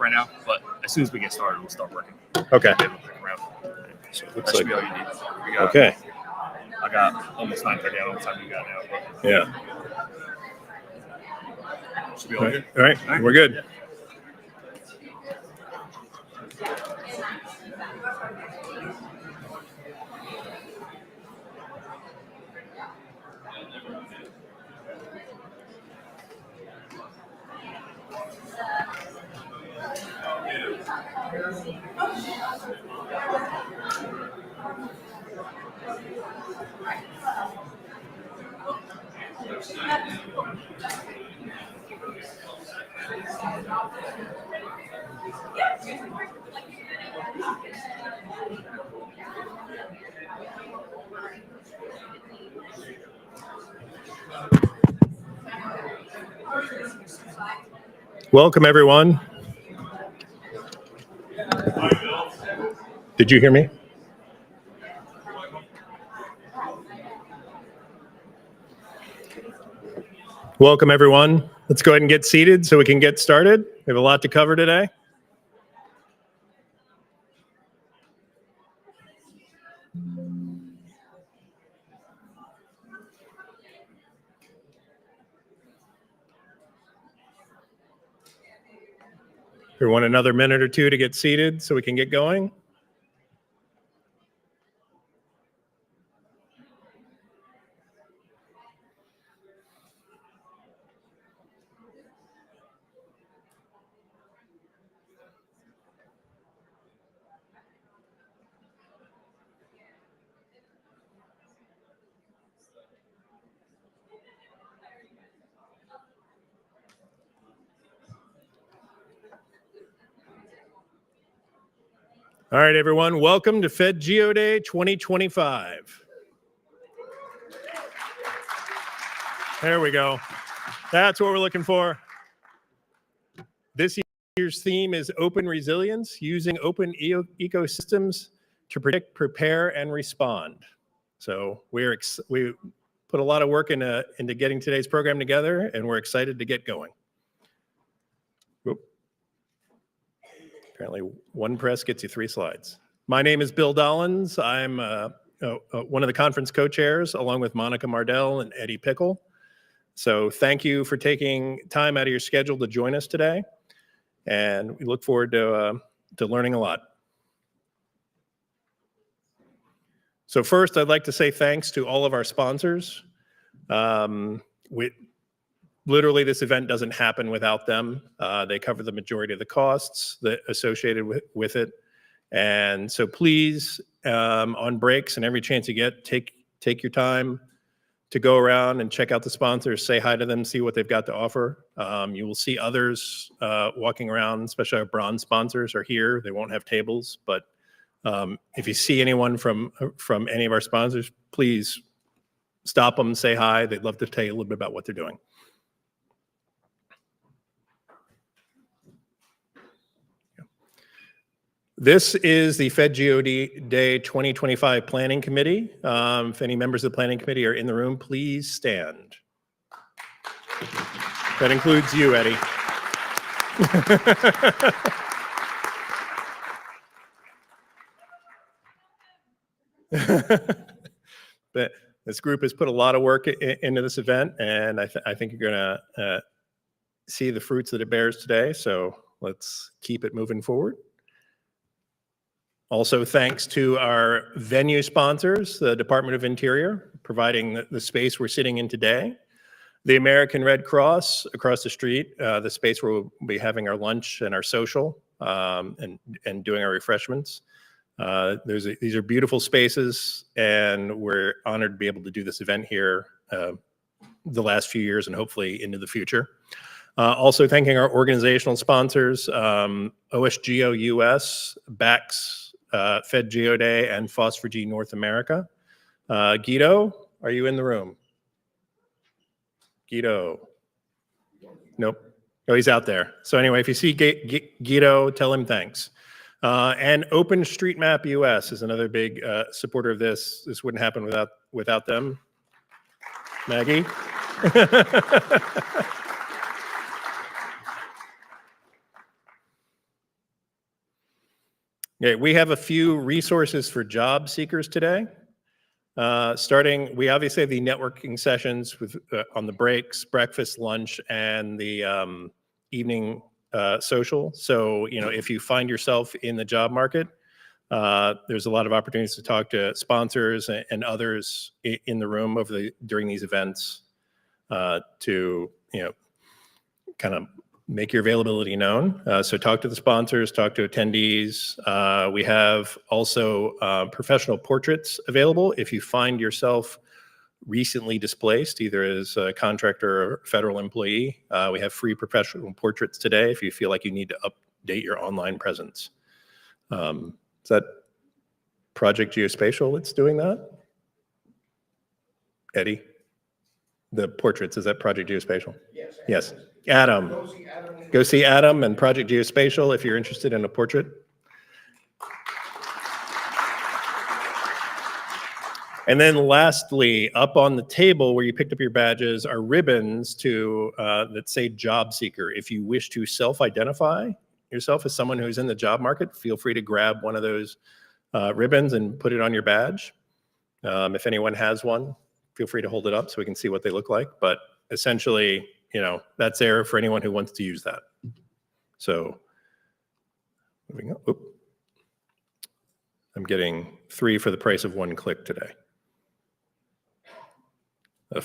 right now, but as soon as we get started, we'll start working. Okay. So it looks like, should be all you need. We got, okay. I got almost 9:30. I don't know what time you got now. But Yeah. Should be all good. All right. We're good. Yeah. Welcome, everyone. Did you hear me? Welcome, everyone. Let's go ahead and get seated so we can get started. We have a lot to cover today. We want another minute or two to get seated so we can get going. All right, everyone, welcome to FedGeoDay 2025. There we go. That's what we're looking for. This year's theme is open resilience, using open ecosystems to predict, prepare, and respond. So we put a lot of work into getting today's program together, and we're excited to get going. Whoop. Apparently, one press gets you 3 slides. My name is Bill Dollins. I'm one of the conference co-chairs, along with Monica Mardell and Eddie Pickle. So thank you for taking time out of your schedule to join us today. And we look forward to learning a lot. So first, I'd like to say thanks to all of our sponsors. Literally, this event doesn't happen without them. They cover the majority of the costs that associated with it. And so please, on breaks and every chance you get, take your time to go around and check out the sponsors, say hi to them, see what they've got to offer. You will see others walking around, especially our bronze sponsors are here. They won't have tables, but if you see anyone from any of our sponsors, please stop them, say hi. They'd love to tell you a little bit about what they're doing. This is the FedGeoDay 2025 Planning Committee. If any members of the Planning Committee are in the room, please stand. That includes you, Eddie. But this group has put a lot of work into this event, and I think you're going to see the fruits that it bears today. So let's keep it moving forward. Also, thanks to our venue sponsors, the Department of Interior, providing the space we're sitting in today. The American Red Cross across the street, the space where we'll be having our lunch and our social and doing our refreshments. These are beautiful spaces, and we're honored to be able to do this event here the last few years and hopefully into the future. Also thanking our organizational sponsors, OSGeo US, BAX, FedGeoDay, and Phosphor-G North America. Guido, are you in the room? Guido? Nope. Oh, he's out there. So anyway, if you see Guido, tell him thanks. And OpenStreetMap US is another big supporter of this. This wouldn't happen without them. Maggie? Yeah, we have a few resources for job seekers today. We obviously have the networking sessions with on the breaks, breakfast, lunch, and the evening social. So, if you find yourself in the job market, there's a lot of opportunities to talk to sponsors and others in the room during these events to, kind of make your availability known. So talk to the sponsors, talk to attendees. We have also professional portraits available. If you find yourself recently displaced, either as a contractor or federal employee, we have free professional portraits today if you feel like you need to update your online presence. Is that Project Geospatial that's doing that? Eddie? The portraits, is that Project Geospatial? Yes. Yes. Adam. Go see Adam and Project Geospatial if you're interested in a portrait. And then lastly, up on the table where you picked up your badges are ribbons that say job seeker. If you wish to self-identify yourself as someone who's in the job market, feel free to grab one of those ribbons and put it on your badge. If anyone has one, feel free to hold it up so we can see what they look like. But essentially, that's there for anyone who wants to use that. So moving on. Oop. I'm getting 3 for the price of 1 click today. So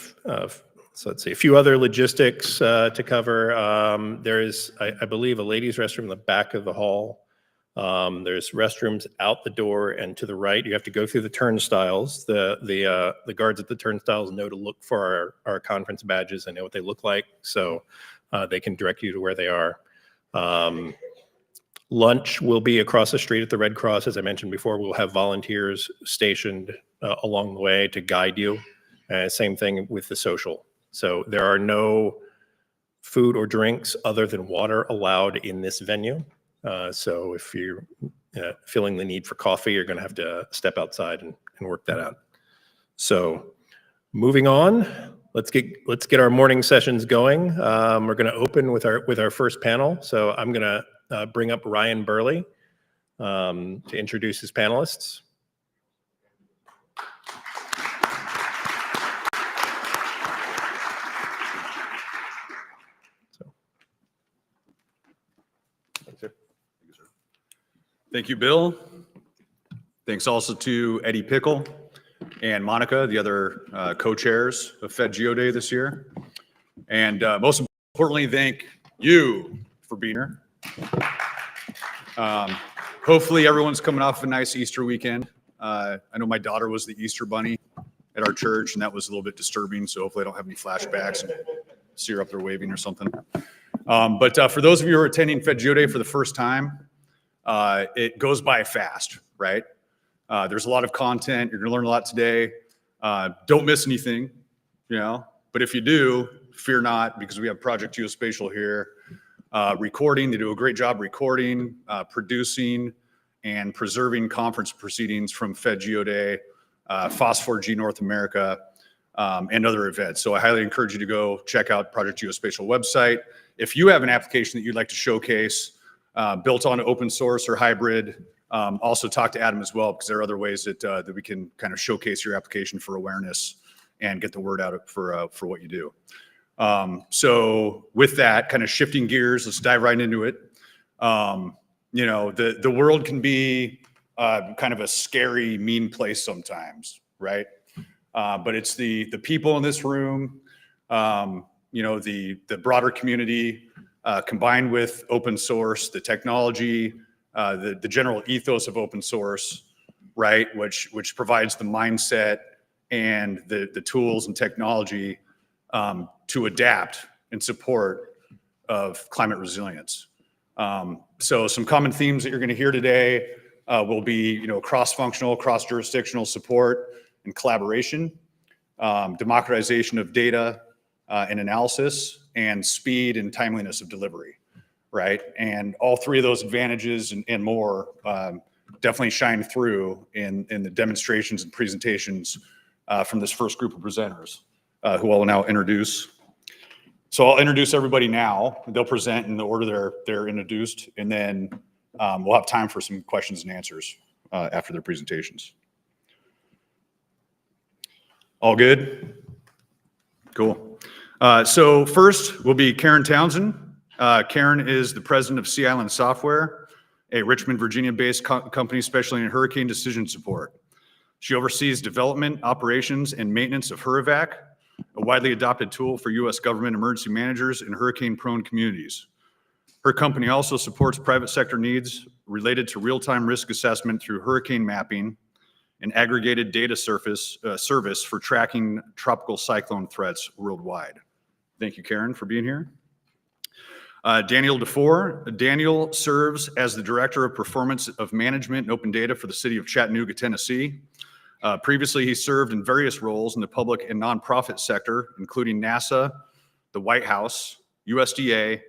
let's see, a few other logistics to cover. There is, I believe, a ladies' restroom in the back of the hall. There's restrooms out the door and to the right. You have to go through the turnstiles. The guards at the turnstiles know to look for our conference badges and know what they look like, so they can direct you to where they are. Lunch will be across the street at the Red Cross. As I mentioned before, we'll have volunteers stationed along the way to guide you. Same thing with the social. So there are no food or drinks other than water allowed in this venue. So if you're feeling the need for coffee, you're going to have to step outside and work that out. So moving on, let's get our morning sessions going. We're going to open with our first panel. So I'm going to bring up Ryan Burley to introduce his panelists. Thank you, Bill. Thanks also to Eddie Pickle and Monica, the other co-chairs of FedGeoDay this year. And most importantly, thank you for being here. Hopefully everyone's coming off a nice Easter weekend. I know my daughter was the Easter bunny at our church, and that was a little bit disturbing, so hopefully I don't have any flashbacks and see her up there waving or something. But for those of you who are attending FedGeoDay for the first time, it goes by fast, right? There's a lot of content. You're going to learn a lot today. Don't miss anything, But if you do, fear not, because we have Project Geospatial here. Recording, they do a great job recording, producing, and preserving conference proceedings from FedGeoDay, Phos4G North America, and other events. So I highly encourage you to go check out Project Geospatial website. If you have an application that you'd like to showcase, built on open source or hybrid, also talk to Adam as well, because there are other ways that we can kind of showcase your application for awareness and get the word out for what you do. So with that, kind of shifting gears, let's dive right into it. The world can be kind of a scary, mean place sometimes, right? But it's the people in this room, the broader community, combined with open source, the technology, the general ethos of open source, right? Which provides the mindset and the tools and technology to adapt in support of climate resilience. So some common themes that you're going to hear today will be, cross-functional, cross-jurisdictional support and collaboration, democratization of data and analysis, and speed and timeliness of delivery, right? And all three of those advantages and more definitely shine through in the demonstrations and presentations from this first group of presenters, who I will now introduce. So I'll introduce everybody now. They'll present in the order they're introduced, and then We'll have time for some questions and answers after their presentations. All good? Cool. So first will be Karen Townsend. Karen is the president of Sea Island Software, a Richmond, Virginia-based company specializing in hurricane decision support. She oversees development, operations, and maintenance of HurrEvac, a widely adopted tool for U.S. government emergency managers in hurricane-prone communities. Her company also supports private sector needs related to real-time risk assessment through hurricane mapping and aggregated data service for tracking tropical cyclone threats worldwide. Thank you, Karen, for being here. Daniel DeFore. Daniel serves as the Director of Performance of Management and Open Data for the City of Chattanooga, Tennessee. Previously, he served in various roles in the public and nonprofit sector, including NASA, the White House, USDA,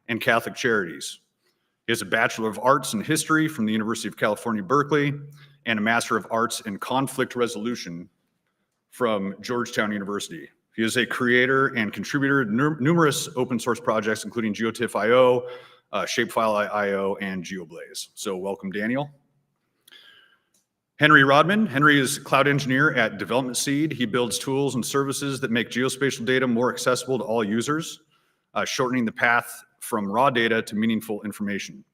and Catholic Charities. He has a Bachelor of Arts in History from the University of California, Berkeley, and a Master of Arts in Conflict Resolution from Georgetown University. He is a creator and contributor to numerous open source projects, including GeoTIFF.io, Shapefile.io, and GeoBlaze. So welcome, Daniel. Henry Rodman. Henry is cloud engineer at Development Seed. He builds tools and services that make geospatial data more accessible to all users, shortening the path from raw data to meaningful information.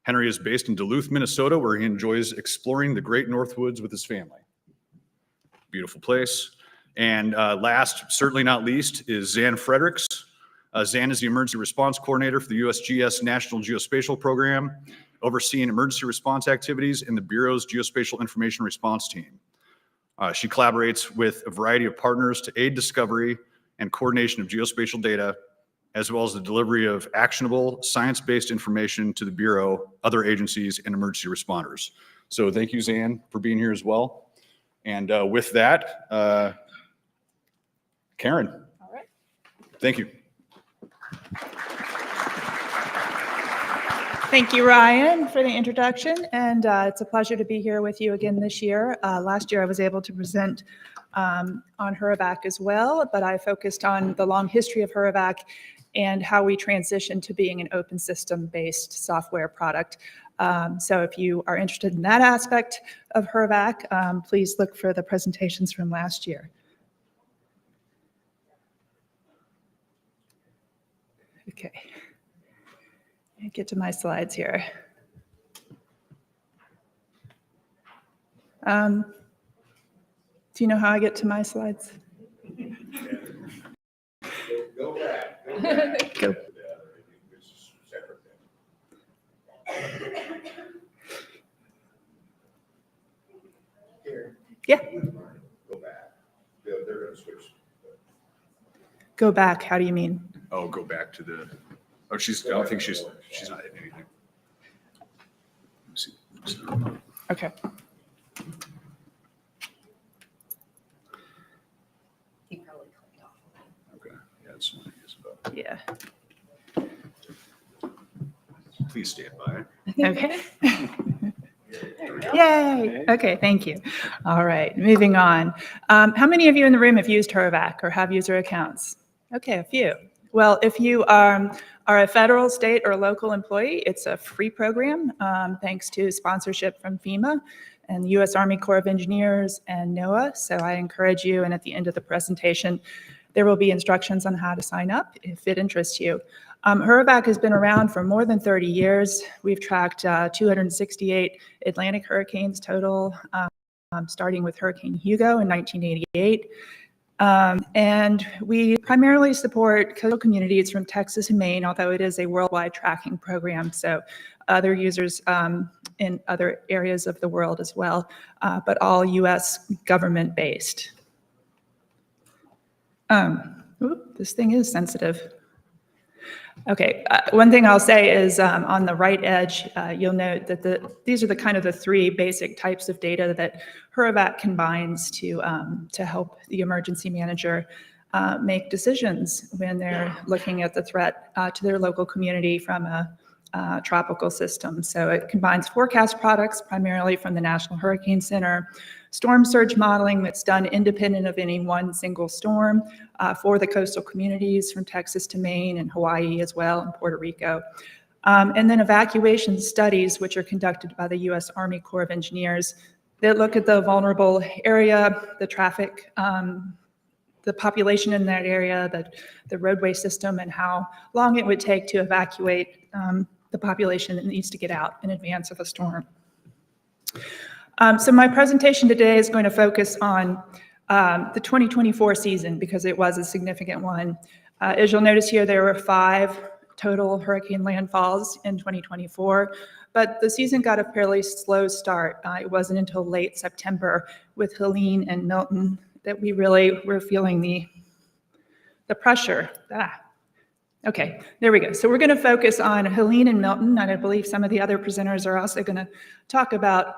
Henry is based in Duluth, Minnesota, where he enjoys exploring the Great Northwoods with his family. Beautiful place. And last, certainly not least, is Zan Fredericks. Zan is the Emergency Response Coordinator for the USGS National Geospatial Program, overseeing emergency response activities in the Bureau's Geospatial Information Response Team. She collaborates with a variety of partners to aid discovery and coordination of geospatial data, as well as the delivery of actionable, science-based information to the Bureau, other agencies, and emergency responders. So thank you, Zan, for being here as well. And with that, Karen. All right. Thank you. Thank you, Ryan, for the introduction. And it's a pleasure to be here with you again this year. Last year, I was able to present on HurrEvac as well, but I focused on the long history of HurrEvac and how we transitioned to being an open system-based software product. So if you are interested in that aspect of HurrEvac, please look for the presentations from last year. Okay, get to my slides here. Do you know how I get to my slides? Go back. Go. Yeah. Go back. They're going to switch. Go back. How do you mean? Oh, go back to the. Oh, I don't think she's not hitting anything. Let me see. Okay. He probably clicked off. Okay. Yeah, that's what it is about. Yeah. Please stand by. Okay. Yay. Okay, thank you. All right, moving on. How many of you in the room have used HurrEvac or have user accounts? Okay, a few. Well, if you are a federal, state, or local employee, it's a free program thanks to sponsorship from FEMA and the U.S. Army Corps of Engineers and NOAA. So I encourage you, and at the end of the presentation, there will be instructions on how to sign up if it interests you. HurrEvac has been around for more than 30 years. We've tracked 268 Atlantic hurricanes total, starting with Hurricane Hugo in 1988. And we primarily support coastal communities from Texas and Maine, although it is a worldwide tracking program. So other users in other areas of the world as well, but all US government-based. This thing is sensitive. Okay, one thing I'll say is on the right edge, you'll note that these are the kind of the three basic types of data that HurrEvac combines to help the emergency manager make decisions when they're looking at the threat to their local community from a tropical system. So it combines forecast products primarily from the National Hurricane Center, storm surge modeling that's done independent of any one single storm for the coastal communities from Texas to Maine and Hawaii as well, and Puerto Rico. And then evacuation studies, which are conducted by the U.S. Army Corps of Engineers, that look at the vulnerable area, the traffic, the population in that area, the roadway system, and how long it would take to evacuate the population that needs to get out in advance of a storm. So my presentation today is going to focus on the 2024 season because it was a significant one. As you'll notice here, there were 5 total hurricane landfalls in 2024, but the season got a fairly slow start. It wasn't until late September with Helene and Milton that we really were feeling the pressure. Okay, there we go. So we're going to focus on Helene and Milton, and I believe some of the other presenters are also going to talk about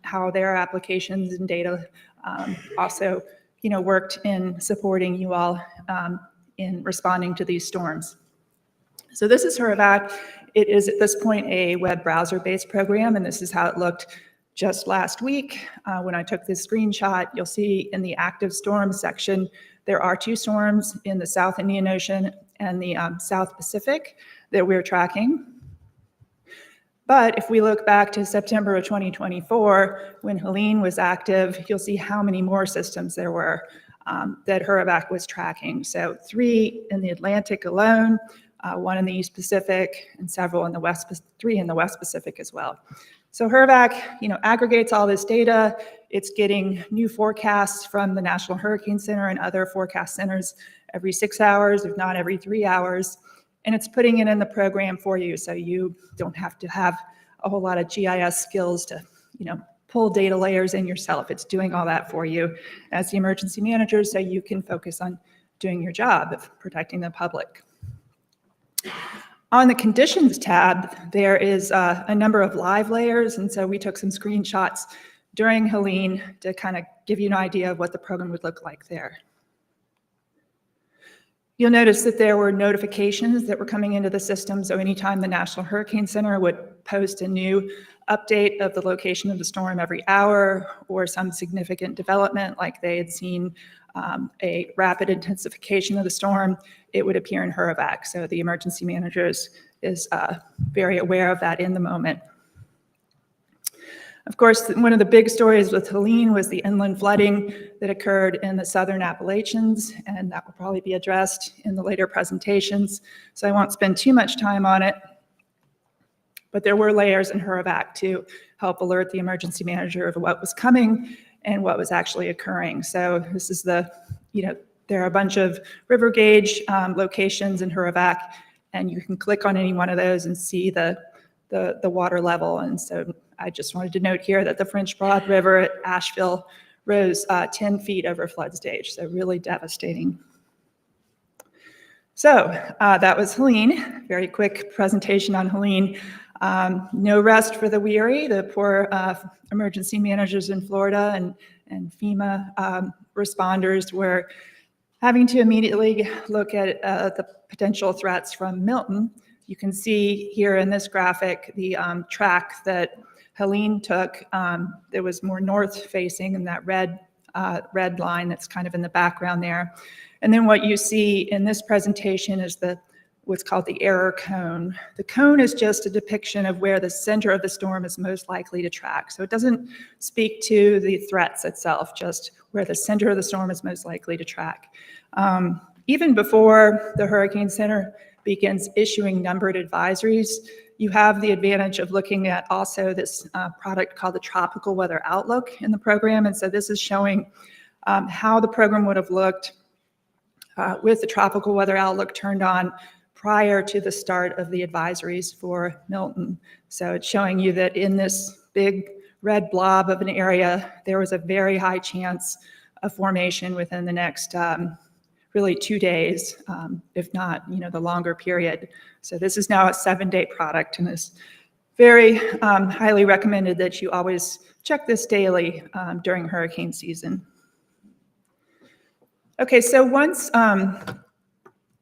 how their applications and data also, worked in supporting you all in responding to these storms. So this is HurrEvac. It is at this point a web browser-based program, and this is how it looked just last week. When I took this screenshot, you'll see in the active storms section, there are 2 storms in the South Indian Ocean and the South Pacific that we're tracking. But if we look back to September of 2024, when Helene was active, you'll see how many more systems there were that HurrEvac was tracking. So 3 in the Atlantic alone, 1 in the East Pacific, and several in the West, 3 in the West Pacific as well. So HurrEvac, aggregates all this data. It's getting new forecasts from the National Hurricane Center and other forecast centers every 6 hours, if not every 3 hours. And it's putting it in the program for you, so you don't have to have a whole lot of GIS skills to, pull data layers in yourself. It's doing all that for you as the emergency manager, so you can focus on doing your job of protecting the public. On the conditions tab, there is a number of live layers, and so we took some screenshots during Helene to kind of give you an idea of what the program would look like there. You'll notice that there were notifications that were coming into the system, so anytime the National Hurricane Center would post a new update of the location of the storm every hour or some significant development, like they had seen a rapid intensification of the storm, it would appear in HurrEvac. So the emergency managers is very aware of that in the moment. Of course, one of the big stories with Helene was the inland flooding that occurred in the southern Appalachians, and that will probably be addressed in the later presentations. So I won't spend too much time on it, but there were layers in HurrEvac to help alert the emergency manager of what was coming and what was actually occurring. So this is there are a bunch of river gauge locations in HurrEvac, and you can click on any one of those and see the water level. And so I just wanted to note here that the French Broad River at Asheville rose 10 feet over flood stage, so really devastating. So that was Helene. Very quick presentation on Helene. No rest for the weary. The poor emergency managers in Florida and FEMA responders were having to immediately look at the potential threats from Milton. You can see here in this graphic the track that Helene took. It was more north facing, and that red line that's kind of in the background there. And then what you see in this presentation is what's called the error cone. The cone is just a depiction of where the center of the storm is most likely to track. So it doesn't speak to the threats itself, just where the center of the storm is most likely to track. Even before the Hurricane Center begins issuing numbered advisories, you have the advantage of looking at also this product called the Tropical Weather Outlook in the program. And so this is showing how the program would have looked with the Tropical Weather Outlook turned on prior to the start of the advisories for Milton. So it's showing you that in this big red blob of an area, there was a very high chance of formation within the next really 2 days, if not, the longer period. So this is now a 7-day product, and it's very highly recommended that you always check this daily during hurricane season. Okay, so once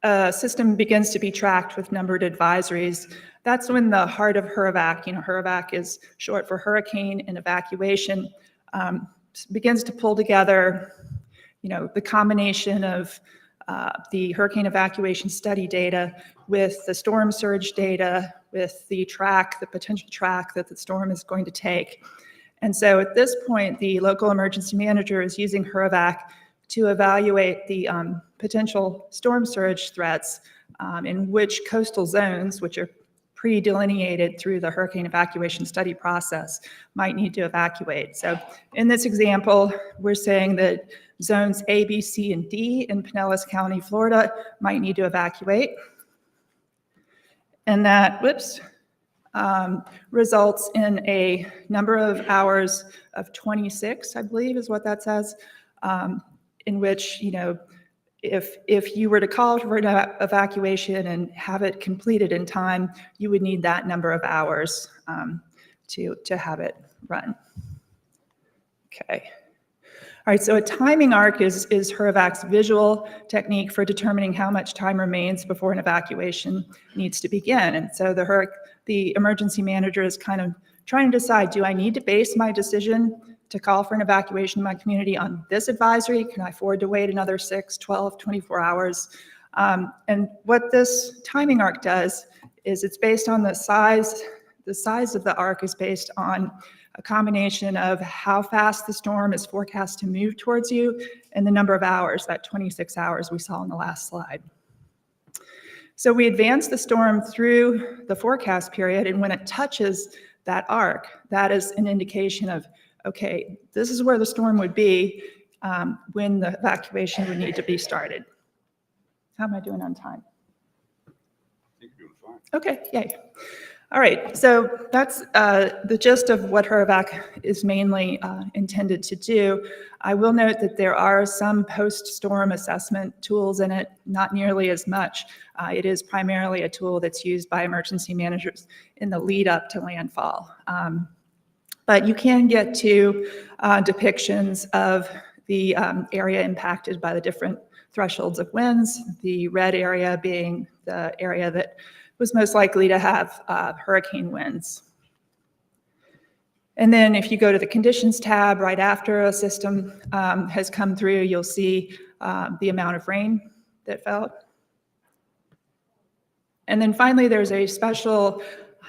a system begins to be tracked with numbered advisories, that's when the heart of HurrEvac, HurrEvac is short for hurricane and evacuation, begins to pull together, the combination of the hurricane evacuation study data with the storm surge data, with the potential track that the storm is going to take. And so at this point, the local emergency manager is using HERVAC to evaluate the potential storm surge threats in which coastal zones, which are pre-delineated through the hurricane evacuation study process, might need to evacuate. So in this example, we're saying that zones A, B, C, and D in Pinellas County, Florida, might need to evacuate. And that, results in a number of hours of 26, I believe is what that says, in which, if you were to call for an evacuation and have it completed in time, you would need that number of hours to have it run. Okay. All right, so a timing arc is HERVAC's visual technique for determining how much time remains before an evacuation needs to begin. And so the emergency manager is kind of trying to decide, do I need to base my decision to call for an evacuation in my community on this advisory? Can I afford to wait another 6, 12, 24 hours? And what this timing arc does is it's based on the size of the arc is based on a combination of how fast the storm is forecast to move towards you and the number of hours, that 26 hours we saw in the last slide. So we advance the storm through the forecast period, and when it touches that arc, that is an indication of, okay, this is where the storm would be when the evacuation would need to be started. How am I doing on time? I think you're doing fine. Okay, yay. All right, so that's the gist of what HERVAC is mainly intended to do. I will note that there are some post-storm assessment tools in it, not nearly as much. It is primarily a tool that's used by emergency managers in the lead up to landfall. But you can get to depictions of the area impacted by the different thresholds of winds, the red area being the area that was most likely to have hurricane winds. And then if you go to the conditions tab right after a system has come through, you'll see the amount of rain that fell. And then finally, there's a special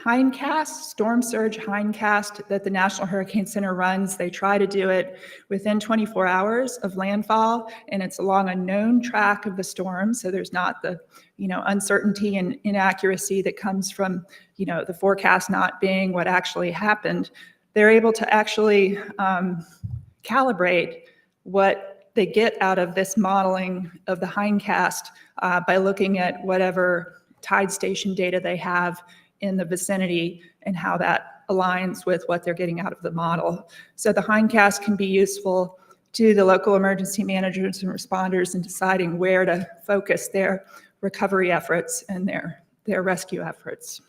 hindcast, storm surge hindcast that the National Hurricane Center runs. They try to do it within 24 hours of landfall, and it's along a known track of the storm. So there's not the, uncertainty and inaccuracy that comes from, the forecast not being what actually happened. They're able to actually calibrate what they get out of this modeling of the hindcast by looking at whatever tide station data they have in the vicinity and how that aligns with what they're getting out of the model. So the hindcast can be useful to the local emergency managers and responders in deciding where to focus their recovery efforts and their rescue efforts.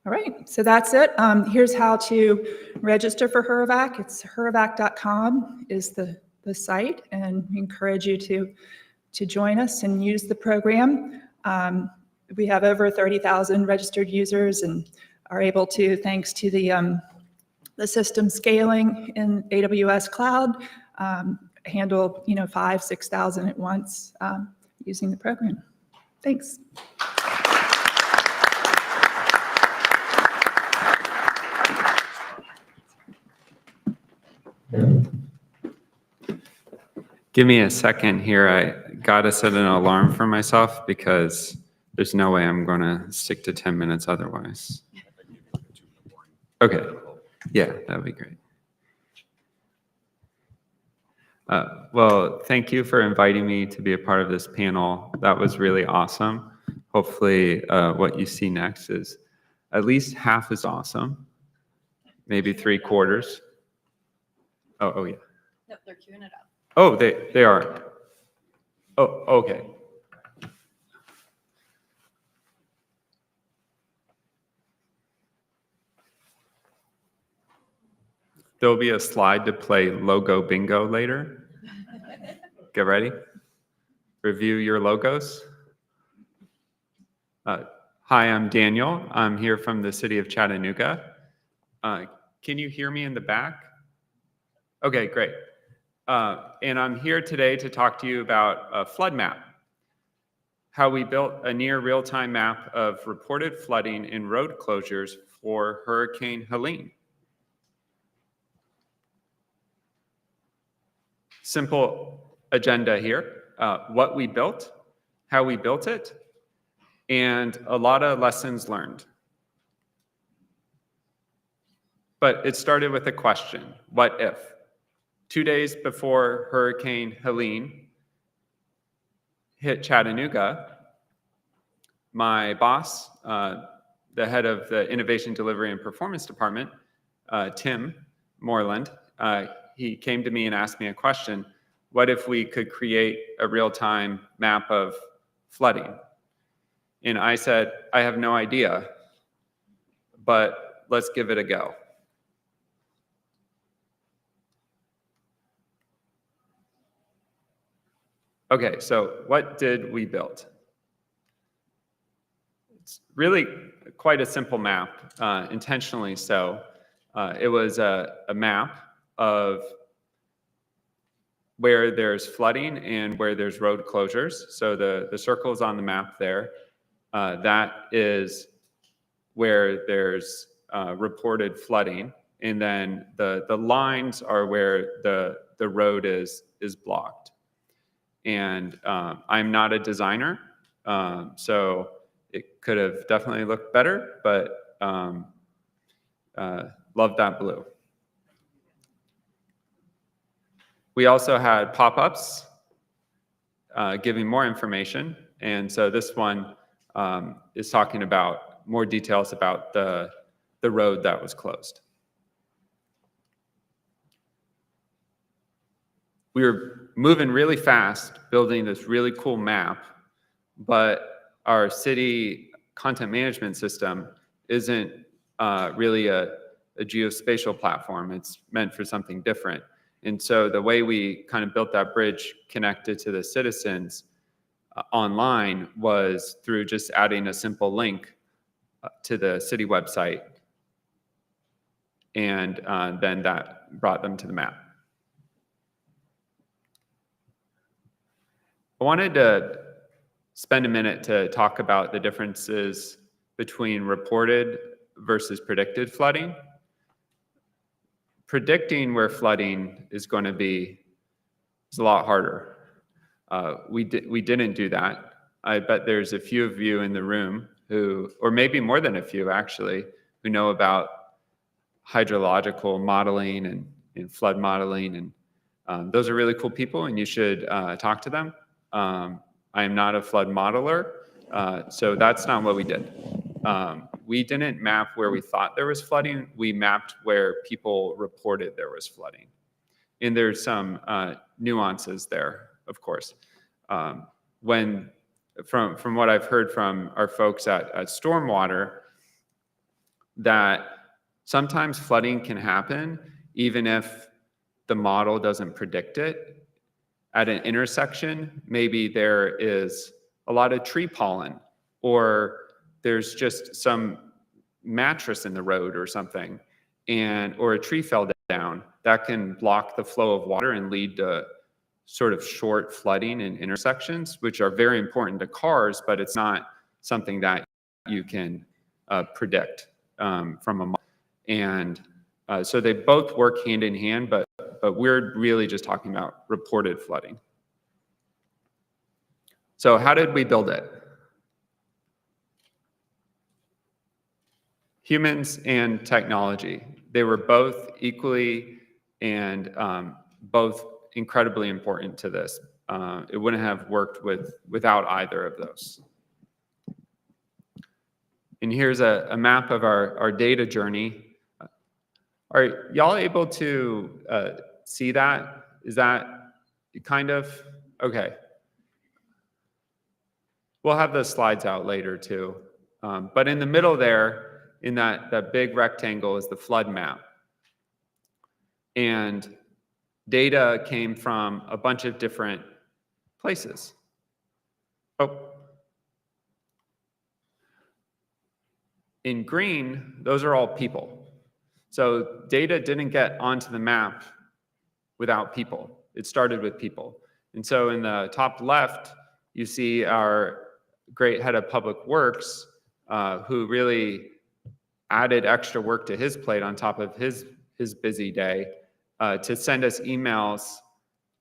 All right, so that's it. Here's how to register for HERVAC. It's hervac.com is the site, and we encourage you to join us and use the program. We have over 30,000 registered users and are able to, thanks to the system scaling in AWS Cloud, handle 5,000, 6,000 at once using the program. Thanks. Give me a second here. I gotta set an alarm for myself because there's no way I'm gonna stick to 10 minutes otherwise. Okay, yeah, that would be great. Well, thank you for inviting me to be a part of this panel. That was really awesome. Hopefully what you see next is at least half as awesome, maybe 3/4. Oh yeah. Nope, they're queuing it up. Oh, they are. Oh, okay. There'll be a slide to play logo bingo later. Get ready. Review your logos. Hi, I'm Daniel. I'm here from the city of Chattanooga. Can you hear me in the back? Okay, great. And I'm here today to talk to you about a flood map. how we built a near real-time map of reported flooding and road closures for Hurricane Helene. Simple agenda here, what we built, how we built it, and a lot of lessons learned. But it started with a question, what if? 2 days before Hurricane Helene hit Chattanooga, my boss, the head of the Innovation Delivery and Performance Department, Tim Moreland, he came to me and asked me a question. What if we could create a real-time map of flooding? And I said, I have no idea, but let's give it a go. Okay, so what did we build? It's really quite a simple map, intentionally so. It was a map of where there's flooding and where there's road closures. So the circles on the map there, that is where there's reported flooding. And then the lines are where the road is blocked. And I'm not a designer, so it could have definitely looked better, but love that blue. We also had pop-ups giving more information. And so this one is talking about more details about the road that was closed. We were moving really fast, building this really cool map, but our city content management system isn't really a geospatial platform. It's meant for something different. And so the way we kind of built that bridge connected to the citizens online was through just adding a simple link to the city website. And then that brought them to the map. I wanted to spend a minute to talk about the differences between reported versus predicted flooding. Predicting where flooding is going to be is a lot harder. We didn't do that. I bet there's a few of you in the room who, or maybe more than a few actually, who know about hydrological modeling and flood modeling. And those are really cool people and you should talk to them. I am not a flood modeler, so that's not what we did. We didn't map where we thought there was flooding. We mapped where people reported there was flooding. And there's some nuances there, of course. From what I've heard from our folks at Stormwater, that sometimes flooding can happen even if the model doesn't predict it. At an intersection, maybe there is a lot of tree pollen, or there's just some mattress in the road or something, or a tree fell down. That can block the flow of water and lead to sort of short flooding in intersections, which are very important to cars, but it's not something that you can predict from a model. And so they both work hand in hand, but we're really just talking about reported flooding. So how did we build it? Humans and technology. They were both equally and both incredibly important to this. It wouldn't have worked without either of those. And here's a map of our data journey. Are y'all able to see that? Is that kind of, okay. We'll have the slides out later too. But in the middle there, in that big rectangle is the flood map. And data came from a bunch of different places. Oh. In green, those are all people. So data didn't get onto the map without people. It started with people. And so in the top left, you see our great head of public works who really added extra work to his plate on top of his busy day to send us emails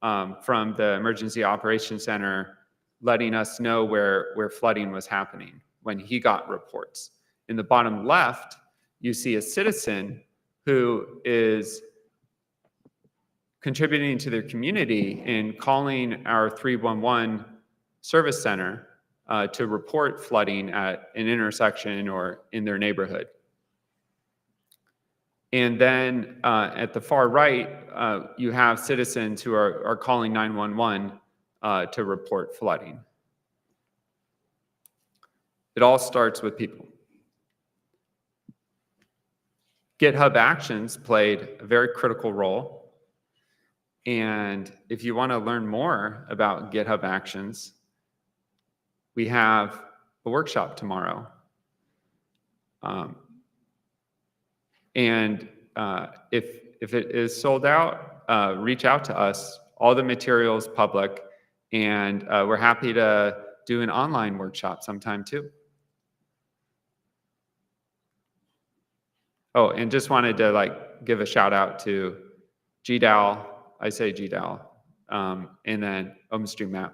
from the Emergency Operations Center letting us know where flooding was happening when he got reports. In the bottom left, you see a citizen who is contributing to their community in calling our 311 service center to report flooding at an intersection or in their neighborhood. And then at the far right, you have citizens who are calling 911 to report flooding. It all starts with people. GitHub Actions played a very critical role. And if you want to learn more about GitHub Actions, we have a workshop tomorrow. And if it is sold out, reach out to us. All the materials public, and we're happy to do an online workshop sometime too. Oh, and just wanted to give a shout out to GDAL. I say GDAL, and then OpenStreetMap.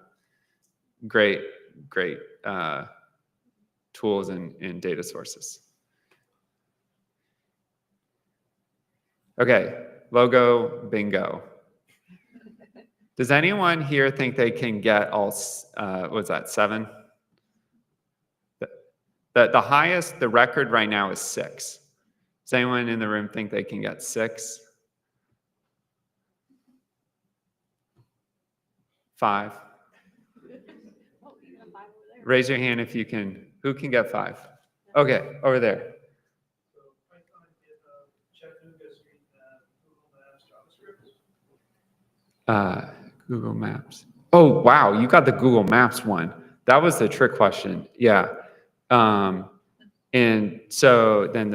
Great tools and data sources. Okay, logo bingo. Does anyone here think they can get all, what's that, 7? The highest, the record right now is 6. Does anyone in the room think they can get 6? 5? Raise your hand if you can. Who can get 5? Okay, over there. Google Maps. Oh, wow, you got the Google Maps one. That was the trick question. Yeah. And so then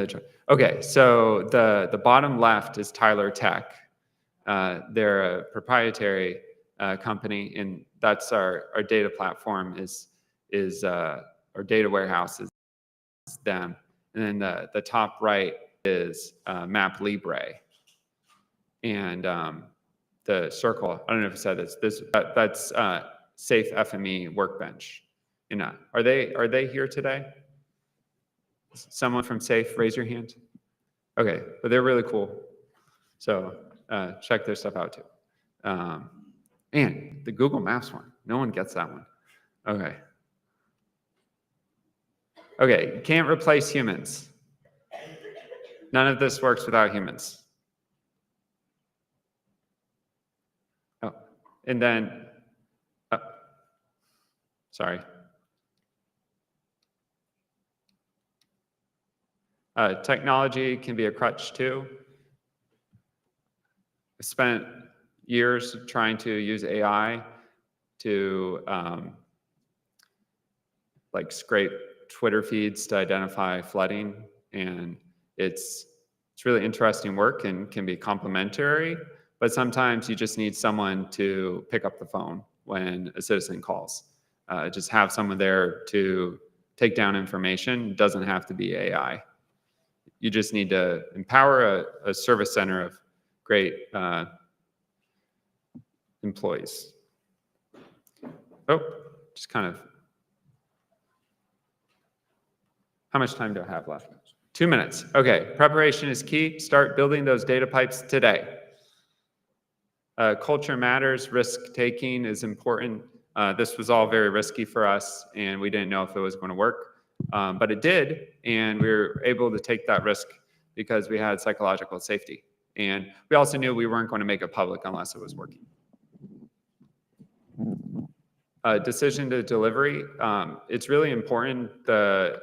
okay, so the bottom left is Tyler Tech. They're a proprietary company, and that's our data platform is our data warehouse is them. And then the top right is Map Libre. And the circle, I don't know if I said this, that's Safe FME Workbench. Are they here today? Someone from Safe, raise your hand. Okay, but they're really cool. So check their stuff out too. And the Google Maps one, no one gets that one. Okay. Okay, you can't replace humans. None of this works without humans. Oh, and then, sorry. Technology can be a crutch too. I spent years trying to use AI to scrape Twitter feeds to identify flooding, and it's really interesting work and can be complementary, but sometimes you just need someone to pick up the phone when a citizen calls. Just have someone there to take down information. It doesn't have to be AI. You just need to empower a service center of great employees. Oh, just kind of. How much time do I have left? 2 minutes. Okay, preparation is key. Start building those data pipes today. Culture matters. Risk-taking is important. This was all very risky for us, and we didn't know if it was going to work. But it did, and we were able to take that risk because we had psychological safety. And we also knew we weren't going to make it public unless it was working. Decision to delivery. It's really important, the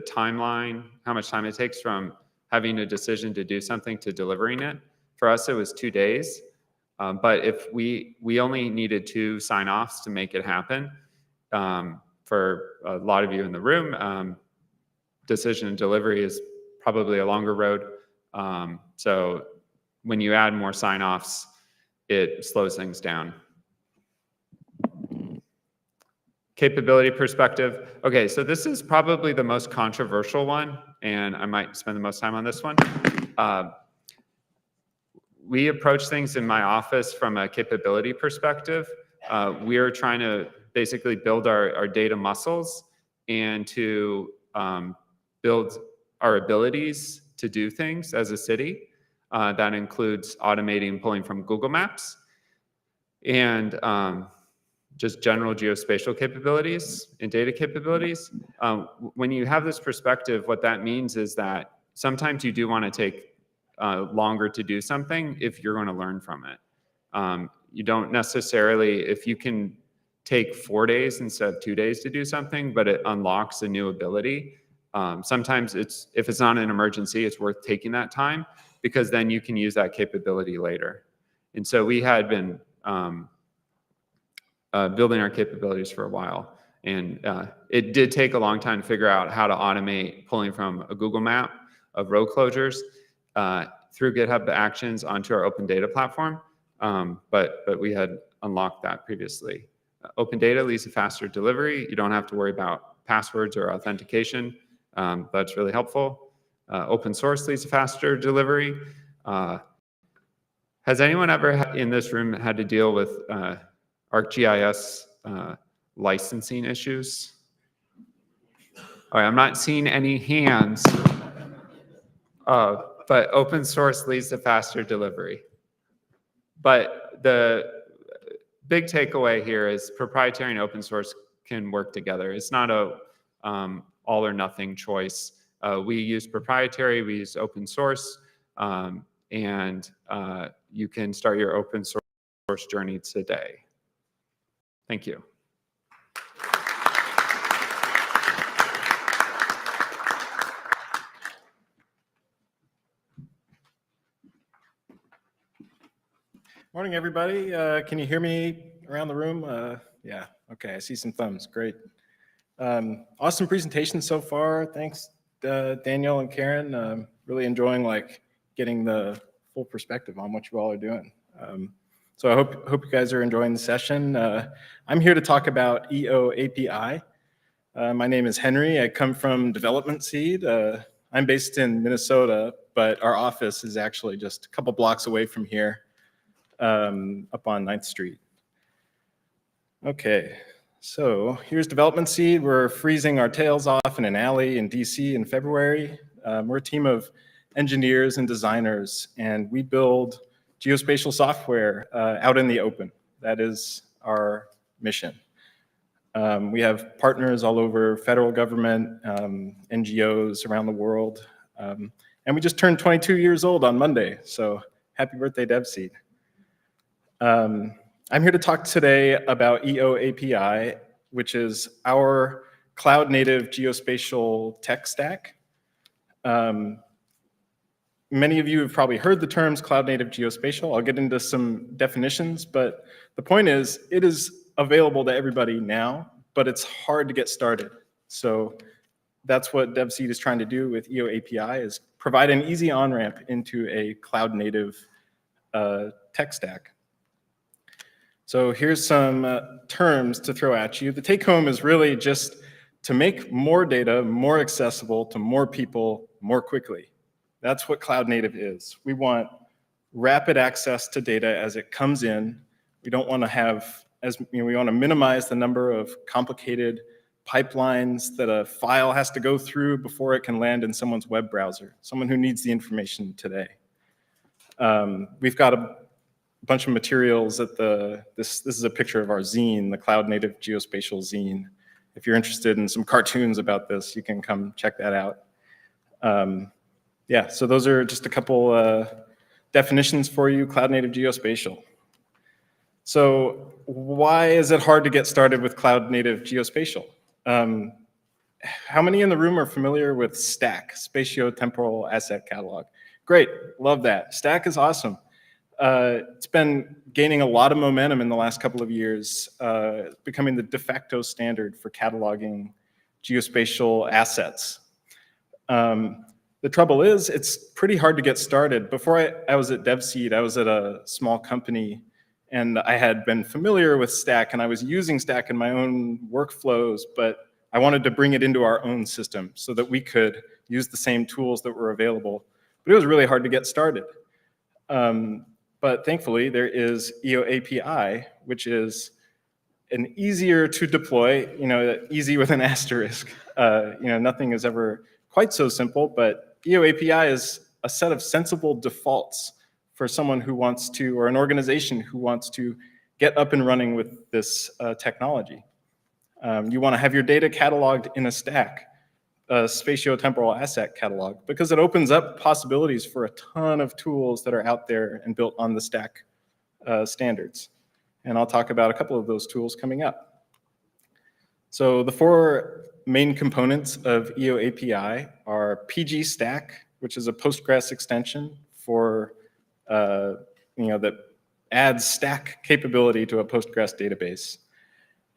timeline, how much time it takes from having a decision to do something to delivering it. For us, it was 2 days. But if we only needed 2 sign-offs to make it happen, for a lot of you in the room, decision and delivery is probably a longer road. So when you add more sign-offs, it slows things down. Capability perspective. Okay, so this is probably the most controversial one, and I might spend the most time on this one. We approach things in my office from a capability perspective. We are trying to basically build our data muscles and to build our abilities to do things as a city. That includes automating pulling from Google Maps and just general geospatial capabilities and data capabilities. When you have this perspective, what that means is that sometimes you do want to take longer to do something if you're going to learn from it. You don't necessarily, if you can take 4 days instead of 2 days to do something, but it unlocks a new ability. Sometimes if it's not an emergency, it's worth taking that time because then you can use that capability later. And so we had been building our capabilities for a while. And it did take a long time to figure out how to automate pulling from a Google map of road closures through GitHub Actions onto our open data platform. But we had unlocked that previously. Open data leads to faster delivery. You don't have to worry about passwords or authentication. That's really helpful. Open source leads to faster delivery. Has anyone ever in this room had to deal with ArcGIS licensing issues? All right, I'm not seeing any hands, but open source leads to faster delivery. But the big takeaway here is proprietary and open source can work together. It's not a all or nothing choice. We use proprietary, we use open source, and you can start your open source journey today. Thank you. Morning, everybody. Can you hear me around the room? Yeah, okay, I see some thumbs, great. Awesome presentation so far. Thanks, Daniel and Karen. Really enjoying getting the full perspective on what you all are doing. So I hope you guys are enjoying the session. I'm here to talk about EO API. My name is Henry. I come from Development Seed. I'm based in Minnesota, but our office is actually just a couple blocks away from here, up on 9th Street. Okay, so here's Development Seed. We're freezing our tails off in an alley in DC in February. We're a team of engineers and designers, and we build geospatial software out in the open. That is our mission. We have partners all over federal government, NGOs around the world, and we just turned 22 years old on Monday, so happy birthday, DevSeed. I'm here to talk today about EO API, which is our cloud-native geospatial tech stack. Many of you have probably heard the terms cloud-native geospatial. I'll get into some definitions, but the point is, it is available to everybody now, but it's hard to get started. So that's what DevSeed is trying to do with EO API, is provide an easy on-ramp into a cloud-native tech stack. So here's some terms to throw at you. The take-home is really just to make more data more accessible to more people more quickly. That's what cloud native is. We want rapid access to data as it comes in. We don't want to have, we want to minimize the number of complicated pipelines that a file has to go through before it can land in someone's web browser, someone who needs the information today. We've got a bunch of materials at this is a picture of our zine, the Cloud Native Geospatial zine. If you're interested in some cartoons about this, you can come check that out. Yeah, so those are just a couple definitions for you, Cloud Native Geospatial. So why is it hard to get started with Cloud Native Geospatial? How many in the room are familiar with STAC, Spatio-Temporal Asset Catalog? Great, love that. STAC is awesome. It's been gaining a lot of momentum in the last couple of years, becoming the de facto standard for cataloging geospatial assets. The trouble is, it's pretty hard to get started. Before I was at DevSeed, I was at a small company, And I had been familiar with Stack, and I was using Stack in my own workflows, but I wanted to bring it into our own system so that we could use the same tools that were available. But it was really hard to get started. But thankfully, there is EO API, which is an easier to deploy, easy with an asterisk. Nothing is ever quite so simple, but EO API is a set of sensible defaults for someone who wants to, or an organization who wants to get up and running with this technology. You want to have your data cataloged in a stack, a spatiotemporal asset catalog, because it opens up possibilities for a ton of tools that are out there and built on the Stack standards. And I'll talk about a couple of those tools coming up. So the 4 main components of EO API are PG Stack, which is a Postgres extension for that adds Stack capability to a Postgres database.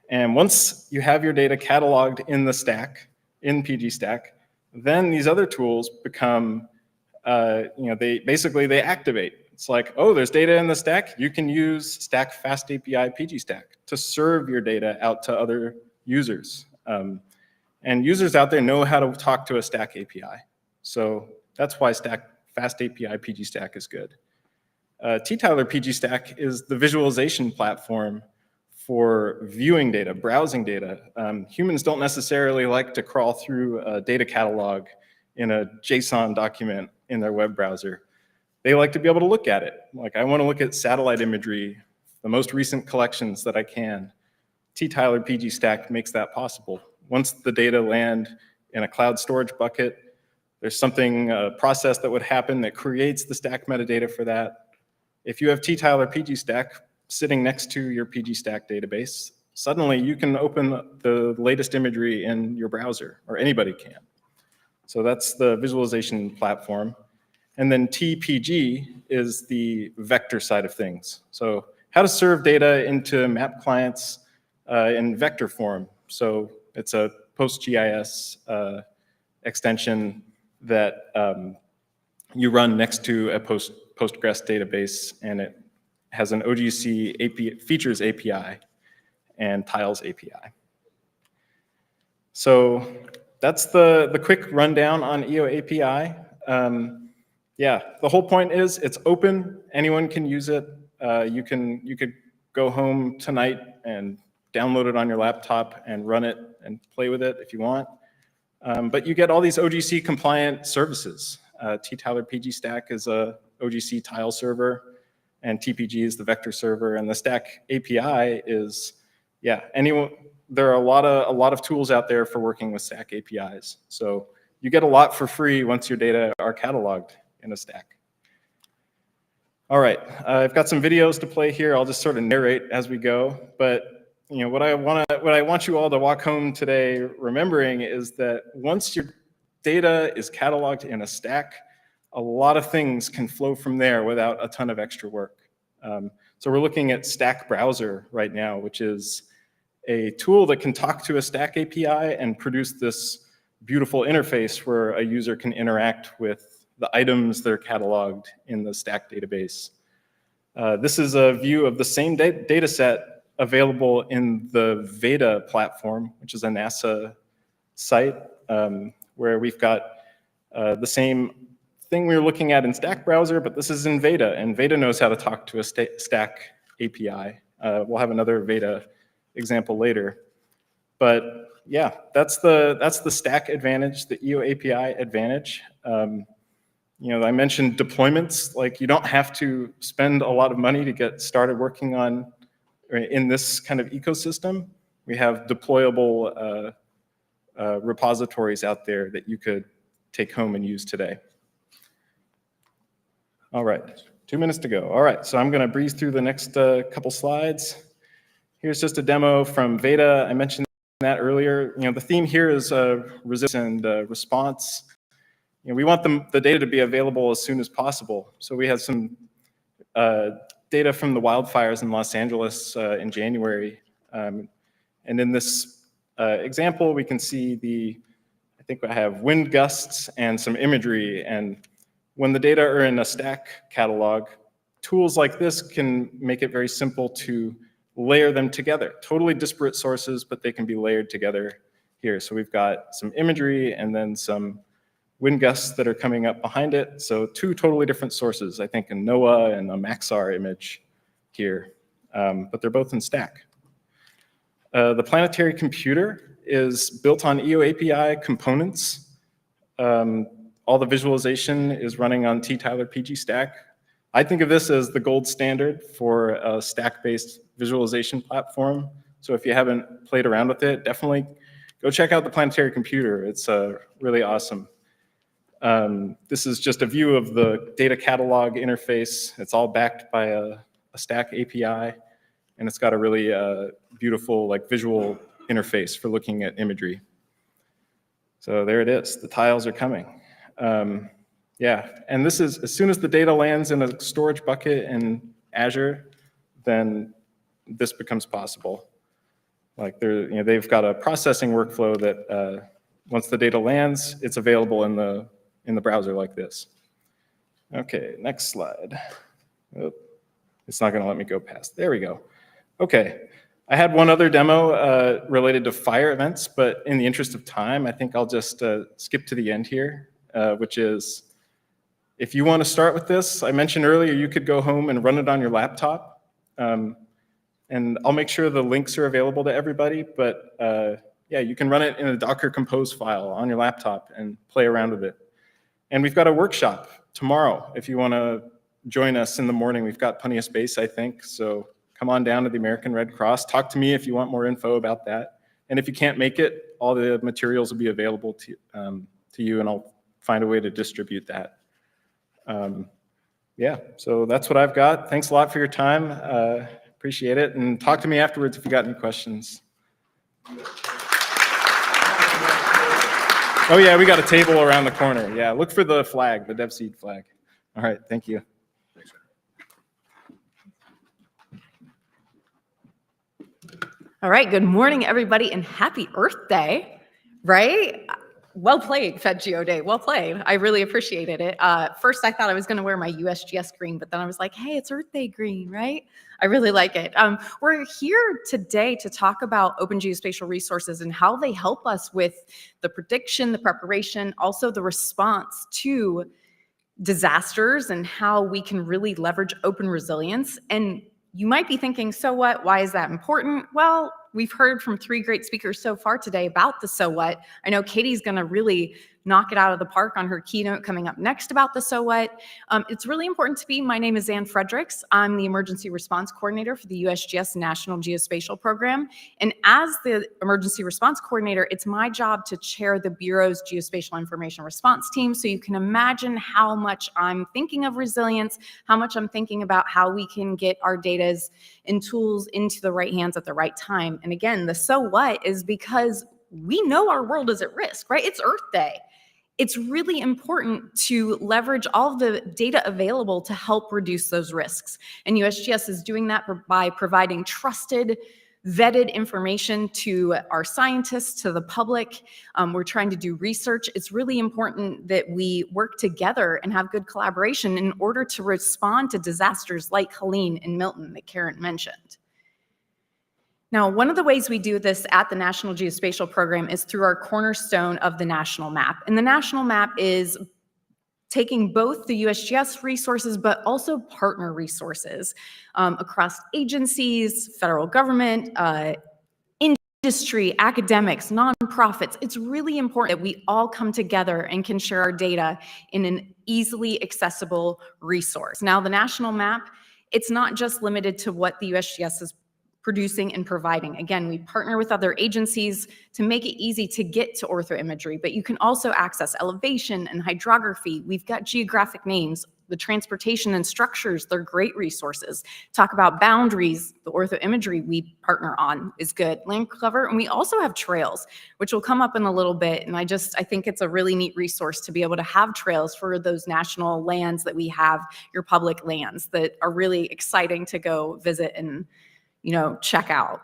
And once you have your data cataloged in the stack, in PG Stack, then these other tools become, they activate. It's like, oh, there's data in the stack. You can use Stack Fast API PG Stack to serve your data out to other users. And users out there know how to talk to a Stack API. So that's why Stack Fast API PG Stack is good. T-Tyler PG Stack is the visualization platform for viewing data, browsing data. Humans don't necessarily like to crawl through a data catalog in a JSON document in their web browser. They like to be able to look at it. Like, I want to look at satellite imagery, the most recent collections that I can. T-Tyler PG Stack makes that possible. Once the data land in a cloud storage bucket, there's something, a process that would happen that creates the stack metadata for that. If you have T-Tyler PG Stack sitting next to your PG Stack database, suddenly you can open the latest imagery in your browser, or anybody can. So that's the visualization platform. And then TPG is the vector side of things. So how to serve data into map clients in vector form. So it's a PostGIS extension that you run next to a Postgres database, and it has an OGC API, features API and tiles API. So that's the quick rundown on EO API. Yeah, the whole point is it's open. Anyone can use it. You could go home tonight and download it on your laptop and run it and play with it if you want. But you get all these OGC compliant services. T-Tyler PG Stack is a OGC tile server, and TPG is the vector server, and the Stack API is, yeah, there are a lot of tools out there for working with Stack APIs. So you get a lot for free once your data are cataloged in a stack. All right, I've got some videos to play here. I'll just sort of narrate as we go, but what I want you all to walk home today remembering is that once your data is cataloged in a stack, a lot of things can flow from there without a ton of extra work. So we're looking at Stack Browser right now, which is a tool that can talk to a Stack API and produce this beautiful interface where a user can interact with the items that are cataloged in the Stack database. This is a view of the same data set available in the Veda platform, which is a NASA site where we've got the same thing we were looking at in Stack Browser, but this is in Veda, and Veda knows how to talk to a Stack API. We'll have another Veda example later. But yeah, that's the Stack advantage, the EO API advantage. I mentioned deployments. Like, you don't have to spend a lot of money to get started working on in this kind of ecosystem. We have deployable repositories out there that you could take home and use today. All right, 2 minutes to go. All right, so I'm gonna breeze through the next couple slides. Here's just a demo from Veda. I mentioned that earlier. The theme here is resilience and response. We want the data to be available as soon as possible. So we have some data from the wildfires in Los Angeles in January. And in this example, we can see I think I have wind gusts and some imagery. And when the data are in a Stack catalog, tools like this can make it very simple to layer them together. Totally disparate sources, but they can be layered together here. So we've got some imagery and then some wind gusts that are coming up behind it. So two totally different sources, I think a NOAA and a Maxar image here, but they're both in Stack. The planetary computer is built on EO API components. All the visualization is running on T-Tyler PG Stack. I think of this as the gold standard for a stack-based visualization platform. So if you haven't played around with it, definitely go check out the planetary computer. It's really awesome. This is just a view of the data catalog interface. It's all backed by a Stack API, and it's got a really beautiful visual interface for looking at imagery. So there it is. The tiles are coming. Yeah, and this is, as soon as the data lands in a storage bucket in Azure, then this becomes possible. They've got a processing workflow that once the data lands, it's available in the browser like this. Okay, next slide. Oh, it's not gonna let me go past. There we go. Okay, I had one other demo related to fire events, but in the interest of time, I think I'll just skip to the end here, which is, if you want to start with this, I mentioned earlier you could go home and run it on your laptop. And I'll make sure the links are available to everybody, but yeah, you can run it in a Docker Compose file on your laptop and play around with it. And we've got a workshop tomorrow. If you want to join us in the morning, we've got plenty of space, I think. So come on down to the American Red Cross. Talk to me if you want more info about that. And if you can't make it, all the materials will be available to you, and I'll find a way to distribute that. Yeah, so that's what I've got. Thanks a lot for your time. Appreciate it. And talk to me afterwards if you got any questions. Oh yeah, we got a table around the corner. Yeah, look for the flag, the DevSeed flag. All right, thank you. All right, good morning, everybody, and happy Earth Day, right? Well played, FedGeoDay, well played. I really appreciated it. First, I thought I was gonna wear my USGS green, but then I was like, hey, it's Earth Day green, right? I really like it. We're here today to talk about open geospatial resources and how they help us with the prediction, the preparation, also the response to disasters and how we can really leverage open resilience. And you might be thinking, so what? Why is that important? Well, we've heard from 3 great speakers so far today about the so what. I know Katie's going to really knock it out of the park on her keynote coming up next about the so what. It's really important to me. My name is Ann Fredericks. I'm the Emergency Response Coordinator for the USGS National Geospatial Program. And as the Emergency Response Coordinator, it's my job to chair the Bureau's Geospatial Information Response Team. So you can imagine how much I'm thinking of resilience, how much I'm thinking about how we can get our data and tools into the right hands at the right time. And again, the so what is because we know our world is at risk, right? It's Earth Day. It's really important to leverage all of the data available to help reduce those risks. And USGS is doing that by providing trusted, vetted information to our scientists, to the public. We're trying to do research. It's really important that we work together and have good collaboration in order to respond to disasters like Helene and Milton that Karen mentioned. Now, one of the ways we do this at the National Geospatial Program is through our cornerstone of the national map. And the national map is taking both the USGS resources, but also partner resources across agencies, federal government, industry, academics, nonprofits. It's really important that we all come together and can share our data in an easily accessible resource. Now, the national map, it's not just limited to what the USGS is producing and providing. Again, we partner with other agencies to make it easy to get to orthoimagery, but you can also access elevation and hydrography. We've got geographic names, the transportation and structures, they're great resources. Talk about boundaries, the orthoimagery we partner on is good. Land cover, and we also have trails, which will come up in a little bit. And I think it's a really neat resource to be able to have trails for those national lands that we have, your public lands that are really exciting to go visit and check out.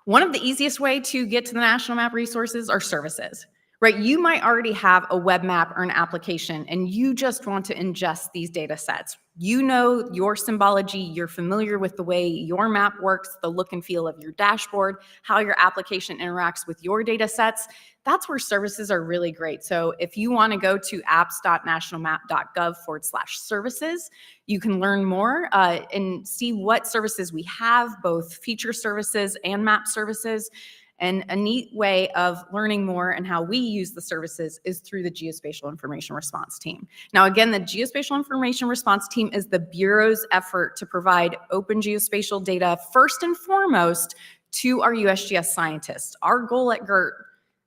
One of the easiest way to get to the national map resources are services. right? You might already have a web map or an application and you just want to ingest these data sets. You know your symbology, you're familiar with the way your map works, the look and feel of your dashboard, how your application interacts with your data sets. That's where services are really great. So if you want to go to apps.nationalmap.gov/services, you can learn more and see what services we have, both feature services and map services. And a neat way of learning more and how we use the services is through the Geospatial Information Response Team. Now, again, the Geospatial Information Response Team is the Bureau's effort to provide open geospatial data first and foremost to our USGS scientists. Our goal at GERT,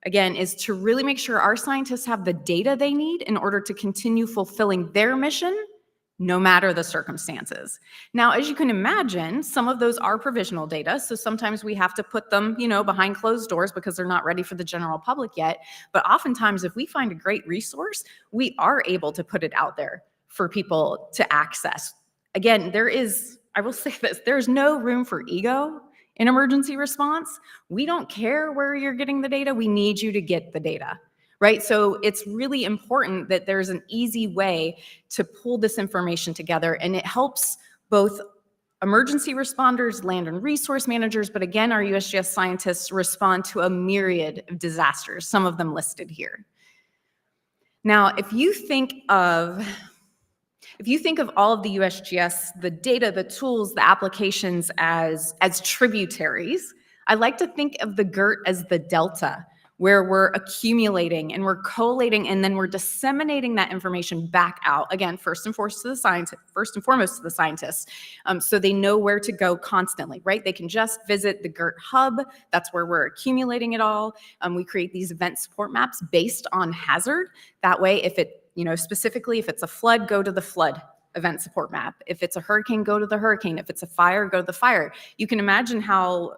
again, is to really make sure our scientists have the data they need in order to continue fulfilling their mission, no matter the circumstances. Now, as you can imagine, some of those are provisional data, so sometimes we have to put them, behind closed doors because they're not ready for the general public yet. But oftentimes, if we find a great resource, we are able to put it out there for people to access. Again, I will say this, there's no room for ego in emergency response. We don't care where you're getting the data, we need you to get the data. Right? So it's really important that there's an easy way to pull this information together, and it helps both emergency responders, land and resource managers, but again, our USGS scientists respond to a myriad of disasters, some of them listed here. Now, if you think of all of the USGS, the data, the tools, the applications as tributaries, I like to think of the GERT as the delta, where we're accumulating and we're collating and then we're disseminating that information back out. Again, first and foremost to the scientists, so they know where to go constantly, right? They can just visit the GERT hub. That's where we're accumulating it all. We create these event support maps based on hazard. That way, if it, specifically if it's a flood, go to the flood event support map. If it's a hurricane, go to the hurricane. If it's a fire, go to the fire. You can imagine how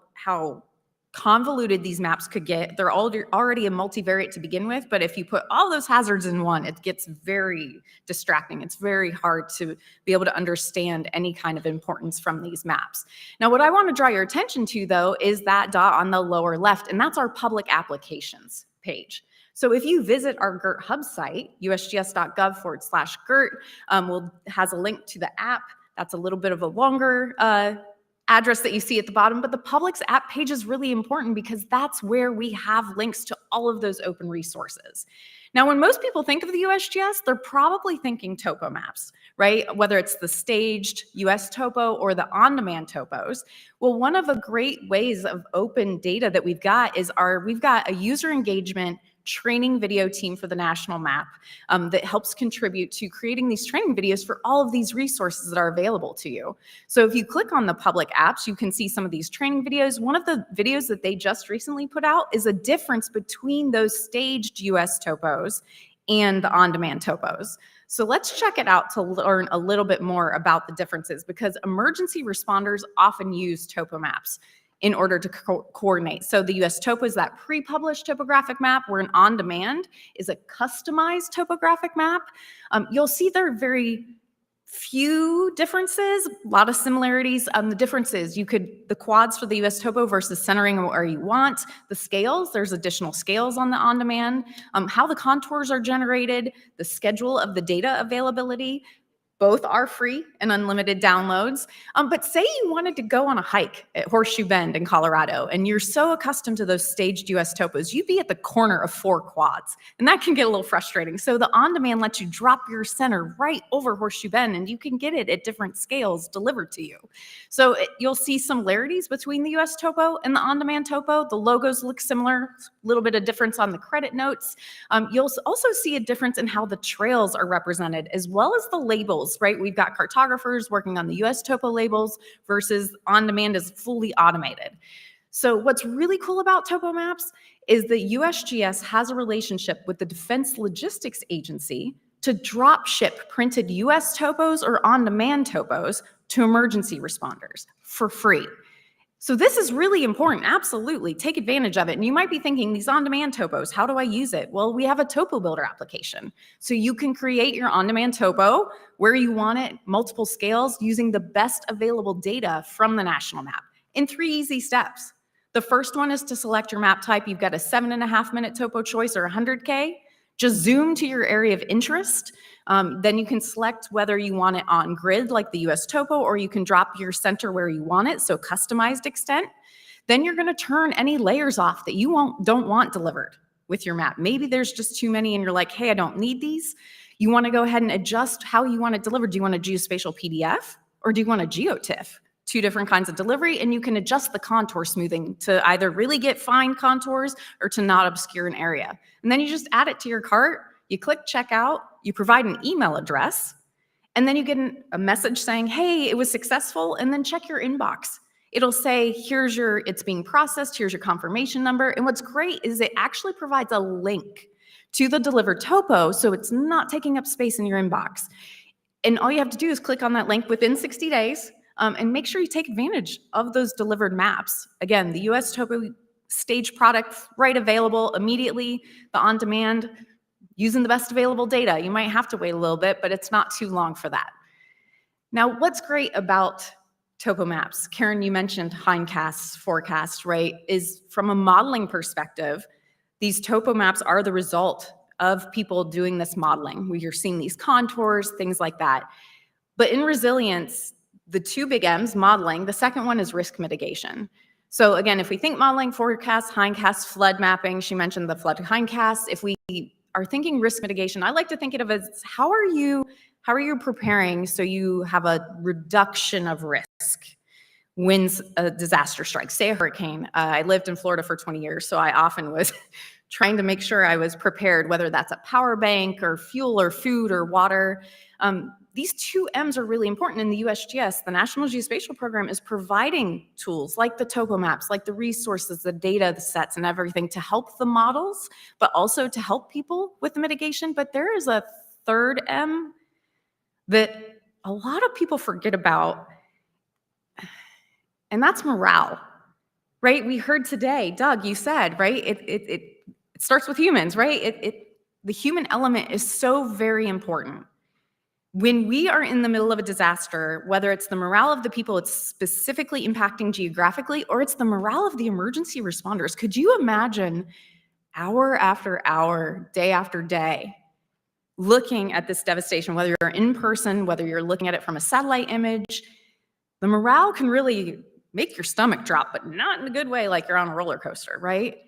convoluted these maps could get. They're already a multivariate to begin with, but if you put all those hazards in one, it gets very distracting. It's very hard to be able to understand any kind of importance from these maps. Now, what I want to draw your attention to, though, is that dot on the lower left, and that's our public applications page. So if you visit our GERT hub site, usgs.gov/GERT, has a link to the app. That's a little bit of a longer address that you see at the bottom, but the public's app page is really important because that's where we have links to all of those open resources. Now, when most people think of the USGS, they're probably thinking topo maps, right? Whether it's the staged US topo or the on-demand topos. Well, one of the great ways of open data that we've got is we've got a user engagement training video team for the national map that helps contribute to creating these training videos for all of these resources that are available to you. So if you click on the public apps, you can see some of these training videos. One of the videos that they just recently put out is a difference between those staged US topos and the on-demand topos. So let's check it out to learn a little bit more about the differences, because emergency responders often use topo maps in order to coordinate. So the US topo is that pre-published topographic map, where an on-demand is a customized topographic map. You'll see there are very few differences, a lot of similarities. The differences, the quads for the US topo versus centering where you want, the scales, there's additional scales on the on-demand, how the contours are generated, the schedule of the data availability. Both are free and unlimited downloads. But say you wanted to go on a hike at Horseshoe Bend in Colorado, and you're so accustomed to those staged US topos, you'd be at the corner of 4 quads, and that can get a little frustrating. So the on-demand lets you drop your center right over Horseshoe Bend, and you can get it at different scales delivered to you. So you'll see similarities between the US topo and the on-demand topo. The logos look similar, a little bit of difference on the credit notes. You'll also see a difference in how the trails are represented, as well as the labels. Right? We've got cartographers working on the US topo labels versus on-demand is fully automated. So what's really cool about topo maps is that USGS has a relationship with the Defense Logistics Agency to drop ship printed US topos or on-demand topos to emergency responders for free. So this is really important. Absolutely. Take advantage of it. And you might be thinking, these on-demand topos, how do I use it? Well, we have a topo builder application. So you can create your on-demand topo where you want it, multiple scales, using the best available data from the national map in 3 easy steps. The first one is to select your map type. You've got a 7.5-minute topo choice or 100K. Just zoom to your area of interest. Then you can select whether you want it on grid like the US topo, or you can drop your center where you want it, so customized extent. Then you're gonna turn any layers off that you don't want delivered with your map. Maybe there's just too many and you're like, hey, I don't need these. You wanna go ahead and adjust how you want it delivered. Do you want a geospatial PDF or do you want a GeoTIFF? 2 different kinds of delivery, and you can adjust the contour smoothing to either really get fine contours or to not obscure an area. And then you just add it to your cart, you click checkout, you provide an email address, and then you get a message saying, hey, it was successful, and then check your inbox. It'll say, it's being processed, here's your confirmation number. And what's great is it actually provides a link to the delivered topo, so it's not taking up space in your inbox. And all you have to do is click on that link within 60 days, and make sure you take advantage of those delivered maps. Again, the US topo stage product right available immediately, the on-demand, using the best available data. You might have to wait a little bit, but it's not too long for that. Now, what's great about topo maps, Karen, you mentioned hindcasts, forecasts, right, is from a modeling perspective, these topo maps are the result of people doing this modeling, where you're seeing these contours, things like that. But in resilience, the 2 big M's, modeling, the second one is risk mitigation. So again, if we think modeling, forecast, hindcast, flood mapping, she mentioned the flood hindcast. If we are thinking risk mitigation, I like to think of it as how are you preparing so you have a reduction of risk when a disaster strikes, say a hurricane. I lived in Florida for 20 years, so I often was trying to make sure I was prepared, whether that's a power bank or fuel or food or water. These 2 M's are really important in the USGS. The National Geospatial Program is providing tools like the topo maps, like the resources, the data, the sets, and everything to help the models, but also to help people with the mitigation. But there is a 3rd M that a lot of people forget about, and that's morale, right? We heard today, Doug, you said, right? It starts with humans, right? The human element is so very important. When we are in the middle of a disaster, whether it's the morale of the people it's specifically impacting geographically, or it's the morale of the emergency responders, could you imagine hour after hour, day after day, looking at this devastation, whether you're in person, whether you're looking at it from a satellite image? The morale can really make your stomach drop, but not in a good way, like you're on a roller coaster, right?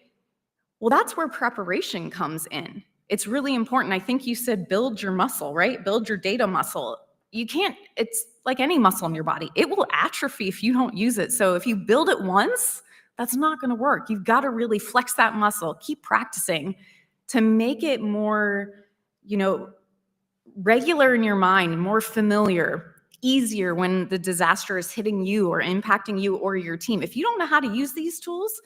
Well, that's where preparation comes in. It's really important. I think you said build your muscle, right? Build your data muscle. It's like any muscle in your body. It will atrophy if you don't use it. So if you build it once, that's not going to work. You've got to really flex that muscle, keep practicing to make it more, regular in your mind, more familiar, easier when the disaster is hitting you or impacting you or your team. If you don't know how to use these tools,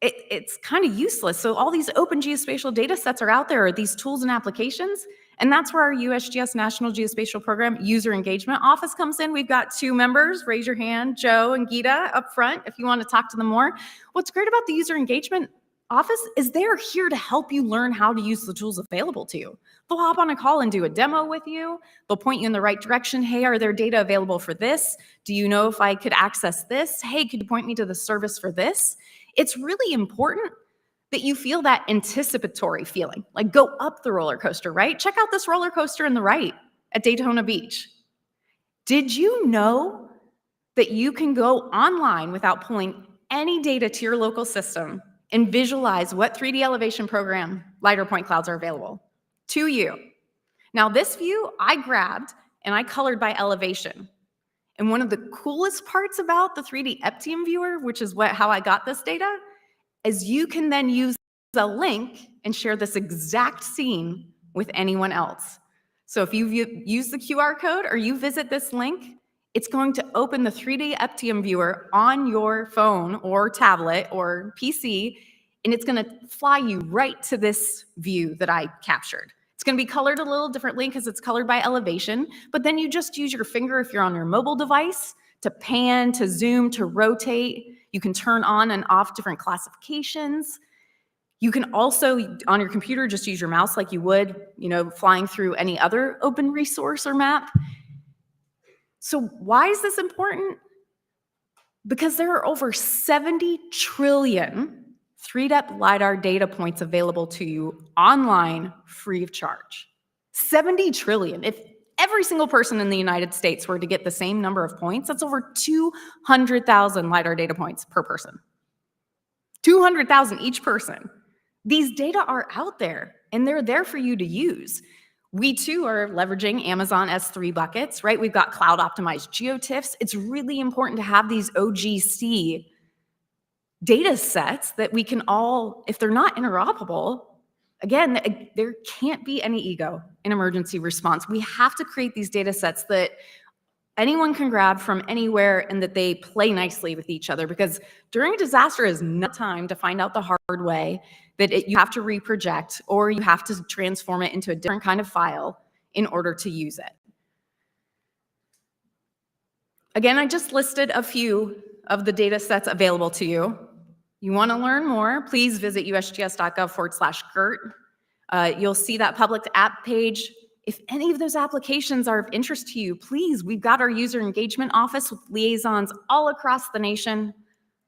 it's kind of useless. So all these open geospatial data sets are out there, these tools and applications, and that's where our USGS National Geospatial Program User Engagement Office comes in. We've got 2 members, raise your hand, Joe and Geeta up front if you want to talk to them more. What's great about the User Engagement Office is they're here to help you learn how to use the tools available to you. They'll hop on a call and do a demo with you. They'll point you in the right direction. Hey, are there data available for this? Do you know if I could access this? Hey, could you point me to the service for this? It's really important that you feel that anticipatory feeling, like go up the roller coaster, right? Check out this roller coaster in the right at Daytona Beach. Did you know that you can go online without pulling any data to your local system and visualize what 3D elevation program LiDAR point clouds are available to you? Now, this view I grabbed and I colored by elevation. And one of the coolest parts about the 3D Eptium viewer, which is how I got this data, is you can then use a link and share this exact scene with anyone else. So if you use the QR code or you visit this link, it's going to open the 3D Eptium viewer on your phone or tablet or PC, and it's going to fly you right to this view that I captured. It's going to be colored a little differently because it's colored by elevation, but then you just use your finger if you're on your mobile device to pan, to zoom, to rotate. You can turn on and off different classifications. You can also, on your computer, just use your mouse like you would, flying through any other open resource or map. So why is this important? Because there are over 70 trillion 3-depth LiDAR data points available to you online free of charge. 70 trillion. If every single person in the United States were to get the same number of points, that's over 200,000 LiDAR data points per person. 200,000 each person. These data are out there and they're there for you to use. We too are leveraging Amazon S3 buckets, right? We've got cloud optimized GeoTIFFs. It's really important to have these OGC data sets that we can all, if they're not interoperable, again, there can't be any ego in emergency response. We have to create these data sets that anyone can grab from anywhere and that they play nicely with each other, because during a disaster is not time to find out the hard way that you have to reproject or you have to transform it into a different kind of file in order to use it. Again, I just listed a few of the data sets available to you. You want to learn more, please visit usgs.gov/GERT. You'll see that public app page. If any of those applications are of interest to you, please, we've got our user engagement office with liaisons all across the nation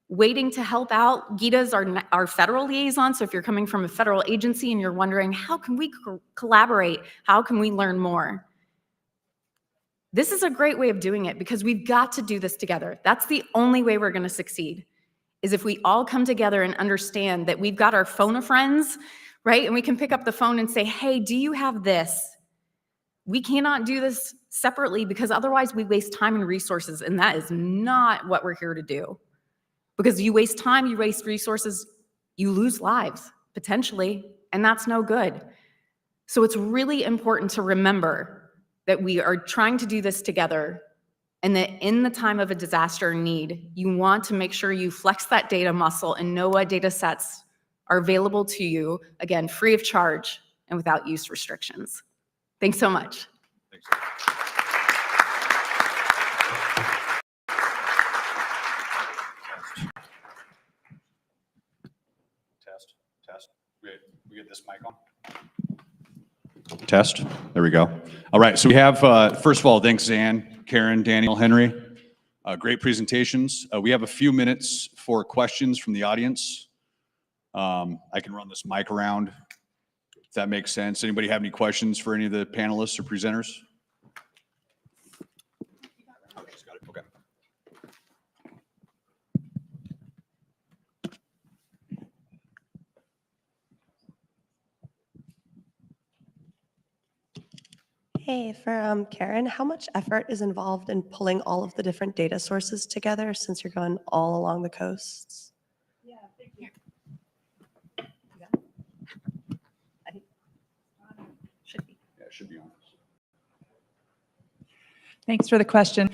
waiting to help out. Geeta's our federal liaison, so if you're coming from a federal agency and you're wondering, how can we collaborate? How can we learn more? This is a great way of doing it because we've got to do this together. That's the only way we're going to succeed, is if we all come together and understand that we've got our phone of friends, right? And we can pick up the phone and say, hey, do you have this? We cannot do this separately because otherwise we waste time and resources, and that is not what we're here to do. Because you waste time, you waste resources, you lose lives, potentially, and that's no good. So it's really important to remember that we are trying to do this together, and that in the time of a disaster need, you want to make sure you flex that data muscle and know what data sets are available to you, again, free of charge and without use restrictions. Thanks so much. Thanks. Test. We get this mic on. Test. There we go. All right. So we have, first of all, thanks, Zan, Karen, Daniel, Henry. Great presentations. We have a few minutes for questions from the audience. I can run this mic around, if that makes sense. Anybody have any questions for any of the panelists or presenters? Okay. Hey, for Karen, how much effort is involved in pulling all of the different data sources together since you're going all along the coasts? Yeah, thank you. Yeah, it should be on. Thanks for the question.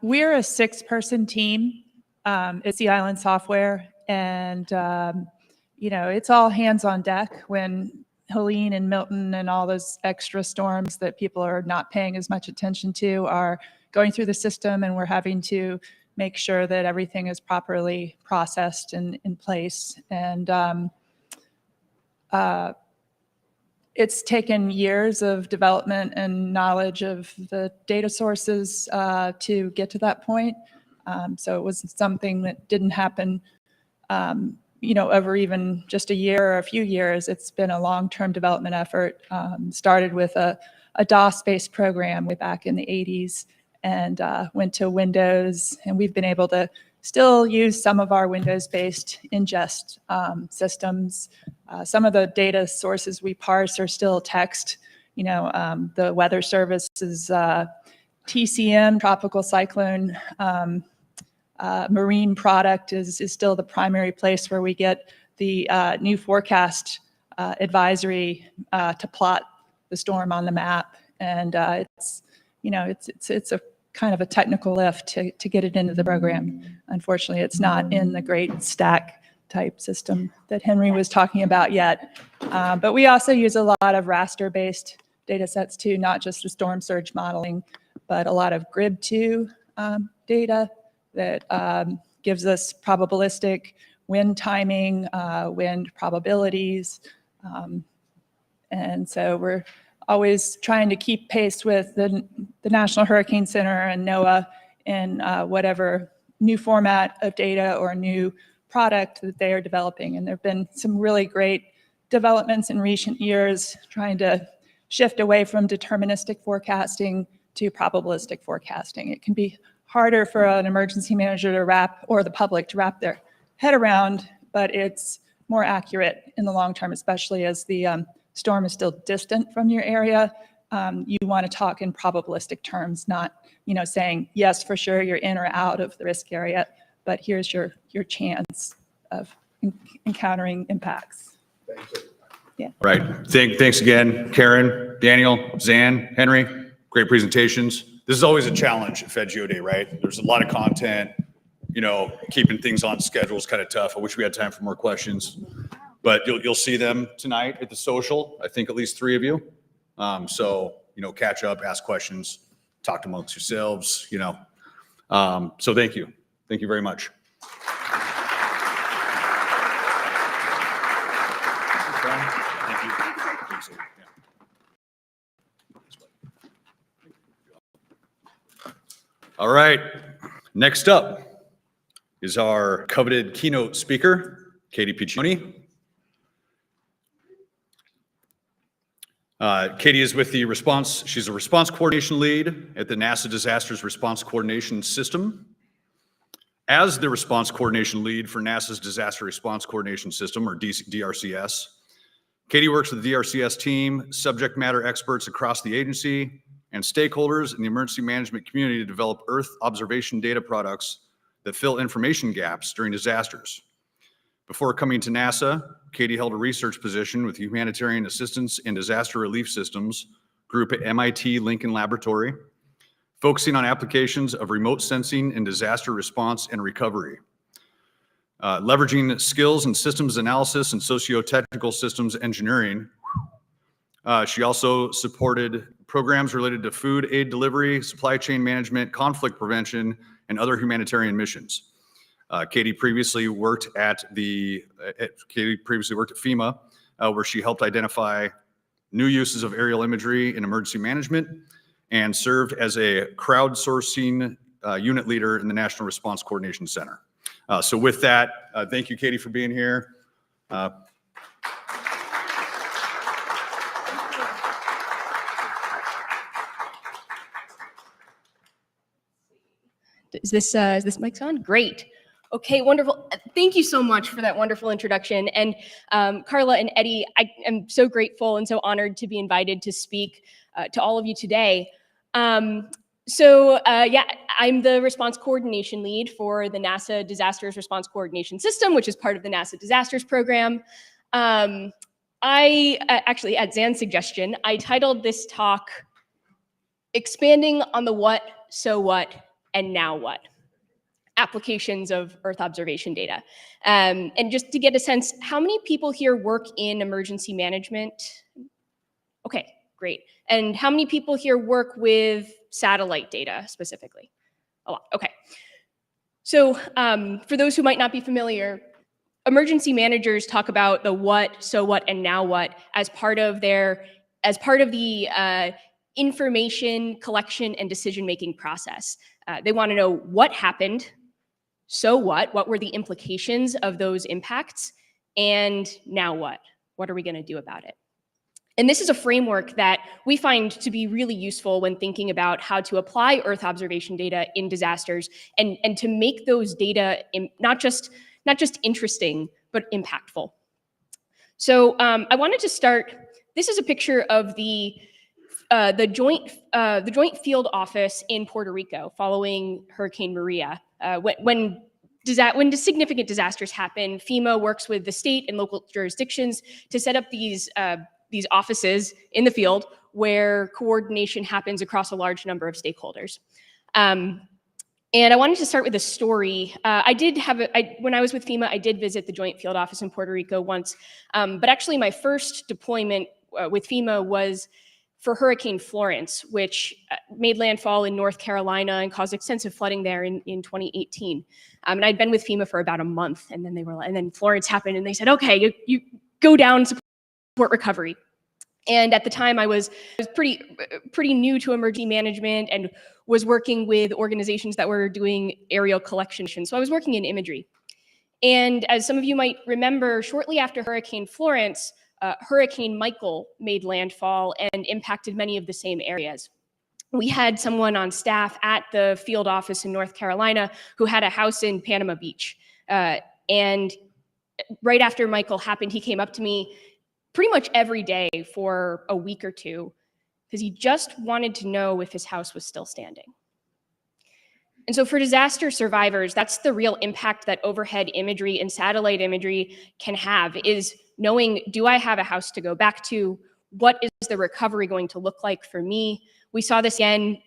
We're a 6-person team. It's the Island Software, and it's all hands on deck when Helene and Milton and all those extra storms that people are not paying as much attention to are going through the system, and we're having to make sure that everything is properly processed and in place. And it's taken years of development and knowledge of the data sources to get to that point. So it was something that didn't happen over even just a year or a few years. It's been a long-term development effort. Started with a DOS-based program way back in the 80s and went to Windows, and we've been able to still use some of our Windows-based ingest systems. Some of the data sources we parse are still text. The Weather Service's TCM, Tropical Cyclone marine product is still the primary place where we get the new forecast advisory to plot the storm on the map. And it's a kind of a technical lift to get it into the program. Unfortunately, it's not in the great stack type system that Henry was talking about yet. But we also use a lot of raster-based data sets too, not just the storm surge modeling, but a lot of GRIB2 data that gives us probabilistic wind timing, wind probabilities. And so we're always trying to keep pace with the National Hurricane Center and NOAA in whatever new format of data or a new product that they are developing. And there have been some really great developments in recent years trying to shift away from deterministic forecasting to probabilistic forecasting. It can be harder for an emergency manager to wrap, or the public to wrap their head around, but it's more accurate in the long term, especially as the storm is still distant from your area. You want to talk in probabilistic terms, not saying, yes, for sure, you're in or out of the risk area, but here's your chance of encountering impacts. Yeah. Right. Thanks again, Karen, Daniel, Zan, Henry. Great presentations. This is always a challenge at FedGeoDay, right? There's a lot of content. Keeping things on schedule is kind of tough. I wish we had time for more questions, but you'll see them tonight at the social. I think at least 3 of you. So catch up, ask questions, talk amongst yourselves. So thank you very much. All right, next up is our coveted keynote speaker, Katie Piccioni. Katie is with the response. She's a response coordination lead at the NASA Disasters Response Coordination System. As the response coordination lead for NASA's Disaster Response Coordination System, or DRCS, Katie works with the DRCS team, subject matter experts across the agency, and stakeholders in the emergency management community to develop Earth observation data products that fill information gaps during disasters. Before coming to NASA, Katie held a research position with the Humanitarian Assistance and Disaster Relief Systems group at MIT Lincoln Laboratory, focusing on applications of remote sensing in disaster response and recovery. Leveraging skills in systems analysis and socio-technical systems engineering, she also supported programs related to food aid delivery, supply chain management, conflict prevention, and other humanitarian missions. Katie previously worked at FEMA, where she helped identify new uses of aerial imagery in emergency management and served as a crowdsourcing unit leader in the National Response Coordination Center. So with that, thank you, Katie, for being here. Is this mic on? Great. Okay, wonderful. Thank you so much for that wonderful introduction. And Carla and Eddie, I am so grateful and so honored to be invited to speak to all of you today. Yeah, I'm the response coordination lead for the NASA Disasters Response Coordination System, which is part of the NASA Disasters Program. I actually, at Zan's suggestion, I titled this talk, Expanding on the What, So What, and Now What? Applications of Earth observation data. And just to get a sense, how many people here work in emergency management? Okay, great. And how many people here work with satellite data specifically? A lot, okay. So for those who might not be familiar, emergency managers talk about the what, so what, and now what as part of the information collection and decision-making process. They want to know what happened, so what were the implications of those impacts, and now what? What are we going to do about it? And this is a framework that we find to be really useful when thinking about how to apply Earth observation data in disasters and to make those data not just interesting, but impactful. So I wanted to start, this is a picture of the Joint Field Office in Puerto Rico following Hurricane Maria. When significant disasters happen, FEMA works with the state and local jurisdictions to set up these offices in the field where coordination happens across a large number of stakeholders. And I wanted to start with a story. When I was with FEMA, I did visit the Joint Field Office in Puerto Rico once, but actually my first deployment with FEMA was for Hurricane Florence, which made landfall in North Carolina and caused extensive flooding there in 2018. And I'd been with FEMA for about a month, and then Florence happened, and they said, okay, you go down, support recovery. And at the time, I was pretty new to emergency management and was working with organizations that were doing aerial collection. So I was working in imagery. And as some of you might remember, shortly after Hurricane Florence, Hurricane Michael made landfall and impacted many of the same areas. We had someone on staff at the field office in North Carolina who had a house in Panama Beach. And right after Michael happened, he came up to me pretty much every day for a week or two because he just wanted to know if his house was still standing. And so for disaster survivors, that's the real impact that overhead imagery and satellite imagery can have, is knowing, do I have a house to go back to? What is the recovery going to look like for me? We saw this again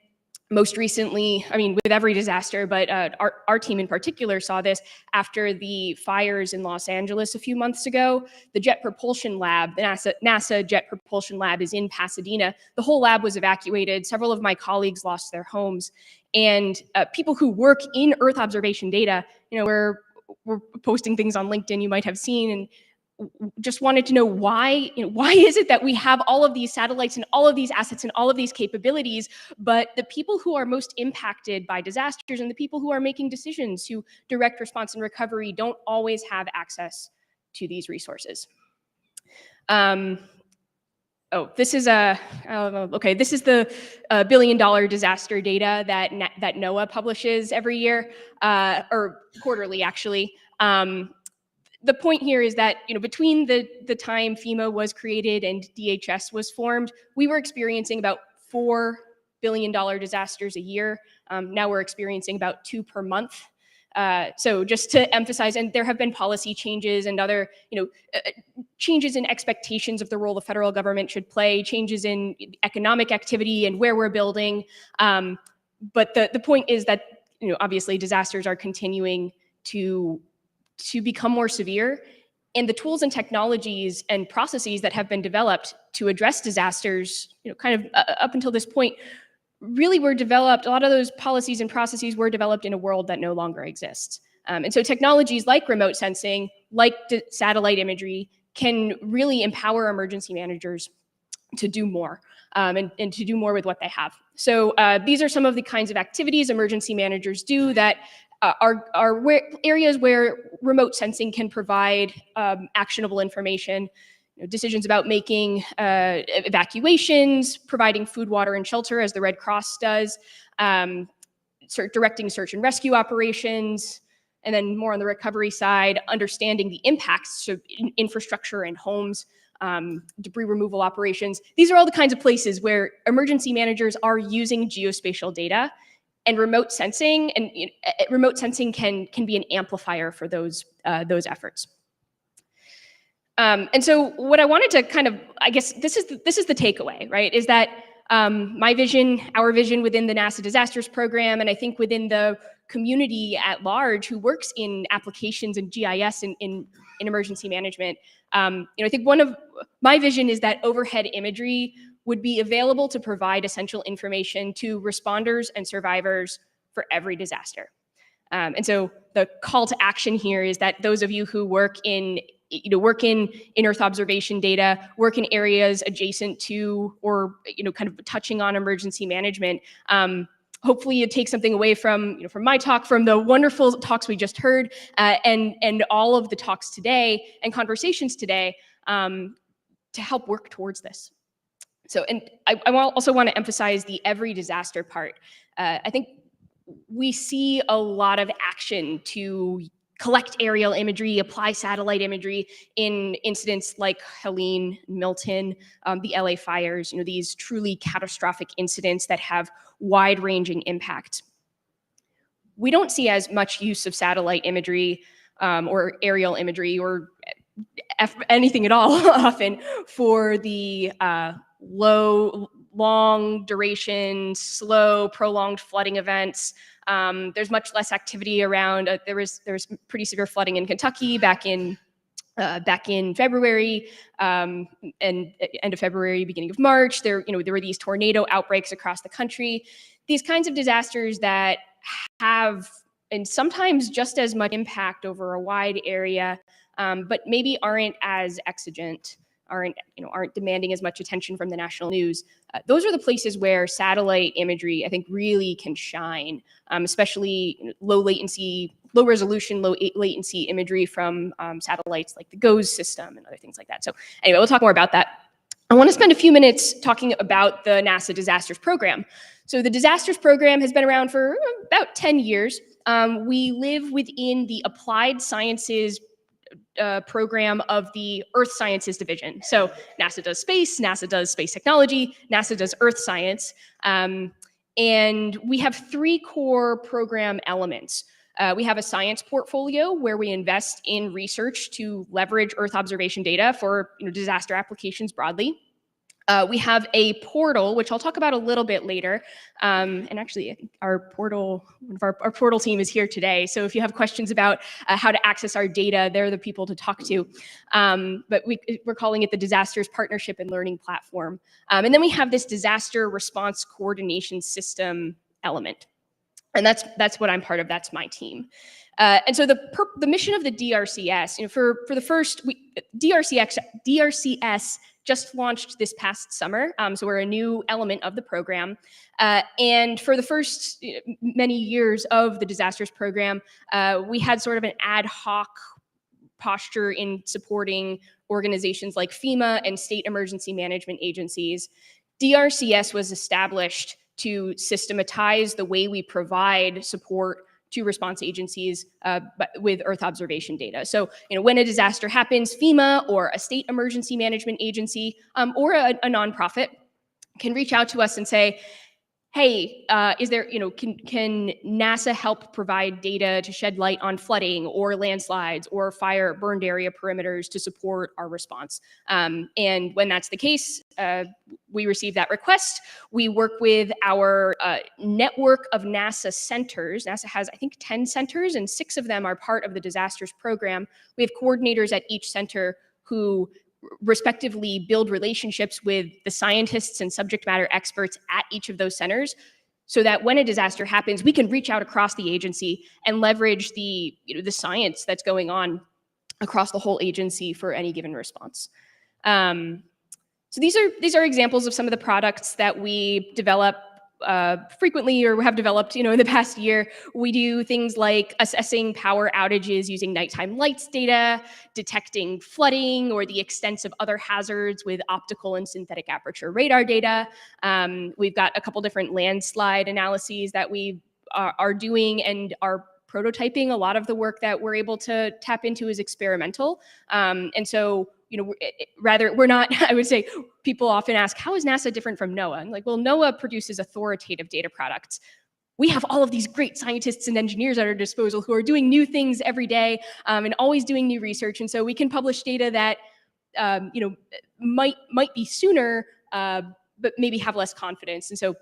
most recently, I mean, with every disaster, but our team in particular saw this after the fires in Los Angeles a few months ago. The Jet Propulsion Lab, the NASA Jet Propulsion Lab is in Pasadena. The whole lab was evacuated. Several of my colleagues lost their homes. And people who work in Earth observation data, we're posting things on LinkedIn you might have seen, and just wanted to know why is it that we have all of these satellites and all of these assets and all of these capabilities, but the people who are most impacted by disasters and the people who are making decisions to direct response and recovery don't always have access to these resources. This is the $1 billion disaster data that NOAA publishes every year, or quarterly actually. The point here is that between the time FEMA was created and DHS was formed, we were experiencing about $4 billion disasters a year. Now we're experiencing about 2 per month. So just to emphasize, and there have been policy changes and other changes in expectations of the role the federal government should play, changes in economic activity and where we're building. But the point is that obviously disasters are continuing to become more severe, and the tools and technologies and processes that have been developed to address disasters, kind of up until this point, really were developed. A lot of those policies and processes were developed in a world that no longer exists. And so technologies like remote sensing, like satellite imagery, can really empower emergency managers to do more, and to do more with what they have. So these are some of the kinds of activities emergency managers do that are areas where remote sensing can provide actionable information, decisions about making evacuations, providing food, water, and shelter as the Red Cross does, directing search and rescue operations, and then more on the recovery side, understanding the impacts to infrastructure and homes, debris removal operations. These are all the kinds of places where emergency managers are using geospatial data, and remote sensing can be an amplifier for those efforts. And so what I wanted to kind of, I guess this is the takeaway, right? Is that my vision, our vision within the NASA Disasters Program, and I think within the community at large who works in applications and GIS in emergency management, I think one of my vision is that overhead imagery would be available to provide essential information to responders and survivors for every disaster. And so the call to action here is that those of you who work in Earth observation data, work in areas adjacent to or kind of touching on emergency management, hopefully you take something away from my talk, from the wonderful talks we just heard, and all of the talks today and conversations today, to help work towards this. So, and I also want to emphasize the every disaster part. I think we see a lot of action to collect aerial imagery, apply satellite imagery in incidents like Helene, Milton, the LA fires, these truly catastrophic incidents that have wide-ranging impact. We don't see as much use of satellite imagery or aerial imagery or anything at all often for the long duration, slow, prolonged flooding events. There's much less activity around. There was pretty severe flooding in Kentucky back in February, and end of February, beginning of March. There were these tornado outbreaks across the country. These kinds of disasters that have, and sometimes just as much impact over a wide area, but maybe aren't as exigent aren't demanding as much attention from the national news. Those are the places where satellite imagery, I think, really can shine, especially low latency, low resolution, low latency imagery from satellites like the GOES system and other things like that. So anyway, we'll talk more about that. I want to spend a few minutes talking about the NASA Disasters Program. So the Disasters Program has been around for about 10 years. We live within the Applied Sciences program of the Earth Sciences Division. So NASA does space technology, NASA does earth science. And we have three core program elements. We have a science portfolio where we invest in research to leverage Earth observation data for disaster applications broadly. We have a portal, which I'll talk about a little bit later. And actually, I think our portal team is here today. So if you have questions about how to access our data, they're the people to talk to. But we're calling it the Disasters Partnership and Learning Platform. And then we have this disaster response coordination system element. And that's what I'm part of. That's my team. And so the mission of the DRCS, for the first, DRCS just launched this past summer. So we're a new element of the program. And for the first many years of the disasters program, we had sort of an ad hoc posture in supporting organizations like FEMA and state emergency management agencies. DRCS was established to systematize the way we provide support to response agencies with Earth observation data. So, when a disaster happens, FEMA or a state emergency management agency or a nonprofit can reach out to us and say, hey, is there, can NASA help provide data to shed light on flooding or landslides or fire burned area perimeters to support our response? And when that's the case, we receive that request. We work with our network of NASA centers. NASA has, I think, 10 centers, and 6 of them are part of the disasters program. We have coordinators at each center who respectively build relationships with the scientists and subject matter experts at each of those centers, so that when a disaster happens, we can reach out across the agency and leverage the science that's going on across the whole agency for any given response. So these are examples of some of the products that we develop frequently or have developed, in the past year. We do things like assessing power outages using nighttime lights data, detecting flooding or the extents of other hazards with optical and synthetic aperture radar data. We've got a couple different landslide analyses that we are doing and are prototyping. A lot of the work that we're able to tap into is experimental. And so, we're not, I would say, people often ask, how is NASA different from NOAA? And well, NOAA produces authoritative data products. We have all of these great scientists and engineers at our disposal who are doing new things every day and always doing new research. And so we can publish data that, might be sooner, but maybe have less confidence. And so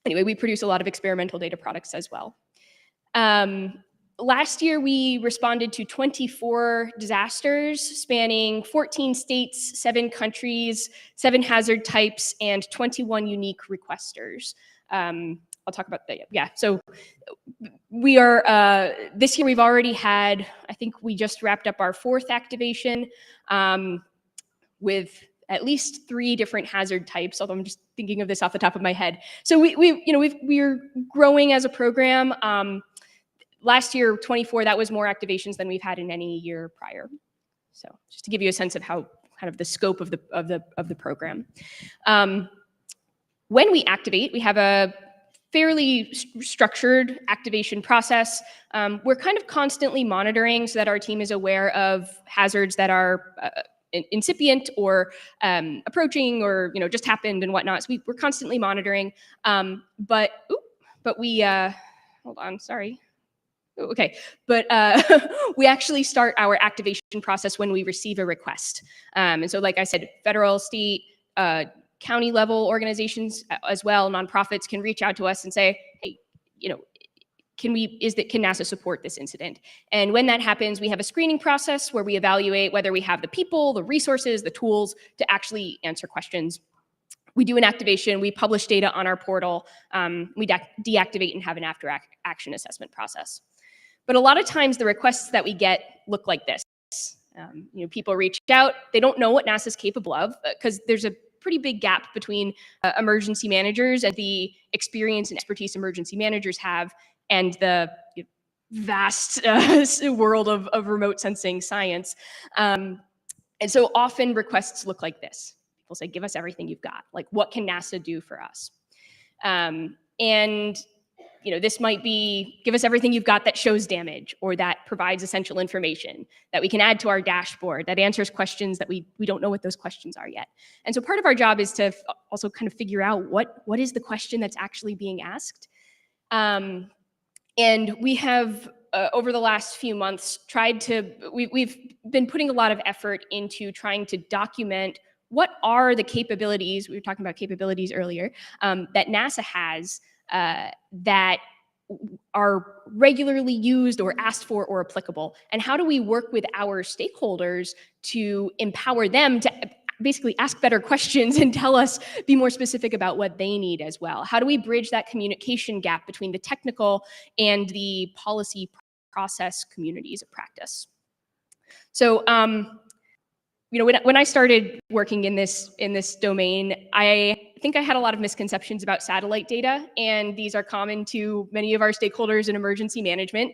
anyway, we produce a lot of experimental data products as well. Last year, we responded to 24 disasters spanning 14 states, 7 countries, 7 hazard types, and 21 unique requesters. I'll talk about that. Yeah, so we are, this year we've already had, I think we just wrapped up our 4th activation with at least 3 different hazard types, although I'm just thinking of this off the top of my head. So we're growing as a program. Last year, 24, that was more activations than we've had in any year prior. So just to give you a sense of how kind of the scope of the program. When we activate, we have a fairly structured activation process. We're kind of constantly monitoring so that our team is aware of hazards that are incipient or approaching or just happened and whatnot. So we're constantly monitoring. But we hold on, sorry. Okay, but we actually start our activation process when we receive a request. And so, like I said, federal, state, county level organizations as well, nonprofits can reach out to us and say, hey, can NASA support this incident? And when that happens, we have a screening process where we evaluate whether we have the people, the resources, the tools to actually answer questions. We do an activation, we publish data on our portal, we deactivate and have an after action assessment process. But a lot of times the requests that we get look like this. People reach out, they don't know what NASA's capable of because there's a pretty big gap between emergency managers and the experience and expertise emergency managers have and the vast world of remote sensing science. And so often requests look like this. People say, give us everything you've got. Like, what can NASA do for us? And this might be, give us everything you've got that shows damage or that provides essential information that we can add to our dashboard, that answers questions that we don't know what those questions are yet. And so part of our job is to also kind of figure out what is the question that's actually being asked. And we have, over the last few months, we've been putting a lot of effort into trying to document what are the capabilities, we were talking about capabilities earlier, that NASA has that are regularly used or asked for or applicable, and how do we work with our stakeholders to empower them to basically ask better questions and tell us, be more specific about what they need as well. How do we bridge that communication gap between the technical and the policy process communities of practice? So when I started working in this domain, I think I had a lot of misconceptions about satellite data, and these are common to many of our stakeholders in emergency management.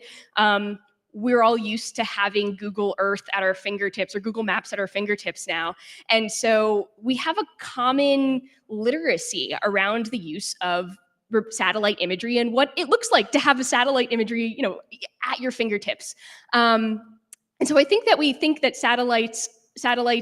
We're all used to having Google Earth at our fingertips or Google Maps at our fingertips now. And so we have a common literacy around the use of satellite imagery and what it looks like to have a satellite imagery, at your fingertips. And so I think that we think that satellites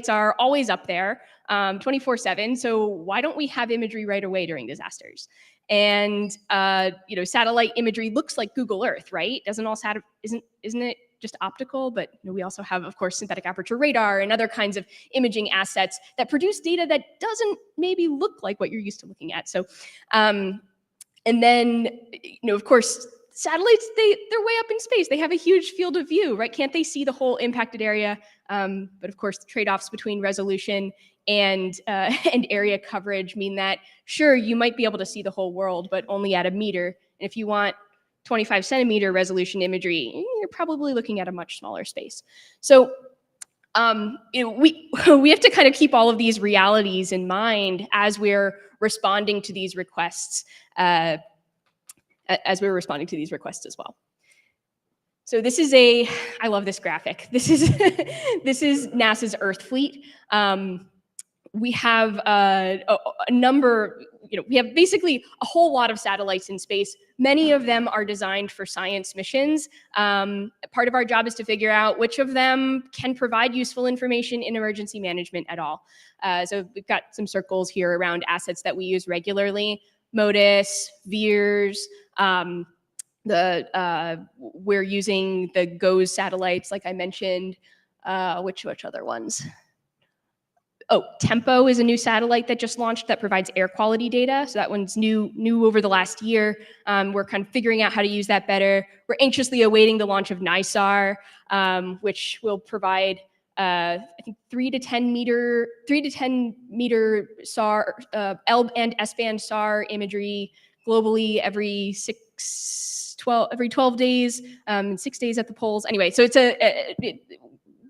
are always up there 24/7. So why don't we have imagery right away during disasters? And satellite imagery looks like Google Earth, right? Doesn't all isn't it just optical? But we also have, of course, synthetic aperture radar and other kinds of imaging assets that produce data that doesn't maybe look like what you're used to looking at. So, and then of course, satellites, they're way up in space. They have a huge field of view, right? Can't they see the whole impacted area? But of course, the trade-offs between resolution and area coverage mean that, sure, you might be able to see the whole world, but only at a meter. And if you want 25 centimeter resolution imagery, you're probably looking at a much smaller space. So we have to kind of keep all of these realities in mind as we're responding to these requests, as well. So this is I love this graphic. This is NASA's Earth fleet. We have a number, we have basically a whole lot of satellites in space. Many of them are designed for science missions. Part of our job is to figure out which of them can provide useful information in emergency management at all. So we've got some circles here around assets that we use regularly. MODIS, VIIRS, we're using the GOES satellites, like I mentioned. Which other ones? Oh, Tempo is a new satellite that just launched that provides air quality data. So that one's new over the last year. We're kind of figuring out how to use that better. We're anxiously awaiting the launch of NISAR, which will provide I think 3 to 10 meter SAR, L and S-band SAR imagery globally every 12 days, 6 days at the poles. Anyway, so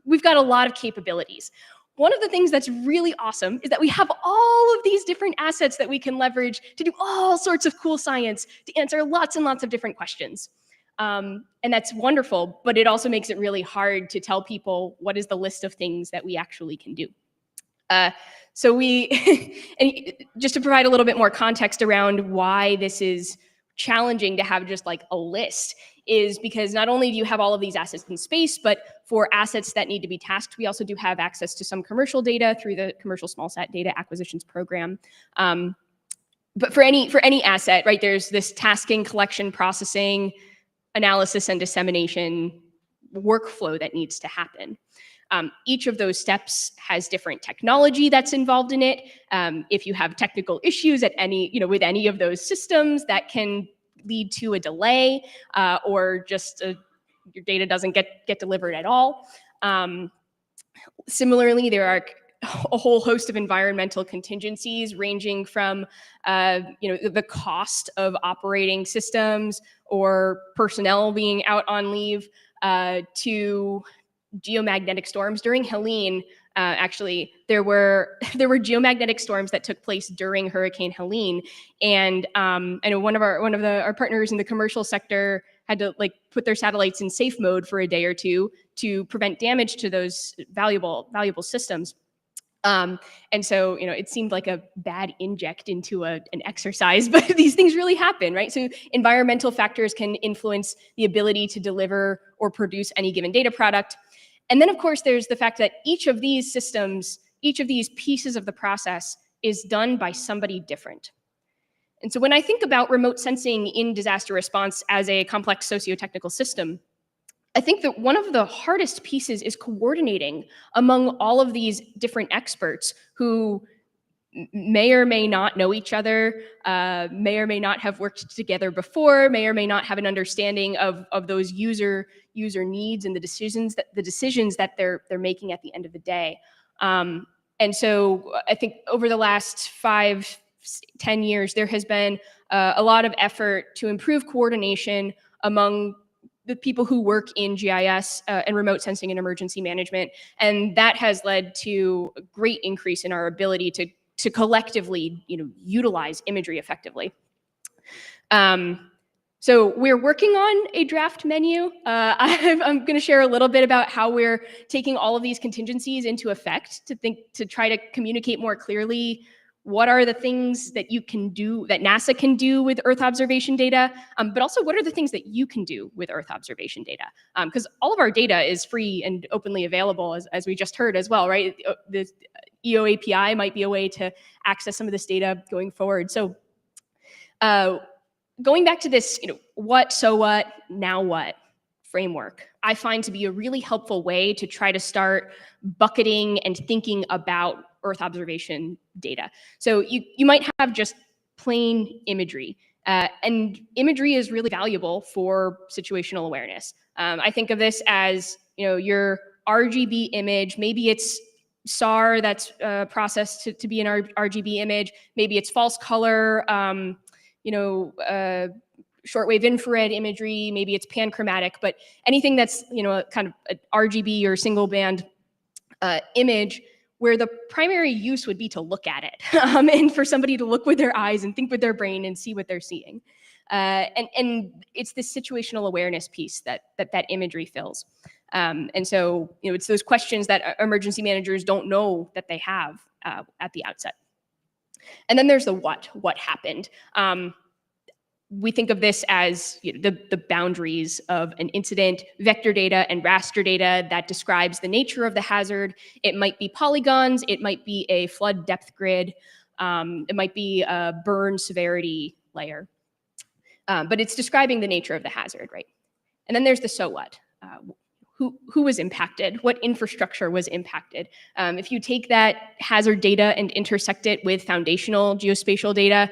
we've got a lot of capabilities. One of the things that's really awesome is that we have all of these different assets that we can leverage to do all sorts of cool science, to answer lots and lots of different questions. And that's wonderful, but it also makes it really hard to tell people what is the list of things that we actually can do. So and just to provide a little bit more context around why this is challenging to have just like a list, is because not only do you have all of these assets in space, but for assets that need to be tasked, we also do have access to some commercial data through the Commercial Smallsat Data Acquisitions Program. But for any asset, right, there's this tasking, collection, processing, analysis, and dissemination workflow that needs to happen. Each of those steps has different technology that's involved in it. If you have technical issues at with any of those systems, that can lead to a delay or just your data doesn't get delivered at all. Similarly, there are a whole host of environmental contingencies ranging from the cost of operating systems or personnel being out on leave to geomagnetic storms during Helene. Actually, there were geomagnetic storms that took place during Hurricane Helene, and I know one of our partners in the commercial sector had to put their satellites in safe mode for a day or two to prevent damage to those valuable systems. And so, it seemed like a bad inject into an exercise, but these things really happen, right? So environmental factors can influence the ability to deliver or produce any given data product. And then, of course, there's the fact that each of these systems, each of these pieces of the process is done by somebody different. And so when I think about remote sensing in disaster response as a complex socio-technical system, I think that one of the hardest pieces is coordinating among all of these different experts who may or may not know each other, may or may not have worked together before, may or may not have an understanding of those user needs and the decisions that they're making at the end of the day. And so I think over the last 5-10 years, there has been a lot of effort to improve coordination among the people who work in GIS and remote sensing and emergency management. And that has led to a great increase in our ability to collectively, utilize imagery effectively. So we're working on a draft menu. I'm going to share a little bit about how we're taking all of these contingencies into effect to try to communicate more clearly what are the things that you can do, that NASA can do with Earth observation data, but also what are the things that you can do with Earth observation data? Because all of our data is free and openly available, as we just heard as well, right? The EO API might be a way to access some of this data going forward. So going back to this, what, so what, now what framework, I find to be a really helpful way to try to start bucketing and thinking about Earth observation data. So you might have just plain imagery, and imagery is really valuable for situational awareness. I think of this as your RGB image. Maybe it's SAR that's processed to be an RGB image. Maybe it's false color, shortwave infrared imagery. Maybe it's panchromatic, but anything that's kind of an RGB or single band image, where the primary use would be to look at it, and for somebody to look with their eyes and think with their brain and see what they're seeing. And it's this situational awareness piece that imagery fills. And so, it's those questions that emergency managers don't know that they have at the outset. And then there's the what happened. We think of this as the boundaries of an incident, vector data and raster data that describes the nature of the hazard. It might be polygons, it might be a flood depth grid, it might be a burn severity layer. But it's describing the nature of the hazard, right? And then there's the so what. Who was impacted? What infrastructure was impacted? If you take that hazard data and intersect it with foundational geospatial data,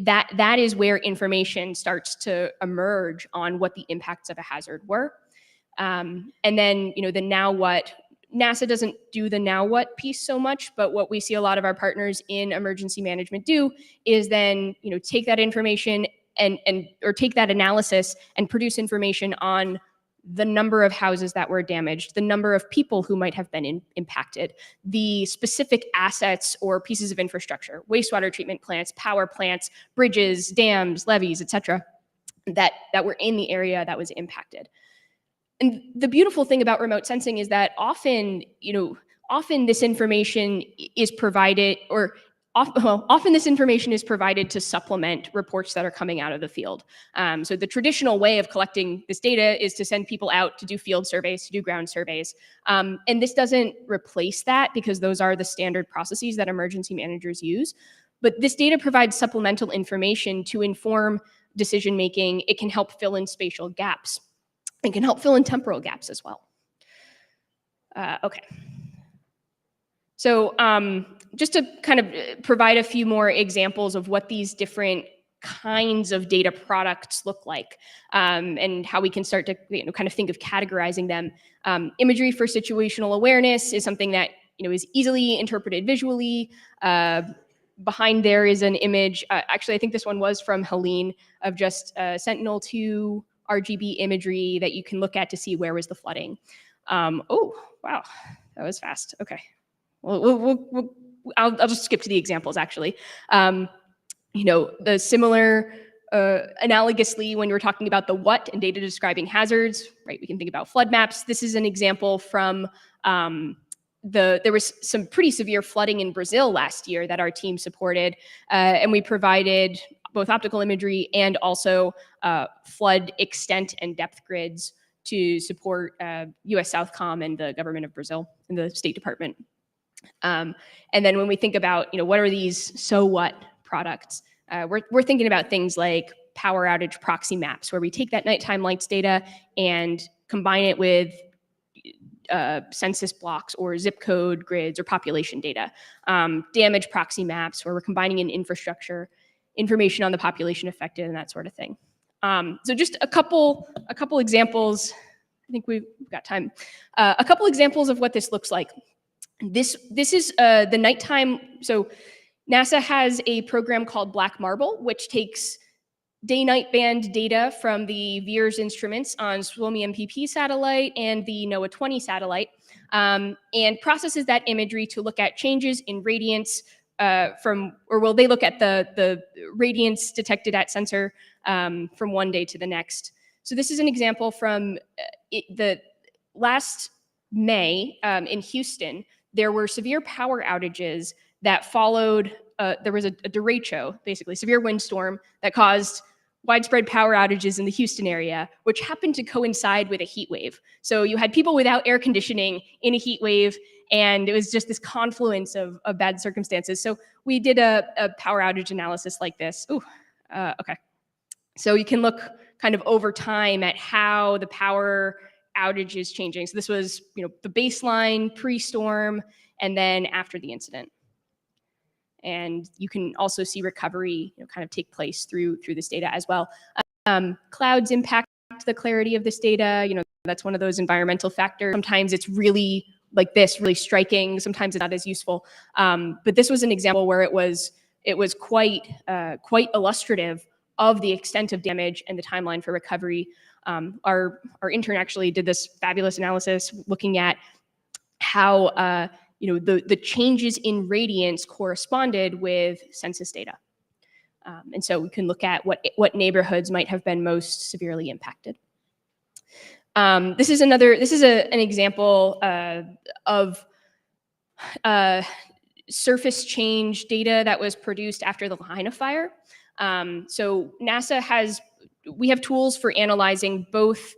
that is where information starts to emerge on what the impacts of a hazard were. And then, the now what. NASA doesn't do the now what piece so much, but what we see a lot of our partners in emergency management do is then, take that information or take that analysis and produce information on the number of houses that were damaged, the number of people who might have been impacted, the specific assets or pieces of infrastructure, wastewater treatment plants, power plants, bridges, dams, levees, et cetera, that were in the area that was impacted. And the beautiful thing about remote sensing is that often this information is provided, often this information is provided to supplement reports that are coming out of the field. So the traditional way of collecting this data is to send people out to do field surveys, to do ground surveys. And this doesn't replace that, because those are the standard processes that emergency managers use. But this data provides supplemental information to inform decision-making. It can help fill in spatial gaps. It can help fill in temporal gaps as well. Okay. So just to kind of provide a few more examples of what these different kinds of data products look like, and how we can start to kind of think of categorizing them. Imagery for situational awareness is something that is easily interpreted visually. Behind there is an image. Actually, I think this one was from Helene, of just Sentinel-2 RGB imagery that you can look at to see where was the flooding. Oh, wow, that was fast. Okay, I'll just skip to the examples actually. The similar, analogously, when we're talking about the what and data describing hazards, right? We can think about flood maps. This is an example from there was some pretty severe flooding in Brazil last year that our team supported, and we provided both optical imagery and also flood extent and depth grids to support US Southcom and the government of Brazil and the State Department. And then when we think about, what are these so what products, we're thinking about things like power outage proxy maps, where we take that nighttime lights data and combine it with census blocks or zip code grids or population data. Damage proxy maps, where we're combining in infrastructure, information on the population affected, and that sort of thing. So just a couple examples. I think we've got time. A couple examples of what this looks like. This is the nighttime. So NASA has a program called Black Marble, which takes day-night band data from the VIIRS instruments on Suomi MPP satellite and the NOAA 20 satellite, and processes that imagery to look at changes in radiance they look at the radiance detected at sensor from one day to the next. So this is an example from the last May in Houston. There were severe power outages that followed. There was a derecho, basically severe windstorm that caused widespread power outages in the Houston area, which happened to coincide with a heat wave. So you had people without air conditioning in a heat wave, and it was just this confluence of bad circumstances. So we did a power outage analysis like this. Okay. So you can look kind of over time at how the power outage is changing. So this was, the baseline pre-storm and then after the incident. And you can also see recovery, kind of take place through this data as well. Clouds impact the clarity of this data. That's one of those environmental factors. Sometimes it's really like this, really striking. Sometimes it's not as useful. But this was an example where it was quite illustrative of the extent of damage and the timeline for recovery. Our intern actually did this fabulous analysis looking at how the changes in radiance corresponded with census data. And so we can look at what neighborhoods might have been most severely impacted. This is an example of surface change data that was produced after the Lahaina fire. So NASA we have tools for analyzing both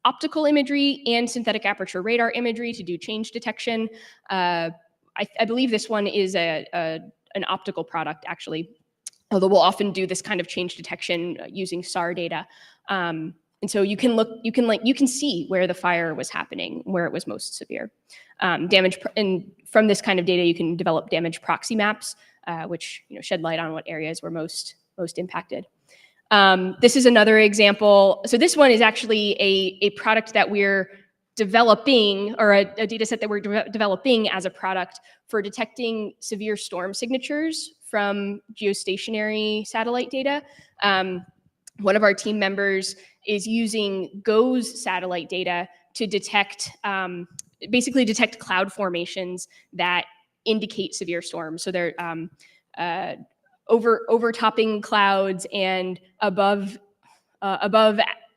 optical imagery and synthetic aperture radar imagery to do change detection. I believe this one is an optical product, actually, although we'll often do this kind of change detection using SAR data. And so you can see where the fire was happening, where it was most severe. And from this kind of data, you can develop damage proxy maps, which shed light on what areas were most impacted. This is another example. So this one is actually a product that we're developing, or a data set that we're developing as a product for detecting severe storm signatures from geostationary satellite data. One of our team members is using GOES satellite data to basically detect cloud formations that indicate severe storms. So they're overtopping clouds and above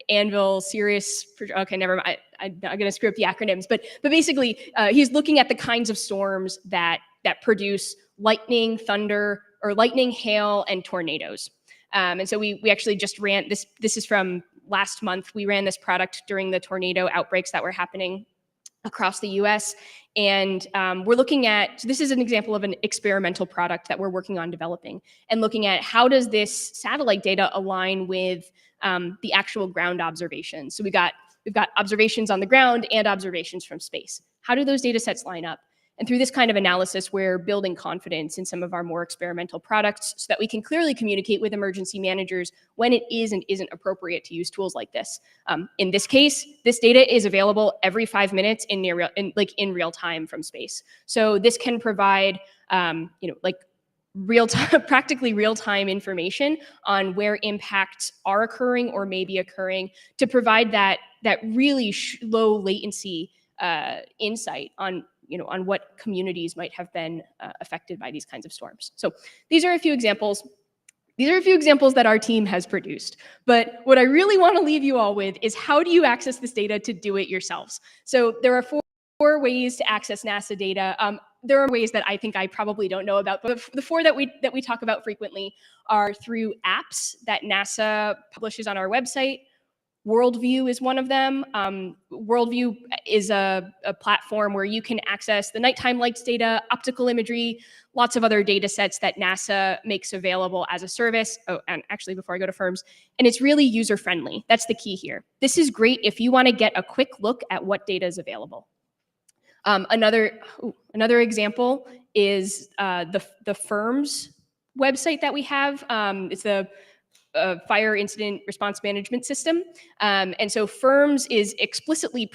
Anvil, Sirius. Okay, never mind. I'm going to screw up the acronyms, but basically, he's looking at the kinds of storms that produce lightning, thunder, or lightning, hail, and tornadoes. And so we actually just ran this. This is from last month. We ran this product during the tornado outbreaks that were happening across the US. And we're looking at, so this is an example of an experimental product that we're working on developing and looking at how does this satellite data align with the actual ground observations. So we've got observations on the ground and observations from space. How do those data sets line up? And through this kind of analysis, we're building confidence in some of our more experimental products so that we can clearly communicate with emergency managers when it is and isn't appropriate to use tools like this. In this case, this data is available every 5 minutes in real time from space. So this can provide, real time, practically real time information on where impacts are occurring or may be occurring to provide that really low latency insight on on what communities might have been affected by these kinds of storms. So these are a few examples. These are a few examples that our team has produced. But what I really want to leave you all with is how do you access this data to do it yourselves? So there are four ways to access NASA data. There are ways that I think I probably don't know about, but the four that we talk about frequently are through apps that NASA publishes on our website. Worldview is one of them. Worldview is a platform where you can access the nighttime lights data, optical imagery, lots of other data sets that NASA makes available as a service. Oh, and actually before I go to firms, and it's really user-friendly. That's the key here. This is great if you want to get a quick look at what data is available. Another example is the firms website that we have. It's the fire incident response management system. And so firms is explicitly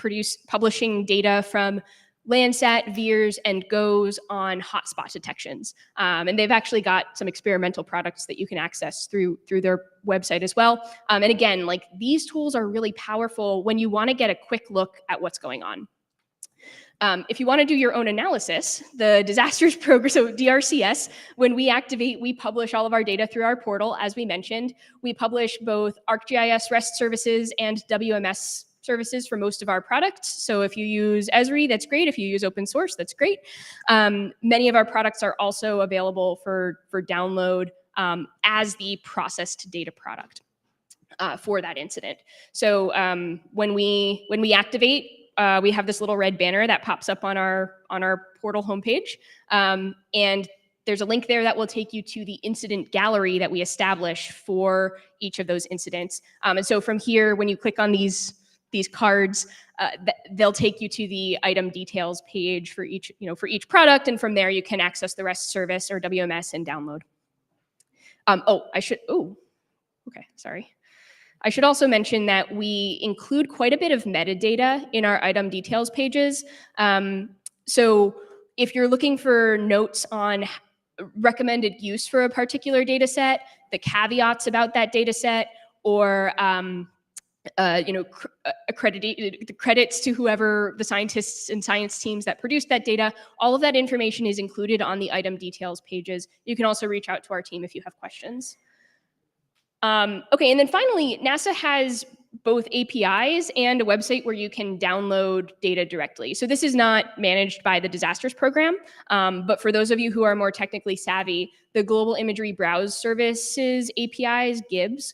publishing data from Landsat, VIIRS, and GOES on hotspot detections. And they've actually got some experimental products that you can access through their website as well. And again, like these tools are really powerful when you want to get a quick look at what's going on. If you want to do your own analysis, the disasters program, so DRCS, when we activate, we publish all of our data through our portal, as we mentioned. We publish both ArcGIS REST services and WMS services for most of our products. So if you use Esri, that's great. If you use open source, that's great. Many of our products are also available for download as the processed data product for that incident. So when we activate, we have this little red banner that pops up on our portal homepage, and there's a link there that will take you to the incident gallery that we establish for each of those incidents. And so from here, when you click on these cards, they'll take you to the item details page for each product, and from there you can access the REST service or WMS and download. Sorry. I should also mention that we include quite a bit of metadata in our item details pages. So if you're looking for notes on recommended use for a particular data set, the caveats about that data set, or the credits to whoever the scientists and science teams that produced that data, all of that information is included on the item details pages. You can also reach out to our team if you have questions. Okay, and then finally, NASA has both APIs and a website where you can download data directly. So this is not managed by the disasters program, but for those of you who are more technically savvy, the Global Imagery Browse Services APIs, GIBs,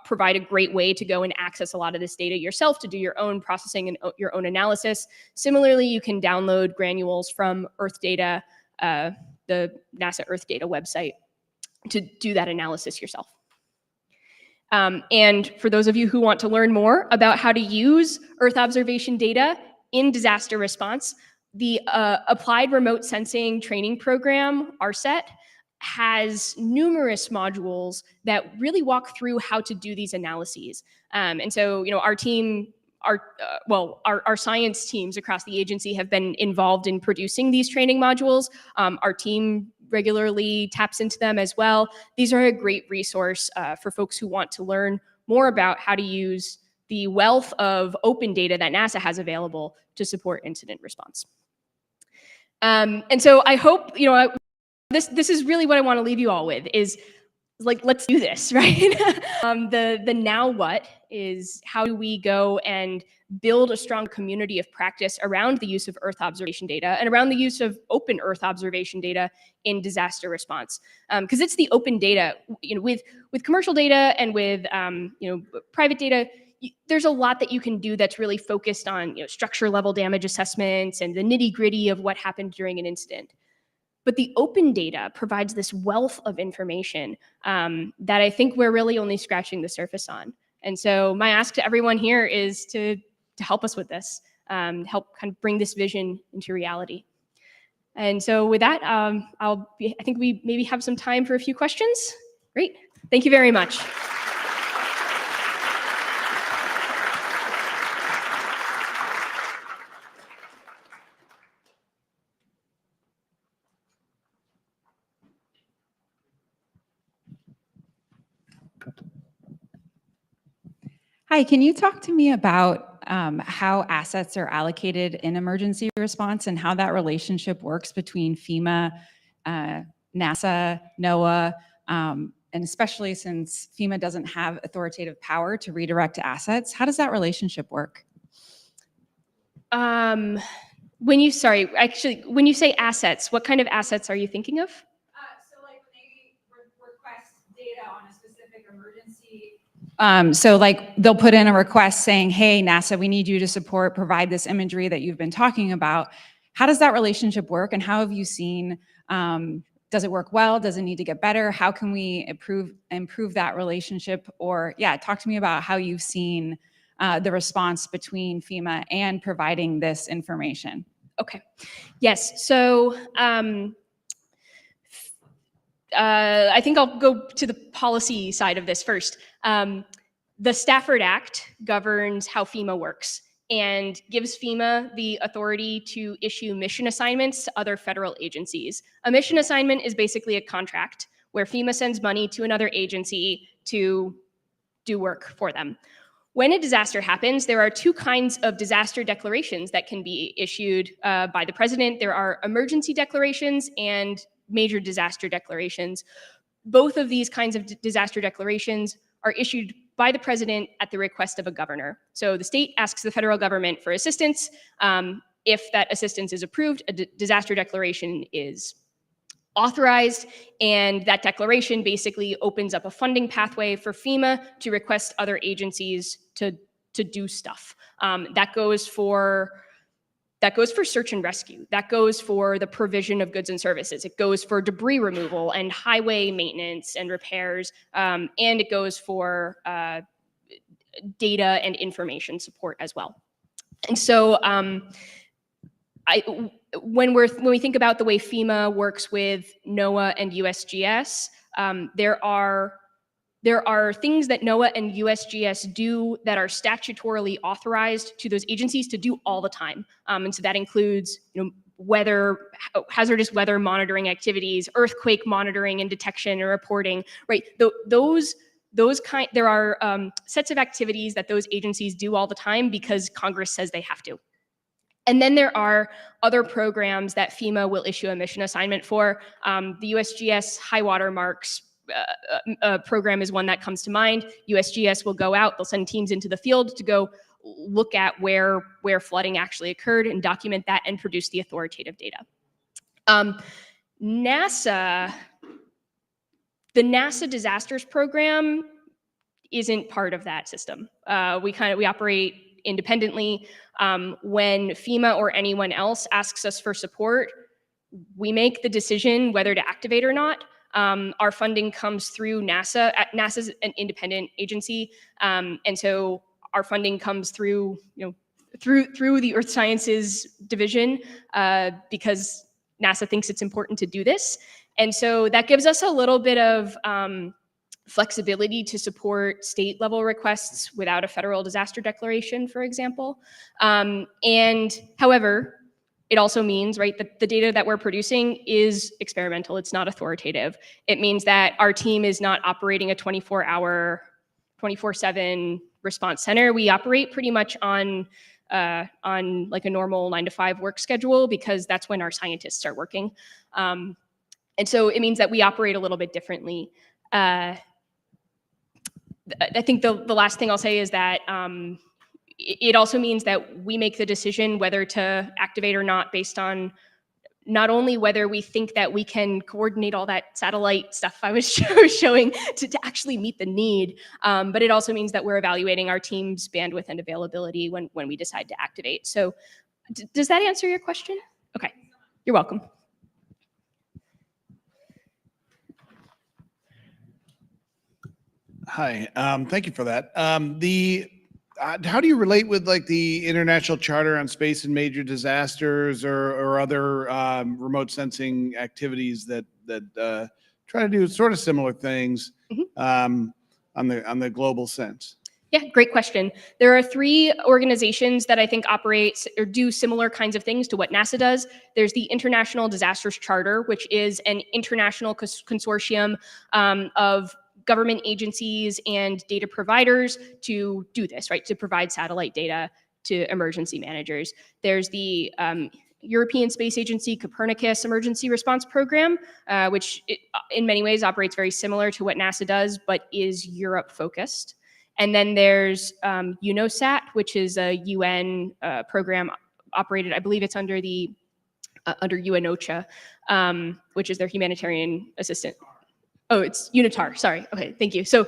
provide a great way to go and access a lot of this data yourself to do your own processing and your own analysis. Similarly, you can download granules from Earth Data, the NASA Earth Data website, to do that analysis yourself. And for those of you who want to learn more about how to use Earth observation data in disaster response, the Applied Remote Sensing Training Program, RSET, has numerous modules that really walk through how to do these analyses. And so, our team, our science teams across the agency have been involved in producing these training modules. Our team regularly taps into them as well. These are a great resource for folks who want to learn more about how to use the wealth of open data that NASA has available to support incident response. And so I hope, this is really what I want to leave you all with is like, let's do this, right? The now what is how do we go and build a strong community of practice around the use of Earth observation data and around the use of open Earth observation data in disaster response. Because it's the open data, with commercial data and with private data, there's a lot that you can do that's really focused on structure level damage assessments and the nitty gritty of what happened during an incident. But the open data provides this wealth of information that I think we're really only scratching the surface on. And so my ask to everyone here is to help us with this, help kind of bring this vision into reality. And so with that, I think we maybe have some time for a few questions. Great. Thank you very much. Hi, can you talk to me about how assets are allocated in emergency response and how that relationship works between FEMA, NASA, NOAA, and especially since FEMA doesn't have authoritative power to redirect assets? How does that relationship work? When you say assets, what kind of assets are you thinking of? So like when they request data on a specific emergency. So like they'll put in a request saying, hey, NASA, we need you to provide this imagery that you've been talking about. How does that relationship work? And how have you seen, does it work well? Does it need to get better? How can we improve that relationship? Or yeah, talk to me about how you've seen the response between FEMA and providing this information. Okay. Yes. So I think I'll go to the policy side of this first. The Stafford Act governs how FEMA works and gives FEMA the authority to issue mission assignments to other federal agencies. A mission assignment is basically a contract where FEMA sends money to another agency to do work for them. When a disaster happens, there are two kinds of disaster declarations that can be issued by the president. There are emergency declarations and major disaster declarations. Both of these kinds of disaster declarations are issued by the president at the request of a governor. So the state asks the federal government for assistance. If that assistance is approved, a disaster declaration is authorized, and that declaration basically opens up a funding pathway for FEMA to request other agencies to do stuff. That goes for search and rescue. That goes for the provision of goods and services. It goes for debris removal and highway maintenance and repairs, and it goes for data and information support as well. And so when we think about the way FEMA works with NOAA and USGS, there are things that NOAA and USGS do that are statutorily authorized to those agencies to do all the time. And so that includes, hazardous weather monitoring activities, earthquake monitoring and detection and reporting, right? There are sets of activities that those agencies do all the time because Congress says they have to. And then there are other programs that FEMA will issue a mission assignment for. The USGS high water marks program is one that comes to mind. USGS will go out, they'll send teams into the field to go look at where flooding actually occurred and document that and produce the authoritative data. NASA, the NASA disasters program isn't part of that system. We operate independently. When FEMA or anyone else asks us for support, we make the decision whether to activate or not. Our funding comes through NASA. NASA's an independent agency, and so our funding comes through the Earth Sciences Division because NASA thinks it's important to do this, and so that gives us a little bit of flexibility to support state level requests without a federal disaster declaration, for example. And however, it also means, right, that the data that we're producing is experimental. It's not authoritative. It means that our team is not operating a 24-hour, 24/7 response center. We operate pretty much on like a normal 9-to-5 work schedule because that's when our scientists are working. And so it means that we operate a little bit differently. I think the last thing I'll say is that it also means that we make the decision whether to activate or not based on not only whether we think that we can coordinate all that satellite stuff I was showing to actually meet the need, but it also means that we're evaluating our team's bandwidth and availability when we decide to activate. So does that answer your question? Okay, you're welcome. Hi, thank you for that. How do you relate with like the International Charter on Space and Major Disasters or other remote sensing activities that try to do sort of similar things on the global sense? Yeah, great question. There are 3 organizations that I think operate or do similar kinds of things to what NASA does. There's the International Disasters Charter, which is an international consortium of government agencies and data providers to do this, right? To provide satellite data to emergency managers. There's the European Space Agency Copernicus Emergency Response Program, which in many ways operates very similar to what NASA does, but is Europe focused. And then there's UNOSAT, which is a UN program operated, I believe it's under the under UNOCHA, which is their humanitarian assistant. Oh, it's UNITAR. Sorry. Okay, thank you. So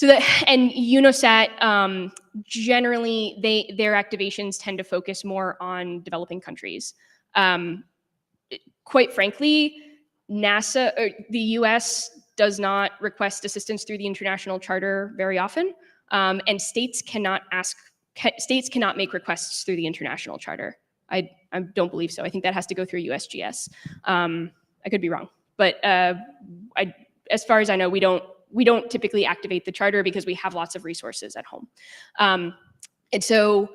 that, and UNOSAT, generally their activations tend to focus more on developing countries. Quite frankly, NASA, or the US does not request assistance through the international charter very often, and states cannot make requests through the international charter. I don't believe so. I think that has to go through USGS. I could be wrong, but as far as I know, we don't typically activate the charter because we have lots of resources at home. And so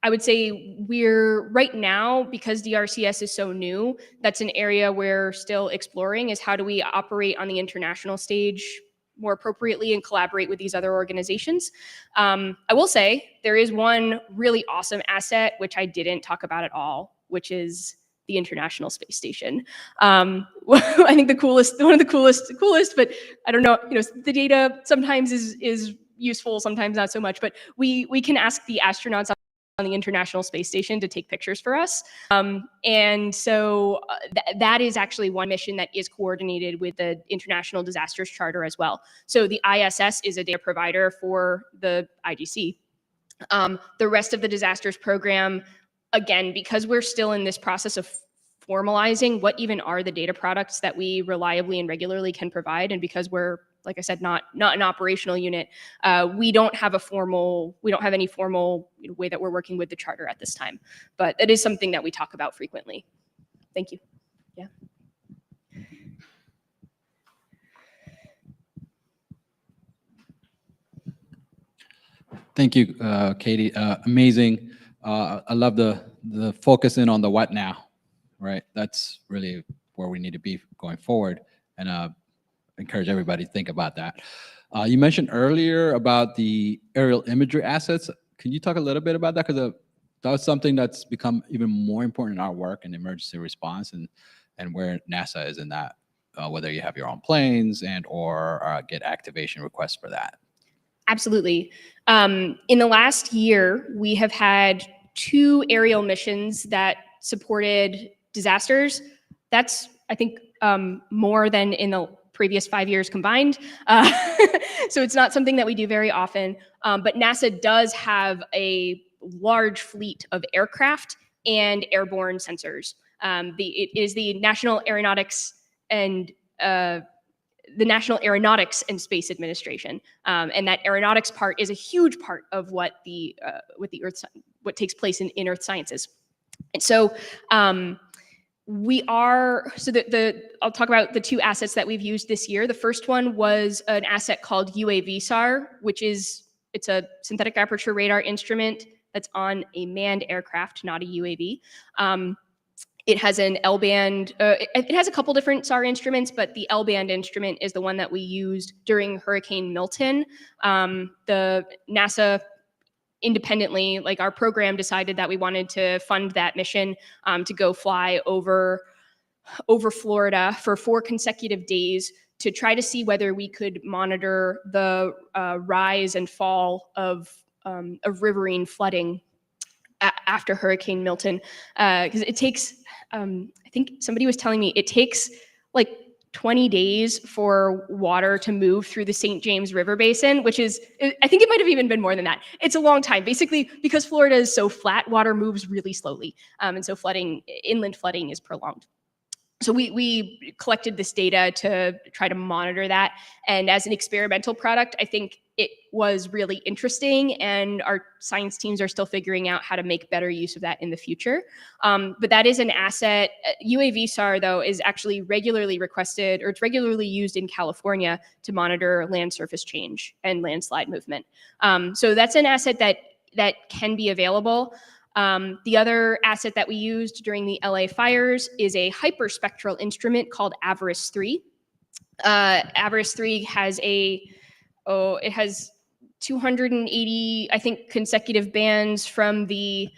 I would say we're right now, because DRCS is so new, that's an area we're still exploring, is how do we operate on the international stage more appropriately and collaborate with these other organizations. I will say there is one really awesome asset, which I didn't talk about at all, which is the International Space Station. I think one of the coolest, but I don't know, the data sometimes is useful, sometimes not so much, but we can ask the astronauts on the International Space Station to take pictures for us. And so that is actually one mission that is coordinated with the International Disasters Charter as well. So the ISS is a data provider for the IDC. The rest of the disasters program, again, because we're still in this process of formalizing what even are the data products that we reliably and regularly can provide, and because we're, like I said, not an operational unit, we don't have any formal way that we're working with the charter at this time. But it is something that we talk about frequently. Thank you. Yeah. Thank you, Katie. Amazing. I love the focus in on the what now, right? That's really where we need to be going forward, and encourage everybody to think about that. You mentioned earlier about the aerial imagery assets. Can you talk a little bit about that? Because that was something that's become even more important in our work in emergency response, and where NASA is in that, whether you have your own planes or get activation requests for that. Absolutely. In the last year, we have had 2 aerial missions that supported disasters. That's, I think, more than in the previous 5 years combined. So it's not something that we do very often, but NASA does have a large fleet of aircraft and airborne sensors. It is the National Aeronautics and Space Administration, and that aeronautics part is a huge part of what takes place in Earth sciences. And so I'll talk about the 2 assets that we've used this year. The first one was an asset called UAV-SAR, it's a synthetic aperture radar instrument that's on a manned aircraft, not a UAV. It has an L-band, it has a couple different SAR instruments, but the L-band instrument is the one that we used during Hurricane Milton. The NASA independently, like our program, decided that we wanted to fund that mission to go fly over Florida for 4 consecutive days to try to see whether we could monitor the rise and fall of riverine flooding after Hurricane Milton. Because it takes, I think somebody was telling me, it takes like 20 days for water to move through the St. James River Basin, which is, I think it might have even been more than that. It's a long time. Basically, because Florida is so flat, water moves really slowly. And so inland flooding is prolonged. So we collected this data to try to monitor that. And as an experimental product, I think it was really interesting, and our science teams are still figuring out how to make better use of that in the future. But that is an asset. UAV-SAR, though, is actually regularly requested, or it's regularly used in California to monitor land surface change and landslide movement. So that's an asset that can be available. The other asset that we used during the LA fires is a hyperspectral instrument called Avarice 3. Avarice 3 has it has 280, I think, consecutive bands from the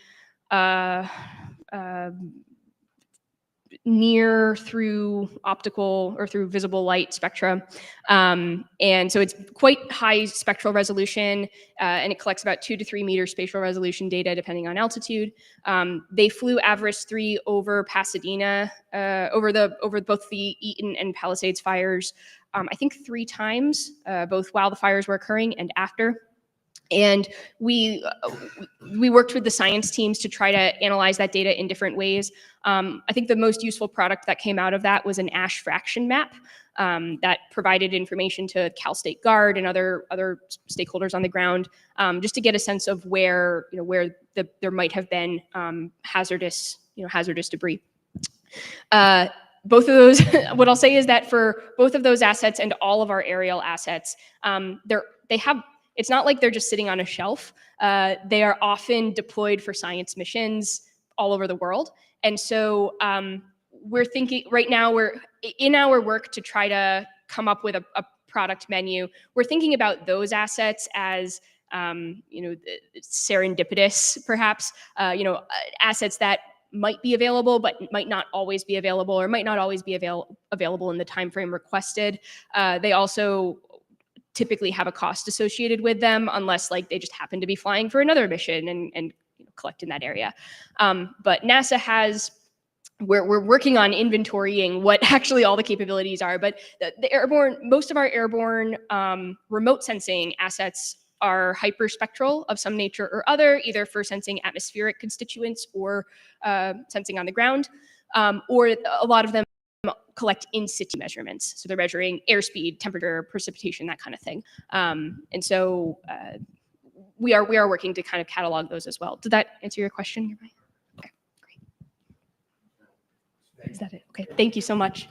near through optical or through visible light spectra. And so it's quite high spectral resolution, and it collects about 2 to 3 meter spatial resolution data depending on altitude. They flew Avarice 3 over Pasadena, over both the Eaton and Palisades fires, I think 3 times, both while the fires were occurring and after. And we worked with the science teams to try to analyze that data in different ways. I think the most useful product that came out of that was an ash fraction map that provided information to Cal State Guard and other stakeholders on the ground, just to get a sense of where there might have been hazardous debris. Both of those, what I'll say is that for both of those assets and all of our aerial assets, it's not like they're just sitting on a shelf. They are often deployed for science missions all over the world. And so we're thinking right now, we're in our work to try to come up with a product menu. We're thinking about those assets as serendipitous, perhaps, assets that might be available, but might not always be available, or might not always be available in the time frame requested. They also typically have a cost associated with them, unless they just happen to be flying for another mission and collect in that area. But NASA has, we're working on inventorying what actually all the capabilities are, but most of our airborne remote sensing assets are hyperspectral of some nature or other, either for sensing atmospheric constituents or sensing on the ground, or a lot of them collect in situ measurements. So they're measuring airspeed, temperature, precipitation, that kind of thing. And so we are working to kind of catalog those as well. Did that answer your question? Okay, great. Is that it? Okay, thank you so much.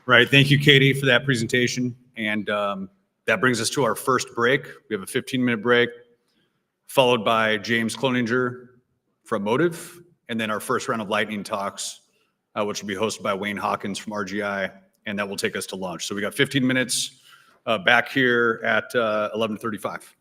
Right. Thank you, Katie, for that presentation. And that brings us to our first break. We have a 15-minute break, followed by James Cloninger from Motive, and then our first round of lightning talks, which will be hosted by Wayne Hawkins from RGI, and that will take us to lunch. So we got 15 minutes back here at 11:35.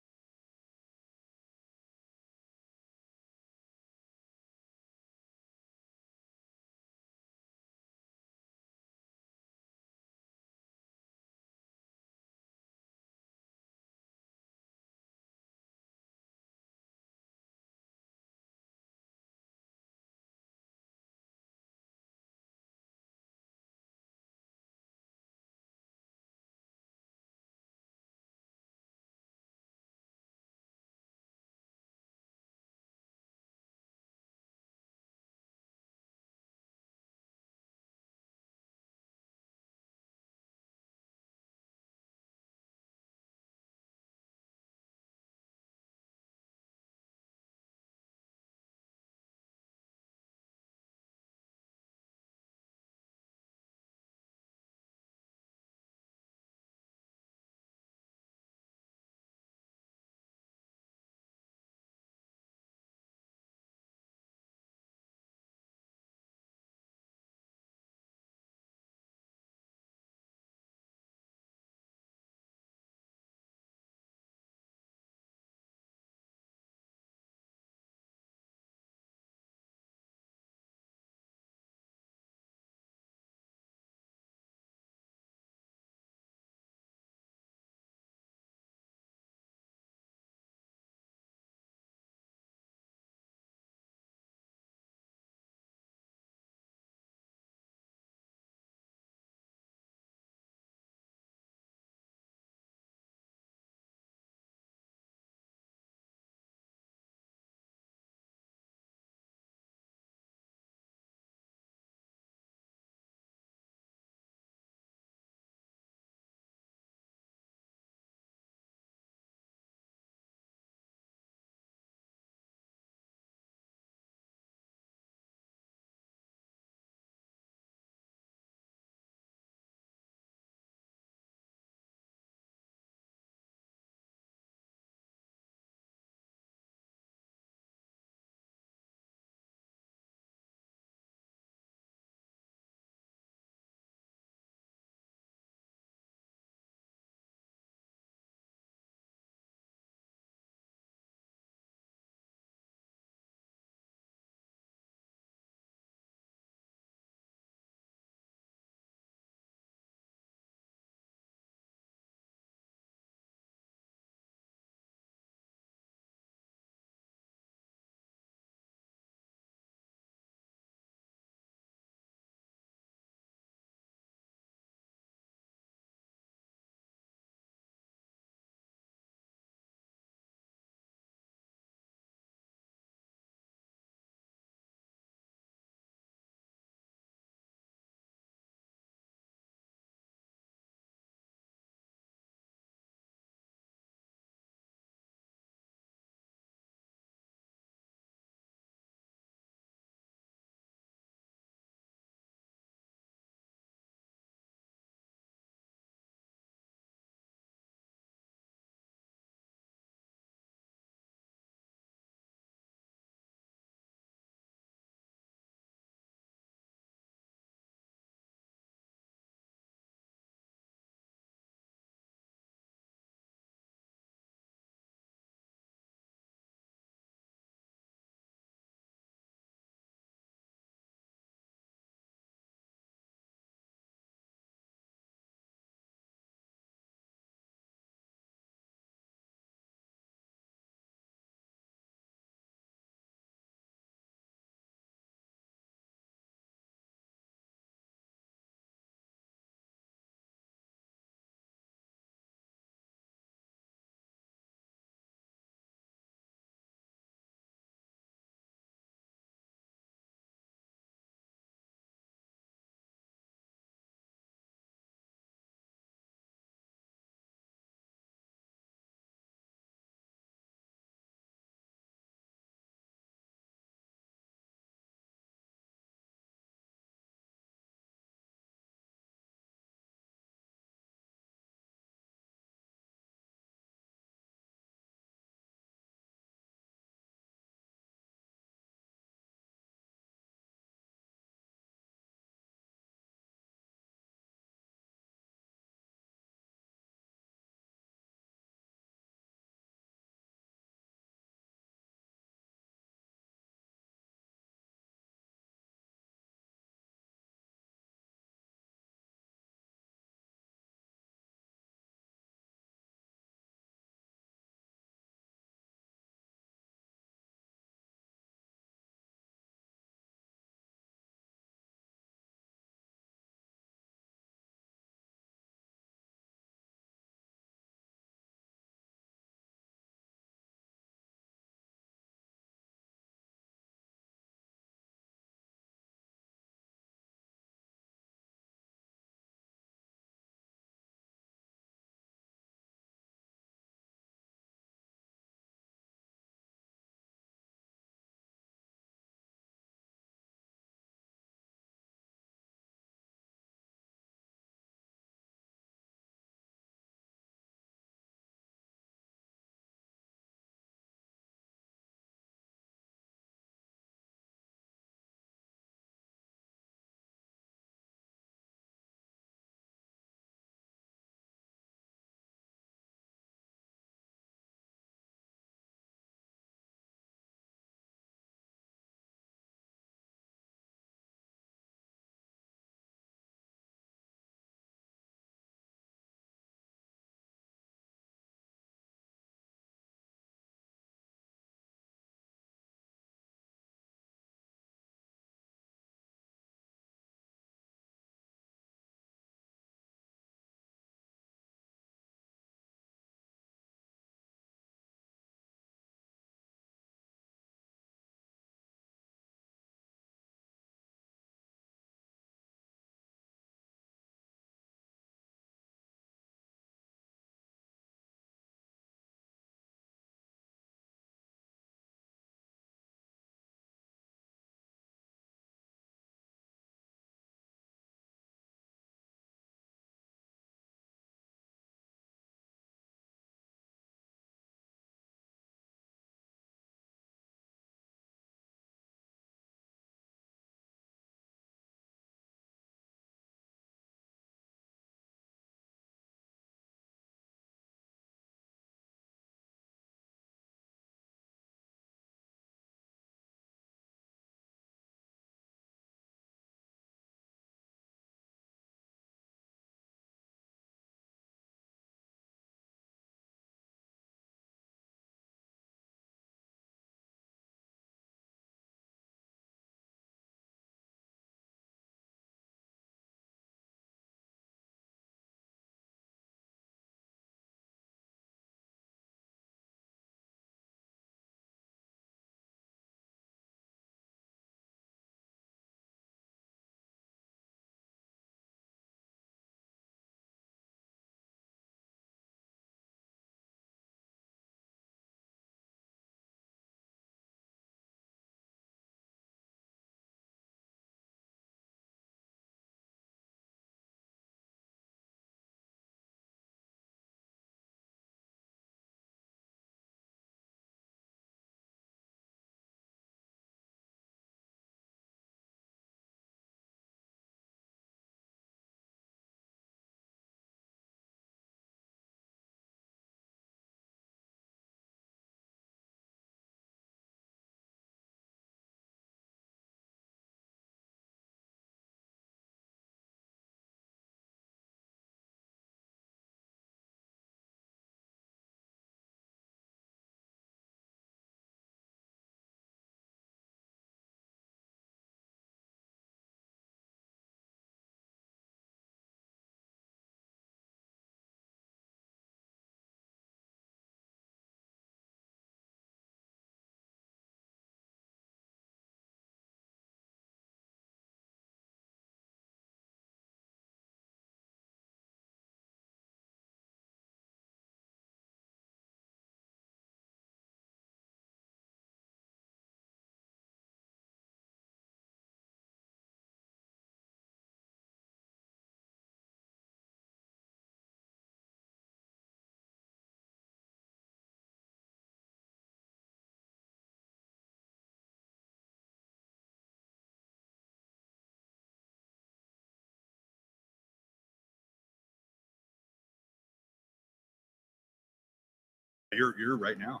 You're right now.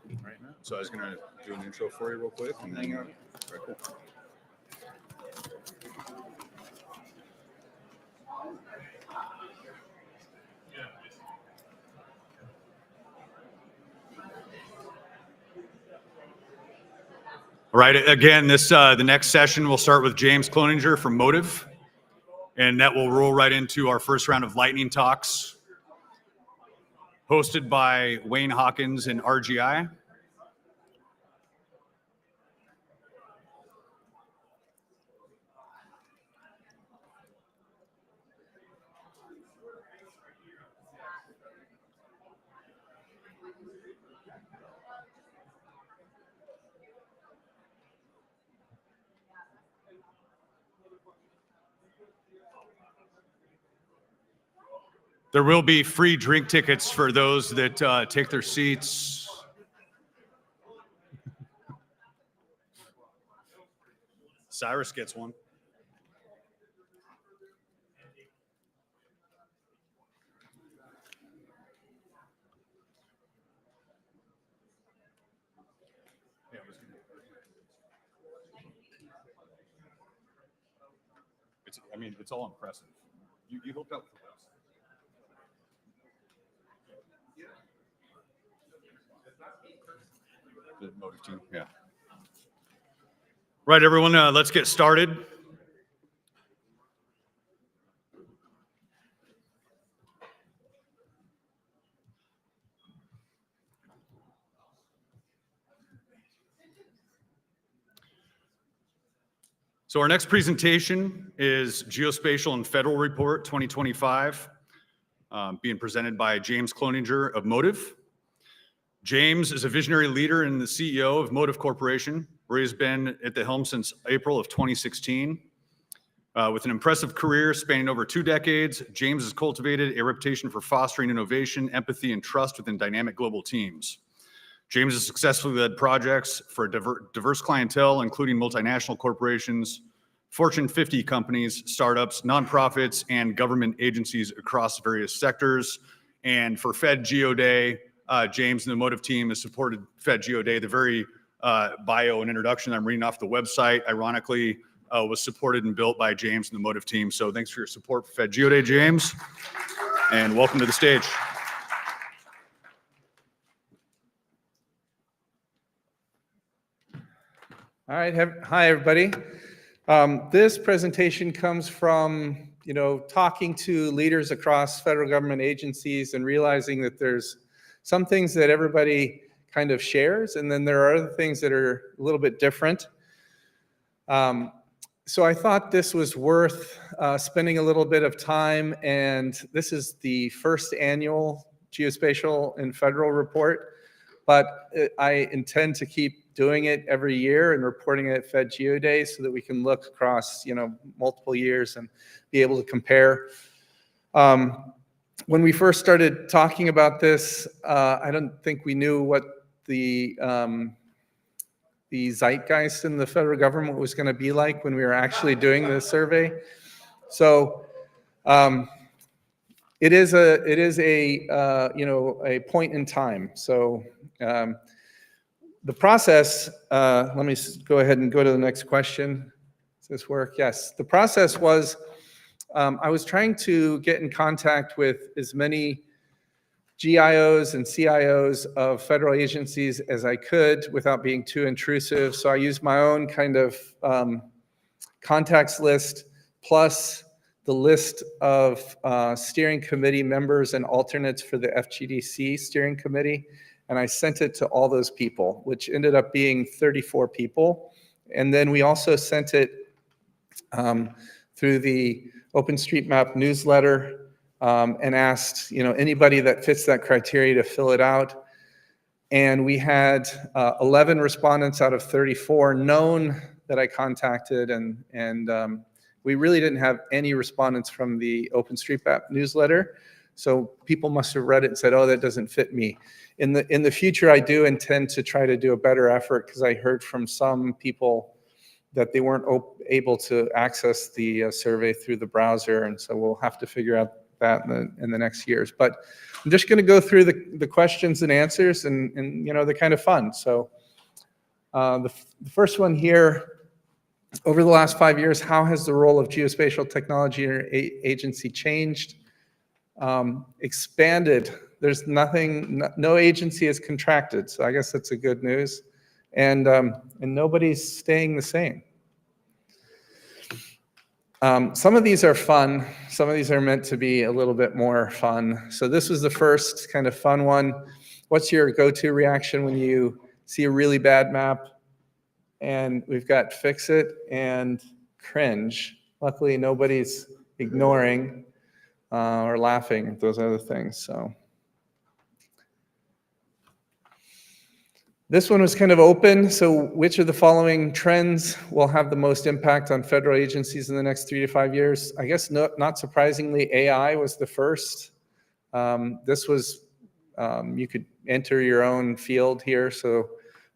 So I was gonna do an intro for you real quick. And then, right, cool. All right. Again, the next session will start with James Cloninger from Motive, and that will roll right into our first round of lightning talks, hosted by Wayne Hawkins and RGI. There will be free drink tickets for those that take their seats. Cyrus gets one. It's all impressive. You hooked up with the website. The Motive team, yeah. Right, everyone, let's get started. So our next presentation is Geospatial and Federal Report 2025, being presented by James Cloninger of Motive. James is a visionary leader and the CEO of Motive Corporation, where he's been at the helm since April of 2016. With an impressive career spanning over 2 decades, James has cultivated a reputation for fostering innovation, empathy, and trust within dynamic global teams. James has successfully led projects for a diverse clientele, including multinational corporations, Fortune 50 companies, startups, nonprofits, and government agencies across various sectors. And for FedGeoDay, James and the Motive team has supported FedGeoDay. The very bio and introduction I'm reading off the website, ironically, was supported and built by James and the Motive team. So thanks for your support for FedGeoDay, James, and welcome to the stage. All right. Hi, everybody. This presentation comes from, talking to leaders across federal government agencies and realizing that there's some things that everybody kind of shares, and then there are other things that are a little bit different. So I thought this was worth spending a little bit of time, and this is the first annual Geospatial and Federal Report, but I intend to keep doing it every year and reporting it at FedGeoDay so that we can look across, multiple years and be able to compare. When we first started talking about this, I don't think we knew what the zeitgeist in the federal government was going to be like when we were actually doing the survey. So it is a point in time. So the process, let me go ahead and go to the next question. Does this work? Yes. The process was, I was trying to get in contact with as many GIOs and CIOs of federal agencies as I could without being too intrusive. So I used my own kind of contacts list plus the list of steering committee members and alternates for the FGDC steering committee. And I sent it to all those people, which ended up being 34 people. And then we also sent it through the OpenStreetMap newsletter and asked, anybody that fits that criteria to fill it out. And we had 11 respondents out of 34 known that I contacted, and we really didn't have any respondents from the OpenStreetMap newsletter. So people must have read it and said, oh, that doesn't fit me. In the future, I do intend to try to do a better effort because I heard from some people that they weren't able to access the survey through the browser. And so we'll have to figure out that in the next years. But I'm just going to go through the questions and answers, and you know, they're kind of fun. So the first one here, over the last 5 years, how has the role of geospatial technology in your agency changed? Expanded. There's nothing, no agency has contracted, so I guess that's a good news. And nobody's staying the same. Some of these are fun. Some of these are meant to be a little bit more fun. So this was the first kind of fun one. What's your go-to reaction when you see a really bad map? And we've got fix it and cringe. Luckily, nobody's ignoring or laughing at those other things. So this one was kind of open. So which of the following trends will have the most impact on federal agencies in the next 3 to 5 years? I guess not surprisingly, AI was the first. This was, you could enter your own field here. So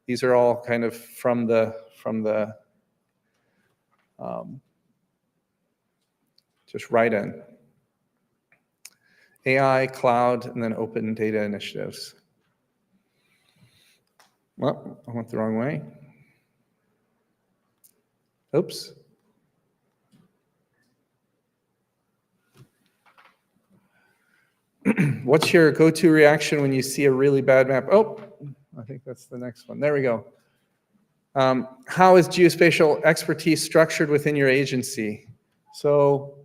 these are all kind of from the just write in. AI, cloud, and then open data initiatives. Well, I went the wrong way. Oops. What's your go-to reaction when you see a really bad map? Oh, I think that's the next one. There we go. How is geospatial expertise structured within your agency? So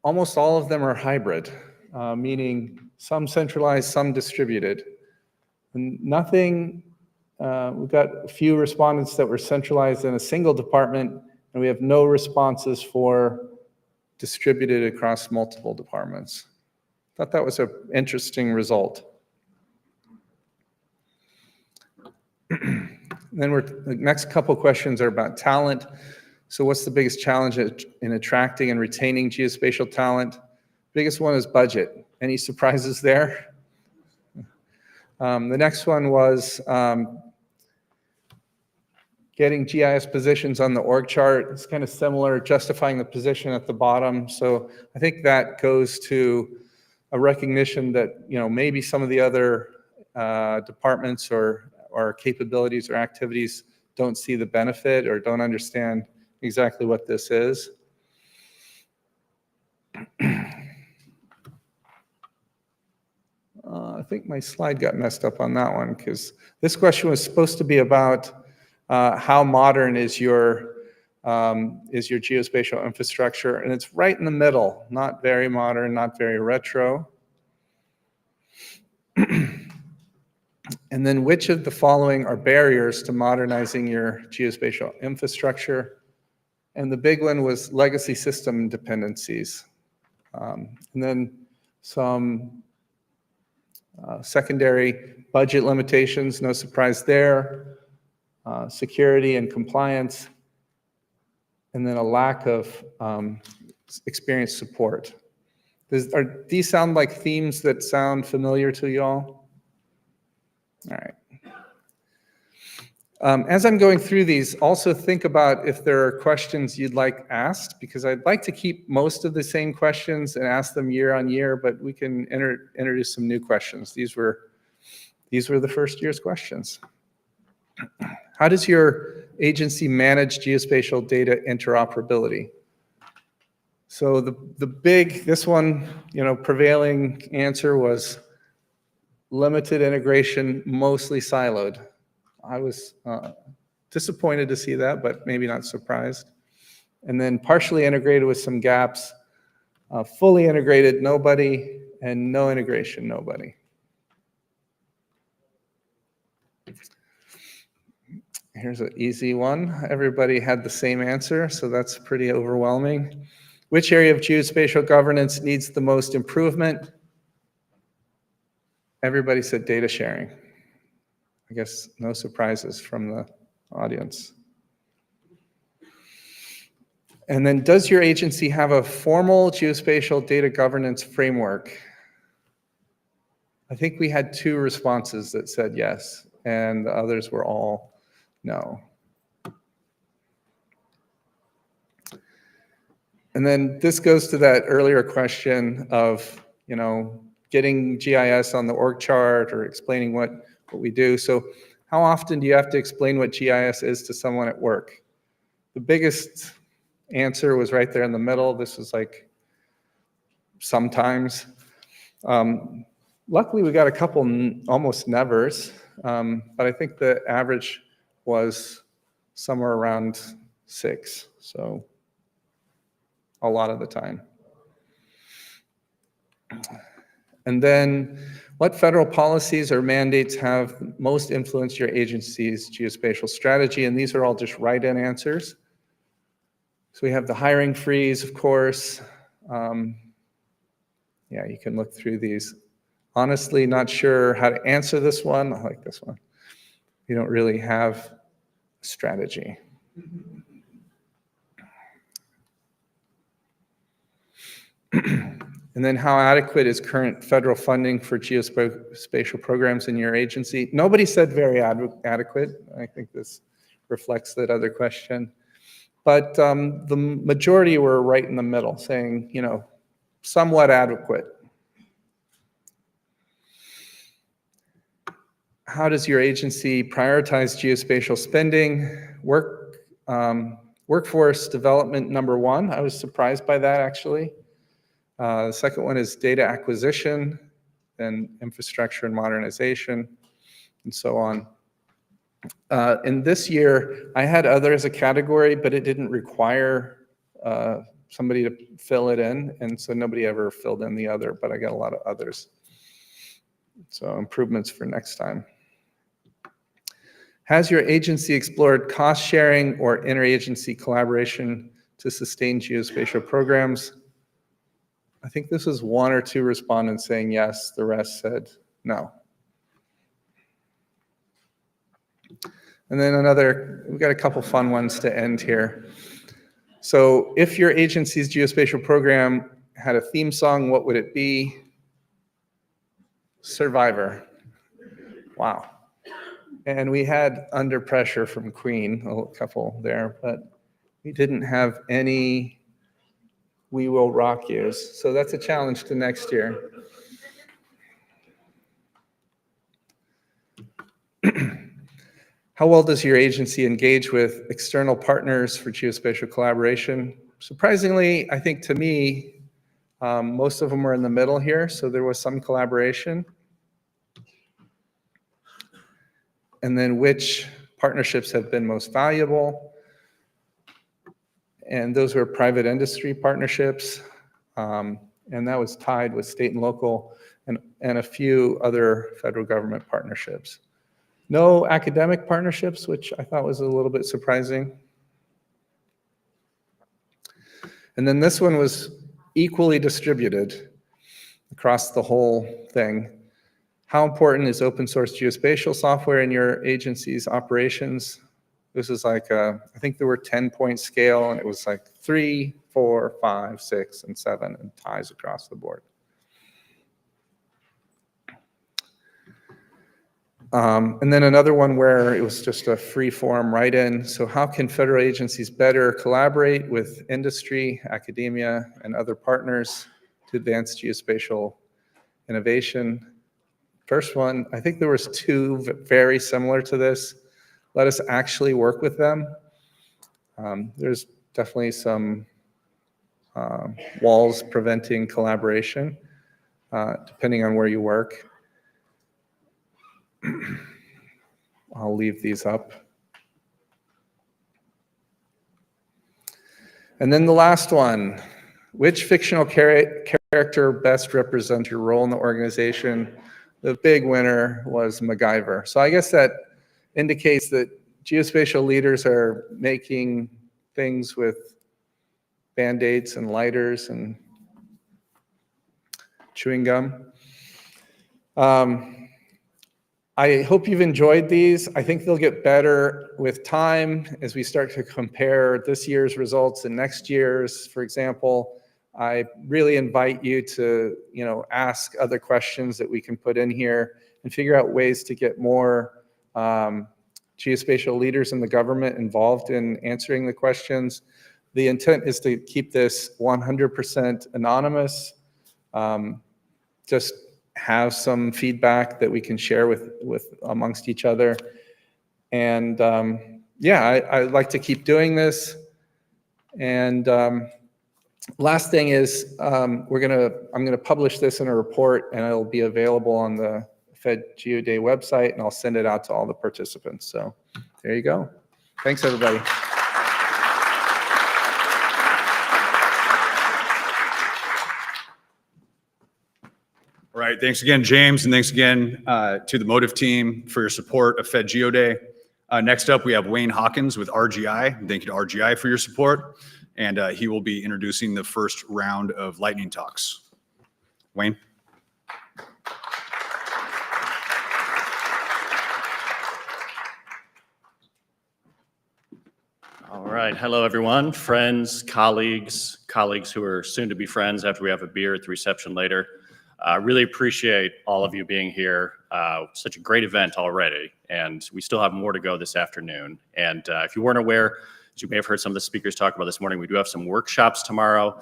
almost all of them are hybrid, meaning some centralized, some distributed. And nothing, we've got a few respondents that were centralized in a single department, and we have no responses for distributed across multiple departments. Thought that was an interesting result. Then the next couple questions are about talent. So what's the biggest challenge in attracting and retaining geospatial talent? Biggest one is budget. Any surprises there? The next one was getting GIS positions on the org chart. It's kind of similar, justifying the position at the bottom. So I think that goes to a recognition that, you know, maybe some of the other departments or capabilities or activities don't see the benefit or don't understand exactly what this is. I think my slide got messed up on that one because this question was supposed to be about how modern is your geospatial infrastructure, and it's right in the middle, not very modern, not very retro. And then which of the following are barriers to modernizing your geospatial infrastructure? And the big one was legacy system dependencies. And then some secondary budget limitations, no surprise there. Security and compliance. And then a lack of experienced support. These sound like themes that sound familiar to you all? All right. As I'm going through these, also think about if there are questions you'd like asked, because I'd like to keep most of the same questions and ask them year on year, but we can introduce some new questions. These were the first year's questions. How does your agency manage geospatial data interoperability? So this one, you know, prevailing answer was limited integration, mostly siloed. I was disappointed to see that, but maybe not surprised. And then partially integrated with some gaps, fully integrated, nobody, and no integration, nobody. Here's an easy one. Everybody had the same answer, so that's pretty overwhelming. Which area of geospatial governance needs the most improvement? Everybody said data sharing. I guess no surprises from the audience. And then, does your agency have a formal geospatial data governance framework? I think we had 2 responses that said yes, and the others were all no. And then this goes to that earlier question of, getting GIS on the org chart or explaining what we do. So how often do you have to explain what GIS is to someone at work? The biggest answer was right there in the middle. This was like sometimes. Luckily, we got a couple almost nevers, but I think the average was somewhere around 6, so a lot of the time. And then, what federal policies or mandates have most influenced your agency's geospatial strategy? And these are all just write-in answers. So we have the hiring freeze, of course. Yeah, you can look through these. Honestly, not sure how to answer this one. I like this one. You don't really have a strategy. And then how adequate is current federal funding for geospatial programs in your agency? Nobody said very adequate. I think this reflects that other question. But the majority were right in the middle, saying, somewhat adequate. How does your agency prioritize geospatial spending? Workforce development, number 1. I was surprised by that, actually. The second one is data acquisition, then infrastructure and modernization, and so on. In this year, I had other as a category, but it didn't require somebody to fill it in, and so nobody ever filled in the other, but I got a lot of others. So improvements for next time. Has your agency explored cost sharing or interagency collaboration to sustain geospatial programs? I think this was 1 or 2 respondents saying yes, the rest said no. And then we've got a couple fun ones to end here. So if your agency's geospatial program had a theme song, what would it be? Survivor. Wow. And we had Under Pressure from Queen, a couple there, but we didn't have any We Will Rock Yous. So that's a challenge to next year. How well does your agency engage with external partners for geospatial collaboration? Surprisingly, I think to me, most of them were in the middle here, so there was some collaboration. And then which partnerships have been most valuable? And those were private industry partnerships, and that was tied with state and local and a few other federal government partnerships. No academic partnerships, which I thought was a little bit surprising. And then this one was equally distributed across the whole thing. How important is open source geospatial software in your agency's operations? This is like, I think there were 10-point scale, and it was like 3, 4, 5, 6, and 7, and ties across the board. And then another one where it was just a free form write-in. So how can federal agencies better collaborate with industry, academia, and other partners to advance geospatial innovation? First one, I think there was 2 very similar to this. Let us actually work with them. There's definitely some walls preventing collaboration, depending on where you work. I'll leave these up. And then the last one, which fictional character best represents your role in the organization? The big winner was MacGyver. So I guess that indicates that geospatial leaders are making things with Band-Aids and lighters and chewing gum. I hope you've enjoyed these. I think they'll get better with time as we start to compare this year's results and next year's. For example, I really invite you to, ask other questions that we can put in here and figure out ways to get more geospatial leaders in the government involved in answering the questions. The intent is to keep this 100% anonymous. Just have some feedback that we can share with amongst each other. And yeah, I'd like to keep doing this. And last thing is I'm gonna publish this in a report, and it'll be available on the FedGeoDay website, and I'll send it out to all the participants. So there you go. Thanks, everybody. All right, thanks again, James, and thanks again to the Motive team for your support of FedGeoDay. Next up, we have Wayne Hawkins with RGI. Thank you to RGI for your support, and he will be introducing the first round of lightning talks. Wayne. All right, hello everyone, friends, colleagues who are soon to be friends after we have a beer at the reception later. Really appreciate all of you being here. Such a great event already, and we still have more to go this afternoon. And if you weren't aware, as you may have heard some of the speakers talk about this morning, we do have some workshops tomorrow,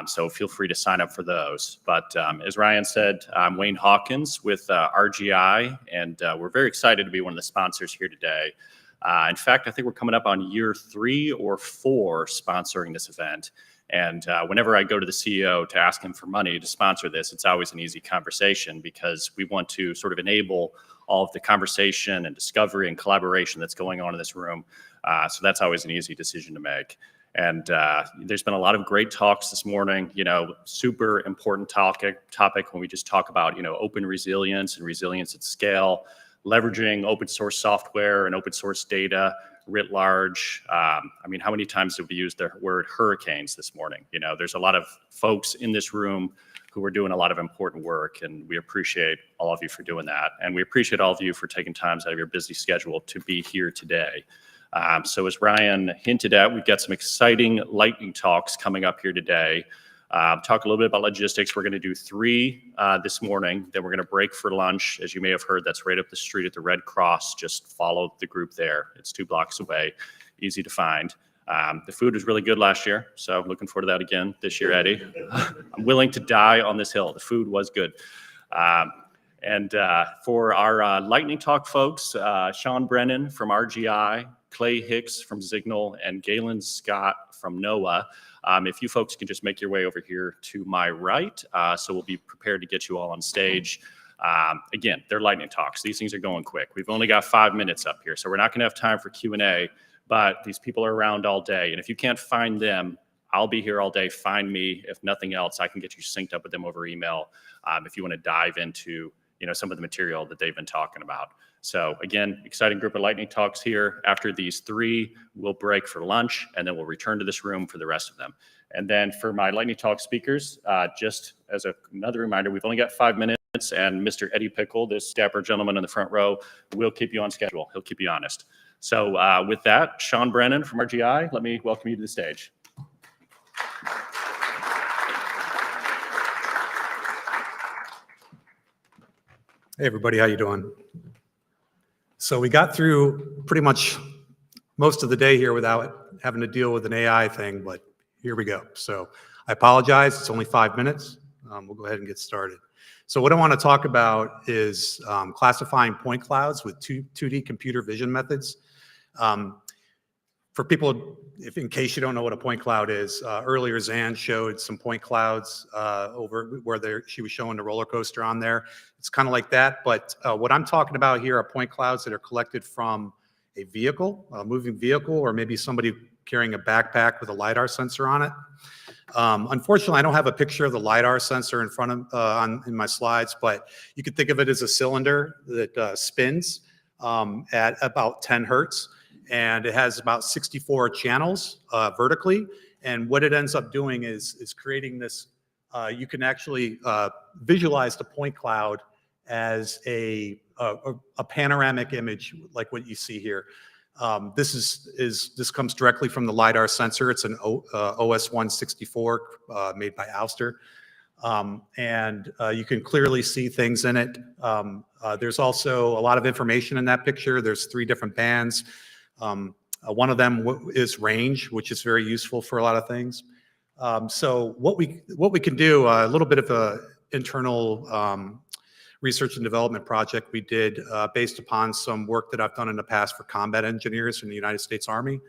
so feel free to sign up for those. But as Ryan said, I'm Wayne Hawkins with RGI, and we're very excited to be one of the sponsors here today. In fact, I think we're coming up on year 3 or 4 sponsoring this event. And whenever I go to the CEO to ask him for money to sponsor this, it's always an easy conversation because we want to sort of enable all of the conversation and discovery and collaboration that's going on in this room. So that's always an easy decision to make. And there's been a lot of great talks this morning, super important topic when we just talk about, open resilience and resilience at scale, leveraging open source software and open source data writ large. I mean, how many times have we used the word hurricanes this morning? There's a lot of folks in this room who are doing a lot of important work, and we appreciate all of you for doing that. And we appreciate all of you for taking time out of your busy schedule to be here today. So as Ryan hinted at, we've got some exciting lightning talks coming up here today. Talk a little bit about logistics. We're going to do 3 this morning. Then we're going to break for lunch. As you may have heard, that's right up the street at the Red Cross. Just follow the group there. It's 2 blocks away, easy to find. The food was really good last year, so I'm looking forward to that again this year, Eddie. I'm willing to die on this hill. The food was good. And for our lightning talk folks, Sean Brennan from RGI, Clay Hicks from Signal, and Galen Scott from NOAA. If you folks can just make your way over here to my right, so we'll be prepared to get you all on stage. Again, they're lightning talks. These things are going quick. We've only got 5 minutes up here, so we're not going to have time for Q&A, but these people are around all day. And if you can't find them, I'll be here all day. Find me. If nothing else, I can get you synced up with them over email if you want to dive into some of the material that they've been talking about. So again, exciting group of lightning talks here. After these 3, we'll break for lunch, and then we'll return to this room for the rest of them. And then for my lightning talk speakers, just as another reminder, we've only got 5 minutes, and Mr. Eddie Pickle, this dapper gentleman in the front row, will keep you on schedule. He'll keep you honest. So with that, Sean Brennan from RGI, let me welcome you to the stage. Hey everybody, how you doing? So we got through pretty much most of the day here without having to deal with an AI thing, but here we go. So I apologize, it's only 5 minutes. We'll go ahead and get started. So what I want to talk about is classifying point clouds with 2D computer vision methods. For people, if in case you don't know what a point cloud is, earlier Zan showed some point clouds over where she was showing the roller coaster on there. It's kind of like that, but what I'm talking about here are point clouds that are collected from a vehicle, a moving vehicle, or maybe somebody carrying a backpack with a LiDAR sensor on it. Unfortunately, I don't have a picture of the LiDAR sensor in front of in my slides, but you could think of it as a cylinder that spins at about 10 hertz. And it has about 64 channels vertically. And what it ends up doing is creating this, you can actually visualize the point cloud as a panoramic image like what you see here. This comes directly from the LiDAR sensor. It's an OS164 made by Ouster. And you can clearly see things in it. There's also a lot of information in that picture. There's 3 different bands. One of them is range, which is very useful for a lot of things. So what we can do, a little bit of a internal research and development project we did based upon some work that I've done in the past for combat engineers in the United States Army,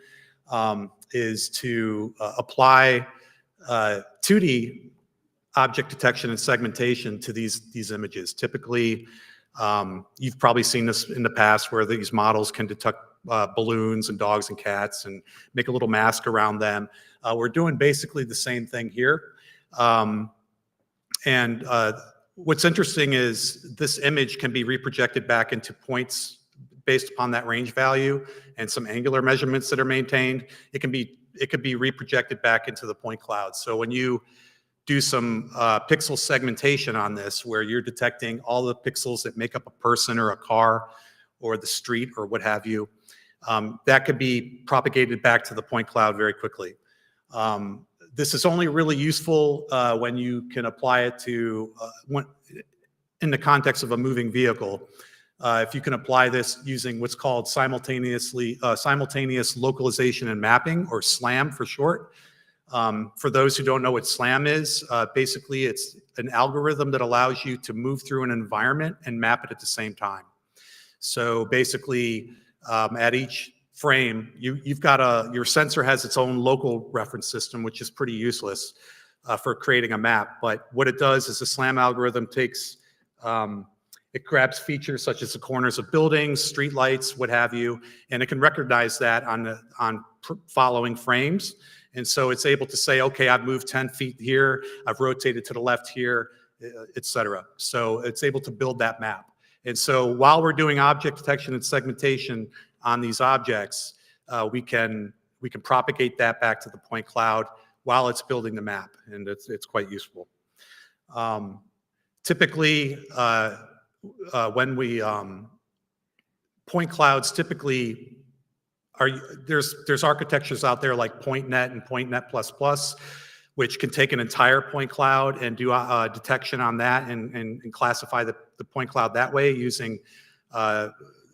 is to apply 2D object detection and segmentation to these images. Typically, you've probably seen this in the past where these models can detect balloons and dogs and cats and make a little mask around them. We're doing basically the same thing here. What's interesting is this image can be reprojected back into points based upon that range value and some angular measurements that are maintained. It could be reprojected back into the point cloud. So when you do some pixel segmentation on this, where you're detecting all the pixels that make up a person or a car or the street or what have you, that could be propagated back to the point cloud very quickly. This is only really useful when you can apply it to, in the context of a moving vehicle. If you can apply this using what's called simultaneous localization and mapping, or SLAM for short. For those who don't know what SLAM is, basically it's an algorithm that allows you to move through an environment and map it at the same time. So basically, at each frame, you've got your sensor has its own local reference system, which is pretty useless for creating a map. But what it does is the SLAM algorithm takes, it grabs features such as the corners of buildings, street lights, what have you, and it can recognize that on following frames. And so it's able to say, okay, I've moved 10 feet here, I've rotated to the left here, et cetera. So it's able to build that map. And so while we're doing object detection and segmentation on these objects, we can propagate that back to the point cloud while it's building the map, and it's quite useful. Typically, when we point clouds typically there's architectures out there like PointNet and PointNet++, which can take an entire point cloud and do detection on that and classify the point cloud that way using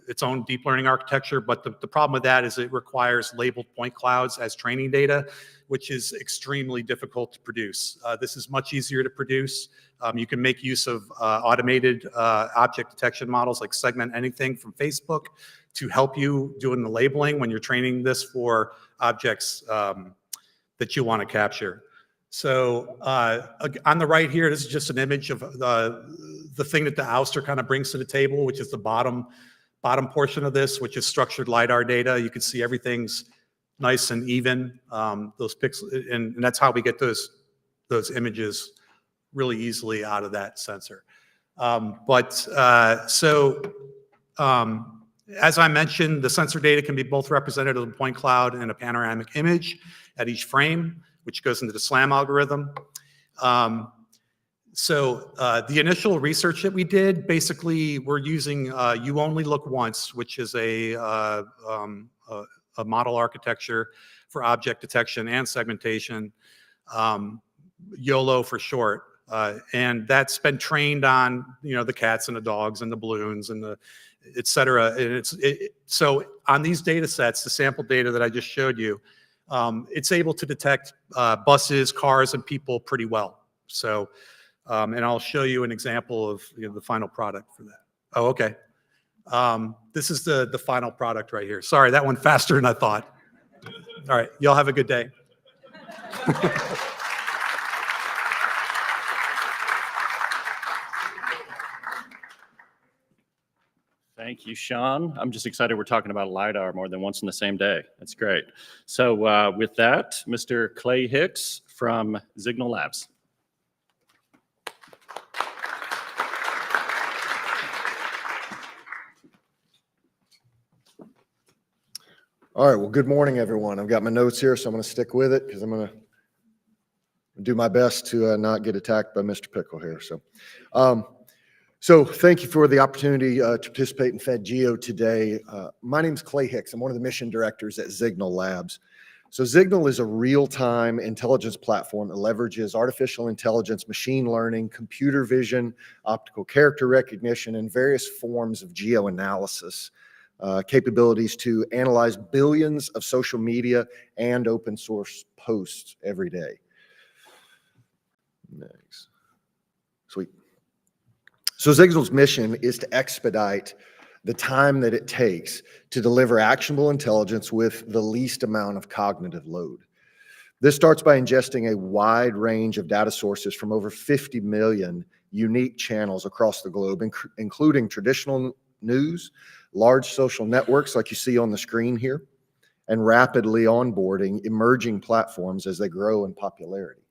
its own deep learning architecture. But the problem with that is it requires labeled point clouds as training data, which is extremely difficult to produce. This is much easier to produce. You can make use of automated object detection models like Segment Anything from Facebook to help you doing the labeling when you're training this for objects that you want to capture. So on the right here, this is just an image of the thing that the ouster kind of brings to the table, which is the bottom portion of this, which is structured LiDAR data. You can see everything's nice and even, those pixels, and that's how we get those images really easily out of that sensor. As I mentioned, the sensor data can be both represented as a point cloud and a panoramic image at each frame, which goes into the SLAM algorithm. The initial research that we did, basically, we're using You Only Look Once, which is a model architecture for object detection and segmentation, YOLO for short. And that's been trained on, the cats and the dogs and the balloons and the et cetera. And so on these data sets, the sample data that I just showed you, it's able to detect buses, cars, and people pretty well. So, and I'll show you an example of the final product for that. Oh, okay. This is the final product right here. Sorry, that went faster than I thought. All right, y'all have a good day. Thank you, Sean. I'm just excited we're talking about LiDAR more than once in the same day. That's great. So with that, Mr. Clay Hicks from Signal Labs. All right, well, good morning, everyone. I've got my notes here, so I'm going to stick with it because I'm going to do my best to not get attacked by Mr. Pickle here. So thank you for the opportunity to participate in FedGeo today. My name is Clay Hicks. I'm one of the mission directors at Signal Labs. So Signal is a real-time intelligence platform that leverages artificial intelligence, machine learning, computer vision, optical character recognition, and various forms of geoanalysis capabilities to analyze billions of social media and open source posts every day. Next. Sweet. So Signal's mission is to expedite the time that it takes to deliver actionable intelligence with the least amount of cognitive load. This starts by ingesting a wide range of data sources from over 50 million unique channels across the globe, including traditional news, large social networks like you see on the screen here, and rapidly onboarding emerging platforms as they grow in popularity.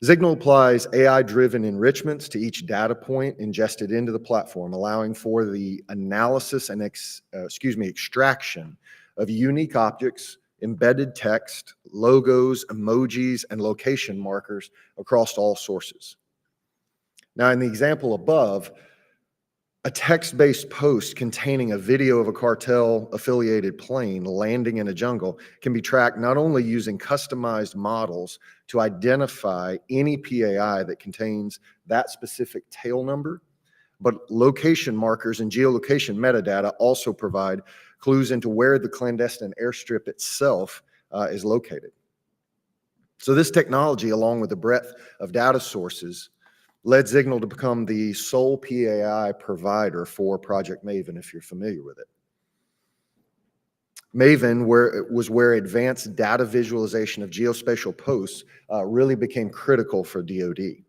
Signal applies AI-driven enrichments to each data point ingested into the platform, allowing for the analysis and extraction of unique objects, embedded text, logos, emojis, and location markers across all sources. Now, in the example above, a text-based post containing a video of a cartel-affiliated plane landing in a jungle can be tracked not only using customized models to identify any PAI that contains that specific tail number, but location markers and geolocation metadata also provide clues into where the clandestine airstrip itself is located. So this technology, along with the breadth of data sources, led Signal to become the sole PAI provider for Project Maven, if you're familiar with it. Maven was where advanced data visualization of geospatial posts really became critical for DoD.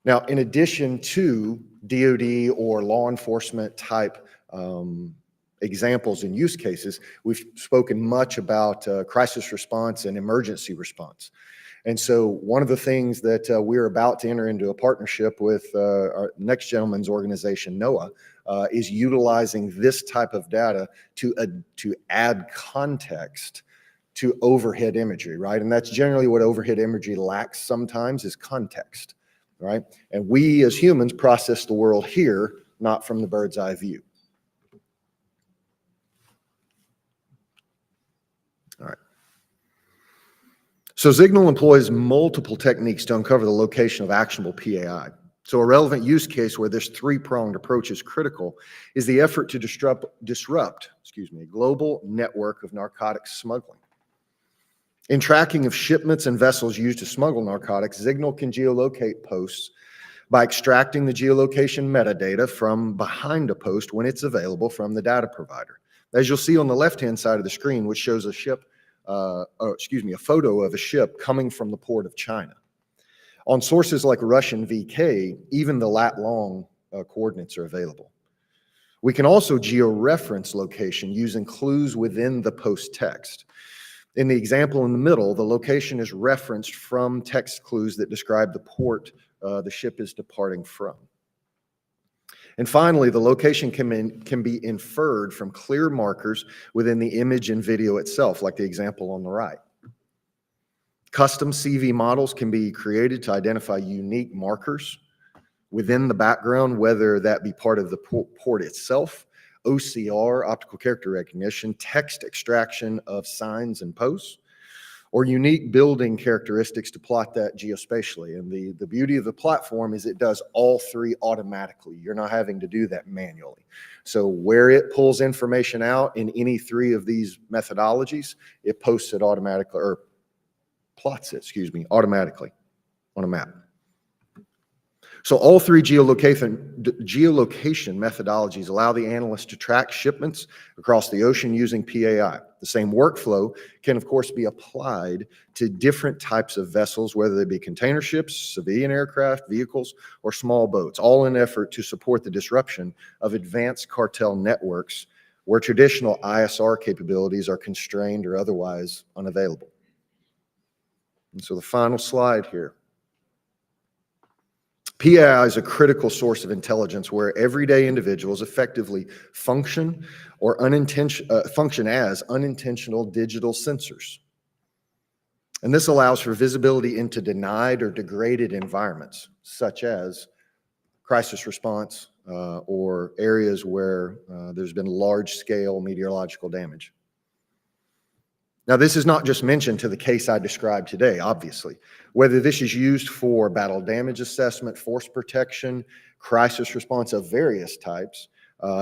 Now, in addition to DoD or law enforcement type examples and use cases, we've spoken much about crisis response and emergency response. And so one of the things that we're about to enter into a partnership with our next gentleman's organization, NOAA, is utilizing this type of data to add context to overhead imagery, right? And that's generally what overhead imagery lacks sometimes is context, right? And we as humans process the world here, not from the bird's eye view. All right. So Signal employs multiple techniques to uncover the location of actionable PAI. So a relevant use case where this three-pronged approach is critical is the effort to disrupt a global network of narcotics smuggling. In tracking of shipments and vessels used to smuggle narcotics, Signal can geolocate posts by extracting the geolocation metadata from behind a post when it's available from the data provider. As you'll see on the left-hand side of the screen, which shows a photo of a ship coming from the port of China. On sources like Russian VK, even the lat-long coordinates are available. We can also georeference location using clues within the post text. In the example in the middle, the location is referenced from text clues that describe the port the ship is departing from. And finally, the location can be inferred from clear markers within the image and video itself, like the example on the right. Custom CV models can be created to identify unique markers within the background, whether that be part of the port itself, OCR, optical character recognition, text extraction of signs and posts, or unique building characteristics to plot that geospatially. And the beauty of the platform is it does all three automatically. You're not having to do that manually. So where it pulls information out in any three of these methodologies, it posts it automatically, or plots it, automatically on a map. So all three geolocation methodologies allow the analyst to track shipments across the ocean using PAI. The same workflow can, of course, be applied to different types of vessels, whether they be container ships, civilian aircraft, vehicles, or small boats, all in an effort to support the disruption of advanced cartel networks where traditional ISR capabilities are constrained or otherwise unavailable. And so the final slide here. PAI is a critical source of intelligence where everyday individuals effectively function as unintentional digital sensors. And this allows for visibility into denied or degraded environments, such as crisis response or areas where there's been large-scale meteorological damage. Now, this is not just mentioned to the case I described today, obviously. Whether this is used for battle damage assessment, force protection, crisis response of various types,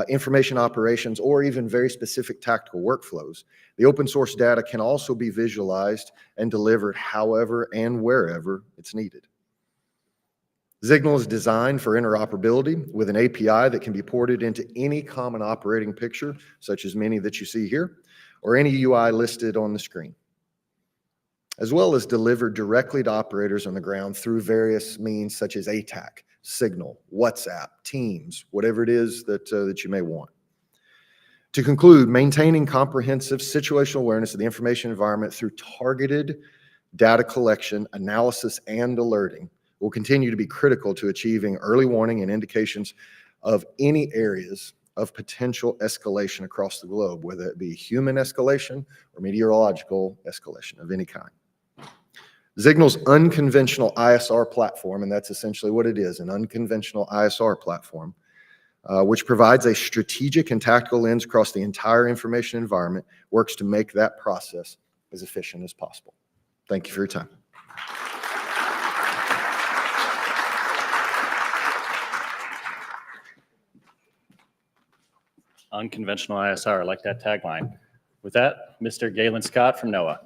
information operations, or even very specific tactical workflows. The open source data can also be visualized and delivered however and wherever it's needed. Signal is designed for interoperability with an API that can be ported into any common operating picture, such as many that you see here, or any UI listed on the screen, as well as delivered directly to operators on the ground through various means such as ATAC, Signal, WhatsApp, Teams, whatever it is that you may want. To conclude, maintaining comprehensive situational awareness of the information environment through targeted data collection, analysis, and alerting will continue to be critical to achieving early warning and indications of any areas of potential escalation across the globe, whether it be human escalation or meteorological escalation of any kind. Signal's unconventional ISR platform, and that's essentially what it is, an unconventional ISR platform, which provides a strategic and tactical lens across the entire information environment, works to make that process as efficient as possible. Thank you for your time. Unconventional ISR, I like that tagline. With that, Mr. Galen Scott from NOAA.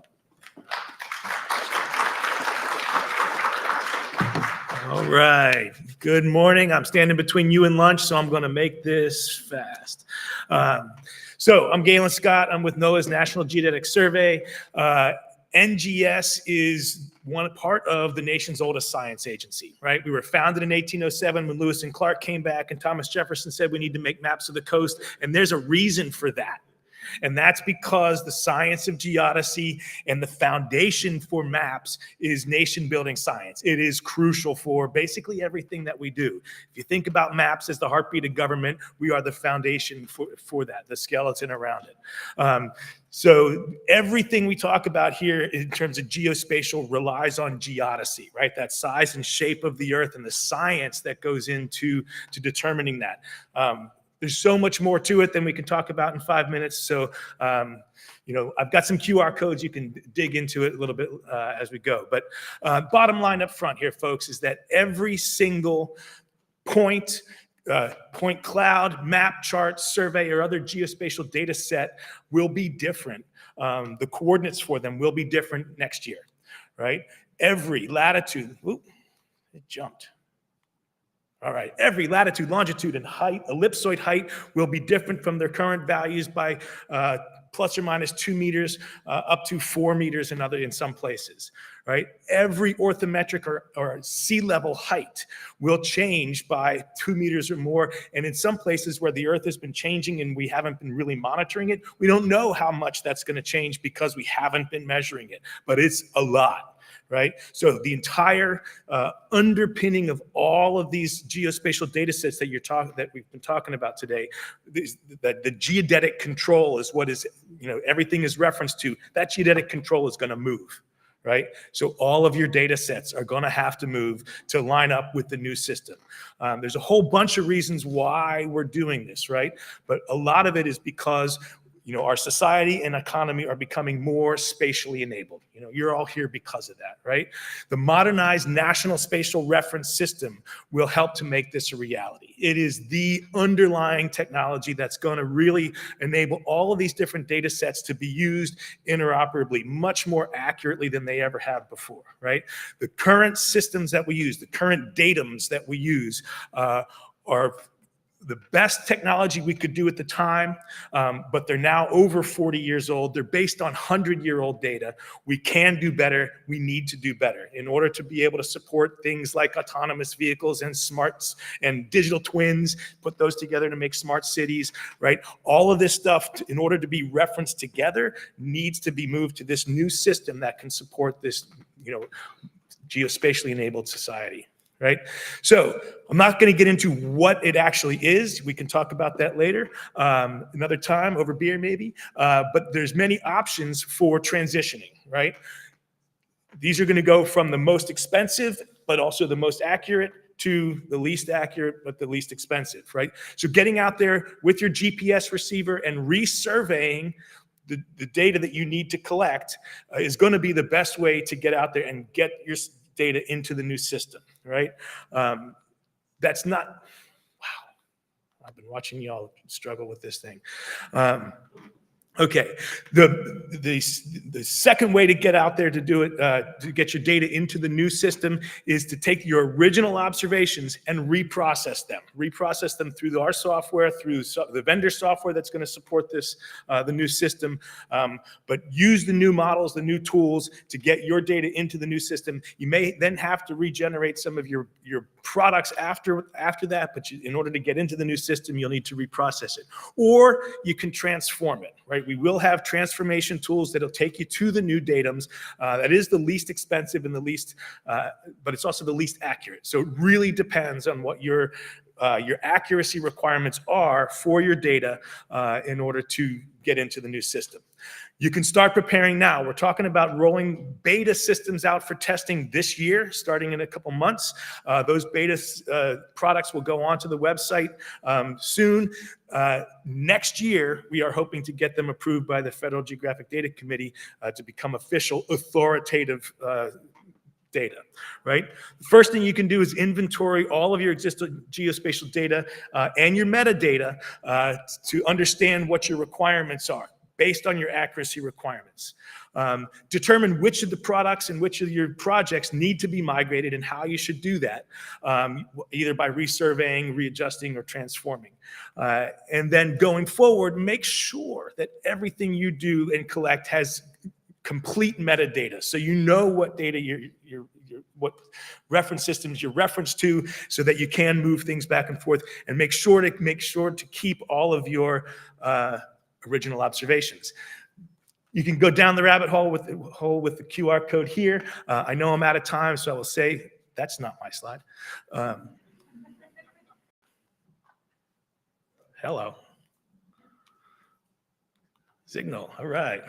All right. Good morning. I'm standing between you and lunch, so I'm going to make this fast. So I'm Galen Scott. I'm with NOAA's National Geodetic Survey. NGS is one part of the nation's oldest science agency, right? We were founded in 1807 when Lewis and Clark came back and Thomas Jefferson said we need to make maps of the coast, and there's a reason for that. And that's because the science of geodesy and the foundation for maps is nation-building science. It is crucial for basically everything that we do. If you think about maps as the heartbeat of government, we are the foundation for that, the skeleton around it. So everything we talk about here in terms of geospatial relies on geodesy, right? That size and shape of the earth and the science that goes into determining that. There's so much more to it than we can talk about in 5 minutes. So, I've got some QR codes. You can dig into it a little bit as we go. But bottom line up front here, folks, is that every single point cloud, map, chart, survey, or other geospatial data set will be different. The coordinates for them will be different next year, right? Every latitude, it jumped. All right, every latitude, longitude, and height, ellipsoid height will be different from their current values by plus or minus 2 meters up to 4 meters in some places, right? Every orthometric or sea level height will change by 2 meters or more. And in some places where the earth has been changing and we haven't been really monitoring it, we don't know how much that's going to change because we haven't been measuring it, but it's a lot. Right? So the entire underpinning of all of these geospatial data sets that we've been talking about today, the geodetic control is what is, everything is referenced to. That geodetic control is going to move, right? So all of your data sets are going to have to move to line up with the new system. There's a whole bunch of reasons why we're doing this, right? But a lot of it is because our society and economy are becoming more spatially enabled. You're all here because of that, right? The modernized National Spatial Reference System will help to make this a reality. It is the underlying technology that's going to really enable all of these different data sets to be used interoperably, much more accurately than they ever have before, right? The current systems that we use, the current datums that we use are the best technology we could do at the time, but they're now over 40 years old. They're based on 100-year-old data. We can do better. We need to do better in order to be able to support things like autonomous vehicles and smarts and digital twins, put those together to make smart cities, right? All of this stuff, in order to be referenced together, needs to be moved to this new system that can support this, geospatially enabled society. Right? So I'm not going to get into what it actually is. We can talk about that later, another time over beer maybe. But there's many options for transitioning, right? These are going to go from the most expensive, but also the most accurate, to the least accurate, but the least expensive, right? So getting out there with your GPS receiver and resurveying the data that you need to collect is going to be the best way to get out there and get your data into the new system, right? That's not, wow, I've been watching y'all struggle with this thing. Okay, the second way to get out there to do it, to get your data into the new system, is to take your original observations and reprocess them. Reprocess them through our software, through the vendor software that's going to support this, the new system. But use the new models, the new tools to get your data into the new system. You may then have to regenerate some of your products after that, but in order to get into the new system, you'll need to reprocess it. Or you can transform it, right? We will have transformation tools that'll take you to the new datums. That is the least expensive and the least, but it's also the least accurate. So it really depends on what your accuracy requirements are for your data in order to get into the new system. You can start preparing now. We're talking about rolling beta systems out for testing this year, starting in a couple months. Those beta products will go onto the website soon. Next year, we are hoping to get them approved by the Federal Geographic Data Committee to become official authoritative data, right? The first thing you can do is inventory all of your existing geospatial data and your metadata to understand what your requirements are based on your accuracy requirements. Determine which of the products and which of your projects need to be migrated and how you should do that, either by resurveying, readjusting, or transforming. And then going forward, make sure that everything you do and collect has complete metadata, so you know what data what reference systems you're referenced to, so that you can move things back and forth, and make sure to keep all of your original observations. You can go down the rabbit hole with the QR code here. I know I'm out of time, so I will say that's not my slide. Hello. Signal. All right.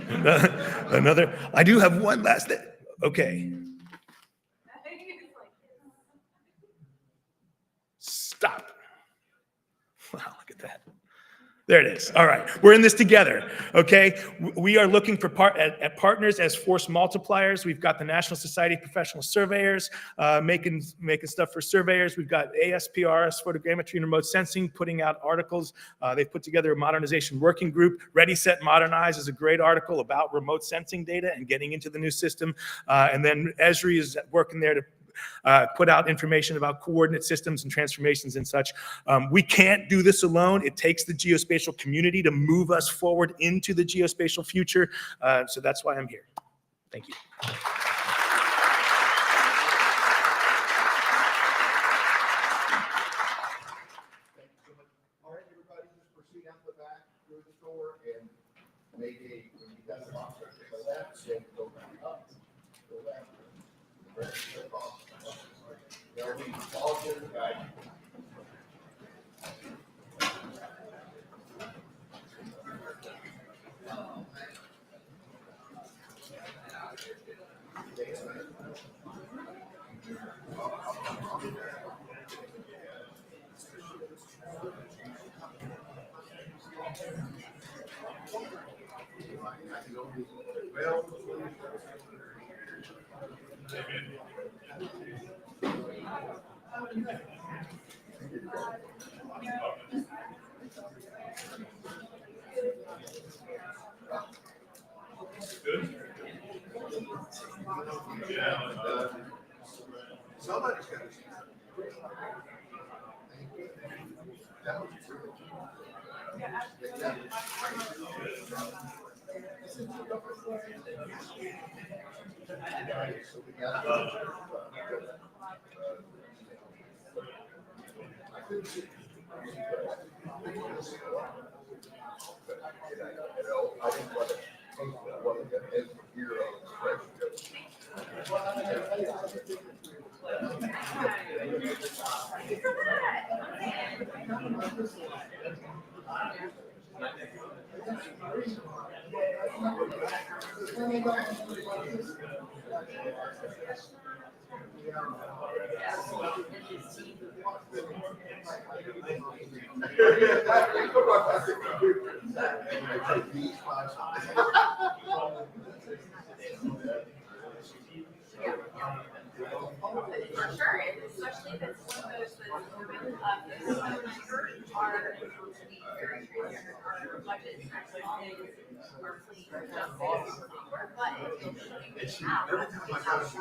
Another. I do have one last thing. Okay. Stop. Wow, look at that. There it is. All right, we're in this together, okay? We are looking for partners as force multipliers. We've got the National Society of Professional Surveyors making stuff for surveyors. We've got ASPRS, Photogrammetry and Remote Sensing, putting out articles. They've put together a modernization working group. Ready, Set, Modernize is a great article about remote sensing data and getting into the new system. And then Esri is working there to put out information about coordinate systems and transformations and such. We can't do this alone. It takes the geospatial community to move us forward into the geospatial future. So that's why I'm here. Thank you. All right, everybody, just proceed out the back through the door and make a, when you got the box to the left, so go back up, go back. Now we all get the guy. Somebody's got to. For sure, and especially if it's one of those that are very transparent, our budget is actually our fleet, but it's out. We've got so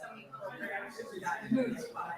many cool areas, we've got moves by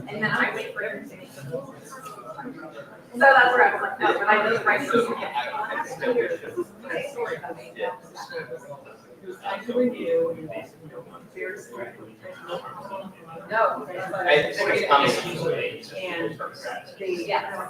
and then I wait for everything. So that's where I was like, no, but I know the right person. No. And they, yeah.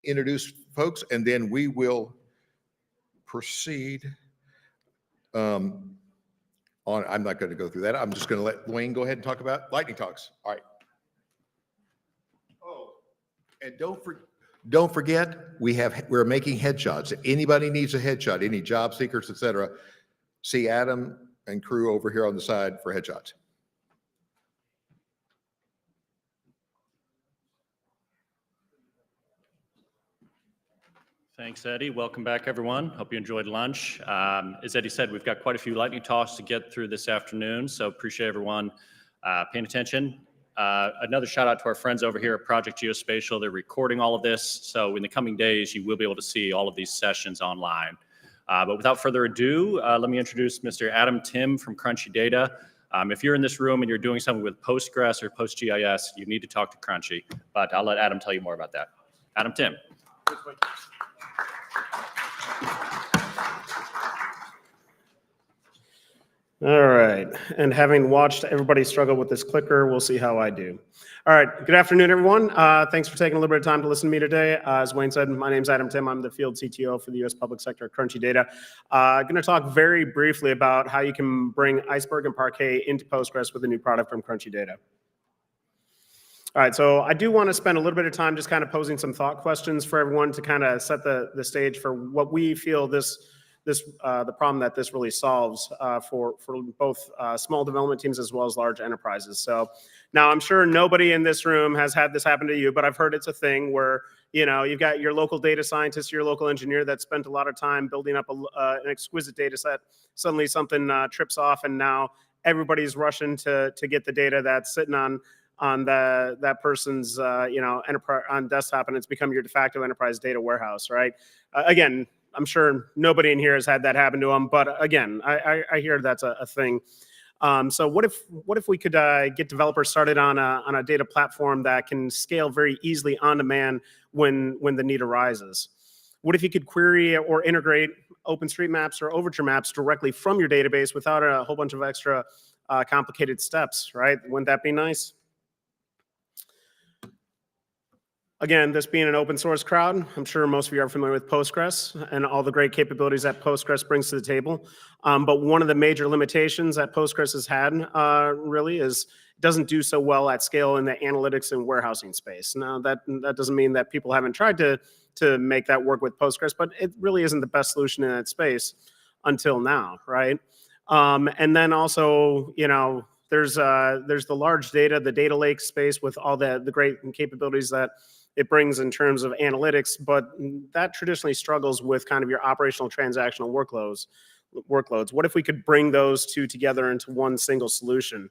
introduce folks, and then we will proceed on, I'm not going to go through that. I'm just going to let Wayne go ahead and talk about lightning talks. All right. Oh, and don't forget, we're making headshots. If anybody needs a headshot, any job seekers, etc., see Adam and crew over here on the side for headshots. Thanks, Eddie. Welcome back, everyone. Hope you enjoyed lunch. As Eddie said, we've got quite a few lightning talks to get through this afternoon, so appreciate everyone paying attention. Another shout out to our friends over here at Project Geospatial. They're recording all of this, so in the coming days, you will be able to see all of these sessions online. But without further ado, let me introduce Mr. Adam Tim from Crunchy Data. If you're in this room and you're doing something with Postgres or PostGIS, you need to talk to Crunchy, but I'll let Adam tell you more about that. Adam Tim. All right, and having watched everybody struggle with this clicker, we'll see how I do. All right, good afternoon, everyone. Thanks for taking a little bit of time to listen to me today. As Wayne said, my name's Adam Tim. I'm the field CTO for the U.S. Public Sector at Crunchy Data. I'm going to talk very briefly about how you can bring Iceberg and Parquet into Postgres with a new product from Crunchy Data. All right, so I do want to spend a little bit of time just kind of posing some thought questions for everyone to kind of set the stage for what we feel the problem that this really solves for both small development teams as well as large enterprises. So now I'm sure nobody in this room has had this happen to you, but I've heard it's a thing where, you know, you've got your local data scientist, your local engineer that spent a lot of time building up an exquisite data set. Suddenly something trips off, and now everybody's rushing to get the data that's sitting on that person's enterprise on desktop, and it's become your de facto enterprise data warehouse, right? Again, I'm sure nobody in here has had that happen to them, but again, I hear that's a thing. So what if we could get developers started on a data platform that can scale very easily on demand when the need arises? What if you could query or integrate OpenStreetMaps or Overture Maps directly from your database without a whole bunch of extra complicated steps, right? Wouldn't that be nice? Again, this being an open source crowd, I'm sure most of you are familiar with Postgres and all the great capabilities that Postgres brings to the table. But one of the major limitations that Postgres has had really is it doesn't do so well at scale in the analytics and warehousing space. Now, that doesn't mean that people haven't tried to make that work with Postgres, but it really isn't the best solution in that space until now, right? And then also, you know, there's the large data, the data lake space with all the great capabilities that it brings in terms of analytics, but that traditionally struggles with kind of your operational transactional workloads. What if we could bring those two together into one single solution?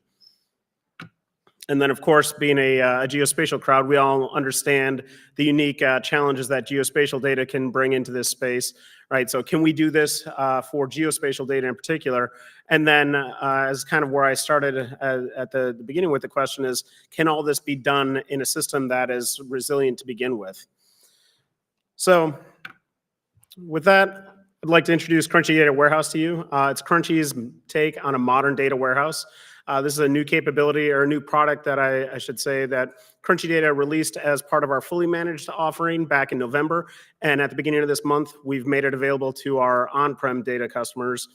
And then, of course, being a geospatial crowd, we all understand the unique challenges that geospatial data can bring into this space, right? So can we do this for geospatial data in particular? And then as kind of where I started at the beginning with the question is, can all this be done in a system that is resilient to begin with? So with that, I'd like to introduce Crunchy Data Warehouse to you. It's Crunchy's take on a modern data warehouse. This is a new capability or a new product that I should say that Crunchy Data released as part of our fully managed offering back in November. And at the beginning of this month, we've made it available to our on-prem data customers.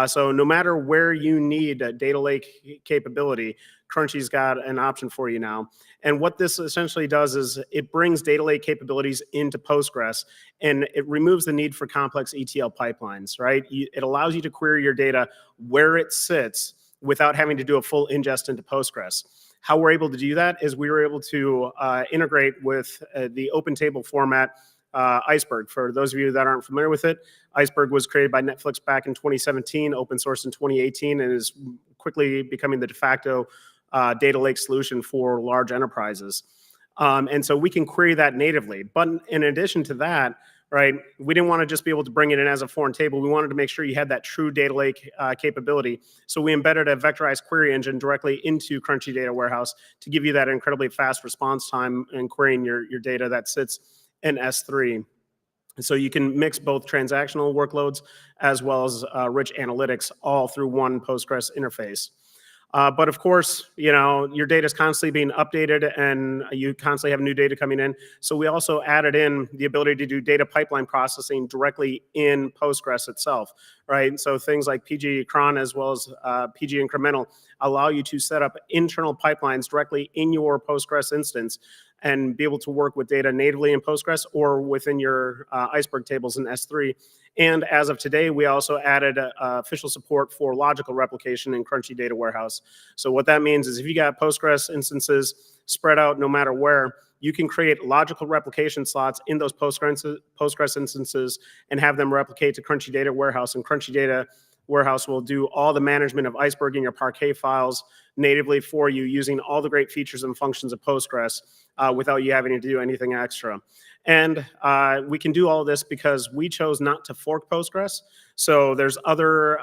So no matter where you need a data lake capability, Crunchy's got an option for you now. And what this essentially does is it brings data lake capabilities into Postgres, and it removes the need for complex ETL pipelines, right? It allows you to query your data where it sits without having to do a full ingest into Postgres. How we're able to do that is we were able to integrate with the open table format Iceberg. For those of you that aren't familiar with it, Iceberg was created by Netflix back in 2017, open source in 2018, and is quickly becoming the de facto data lake solution for large enterprises. And so we can query that natively. But in addition to that, right, we didn't want to just be able to bring it in as a foreign table. We wanted to make sure you had that true data lake capability. So we embedded a vectorized query engine directly into Crunchy Data Warehouse to give you that incredibly fast response time in querying your data that sits in S3. And so you can mix both transactional workloads as well as rich analytics all through one Postgres interface. But of course, your data is constantly being updated and you constantly have new data coming in. So we also added in the ability to do data pipeline processing directly in Postgres itself, right? So things like PG cron as well as PG incremental allow you to set up internal pipelines directly in your Postgres instance and be able to work with data natively in Postgres or within your Iceberg tables in S3. And as of today, we also added official support for logical replication in Crunchy Data Warehouse. So what that means is if you got Postgres instances spread out no matter where, you can create logical replication slots in those Postgres instances and have them replicate to Crunchy Data Warehouse. And Crunchy Data Warehouse will do all the management of Iceberg in your Parquet files natively for you using all the great features and functions of Postgres without you having to do anything extra. And we can do all of this because we chose not to fork Postgres. So there's other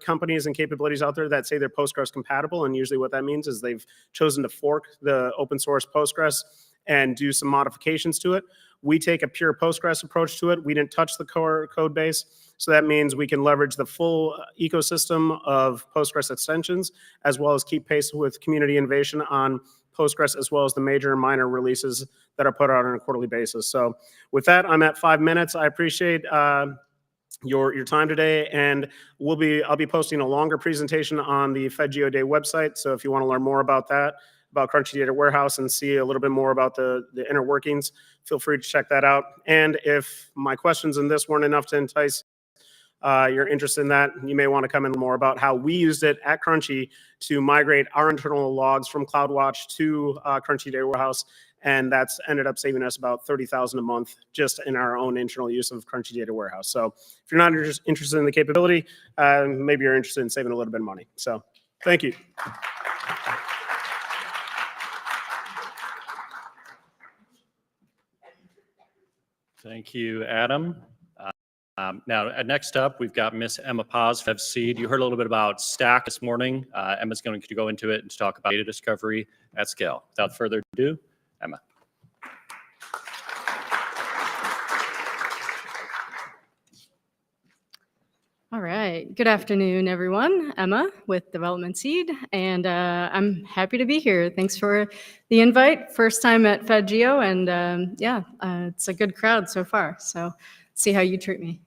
companies and capabilities out there that say they're Postgres compatible, and usually what that means is they've chosen to fork the open source Postgres and do some modifications to it. We take a pure Postgres approach to it. We didn't touch the core code base. So that means we can leverage the full ecosystem of Postgres extensions, as well as keep pace with community innovation on Postgres, as well as the major and minor releases that are put out on a quarterly basis. So with that, I'm at 5 minutes. I appreciate your time today, and I'll be posting a longer presentation on the FedGeoDay website. So if you want to learn more about that, about Crunchy Data Warehouse, and see a little bit more about the inner workings, feel free to check that out. And if my questions in this weren't enough to entice you're interested in that, you may want to come in more about how we used it at Crunchy to migrate our internal logs from CloudWatch to Crunchy Data Warehouse, and that's ended up saving us about $30,000 a month just in our own internal use of Crunchy Data Warehouse. So if you're not interested in the capability, maybe you're interested in saving a little bit of money. So thank you. Thank you, Adam. Now, next up, we've got Miss Emma Paz, FevSeed. You heard a little bit about Stack this morning. Emma's going to go into it and talk about data discovery at scale. Without further ado, Emma. All right. Good afternoon, everyone. Emma with Development Seed, and I'm happy to be here. Thanks for the invite. First time at FedGeo, and it's a good crowd so far. So see how you treat me.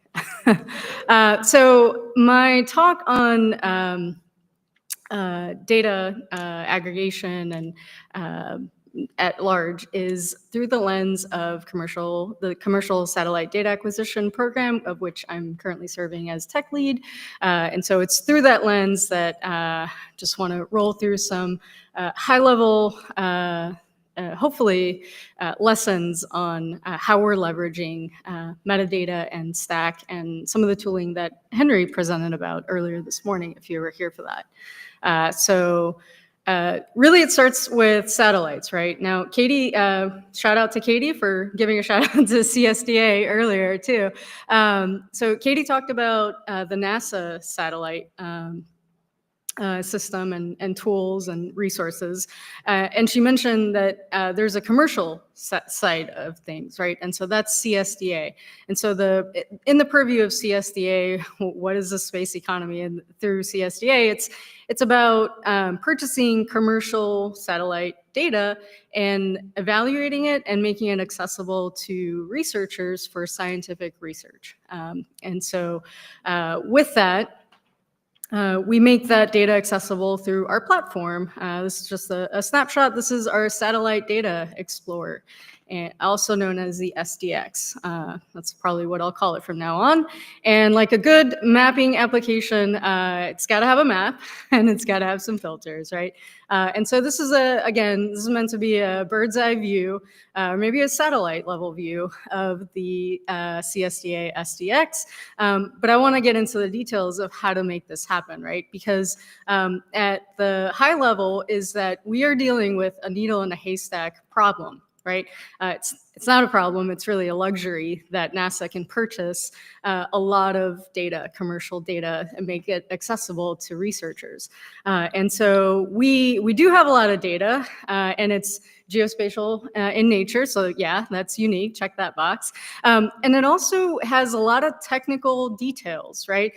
So my talk on data aggregation and at large is through the lens of the commercial satellite data acquisition program, of which I'm currently serving as tech lead. And so it's through that lens that just want to roll through some high level hopefully lessons on how we're leveraging metadata and Stack and some of the tooling that Henry presented about earlier this morning, if you were here for that. Really it starts with satellites, right? Now, Katie, shout out to Katie for giving a shout out to CSDA earlier too. So Katie talked about the NASA satellite system and tools and resources. And she mentioned that there's a commercial side of things, right? And so that's CSDA. And so in the purview of CSDA, what is the space economy? And through CSDA, it's about purchasing commercial satellite data and evaluating it and making it accessible to researchers for scientific research. And so with that, we make that data accessible through our platform. This is just a snapshot. This is our Satellite Data Explorer, and also known as the SDX. That's probably what I'll call it from now on. And like a good mapping application, it's got to have a map and it's got to have some filters, right? And so this is this is meant to be a bird's eye view, or maybe a satellite level view of the CSDA SDX. But I want to get into the details of how to make this happen, right? Because at the high level is that we are dealing with a needle in a haystack problem, right? It's not a problem, it's really a luxury that NASA can purchase a lot of data, commercial data, and make it accessible to researchers. And so we do have a lot of data, and it's geospatial in nature. So yeah, that's unique. Check that box. And it also has a lot of technical details, right?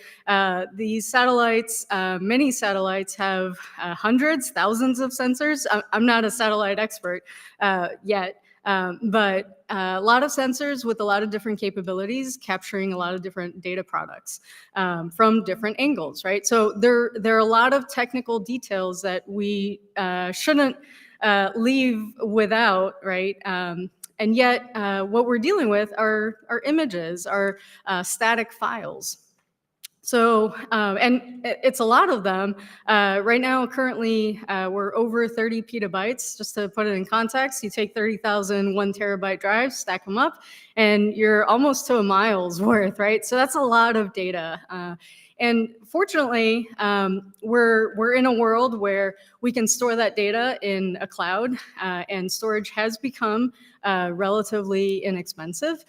These satellites, many satellites have hundreds, thousands of sensors. I'm not a satellite expert yet, but a lot of sensors with a lot of different capabilities, capturing a lot of different data products from different angles, right? So there are a lot of technical details that we shouldn't leave without, right? And yet, what we're dealing with are images, are static files. So, and it's a lot of them. Right now, currently, we're over 30 petabytes. Just to put it in context, you take 30,000 1 terabyte drives, stack them up, and you're almost to a mile's worth, right? So that's a lot of data. And fortunately, we're in a world where we can store that data in a cloud, and storage has become relatively inexpensive.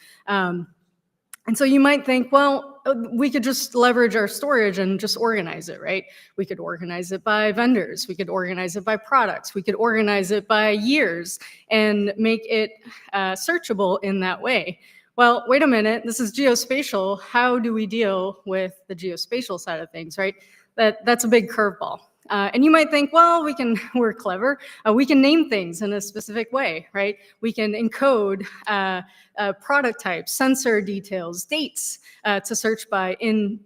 And so you might think, well, we could just leverage our storage and just organize it, right? We could organize it by vendors. We could organize it by products. We could organize it by years and make it searchable in that way. Well, wait a minute, this is geospatial. How do we deal with the geospatial side of things, right? That's a big curveball. And you might think, well, we're clever. We can name things in a specific way, right? We can encode product types, sensor details, dates to search by in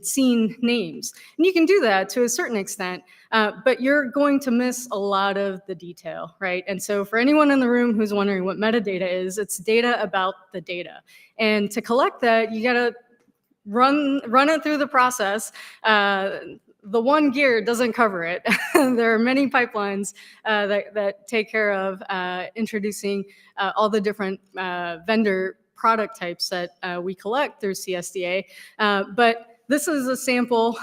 scene names. And you can do that to a certain extent, but you're going to miss a lot of the detail, right? And so for anyone in the room who's wondering what metadata is, it's data about the data. And to collect that, you gotta run it through the process. The one gear doesn't cover it. There are many pipelines that take care of introducing all the different vendor product types that we collect through CSDA. But this is a sample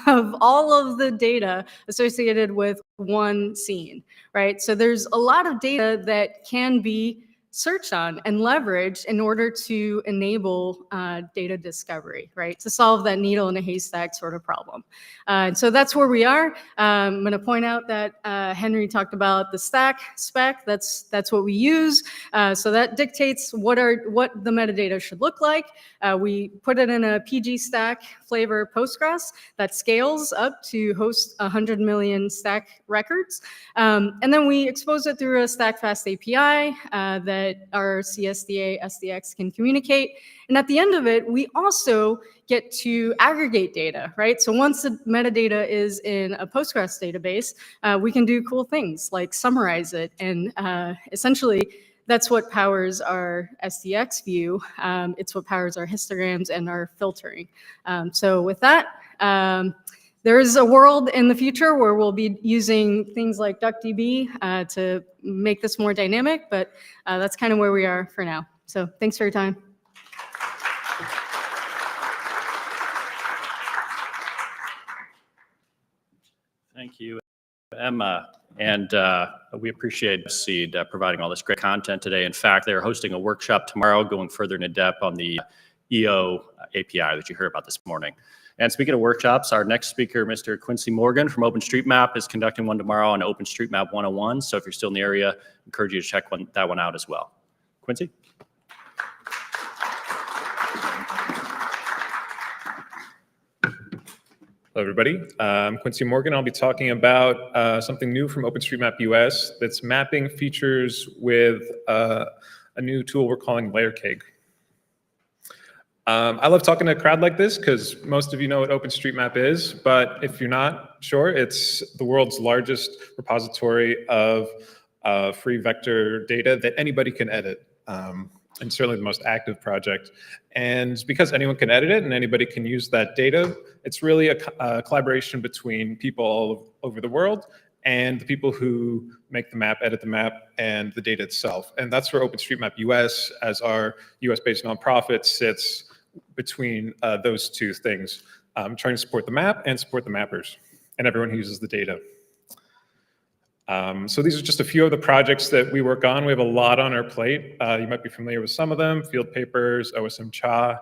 of all of the data associated with one scene, right? So there's a lot of data that can be searched on and leveraged in order to enable data discovery, right? To solve that needle in a haystack sort of problem. And so that's where we are. I'm going to point out that Henry talked about the stack spec. That's what we use. So that dictates what the metadata should look like. We put it in a PG stack flavor Postgres that scales up to host 100 million stack records. And then we expose it through a StackFast API that our CSDA SDX can communicate. And at the end of it, we also get to aggregate data, right? So once the metadata is in a Postgres database, we can do cool things like summarize it. And essentially, that's what powers our SDX view. It's what powers our histograms and our filtering. So with that, there is a world in the future where we'll be using things like DuckDB to make this more dynamic, but that's kind of where we are for now. So thanks for your time. Thank you, Emma. And we appreciate Seed providing all this great content today. In fact, they're hosting a workshop tomorrow going further into depth on the EO API that you heard about this morning. And speaking of workshops, our next speaker, Mr. Quincy Morgan from OpenStreetMap, is conducting one tomorrow on OpenStreetMap 101. So if you're still in the area, I encourage you to check that one out as well. Quincy? Hello, everybody. I'm Quincy Morgan. I'll be talking about something new from OpenStreetMap US that's mapping features with a new tool we're calling Layer Cake. I love talking to a crowd like this because most of you know what OpenStreetMap is, but if you're not sure, it's the world's largest repository of free vector data that anybody can edit. And certainly the most active project. And because anyone can edit it and anybody can use that data, it's really a collaboration between people all over the world and the people who make the map, edit the map, and the data itself. And that's where OpenStreetMap US, as our US-based nonprofit, sits between those two things, trying to support the map and support the mappers and everyone who uses the data. So these are just a few of the projects that we work on. We have a lot on our plate. You might be familiar with some of them, Field Papers, OSM Cha.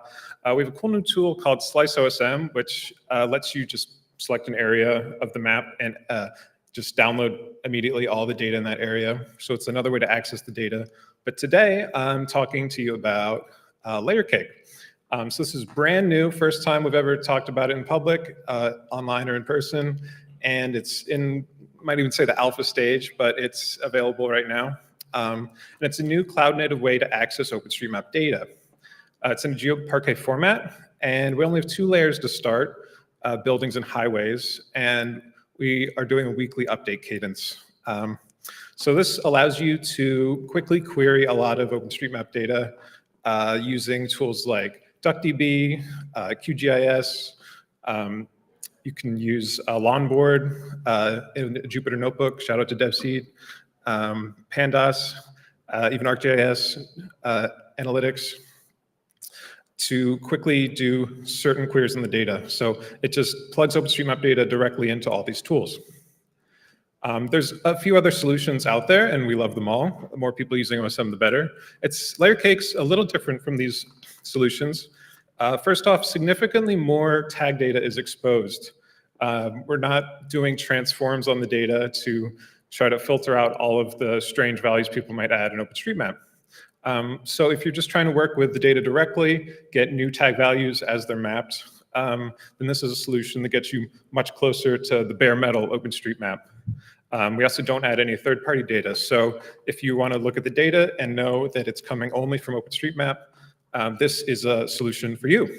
We have a cool new tool called Slice OSM, which lets you just select an area of the map and just download immediately all the data in that area. So it's another way to access the data. But today I'm talking to you about Layer Cake. So this is brand new, first time we've ever talked about it in public, online or in person. And it's in, might even say the alpha stage, but it's available right now. And it's a new cloud native way to access OpenStreetMap data. It's in a GeoParquet format, and we only have 2 layers to start, buildings and highways, and we are doing a weekly update cadence. So this allows you to quickly query a lot of OpenStreetMap data using tools like DuckDB, QGIS. You can use a Lawnboard in a Jupyter Notebook, shout out to DevSeed, Pandas, even ArcGIS, analytics, to quickly do certain queries in the data. So it just plugs OpenStreetMap data directly into all these tools. There's a few other solutions out there, and we love them all. The more people using OSM, the better. Layer Cake's a little different from these solutions. First off, significantly more tag data is exposed. We're not doing transforms on the data to try to filter out all of the strange values people might add in OpenStreetMap. So if you're just trying to work with the data directly, get new tag values as they're mapped, then this is a solution that gets you much closer to the bare metal OpenStreetMap. We also don't add any third-party data. So if you want to look at the data and know that it's coming only from OpenStreetMap, this is a solution for you.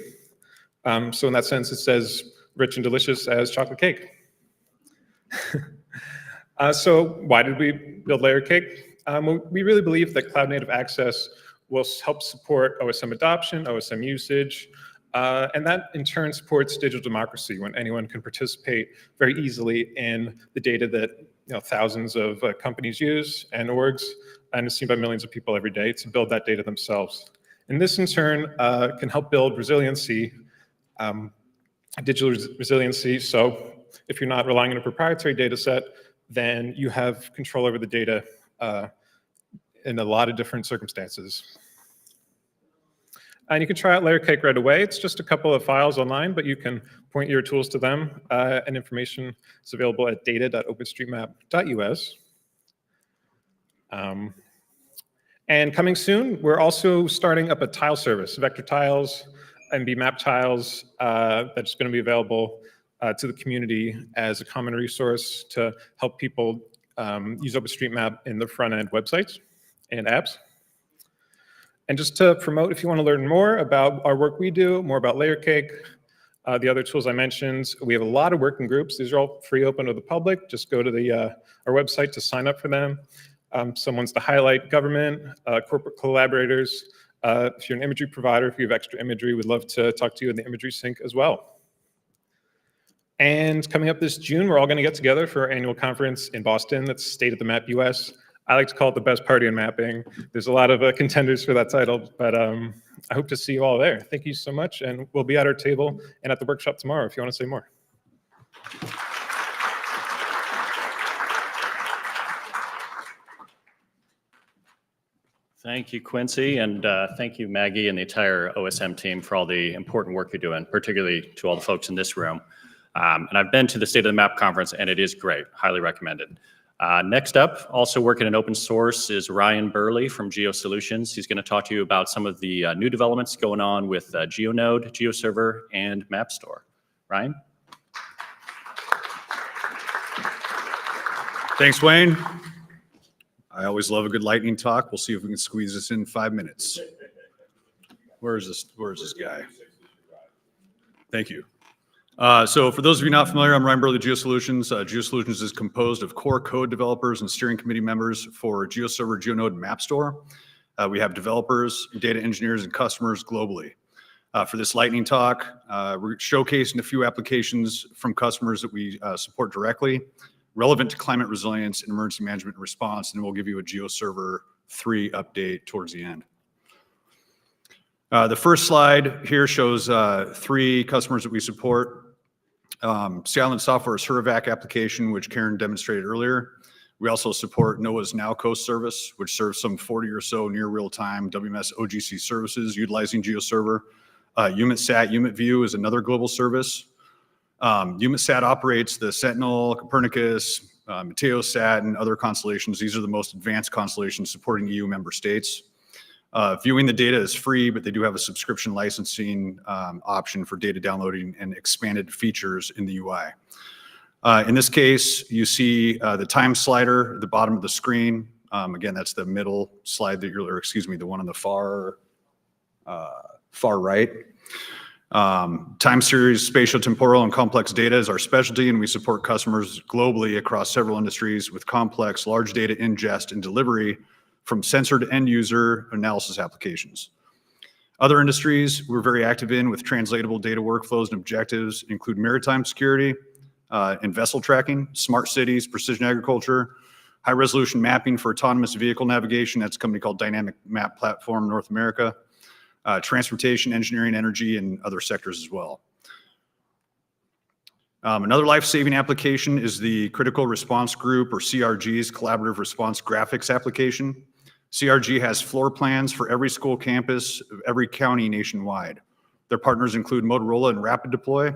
So in that sense, it's as rich and delicious as chocolate cake. So why did we build Layer Cake? We really believe that cloud native access will help support OSM adoption, OSM usage, and that in turn supports digital democracy when anyone can participate very easily in the data that thousands of companies use and orgs, and is seen by millions of people every day to build that data themselves. And this in turn can help build resiliency, digital resiliency. So if you're not relying on a proprietary data set, then you have control over the data in a lot of different circumstances. And you can try out Layer Cake right away. It's just a couple of files online, but you can point your tools to them. And information is available at data.openstreetmap.us. And coming soon, we're also starting up a tile service, vector tiles, MB map tiles, that's going to be available to the community as a common resource to help people use OpenStreetMap in their front-end websites and apps. And just to promote, if you want to learn more about our work we do, more about Layer Cake, the other tools I mentioned, we have a lot of working groups. These are all free, open to the public. Just go to our website to sign up for them. Some ones to highlight government, corporate collaborators. If you're an imagery provider, if you have extra imagery, we'd love to talk to you in the imagery sync as well. And coming up this June, we're all going to get together for our annual conference in Boston. That's State of the Map US. I like to call it the best party in mapping. There's a lot of contenders for that title, but I hope to see you all there. Thank you so much, and we'll be at our table and at the workshop tomorrow if you want to say more. Thank you, Quincy, and thank you, Maggie, and the entire OSM team for all the important work you're doing, particularly to all the folks in this room. And I've been to the State of the Map conference, and it is great. Highly recommended. Next up, also working in open source, is Ryan Burley from GeoSolutions. He's going to talk to you about some of the new developments going on with GeoNode, GeoServer, and MapStore. Ryan? Thanks, Wayne. I always love a good lightning talk. We'll see if we can squeeze this in 5 minutes. Where is this guy? Thank you. So for those of you not familiar, I'm Ryan Burley, GeoSolutions. GeoSolutions is composed of core code developers and steering committee members for GeoServer, GeoNode, and MapStore. We have developers, data engineers, and customers globally. For this lightning talk, we're showcasing a few applications from customers that we support directly, relevant to climate resilience and emergency management and response, and we'll give you a GeoServer 3 update towards the end. The first slide here shows 3 customers that we support. Sea Island Software's HERVAC application, which Karen demonstrated earlier. We also support NOAA's Now Coast service, which serves some 40 or so near real-time WMS OGC services utilizing GeoServer. EUMETSAT UMITView is another global service. EUMETSAT operates the Sentinel, Copernicus, Meteosat and other constellations. These are the most advanced constellations supporting EU member states. Viewing the data is free, but they do have a subscription licensing option for data downloading and expanded features in the UI. In this case, you see the time slider at the bottom of the screen. Again, that's the middle slide that you're, or excuse me, the one on the far right. Time series, spatial, temporal, and complex data is our specialty, and we support customers globally across several industries with complex, large data ingest and delivery from sensor to end user analysis applications. Other industries we're very active in with translatable data workflows and objectives include maritime security, and vessel tracking, smart cities, precision agriculture, high resolution mapping for autonomous vehicle navigation. That's a company called Dynamic Map Platform North America. Transportation, engineering, energy, and other sectors as well. Another life-saving application is the Critical Response Group, or CRG's Collaborative Response Graphics application. CRG has floor plans for every school campus of every county nationwide. Their partners include Motorola and Rapid Deploy,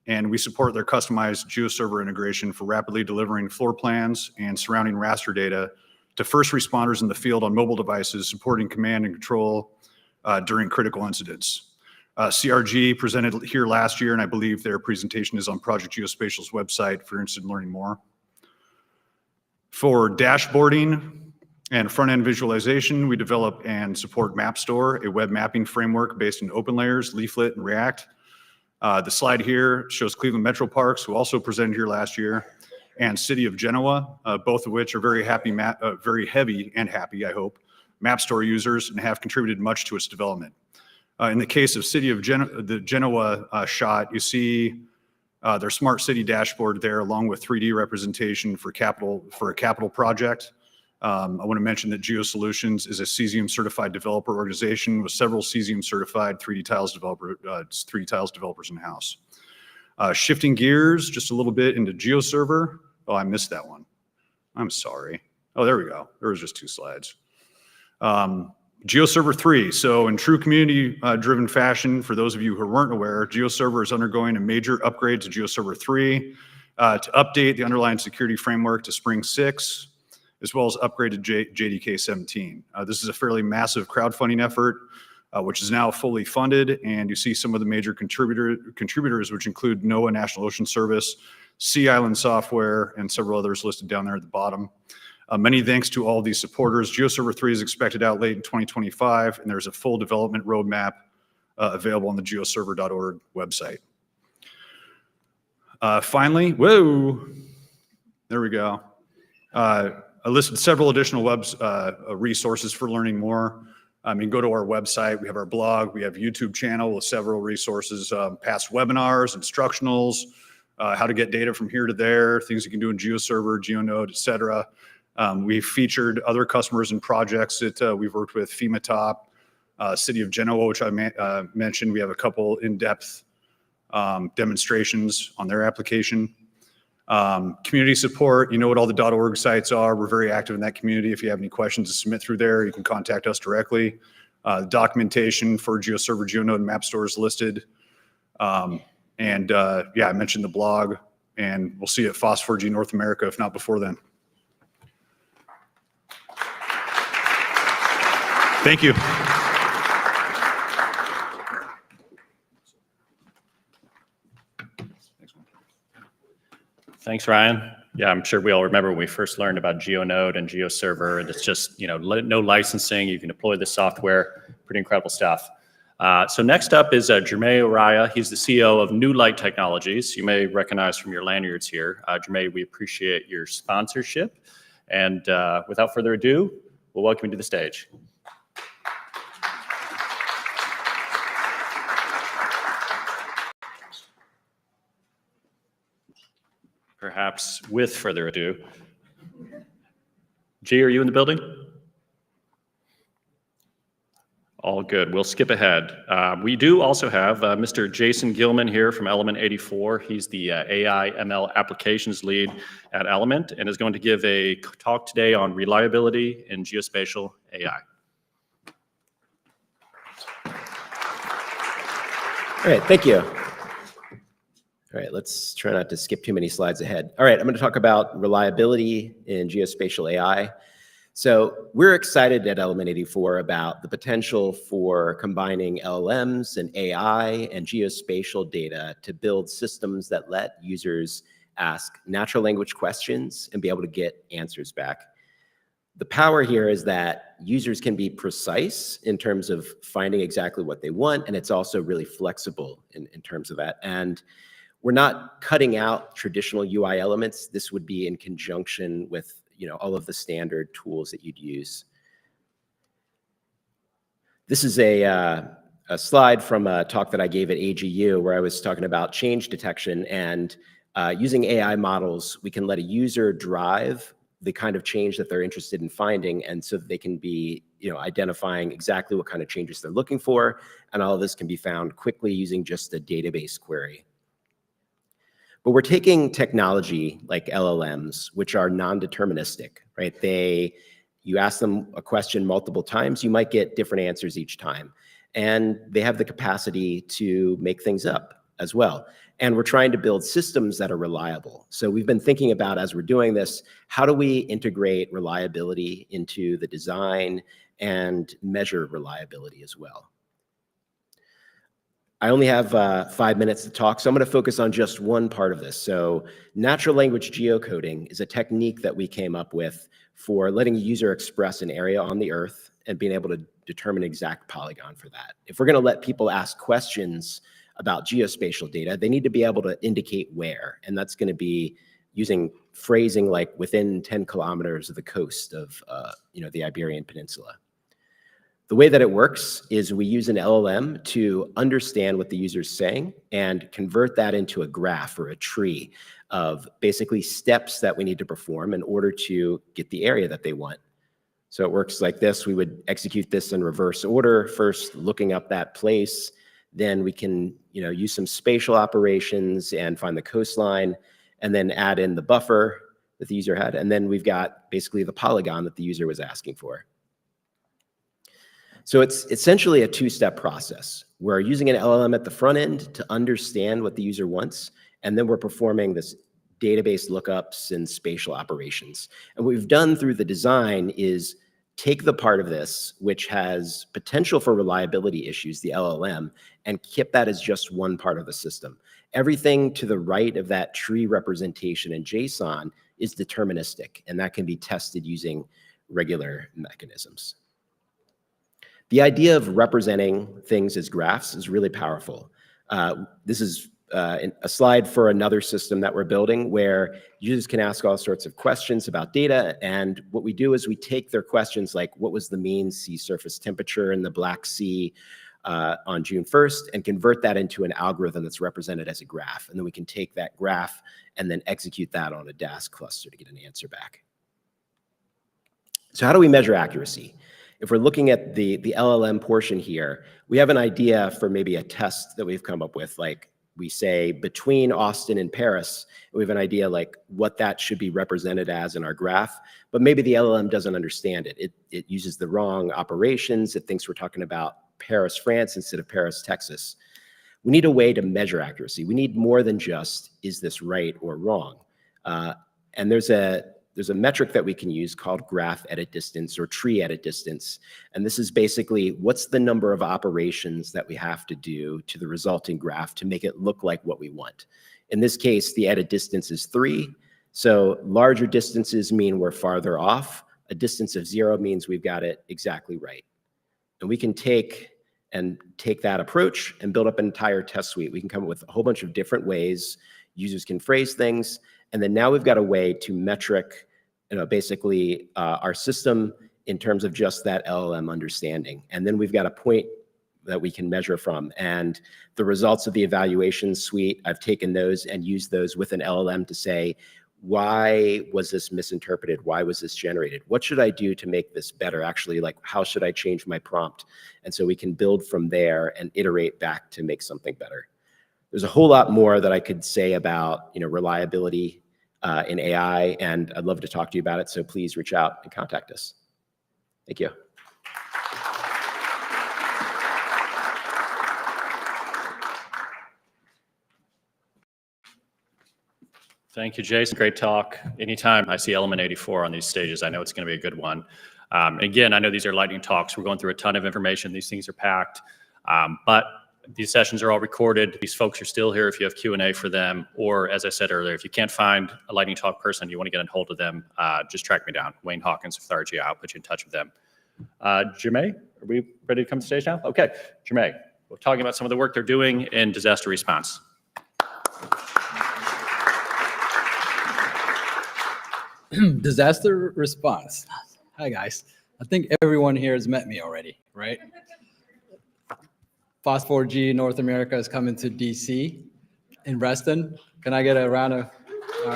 and we support their customized GeoServer integration for rapidly delivering floor plans and surrounding raster data to first responders in the field on mobile devices, supporting command and control during critical incidents. CRG presented here last year, and I believe their presentation is on Project Geospatial's website if you're interested in learning more. For dashboarding and front-end visualization, we develop and support MapStore, a web mapping framework based in OpenLayers, Leaflet, and React. The slide here shows Cleveland Metro Parks, who also presented here last year, and City of Genoa, both of which are very heavy and happy, I hope, MapStore users and have contributed much to its development. In the case of City of the Genoa shot, you see their smart city dashboard there, along with 3D representation for a capital project. I want to mention that GeoSolutions is a Cesium certified developer organization with several Cesium certified 3D tiles developers in house. Shifting gears just a little bit into GeoServer. Oh, I missed that one. I'm sorry. Oh, there we go. There was just 2 slides. GeoServer 3. So in true community driven fashion, for those of you who weren't aware, GeoServer is undergoing a major upgrade to GeoServer 3 to update the underlying security framework to Spring 6, as well as upgrade to JDK 17. This is a fairly massive crowdfunding effort, which is now fully funded, and you see some of the major contributors, which include NOAA National Ocean Service, Sea Island Software, and several others listed down there at the bottom. Many thanks to all these supporters. GeoServer 3 is expected out late in 2025, and there's a full development roadmap available on the geoserver.org website. Finally, whoa, there we go. I listed several additional resources for learning more. Go to our website. We have our blog. We have a YouTube channel with several resources, past webinars, instructionals, how to get data from here to there, things you can do in GeoServer, GeoNode, et cetera. We've featured other customers and projects that we've worked with, FEMA Top, City of Genoa, which I mentioned. We have a couple in-depth demonstrations on their application. Community support, you know what all the .org sites are. We're very active in that community. If you have any questions to submit through there, you can contact us directly. Documentation for GeoServer, GeoNode, and MapStore is listed. Yeah, I mentioned the blog, and we'll see you at FOSS4G North America, if not before then. Thank you. Thanks, Ryan. Yeah, I'm sure we all remember when we first learned about GeoNode and GeoServer, and it's just, no licensing. You can deploy the software. Pretty incredible stuff. So next up is Jermaine Araya. He's the CEO of New Light Technologies. You may recognize from your lanyards here. Jermaine, we appreciate your sponsorship. And without further ado, we'll welcome you to the stage. Perhaps with further ado. G, are you in the building? All good. We'll skip ahead. We do also have Mr. Jason Gilman here from Element 84. He's the AI ML applications lead at Element and is going to give a talk today on reliability in geospatial AI. All right, thank you. All right, let's try not to skip too many slides ahead. All right, I'm going to talk about reliability in geospatial AI. So we're excited at Element 84 about the potential for combining LLMs and AI and geospatial data to build systems that let users ask natural language questions and be able to get answers back. The power here is that users can be precise in terms of finding exactly what they want, and it's also really flexible in terms of that. And we're not cutting out traditional UI elements. This would be in conjunction with all of the standard tools that you'd use. This is a slide from a talk that I gave at AGU where I was talking about change detection, and using AI models, we can let a user drive the kind of change that they're interested in finding, and so that they can be identifying exactly what kind of changes they're looking for, and all of this can be found quickly using just a database query. But we're taking technology like LLMs, which are non-deterministic, right? You ask them a question multiple times, you might get different answers each time. And they have the capacity to make things up as well. And we're trying to build systems that are reliable. So we've been thinking about, as we're doing this, how do we integrate reliability into the design and measure reliability as well? I only have 5 minutes to talk, so I'm going to focus on just one part of this. So natural language geocoding is a technique that we came up with for letting a user express an area on the Earth and being able to determine exact polygon for that. If we're going to let people ask questions about geospatial data, they need to be able to indicate where, and that's going to be using phrasing like within 10 kilometers of the coast of the Iberian Peninsula. The way that it works is we use an LLM to understand what the user's saying and convert that into a graph or a tree of basically steps that we need to perform in order to get the area that they want. So it works like this. We would execute this in reverse order, first looking up that place. Then we can use some spatial operations and find the coastline, and then add in the buffer that the user had. And then we've got basically the polygon that the user was asking for. So it's essentially a two-step process. We're using an LLM at the front end to understand what the user wants, and then we're performing this database lookups and spatial operations. And what we've done through the design is take the part of this, which has potential for reliability issues, the LLM, and keep that as just one part of the system. Everything to the right of that tree representation in JSON is deterministic, and that can be tested using regular mechanisms. The idea of representing things as graphs is really powerful. This is a slide for another system that we're building where users can ask all sorts of questions about data. And what we do is we take their questions like, what was the mean sea surface temperature in the Black Sea on June 1st, and convert that into an algorithm that's represented as a graph. And then we can take that graph and then execute that on a Dask cluster to get an answer back. So how do we measure accuracy? If we're looking at the LLM portion here, we have an idea for maybe a test that we've come up with. Like we say between Austin and Paris, we have an idea like what that should be represented as in our graph, but maybe the LLM doesn't understand it. It uses the wrong operations. It thinks we're talking about Paris, France instead of Paris, Texas. We need a way to measure accuracy. We need more than just, is this right or wrong? And there's a metric that we can use called graph edit distance or tree edit distance. And this is basically what's the number of operations that we have to do to the resulting graph to make it look like what we want. In this case, the edit distance is 3. So larger distances mean we're farther off. A distance of 0 means we've got it exactly right. And we can take that approach and build up an entire test suite. We can come up with a whole bunch of different ways users can phrase things. And then now we've got a way to metric, basically our system in terms of just that LLM understanding. And then we've got a point that we can measure from. And the results of the evaluation suite, I've taken those and used those with an LLM to say, why was this misinterpreted? Why was this generated? What should I do to make this better? Actually, like, how should I change my prompt? And so we can build from there and iterate back to make something better. There's a whole lot more that I could say about, reliability in AI, and I'd love to talk to you about it. So please reach out and contact us. Thank you. Thank you, Jason. Great talk. Anytime I see Element 84 on these stages, I know it's going to be a good one. Again, I know these are lightning talks. We're going through a ton of information. These things are packed, but these sessions are all recorded. These folks are still here if you have Q&A for them, or as I said earlier, if you can't find a lightning talk person, you want to get in hold of them, just track me down. Wayne Hawkins with RGI, I'll put you in touch with them. Jermaine, are we ready to come to stage now? Okay, Jermaine, we're talking about some of the work they're doing in disaster response. Disaster response. Hi, guys. I think everyone here has met me already, right? Phos4G North America is coming to DC in Reston. Can I get a round of, all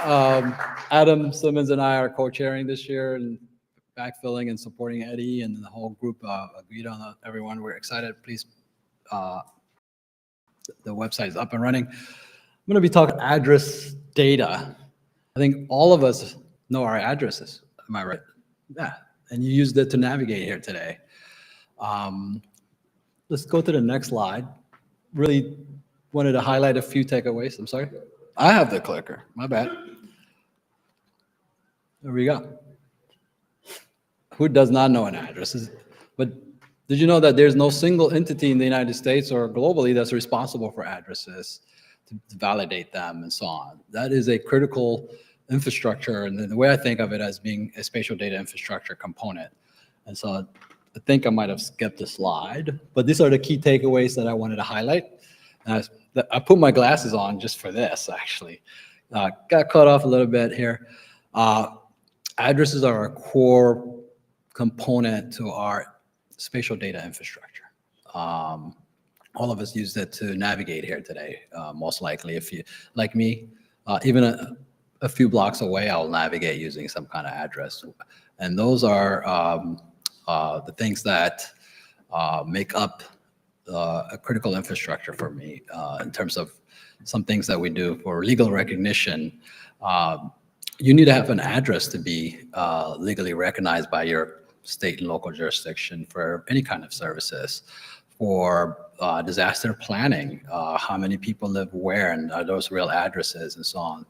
right. Adam Simmons and I are co-chairing this year and backfilling and supporting Eddie, and the whole group agreed on everyone. We're excited. Please, the website is up and running. I'm going to be talking address data. I think all of us know our addresses. Am I right? Yeah. And you used it to navigate here today. Let's go to the next slide. Really wanted to highlight a few takeaways. I'm sorry. I have the clicker. My bad. There we go. Who does not know an address? But did you know that there's no single entity in the United States or globally that's responsible for addresses to validate them and so on? That is a critical infrastructure, and the way I think of it as being a spatial data infrastructure component. And so I think I might have skipped the slide, but these are the key takeaways that I wanted to highlight. And I put my glasses on just for this, actually. Got caught off a little bit here. Addresses are a core component to our spatial data infrastructure. All of us use it to navigate here today. Most likely, if you, like me, even a few blocks away, I'll navigate using some kind of address. And those are the things that make up a critical infrastructure for me in terms of some things that we do for legal recognition. You need to have an address to be legally recognized by your state and local jurisdiction for any kind of services. For disaster planning, how many people live where, and are those real addresses, and so on.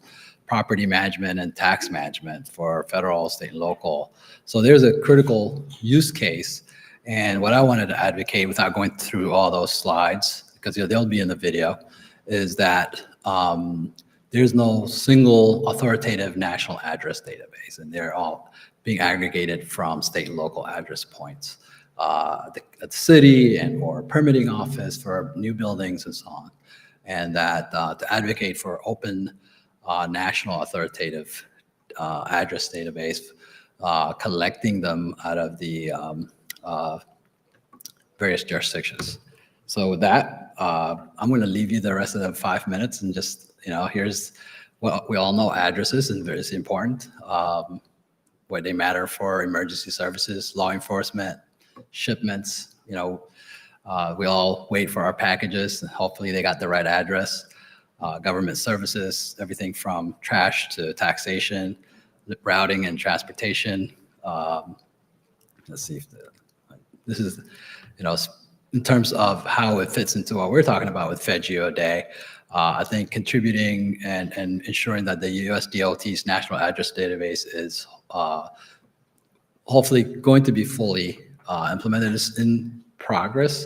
Property management and tax management for federal, state, and local. So there's a critical use case. And what I wanted to advocate, without going through all those slides, because they'll be in the video, is that there's no single authoritative national address database, and they're all being aggregated from state and local address points at the city and or permitting office for new buildings and so on. And that to advocate for open national authoritative address database, collecting them out of the various jurisdictions. So with that, I'm going to leave you the rest of the 5 minutes and just, here's what we all know: addresses, and very important. What they matter for emergency services, law enforcement, shipments. We all wait for our packages, and hopefully they got the right address. Government services, everything from trash to taxation, routing and transportation. Let's see if this is, in terms of how it fits into what we're talking about with FedGeoDay. I think contributing and ensuring that the US DOT's national address database is hopefully going to be fully implemented. Is in progress.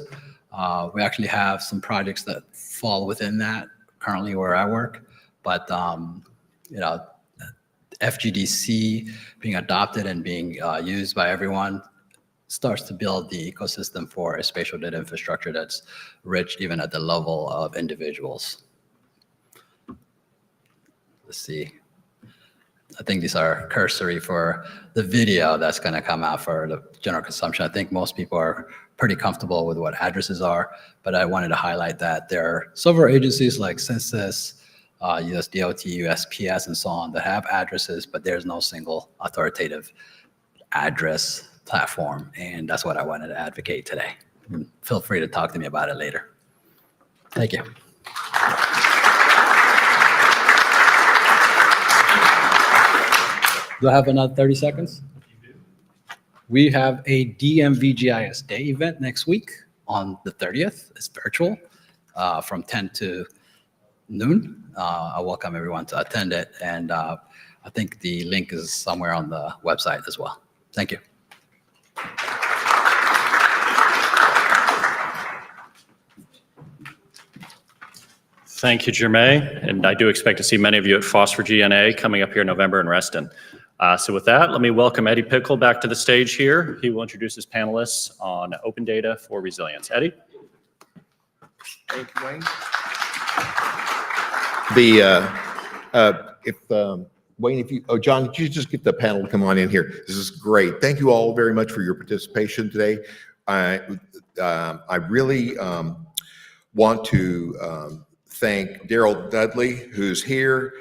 We actually have some projects that fall within that currently where I work, but FGDC being adopted and being used by everyone starts to build the ecosystem for a spatial data infrastructure that's rich even at the level of individuals. Let's see. I think these are cursory for the video that's going to come out for the general consumption. I think most people are pretty comfortable with what addresses are, but I wanted to highlight that there are several agencies like Census, US DOT, USPS, and so on that have addresses, but there's no single authoritative address platform, and that's what I wanted to advocate today. And feel free to talk to me about it later. Thank you. Do I have another 30 seconds? We have a DMV GIS Day event next week on the 30th. It's virtual from 10 to noon. I welcome everyone to attend it, and I think the link is somewhere on the website as well. Thank you. Thank you, Jermaine. And I do expect to see many of you at Phosphor GNA coming up here in November in Reston. So with that, let me welcome Eddie Pickle back to the stage here. He will introduce his panelists on open data for resilience. Eddie? Thank you, Wayne. Wayne, if you, John, could you just get the panel to come on in here? This is great. Thank you all very much for your participation today. I really want to thank Daryl Dudley, who's here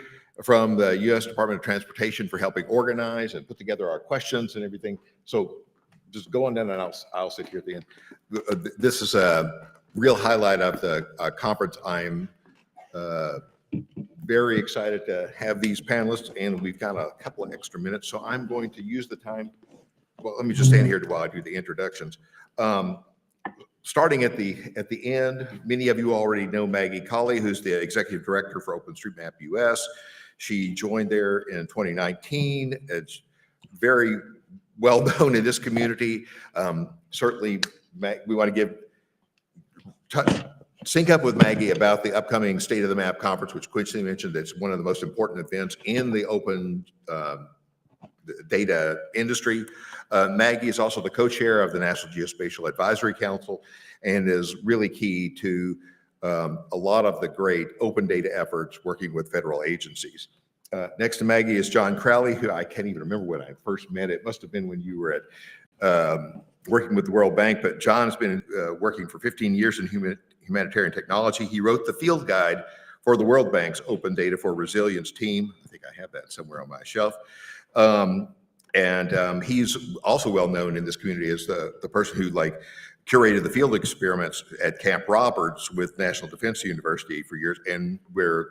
from the U.S. Department of Transportation, for helping organize and put together our questions and everything. So just go on down and I'll sit here at the end. This is a real highlight of the conference. I'm very excited to have these panelists, and we've got a couple of extra minutes. So I'm going to use the time. Well, let me just stand here while I do the introductions. Starting at the end, many of you already know Maggie Colley, who's the Executive Director for OpenStreetMap US. She joined there in 2019. It's very well known in this community. Certainly, we want to sync up with Maggie about the upcoming State of the Map conference, which Quincy mentioned. It's one of the most important events in the open data industry. Maggie is also the co-chair of the National Geospatial Advisory Council and is really key to a lot of the great open data efforts working with federal agencies. Next to Maggie is John Crowley, who I can't even remember when I first met. It must have been when you were at working with the World Bank, but John has been working for 15 years in humanitarian technology. He wrote the field guide for the World Bank's Open Data for Resilience team. I think I have that somewhere on my shelf. He's also well known in this community as the person who curated the field experiments at Camp Roberts with National Defense University for years, and where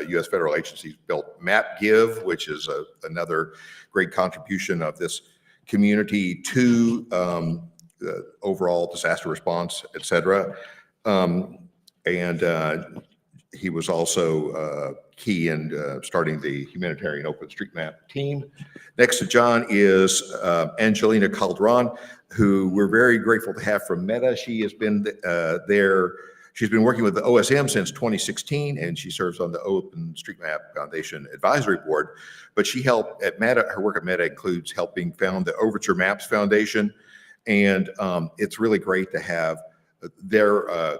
U.S. federal agencies built MapGive, which is another great contribution of this community to overall disaster response, et cetera. He was also key in starting the humanitarian OpenStreetMap team. Next to John is Angelina Calderon, who we're very grateful to have from Meta. She has been there. She's been working with the OSM since 2016, and she serves on the OpenStreetMap Foundation Advisory Board. But she helped at Meta. Her work at Meta includes helping found the Overture Maps Foundation, and it's really great to have their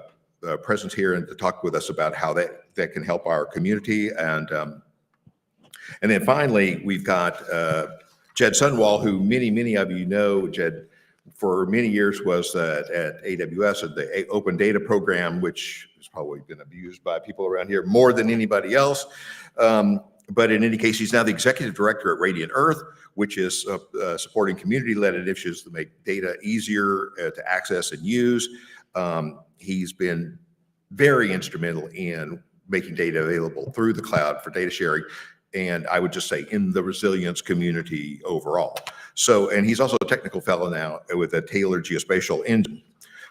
presence here and to talk with us about how that can help our community. And then finally, we've got Jed Sunwall, who many of you know. Jed, for many years, was at AWS at the Open Data Program, which has probably been abused by people around here more than anybody else. But in any case, he's now the executive director at Radiant Earth, which is supporting community-led initiatives to make data easier to access and use. He's been very instrumental in making data available through the cloud for data sharing, and I would just say in the resilience community overall. So, and he's also a technical fellow now with a tailored geospatial engine.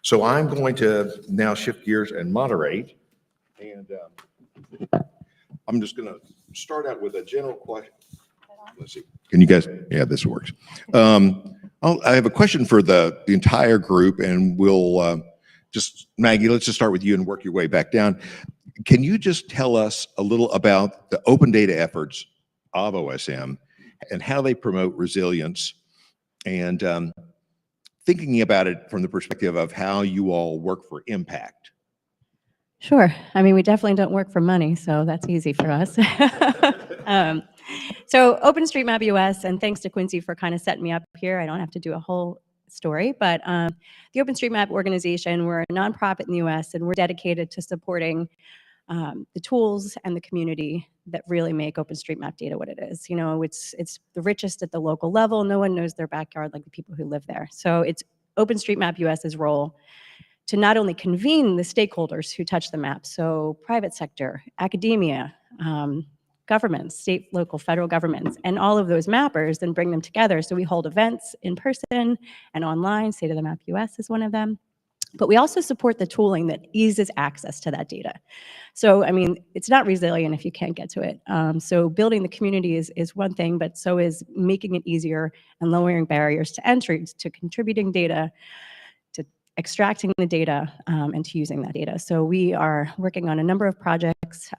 So I'm going to now shift gears and moderate, and I'm just going to start out with a general question. Let's see. Can you guys? Yeah, this works. I have a question for the entire group, and we'll Maggie, let's just start with you and work your way back down. Can you just tell us a little about the open data efforts of OSM and how they promote resilience, and thinking about it from the perspective of how you all work for impact? Sure. I mean, we definitely don't work for money, so that's easy for us. So OpenStreetMap US, and thanks to Quincy for kind of setting me up here. I don't have to do a whole story, but the OpenStreetMap organization, we're a nonprofit in the US, and we're dedicated to supporting the tools and the community that really make OpenStreetMap data what it is. You know, it's the richest at the local level. No one knows their backyard like the people who live there. So it's OpenStreetMap US's role to not only convene the stakeholders who touch the map, so private sector, academia, governments, state, local, federal governments, and all of those mappers, and bring them together. So we hold events in person and online. State of the Map US is one of them. But we also support the tooling that eases access to that data. So, I mean, it's not resilient if you can't get to it. So building the community is one thing, but so is making it easier and lowering barriers to entry, to contributing data, to extracting the data, and to using that data. So we are working on a number of projects.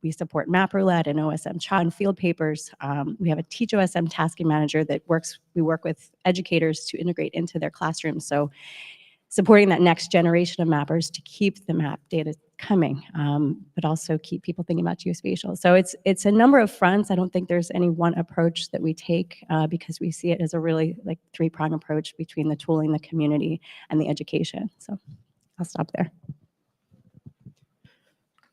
We support map roulette and OSM chat and field papers. We have a Teach OSM tasking manager that we work with educators to integrate into their classrooms. So supporting that next generation of mappers to keep the map data coming, but also keep people thinking about geospatial. So it's a number of fronts. I don't think there's any one approach that we take because we see it as a really like three-prong approach between the tooling, the community, and the education. So I'll stop there.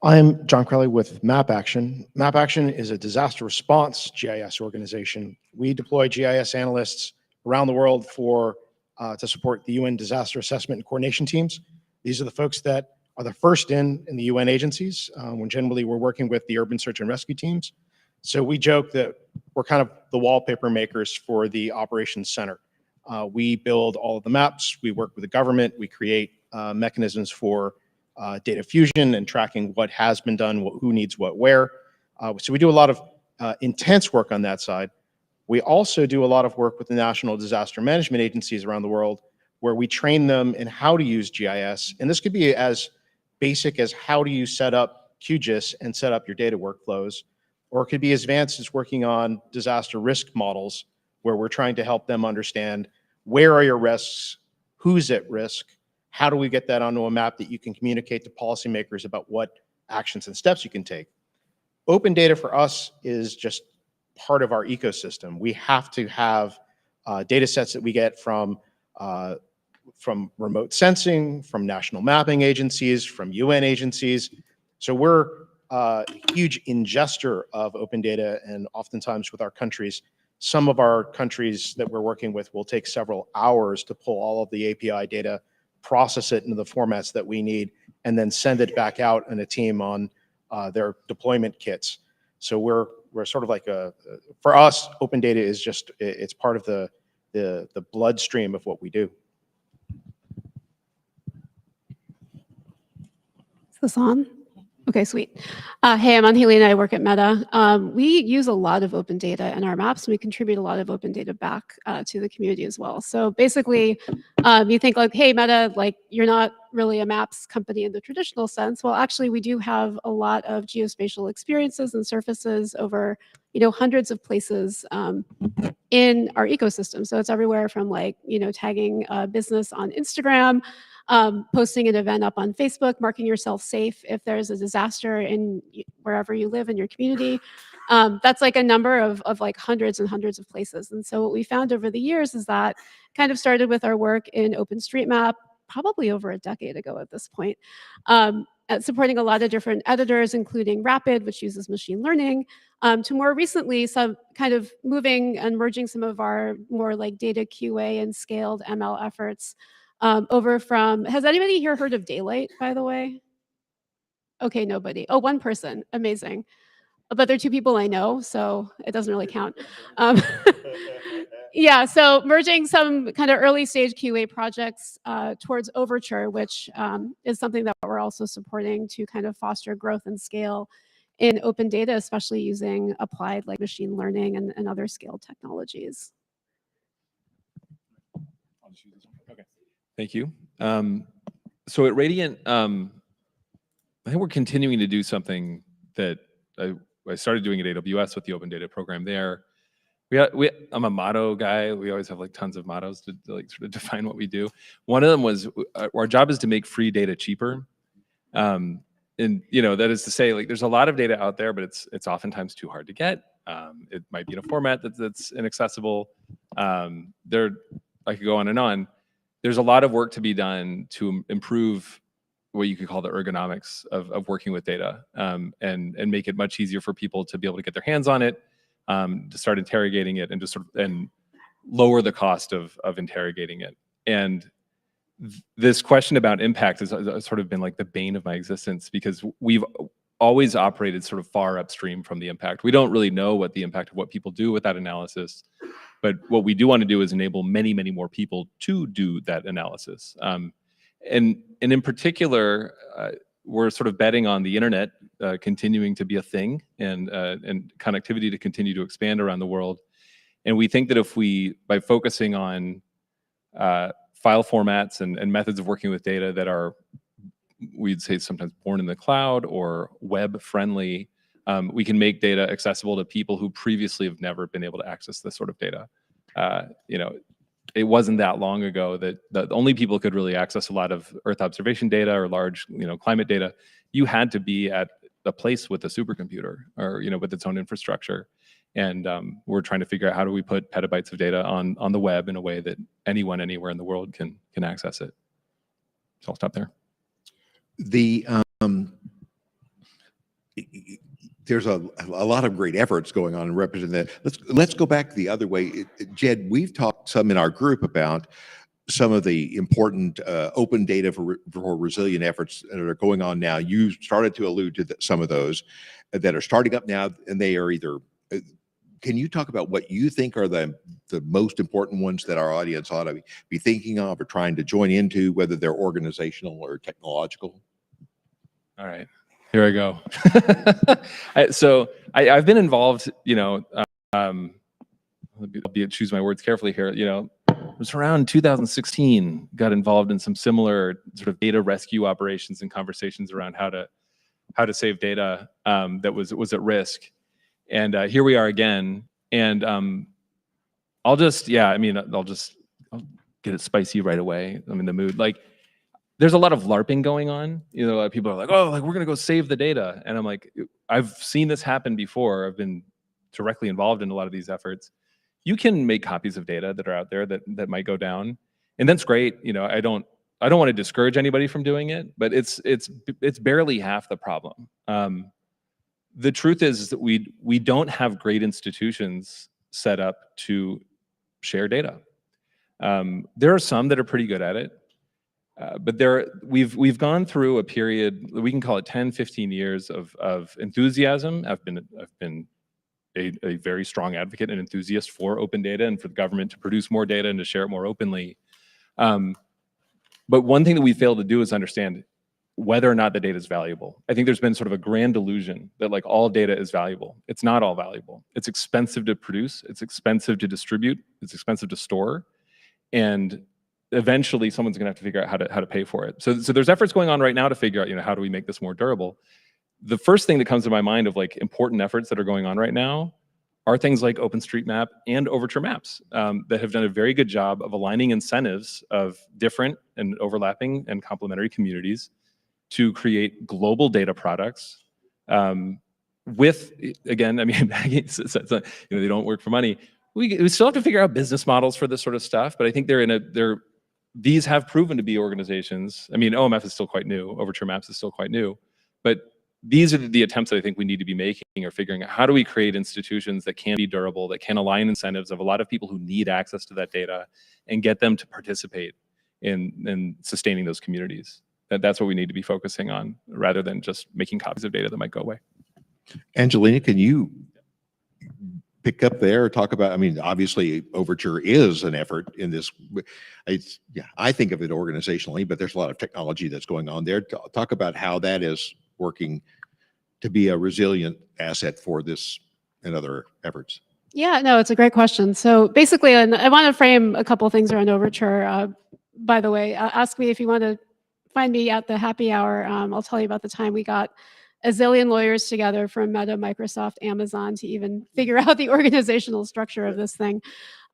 I'm John Crowley with Map Action. Map Action is a disaster response GIS organization. We deploy GIS analysts around the world to support the UN disaster assessment and coordination teams. These are the folks that are the first in the UN agencies, when generally we're working with the urban search and rescue teams. So we joke that we're kind of the wallpaper makers for the operations center. We build all of the maps, we work with the government, we create mechanisms for data fusion and tracking what has been done, who needs what where. So we do a lot of intense work on that side. We also do a lot of work with the national disaster management agencies around the world where we train them in how to use GIS. And this could be as basic as how do you set up QGIS and set up your data workflows, or it could be as advanced as working on disaster risk models where we're trying to help them understand where are your risks, who's at risk, how do we get that onto a map that you can communicate to policymakers about what actions and steps you can take. Open data for us is just part of our ecosystem. We have to have data sets that we get from remote sensing, from national mapping agencies, from UN agencies. So we're a huge ingester of open data, and oftentimes with our countries, some of our countries that we're working with will take several hours to pull all of the API data, process it into the formats that we need, and then send it back out in a team on their deployment kits. So we're sort of like for us, open data is just, it's part of the bloodstream of what we do. Is this on? Okay, sweet. Hey, I'm Angelina. I work at Meta. We use a lot of open data in our maps, and we contribute a lot of open data back to the community as well. So basically, you think like, hey, Meta, like you're not really a maps company in the traditional sense. Well, actually, we do have a lot of geospatial experiences and surfaces over, hundreds of places in our ecosystem. So it's everywhere from like, tagging a business on Instagram, posting an event up on Facebook, marking yourself safe if there's a disaster in wherever you live in your community. That's like a number of like hundreds and hundreds of places. And so what we found over the years is that kind of started with our work in OpenStreetMap, probably over a decade ago at this point, supporting a lot of different editors, including Rapid, which uses machine learning, to more recently some kind of moving and merging some of our more like data QA and scaled ML efforts over from, has anybody here heard of Daylight, by the way? Okay, nobody. Oh, one person, amazing. But they're two people I know, so it doesn't really count. Yeah, so merging some kind of early stage QA projects towards Overture, which is something that we're also supporting to kind of foster growth and scale in open data, especially using applied like machine learning and other scaled technologies. Thank you. So at Radiant, I think we're continuing to do something that I started doing at AWS with the open data program there. I'm a motto guy. We always have like tons of mottos to like sort of define what we do. One of them was our job is to make free data cheaper. And that is to say, like there's a lot of data out there, but it's oftentimes too hard to get. It might be in a format that's inaccessible. I could go on and on. There's a lot of work to be done to improve what you could call the ergonomics of working with data, and make it much easier for people to be able to get their hands on it, to start interrogating it, and just and lower the cost of interrogating it. And this question about impact has sort of been like the bane of my existence, because we've always operated sort of far upstream from the impact. We don't really know what the impact of what people do with that analysis. But what we do want to do is enable many, many more people to do that analysis. and in particular, we're sort of betting on the internet continuing to be a thing, and connectivity to continue to expand around the world. And we think that if by focusing on file formats and methods of working with data that are, we'd say sometimes born in the cloud or web friendly, we can make data accessible to people who previously have never been able to access this sort of data. It wasn't that long ago that the only people could really access a lot of Earth observation data or large, climate data. You had to be at a place with a supercomputer or, with its own infrastructure. And we're trying to figure out how do we put petabytes of data on the web in a way that anyone, anywhere in the world can access it. So I'll stop there. There's a lot of great efforts going on and represent that. Let's go back the other way. Jed, we've talked some in our group about some of the important open data for resilient efforts that are going on now. You started to allude to some of those that are starting up now, and they are either. Can you talk about what you think are the most important ones that our audience ought to be thinking of or trying to join into, whether they're organizational or technological? All right, here I go. So I've been involved, I'll choose my words carefully here. It was around 2016, got involved in some similar sort of data rescue operations and conversations around how to save data that was at risk. And here we are again. And I'll get it spicy right away. I'm in the mood. Like, there's a lot of LARPing going on. A lot of people are like, oh, like we're gonna go save the data. And I'm like, I've seen this happen before. I've been directly involved in a lot of these efforts. You can make copies of data that are out there that might go down. And that's great. I don't want to discourage anybody from doing it, but it's barely half the problem. The truth is that we don't have great institutions set up to share data. There are some that are pretty good at it, but we've gone through a period, we can call it 10, 15 years of enthusiasm. I've been a very strong advocate and enthusiast for open data and for the government to produce more data and to share it more openly. But one thing that we failed to do is understand whether or not the data is valuable. I think there's been sort of a grand illusion that like all data is valuable. It's not all valuable. It's expensive to produce, it's expensive to distribute, it's expensive to store, and eventually someone's gonna have to figure out how to pay for it. So there's efforts going on right now to figure out, how do we make this more durable? The first thing that comes to my mind of like important efforts that are going on right now are things like OpenStreetMap and Overture Maps that have done a very good job of aligning incentives of different and overlapping and complementary communities to create global data products with, again, I mean, they don't work for money. We still have to figure out business models for this sort of stuff, but I think these have proven to be organizations. I mean, OMF is still quite new, Overture Maps is still quite new, but these are the attempts that I think we need to be making, or figuring out how do we create institutions that can be durable, that can align incentives of a lot of people who need access to that data and get them to participate in sustaining those communities. That's what we need to be focusing on, rather than just making copies of data that might go away. Angelina, can you pick up there or talk about, I mean, obviously Overture is an effort in this. I think of it organizationally, but there's a lot of technology that's going on there. Talk about how that is working to be a resilient asset for this and other efforts. Yeah, no, it's a great question. So basically, and I want to frame a couple of things around Overture. By the way, ask me if you want to find me at the happy hour. I'll tell you about the time we got a zillion lawyers together from Meta, Microsoft, Amazon to even figure out the organizational structure of this thing.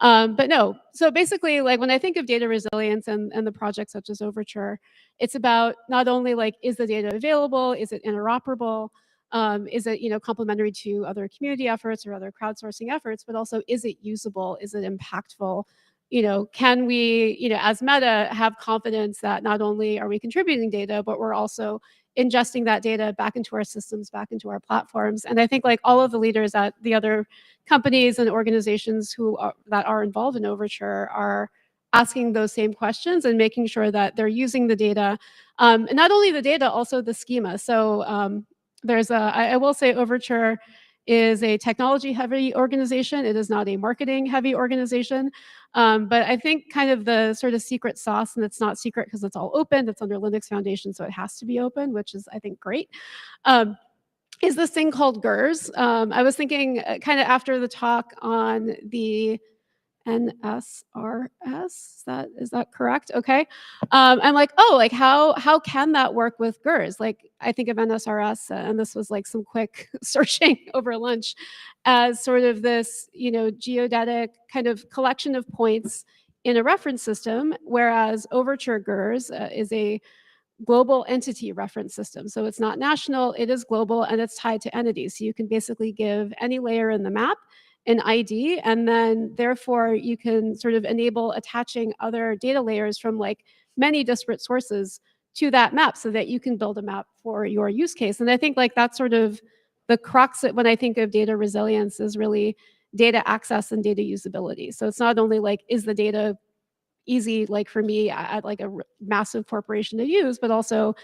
But no, so basically, like when I think of data resilience and the projects such as Overture, it's about not only like, is the data available? Is it interoperable? Is it complementary to other community efforts or other crowdsourcing efforts? But also, is it usable? Is it impactful? Can we, as Meta, have confidence that not only are we contributing data, but we're also ingesting that data back into our systems, back into our platforms? And I think like all of the leaders at the other companies and organizations that are involved in Overture are asking those same questions and making sure that they're using the data, and not only the data, also the schema. So I will say Overture is a technology-heavy organization. It is not a marketing-heavy organization. But I think kind of the sort of secret sauce, and it's not secret because it's all open, it's under Linux Foundation, so it has to be open, which is, I think, great, is this thing called GERS. I was thinking kind of after the talk on the NSRS. Is that correct? Okay. I'm like, oh, like how can that work with GERS? Like I think of NSRS, and this was like some quick searching over lunch, as sort of this, geodetic kind of collection of points in a reference system, whereas Overture GERS is a global entity reference system. So it's not national, it is global, and it's tied to entities. So you can basically give any layer in the map an ID, and then therefore you can sort of enable attaching other data layers from like many disparate sources to that map so that you can build a map for your use case. And I think like that's sort of the crux when I think of data resilience is really data access and data usability. So it's not only like, is the data easy, like for me at like a massive corporation to use, but also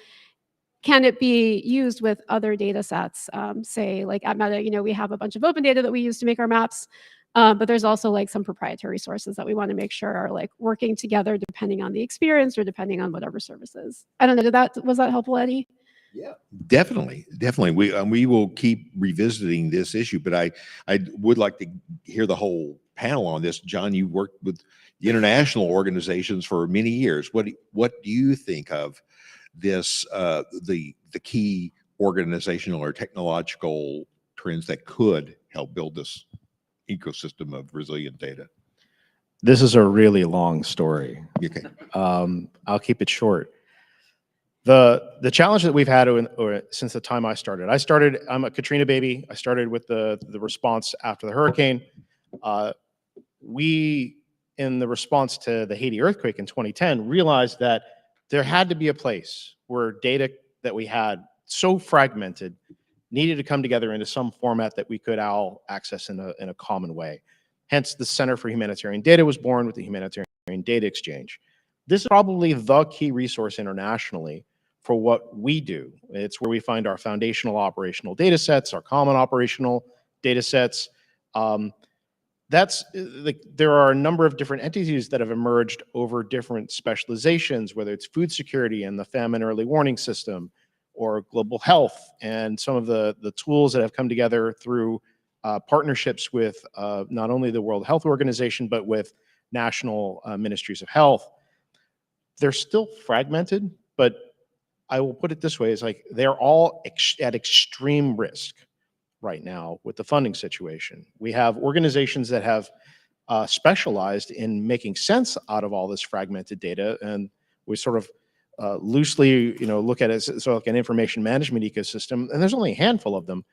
can it be used with other data sets? Say like at Meta, we have a bunch of open data that we use to make our maps, but there's also like some proprietary sources that we want to make sure are like working together depending on the experience or depending on whatever services. I don't know, was that helpful, Eddie? Yeah, definitely. We will keep revisiting this issue, but I would like to hear the whole panel on this. John, you worked with the international organizations for many years. What do you think of this, the key organizational or technological trends that could help build this ecosystem of resilient data? This is a really long story. Okay. I'll keep it short. The challenge that we've had since the time I started, I'm a Katrina baby. I started with the response after the hurricane. We, in the response to the Haiti earthquake in 2010, realized that there had to be a place where data that we had so fragmented needed to come together into some format that we could all access in a common way. Hence, the Center for Humanitarian Data was born with the Humanitarian Data Exchange. This is probably the key resource internationally for what we do. It's where we find our foundational operational data sets, our common operational data sets. There are a number of different entities that have emerged over different specializations, whether it's food security and the famine early warning system, or global health, and some of the tools that have come together through partnerships with not only the World Health Organization, but with national ministries of health. They're still fragmented, but I will put it this way, is like they're all at extreme risk right now with the funding situation. We have organizations that have specialized in making sense out of all this fragmented data, and we sort of loosely, look at it as like an information management ecosystem, and there's only a handful of them.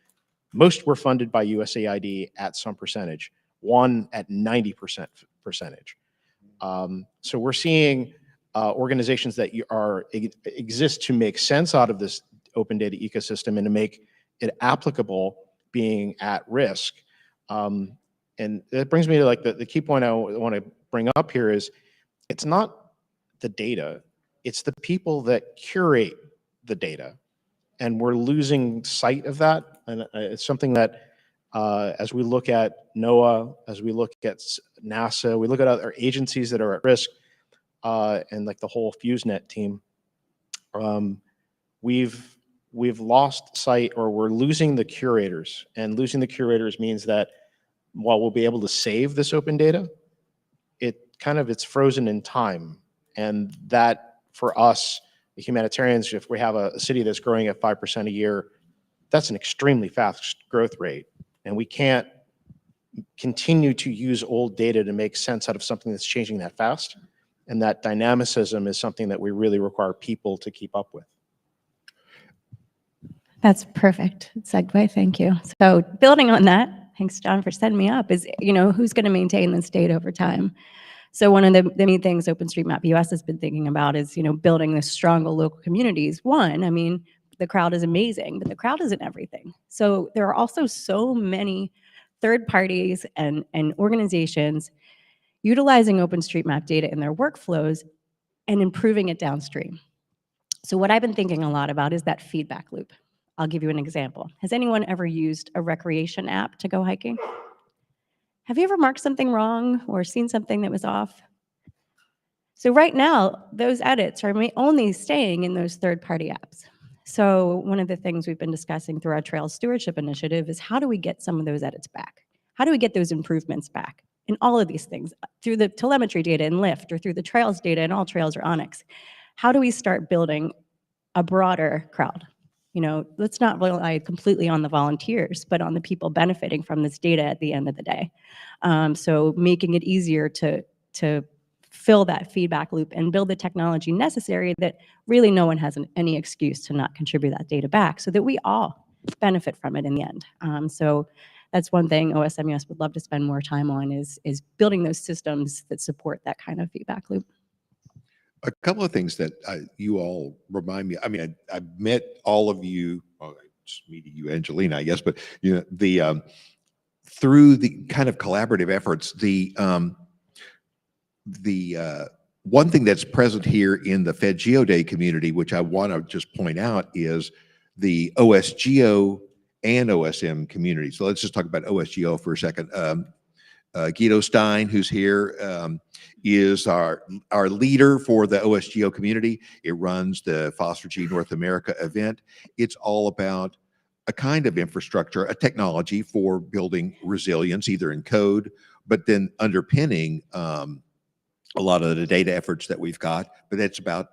Most were funded by USAID at some percentage, one at 90% percentage. So we're seeing organizations that exist to make sense out of this open data ecosystem and to make it applicable being at risk. And that brings me to like the key point I want to bring up here is it's not the data, it's the people that curate the data. And we're losing sight of that. And it's something that as we look at NOAA, as we look at NASA, we look at other agencies that are at risk, and like the whole FuseNet team, we've lost sight, or we're losing the curators. And losing the curators means that while we'll be able to save this open data, it's frozen in time. And that for us, the humanitarians, if we have a city that's growing at 5% a year, that's an extremely fast growth rate. And we can't continue to use old data to make sense out of something that's changing that fast. And that dynamicism is something that we really require people to keep up with. That's perfect segue. Thank you. So building on that, thanks, John, for setting me up, is, who's going to maintain this data over time? So one of the main things OpenStreetMap US has been thinking about is, building this stronger local communities. One, I mean, the crowd is amazing, but the crowd isn't everything. So there are also so many third parties and organizations utilizing OpenStreetMap data in their workflows and improving it downstream. So what I've been thinking a lot about is that feedback loop. I'll give you an example. Has anyone ever used a recreation app to go hiking? Have you ever marked something wrong or seen something that was off? So right now, those edits are only staying in those third-party apps. So one of the things we've been discussing through our Trails Stewardship Initiative is how do we get some of those edits back? How do we get those improvements back in all of these things? Through the telemetry data in Lyft or through the Trails data in All Trails or Onyx. How do we start building a broader crowd? You know, let's not rely completely on the volunteers, but on the people benefiting from this data at the end of the day. So making it easier to fill that feedback loop and build the technology necessary that really no one has any excuse to not contribute that data back so that we all benefit from it in the end. So that's one thing OSMUS would love to spend more time on is building those systems that support that kind of feedback loop. A couple of things that you all remind me. I mean, I met all of you. Well, I just meeting you, Angelina, I guess, but you know, the through the kind of collaborative efforts, the one thing that's present here in the FedGeoDay community, which I want to just point out, is the OSGeo and OSM community. So let's just talk about OSGeo for a second. Guido Stein, who's here, is our leader for the OSGeo community. It runs the Phosphor-G North America event. It's all about a kind of infrastructure, a technology for building resilience, either in code, but then underpinning a lot of the data efforts that we've got, but it's about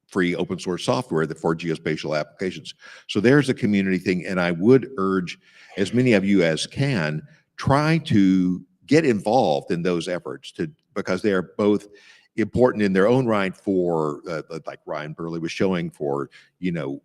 free open source software for geospatial applications. So there's a community thing, and I would urge as many of you as can try to get involved in those efforts because they are both important in their own right for, like Ryan Burley was showing, for, you know,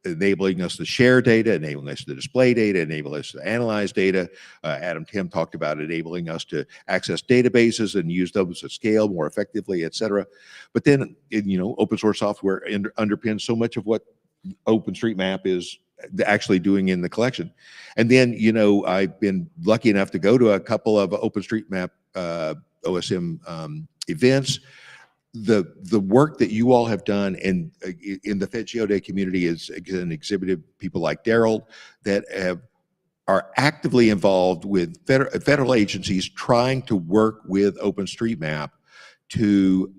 enabling us to share data, enabling us to display data, enabling us to analyze data. Adam Tim talked about enabling us to access databases and use those at scale more effectively, et cetera. But then, you know, open source software underpins so much of what OpenStreetMap is actually doing in the collection. And then, you know, I've been lucky enough to go to a couple of OpenStreetMap OSM events. The work that you all have done in the FedGeoDay community is, again, exhibited people like Daryl that are actively involved with federal agencies trying to work with OpenStreetMap to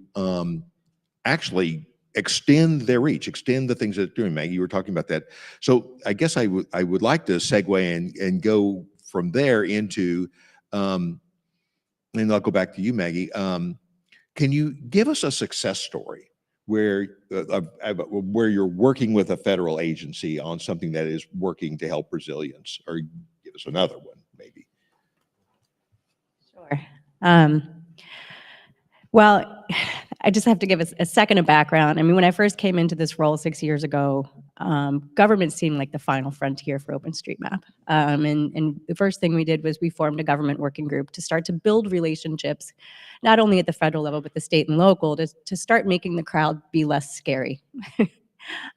actually extend their reach, extend the things that it's doing. Maggie, you were talking about that. So I guess I would like to segue and go from there into, and I'll go back to you, Maggie. Can you give us a success story where you're working with a federal agency on something that is working to help resilience, or give us another one, maybe? Sure. Well, I just have to give a second of background. I mean, when I first came into this role 6 years ago, government seemed like the final frontier for OpenStreetMap. And the first thing we did was we formed a government working group to start to build relationships, not only at the federal level, but the state and local, to start making the crowd be less scary.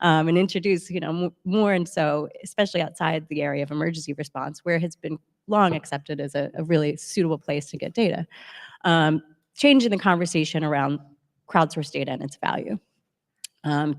And introduce, you know, more, and so, especially outside the area of emergency response, where it has been long accepted as a really suitable place to get data. Changing the conversation around crowdsourced data and its value.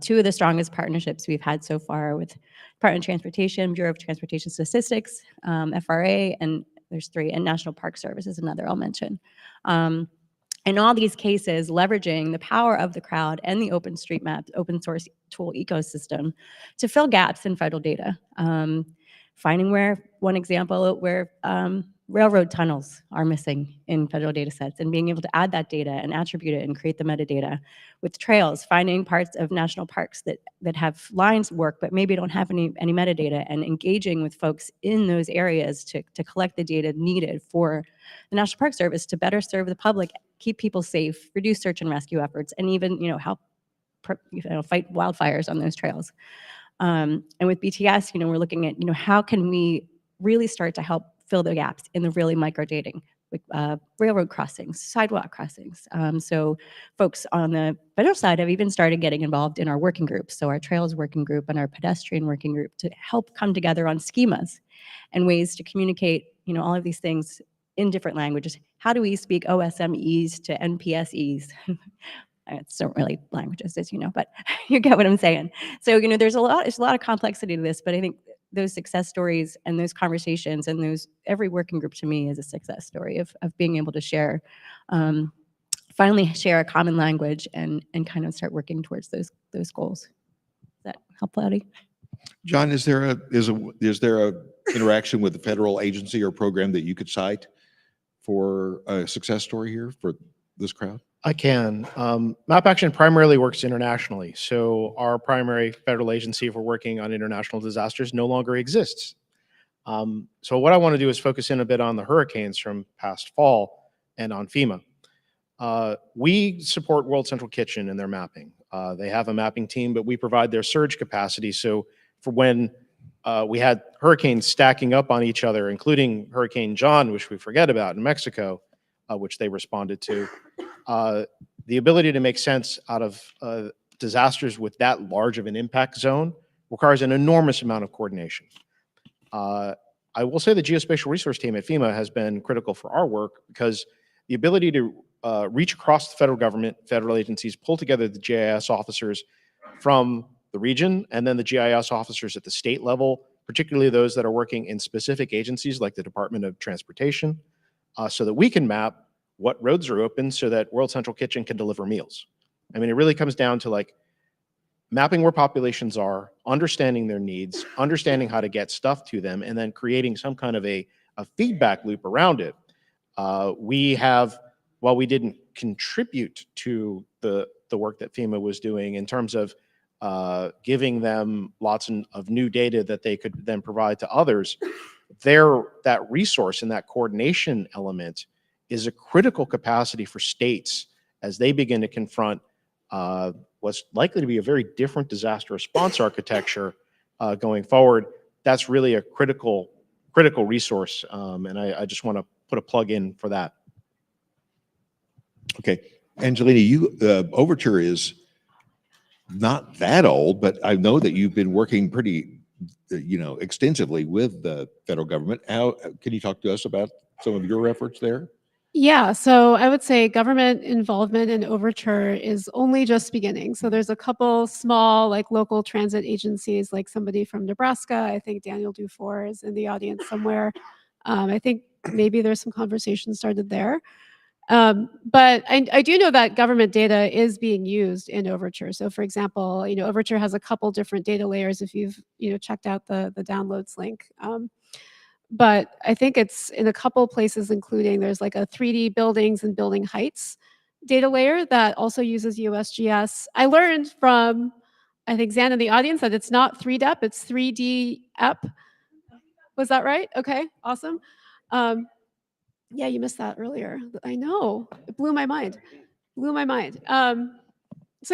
Two of the strongest partnerships we've had so far with Department of Transportation, Bureau of Transportation Statistics, FRA, and there's three, and National Park Service is another I'll mention. In all these cases, leveraging the power of the crowd and the OpenStreetMap open source tool ecosystem to fill gaps in federal data. Finding one example where railroad tunnels are missing in federal data sets, and being able to add that data and attribute it and create the metadata. With trails, finding parts of national parks that have lines work but maybe don't have any metadata, and engaging with folks in those areas to collect the data needed for the National Park Service to better serve the public, keep people safe, reduce search and rescue efforts, and even, you know, help fight wildfires on those trails. And with BTS, you know, we're looking at, you know, how can we really start to help fill the gaps in the really micro dating, like railroad crossings, sidewalk crossings. So folks on the federal side have even started getting involved in our working groups. So our trails working group and our pedestrian working group, to help come together on schemas and ways to communicate, you know, all of these things in different languages. How do we speak OSMEs to NPSEs? It's not really languages, as you know, but you get what I'm saying. So, there's a lot of complexity to this, but I think those success stories and those conversations and every working group to me is a success story of being able to share, finally share a common language and kind of start working towards those goals. Does that help, Cloudy? John, is there a interaction with the federal agency or program that you could cite for a success story here for this crowd? I can. Map Action primarily works internationally. So our primary federal agency for working on international disasters no longer exists. So what I want to do is focus in a bit on the hurricanes from past fall and on FEMA. We support World Central Kitchen in their mapping. They have a mapping team, but we provide their surge capacity. So for when we had hurricanes stacking up on each other, including Hurricane John, which we forget about in Mexico, which they responded to, the ability to make sense out of disasters with that large of an impact zone requires an enormous amount of coordination. I will say the geospatial resource team at FEMA has been critical for our work because the ability to reach across the federal government, federal agencies, pull together the GIS officers from the region and then the GIS officers at the state level, particularly those that are working in specific agencies like the Department of Transportation, so that we can map what roads are open so that World Central Kitchen can deliver meals. I mean, it really comes down to like mapping where populations are, understanding their needs, understanding how to get stuff to them, and then creating some kind of a feedback loop around it. While we didn't contribute to the work that FEMA was doing in terms of giving them lots of new data that they could then provide to others, that resource and that coordination element is a critical capacity for states as they begin to confront what's likely to be a very different disaster response architecture going forward. That's really a critical resource, and I just want to put a plug in for that. Okay, Angelina, Overture is not that old, but I know that you've been working pretty, extensively with the federal government. Can you talk to us about some of your efforts there? Yeah, so I would say government involvement in Overture is only just beginning. So there's a couple small, like local transit agencies, like somebody from Nebraska. I think Daniel Dufour is in the audience somewhere. I think maybe there's some conversation started there. But I do know that government data is being used in Overture. So for example, Overture has a couple different data layers if you've, checked out the downloads link. But I think it's in a couple places, including there's like a 3D buildings and building heights data layer that also uses USGS. I learned from, I think, Zan in the audience that it's not 3DEP, it's 3DEP. Was that right? Okay, awesome. Yeah, you missed that earlier. I know, it blew my mind. So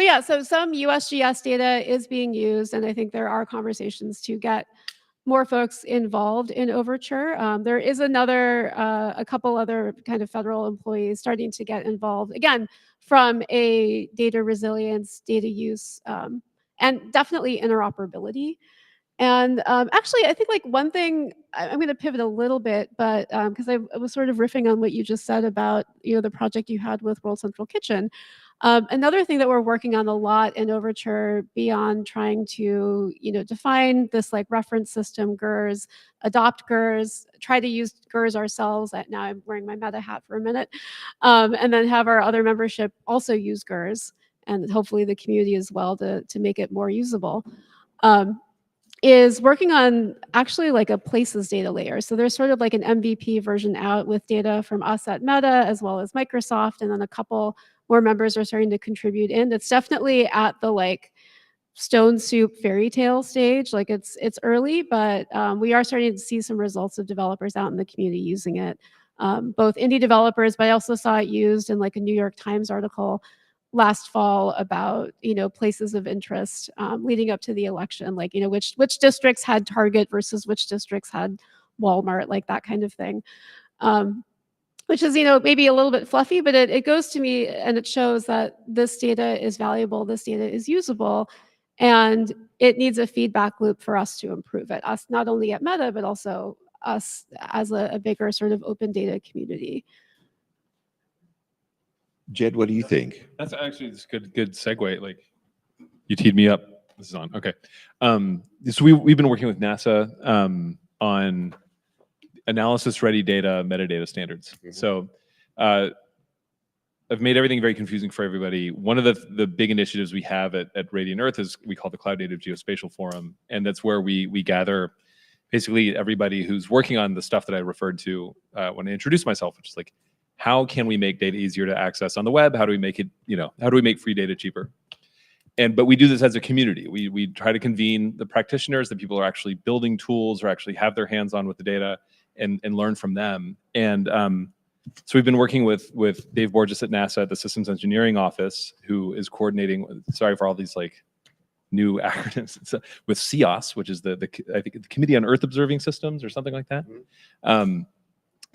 some USGS data is being used, and I think there are conversations to get more folks involved in Overture. There is a couple other kind of federal employees starting to get involved, again, from a data resilience, data use, and definitely interoperability. And actually, I think like one thing, I'm going to pivot a little bit, but because I was sort of riffing on what you just said about the project you had with World Central Kitchen. Another thing that we're working on a lot in Overture beyond trying to define this like reference system GERS, adopt GERS, try to use GERS ourselves. Now I'm wearing my meta hat for a minute, and then have our other membership also use GERS, and hopefully the community as well to make it more usable. Is working on actually like a places data layer. So there's sort of like an MVP version out with data from us at Meta as well as Microsoft, and then a couple more members are starting to contribute in. It's definitely at the like stone soup fairy tale stage. Like it's early, but we are starting to see some results of developers out in the community using it. Both indie developers, but I also saw it used in like a New York Times article last fall about places of interest leading up to the election, like which districts had Target versus which districts had Walmart, like that kind of thing, which is maybe a little bit fluffy, but it goes to me and it shows that this data is valuable, this data is usable, and it needs a feedback loop for us to improve it, us not only at Meta but also us as a bigger sort of open data community. Jed, what do you think? That's actually this good segue. Like you teed me up. This is on. Okay. So we've been working with NASA on analysis ready data metadata standards. So I've made everything very confusing for everybody. One of the big initiatives we have at Radiant Earth is we call the Cloud Native Geospatial Forum, and that's where we gather basically everybody who's working on the stuff that I referred to when I introduced myself, which is like, how can we make data easier to access on the web? How do we make it, how do we make free data cheaper? But we do this as a community. We try to convene the practitioners, the people who are actually building tools or actually have their hands on with the data and learn from them. And so we've been working with Dave Borges at NASA at the Systems Engineering Office, who is coordinating, sorry for all these like new acronyms, with CEOS, which is I think the Committee on Earth Observing Systems or something like that.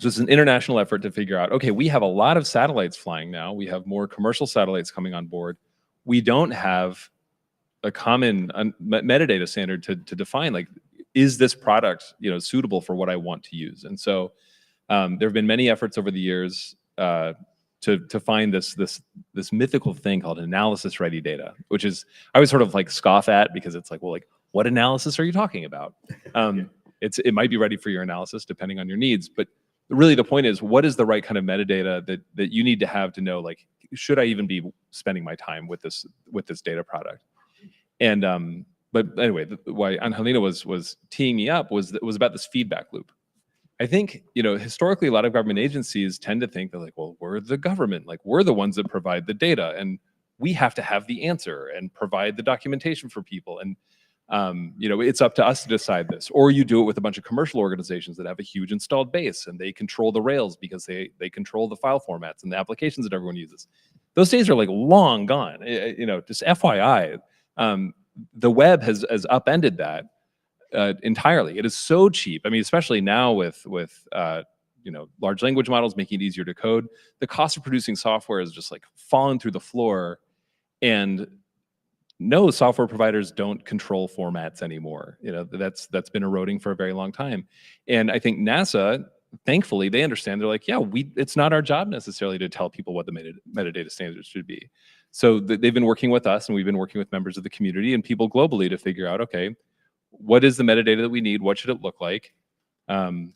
So it's an international effort to figure out, okay, we have a lot of satellites flying now. We have more commercial satellites coming on board. We don't have a common metadata standard to define, like, is this product, suitable for what I want to use? And so there have been many efforts over the years to find this mythical thing called analysis ready data, which is, I always sort of like scoff at, because it's like, well, like, what analysis are you talking about? It might be ready for your analysis depending on your needs, but really the point is, what is the right kind of metadata that you need to have to know, like, should I even be spending my time with this data product? And but anyway, why Angelina was teeing me up was about this feedback loop. I think, historically, a lot of government agencies tend to think that, like, well, we're the government, like, we're the ones that provide the data, and we have to have the answer and provide the documentation for people. And it's up to us to decide this. Or you do it with a bunch of commercial organizations that have a huge installed base and they control the rails because they control the file formats and the applications that everyone uses. Those days are like long gone. Just FYI, the web has upended that entirely. It is so cheap. I mean, especially now with large language models making it easier to code, the cost of producing software is just like fallen through the floor. And no, software providers don't control formats anymore. That's been eroding for a very long time. And I think NASA, thankfully, they understand. They're like, yeah, it's not our job necessarily to tell people what the metadata standards should be. So they've been working with us, and we've been working with members of the community and people globally to figure out, okay, what is the metadata that we need? What should it look like? The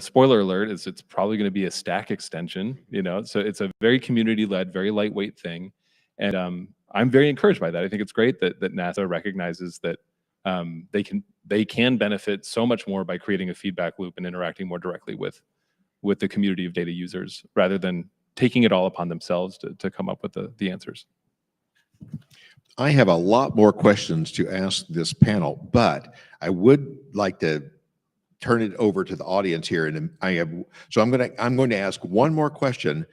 spoiler alert is it's probably going to be a stack extension. So it's a very community-led, very lightweight thing. And I'm very encouraged by that. I think it's great that NASA recognizes that they can benefit so much more by creating a feedback loop and interacting more directly with the community of data users, rather than taking it all upon themselves to come up with the answers. I have a lot more questions to ask this panel, but I would like to turn it over to the audience here, and I'm going to ask one more question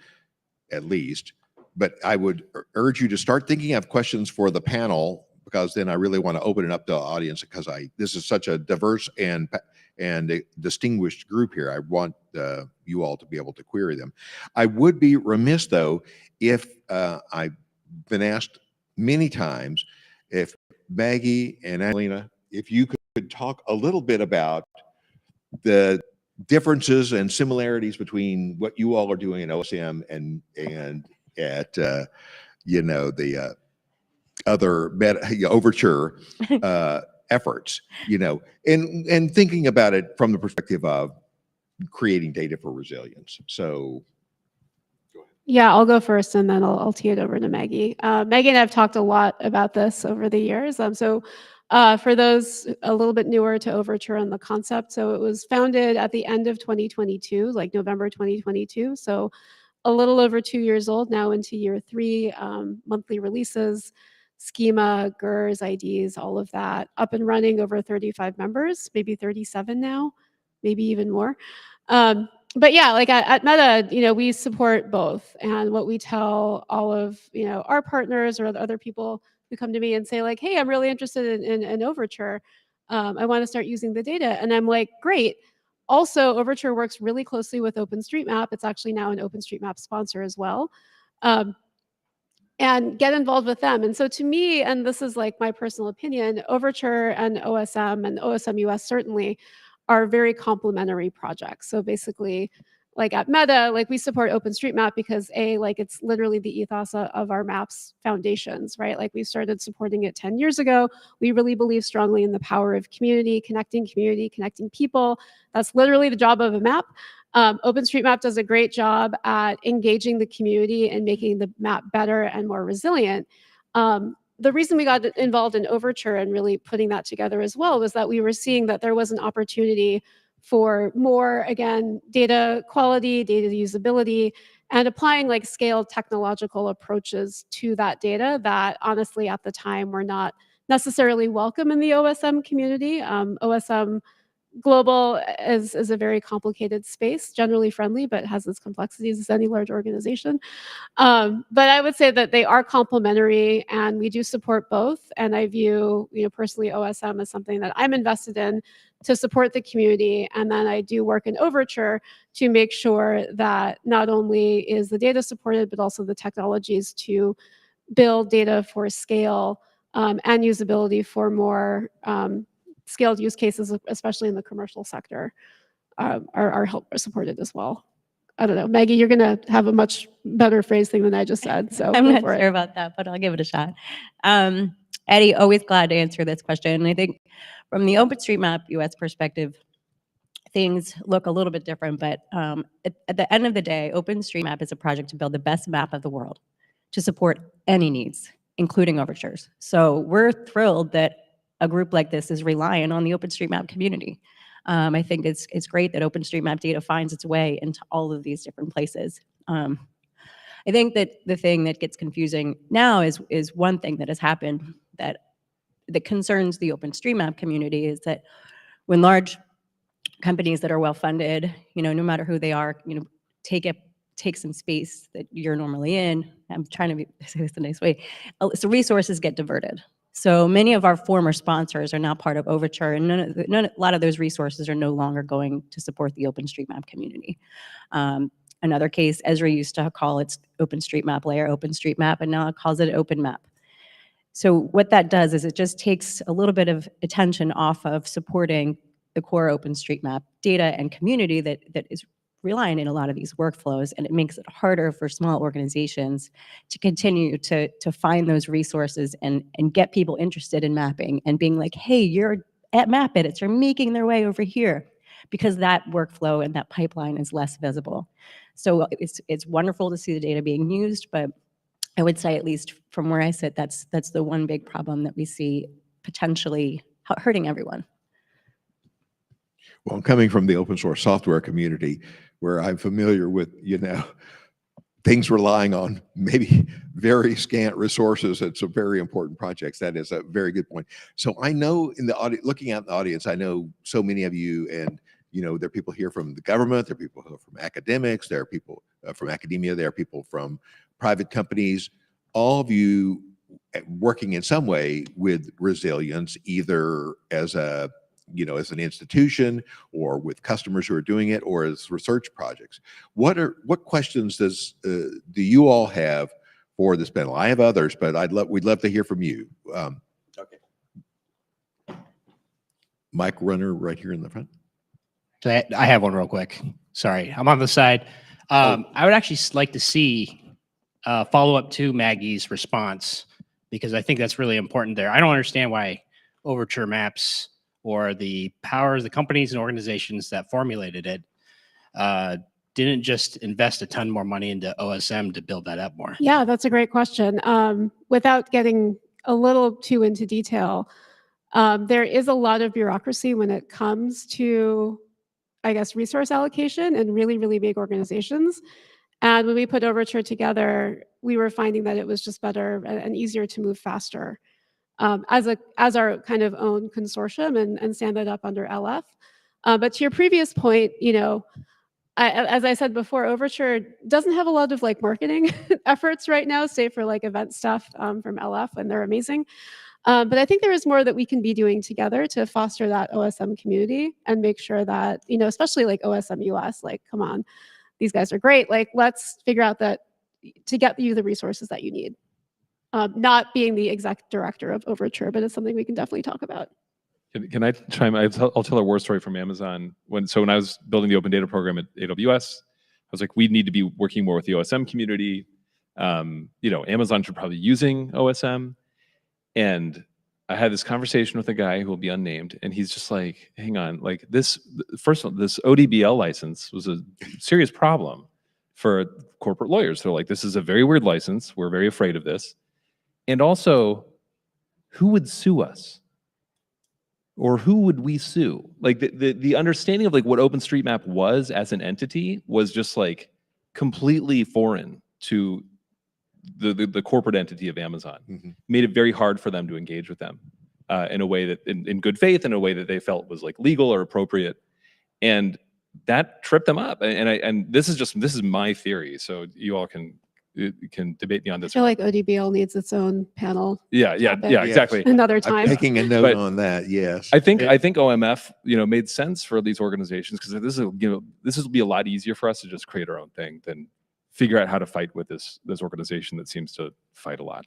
at least. But I would urge you to start thinking of questions for the panel, because then I really want to open it up to the audience, because this is such a diverse and a distinguished group here. I want you all to be able to query them. I would be remiss, though, if I've been asked many times, if Maggie and Angelina, if you could talk a little bit about the differences and similarities between what you all are doing in OSM and at the other overture efforts, and thinking about it from the perspective of creating data for resilience. So Yeah, I'll go first, and then I'll tee it over to Maggie. Maggie and I have talked a lot about this over the years. For those a little bit newer to Overture and the concept, so it was founded at the end of 2022, like November 2022. So a little over 2 years old now, into year 3, monthly releases, schema, GERS, IDs, all of that, up and running, over 35 members, maybe 37 now, maybe even more. But yeah, like at Meta, we support both. And what we tell all of, our partners or other people who come to me and say, like, hey, I'm really interested in Overture. I want to start using the data. And I'm like, great. Also, Overture works really closely with OpenStreetMap. It's actually now an OpenStreetMap sponsor as well. And get involved with them. And so to me, and this is like my personal opinion, Overture and OSM US certainly are very complementary projects. So basically, like at Meta, like we support OpenStreetMap because like it's literally the ethos of our maps foundations, right? Like we started supporting it 10 years ago. We really believe strongly in the power of community, connecting people. That's literally the job of a map. OpenStreetMap does a great job at engaging the community and making the map better and more resilient. The reason we got involved in Overture and really putting that together as well was that we were seeing that there was an opportunity for more, again, data quality, data usability, and applying like scaled technological approaches to that data that honestly at the time were not necessarily welcome in the OSM community. OSM Global is a very complicated space, generally friendly, but has its complexities as any large organization. But I would say that they are complementary and we do support both. And I view, personally OSM as something that I'm invested in to support the community. And then I do work in Overture to make sure that not only is the data supported, but also the technologies to build data for scale and usability for more scaled use cases, especially in the commercial sector, are supported as well. I don't know, Maggie, you're going to have a much better phrasing than I just said. So I'm go not for sure it. about that, but I'll give it a shot. Eddie, always glad to answer this question. I think from the OpenStreetMap US perspective, things look a little bit different, but at the end of the day, OpenStreetMap is a project to build the best map of the world to support any needs, including overtures. So we're thrilled that a group like this is relying on the OpenStreetMap community. I think it's great that OpenStreetMap data finds its way into all of these different places. I think that the thing that gets confusing now is one thing that has happened that concerns the OpenStreetMap community is that when large companies that are well funded, no matter who they are, take some space that you're normally in. I'm trying to say this in a nice way. So resources get diverted. So many of our former sponsors are now part of Overture, and a lot of those resources are no longer going to support the OpenStreetMap community. Another case, Ezra used to call its OpenStreetMap layer OpenStreetMap, and now it calls it OpenMap. So what that does is it just takes a little bit of attention off of supporting the core OpenStreetMap data and community that is relying in a lot of these workflows, and it makes it harder for small organizations to continue to find those resources and get people interested in mapping and being like, hey, you're at Map Edits, you're making their way over here, because that workflow and that pipeline is less visible. So it's wonderful to see the data being used, but I would say, at least from where I sit, that's the one big problem that we see potentially hurting everyone. Well, coming from the open source software community, where I'm familiar with, things relying on maybe very scant resources and some very important projects, that is a very good point. So I know in the audience, looking out in the audience, I know so many of you, and there are people here from the government, there are people from academics, there are people from academia, there are people from private companies, all of you working in some way with resilience, either as a as an institution or with customers who are doing it, or as research projects. What questions do you all have for this panel? I have others, but we'd love to hear from you. Okay. Mic runner right here in the front. I have one real quick. Sorry, I'm on the side. I would actually like to see follow up to Maggie's response, because I think that's really important there. I don't understand why Overture Maps or the companies and organizations that formulated it didn't just invest a ton more money into OSM to build that up more. Yeah, that's a great question. Without getting a little too into detail, there is a lot of bureaucracy when it comes to, I guess, resource allocation in really, really big organizations. And when we put Overture together, we were finding that it was just better and easier to move faster as our kind of own consortium and stand it up under LF. But to your previous point, as I said before, Overture doesn't have a lot of marketing efforts right now, save for event stuff from LF, and they're amazing. But I think there is more that we can be doing together to foster that OSM community and make sure that, especially OSM US, come on, these guys are great. Let's figure out that to get you the resources that you need. Not being the exec director of Overture, but it's something we can definitely talk about. Can I chime? I'll tell a war story from Amazon. When I was building the open data program at AWS, was like, we need to be working more with the OSM community. Amazon should probably be using OSM. And I had this conversation with a guy who will be unnamed, and he's just like, hang on, like this ODBL license was a serious problem for corporate lawyers. They're like, this is a very weird license. We're very afraid of this. And also, who would sue us? Or who would we sue? Like the understanding of like what OpenStreetMap was as an entity was just like completely foreign to the corporate entity of Amazon. Made it very hard for them to engage with them in a way that, in good faith, in a way that they felt was like legal or appropriate, and that tripped them up. And this is my theory, so you all can debate me on I this. feel like ODBL needs its own panel. Yeah, exactly. Another time. I'm taking a note on that. Yes, I think OMF made sense for these organizations because this will be a lot easier for us to just create our own thing than figure out how to fight with this organization that seems to fight a lot,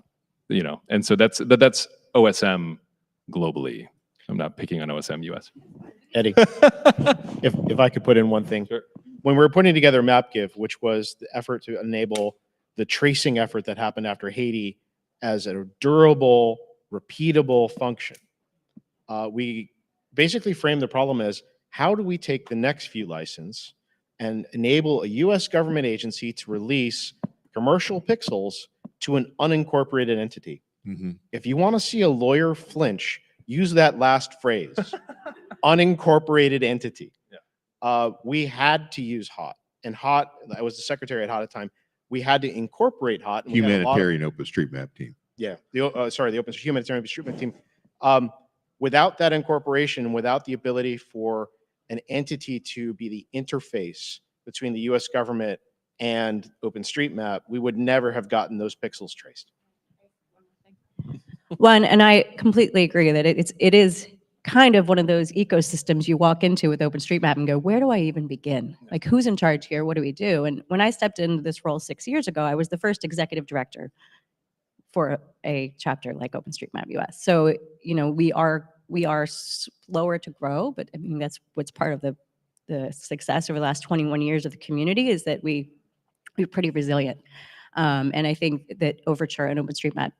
And so that's OSM globally. I'm not picking on OSM US. Eddie, if I could put in one thing. Sure. When we were putting together MapGive, which was the effort to enable the tracing effort that happened after Haiti as a durable, repeatable function, we basically framed the problem as, how do we take the next few license and enable a US government agency to release commercial pixels to an unincorporated entity? If you want to see a lawyer flinch, use that last phrase, unincorporated entity. We had to use HOT, and HOT, I was the secretary at HOT at the time, we had to incorporate HOT. And we had a lot of- Humanitarian OpenStreetMap team. Yeah, the Open Humanitarian OpenStreetMap team. Without that incorporation, without the ability for an entity to be the interface between the US government and OpenStreetMap, we would never have gotten those pixels traced. One, and I completely agree that it is kind of one of those ecosystems you walk into with OpenStreetMap and go, where do I even begin? Like, who's in charge here? What do we do? And when I stepped into this role 6 years ago, I was the first executive director for a chapter like OpenStreetMap US. So, we are slower to grow, but I mean, that's what's part of the success over the last 21 years of the community, is that we're pretty resilient. And I think that Overture and OpenStreetMap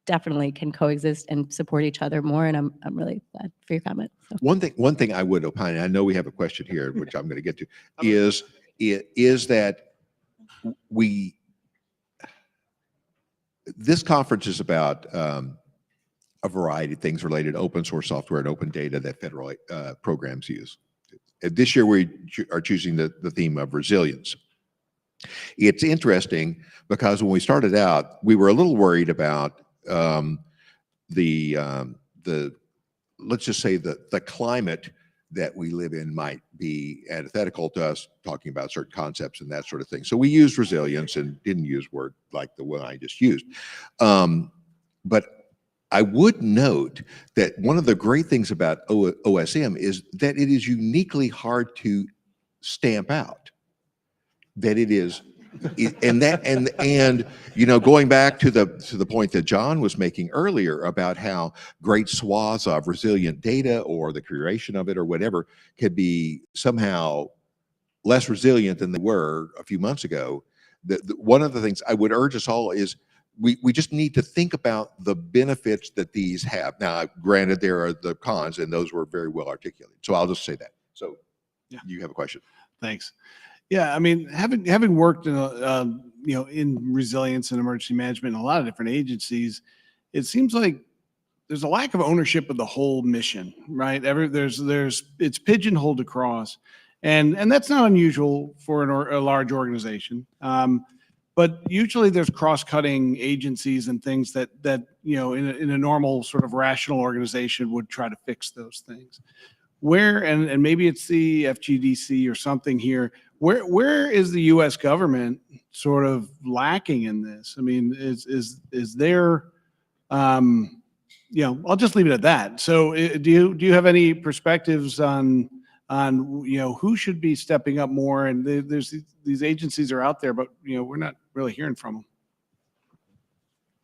definitely can coexist and support each other more. And I'm really glad for your comment. So. One thing I would opine, I know we have a question here, which I'm going to get to, is that this conference is about a variety of things related to open source software and open data that federal programs use. This year we are choosing the theme of resilience. It's interesting because when we started out, we were a little worried about let's just say the climate that we live in might be antithetical to us talking about certain concepts and that sort of thing. So we used resilience and didn't use word like the one I just used. But I would note that one of the great things about OSM is that it is uniquely hard to stamp out. That it is, and going back to the point that John was making earlier about how great swaths of resilient data or the curation of it or whatever could be somehow less resilient than they were a few months ago. One of the things I would urge us all is we just need to think about the benefits that these have. Now, granted, there are the cons, and those were very well articulated. So I'll just say that. So you have a question. Thanks. Yeah, I mean, having worked in in resilience and emergency management in a lot of different agencies, it seems like there's a lack of ownership of the whole mission, right? It's pigeonholed across, and that's not unusual for a large organization. But usually there's cross-cutting agencies and things that in a normal sort of rational organization would try to fix those things. Where and maybe it's the FGDC or something here. Where is the U.S. government sort of lacking in this? I mean, is there? I'll just leave it at that. So, do you have any perspectives on who should be stepping up more? And there's these agencies are out there, but we're not really hearing from them.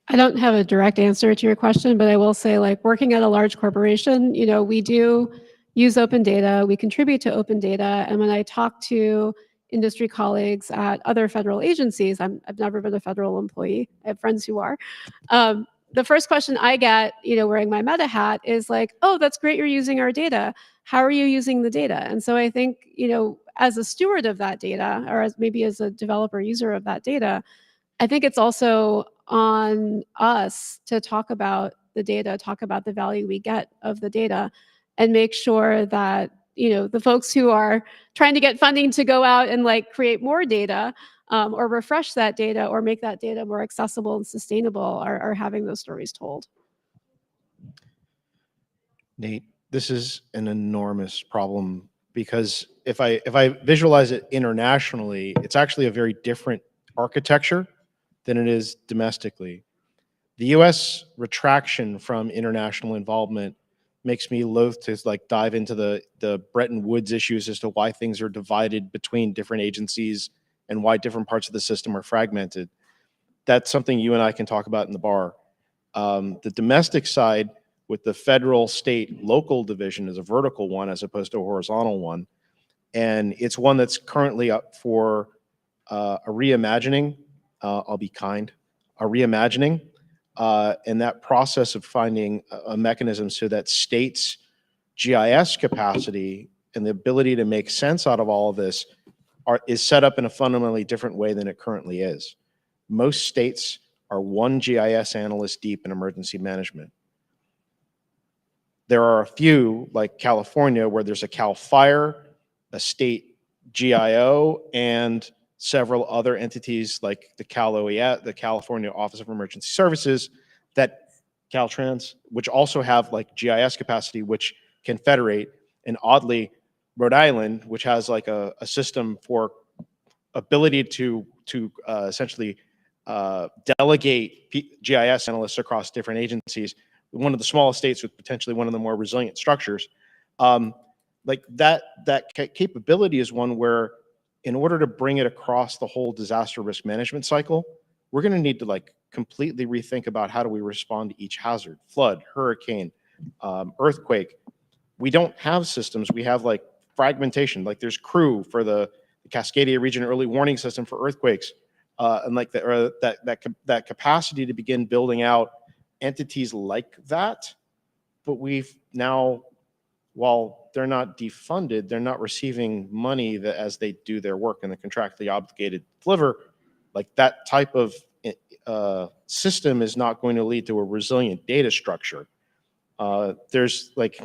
I don't have a direct answer to your question, but I will say, like, working at a large corporation, we do use open data, we contribute to open data. And when I talk to, industry colleagues at other federal agencies, I've never been a federal employee. I have friends who are. The first question I get, wearing my Meta hat is like, oh, that's great, you're using our data. How are you using the data? And so I think, as a steward of that data, or as maybe as a developer user of that data, I think it's also on us to talk about the data, talk about the value we get of the data, and make sure that the folks who are trying to get funding to go out and like create more data or refresh that data or make that data more accessible and sustainable are having those stories told. Nate, this is an enormous problem because if I visualize it internationally, it's actually a very different architecture than it is domestically. The US retraction from international involvement makes me loath to like dive into the Bretton Woods issues as to why things are divided between different agencies and why different parts of the system are fragmented. That's something you and I can talk about in the bar. The domestic side with the federal, state, local division is a vertical one as opposed to a horizontal one. And it's one that's currently up for a reimagining. I'll be kind, a reimagining. And that process of finding a mechanism so that states' GIS capacity and the ability to make sense out of all of this is set up in a fundamentally different way than it currently is. Most states are one GIS analyst deep in emergency management. There are a few, like California, where there's a CAL FIRE, a state GIO, and several other entities like the Cal OES, the California Office of Emergency Services, that Caltrans, which also have like GIS capacity, which can federate. And oddly, Rhode Island, which has like a system for ability to essentially delegate GIS analysts across different agencies, one of the smallest states with potentially one of the more resilient structures. Like that capability is one where, in order to bring it across the whole disaster risk management cycle, we're going to need to like completely rethink about how do we respond to each hazard: flood, hurricane, earthquake. We don't have systems. We have like fragmentation. Like there's CREW for the Cascadia Region Early Warning System for earthquakes, and like that capacity to begin building out entities like that. But we've now, while they're not defunded, they're not receiving money that as they do their work and they're contractually obligated to deliver. Like that type of system is not going to lead to a resilient data structure. There's like,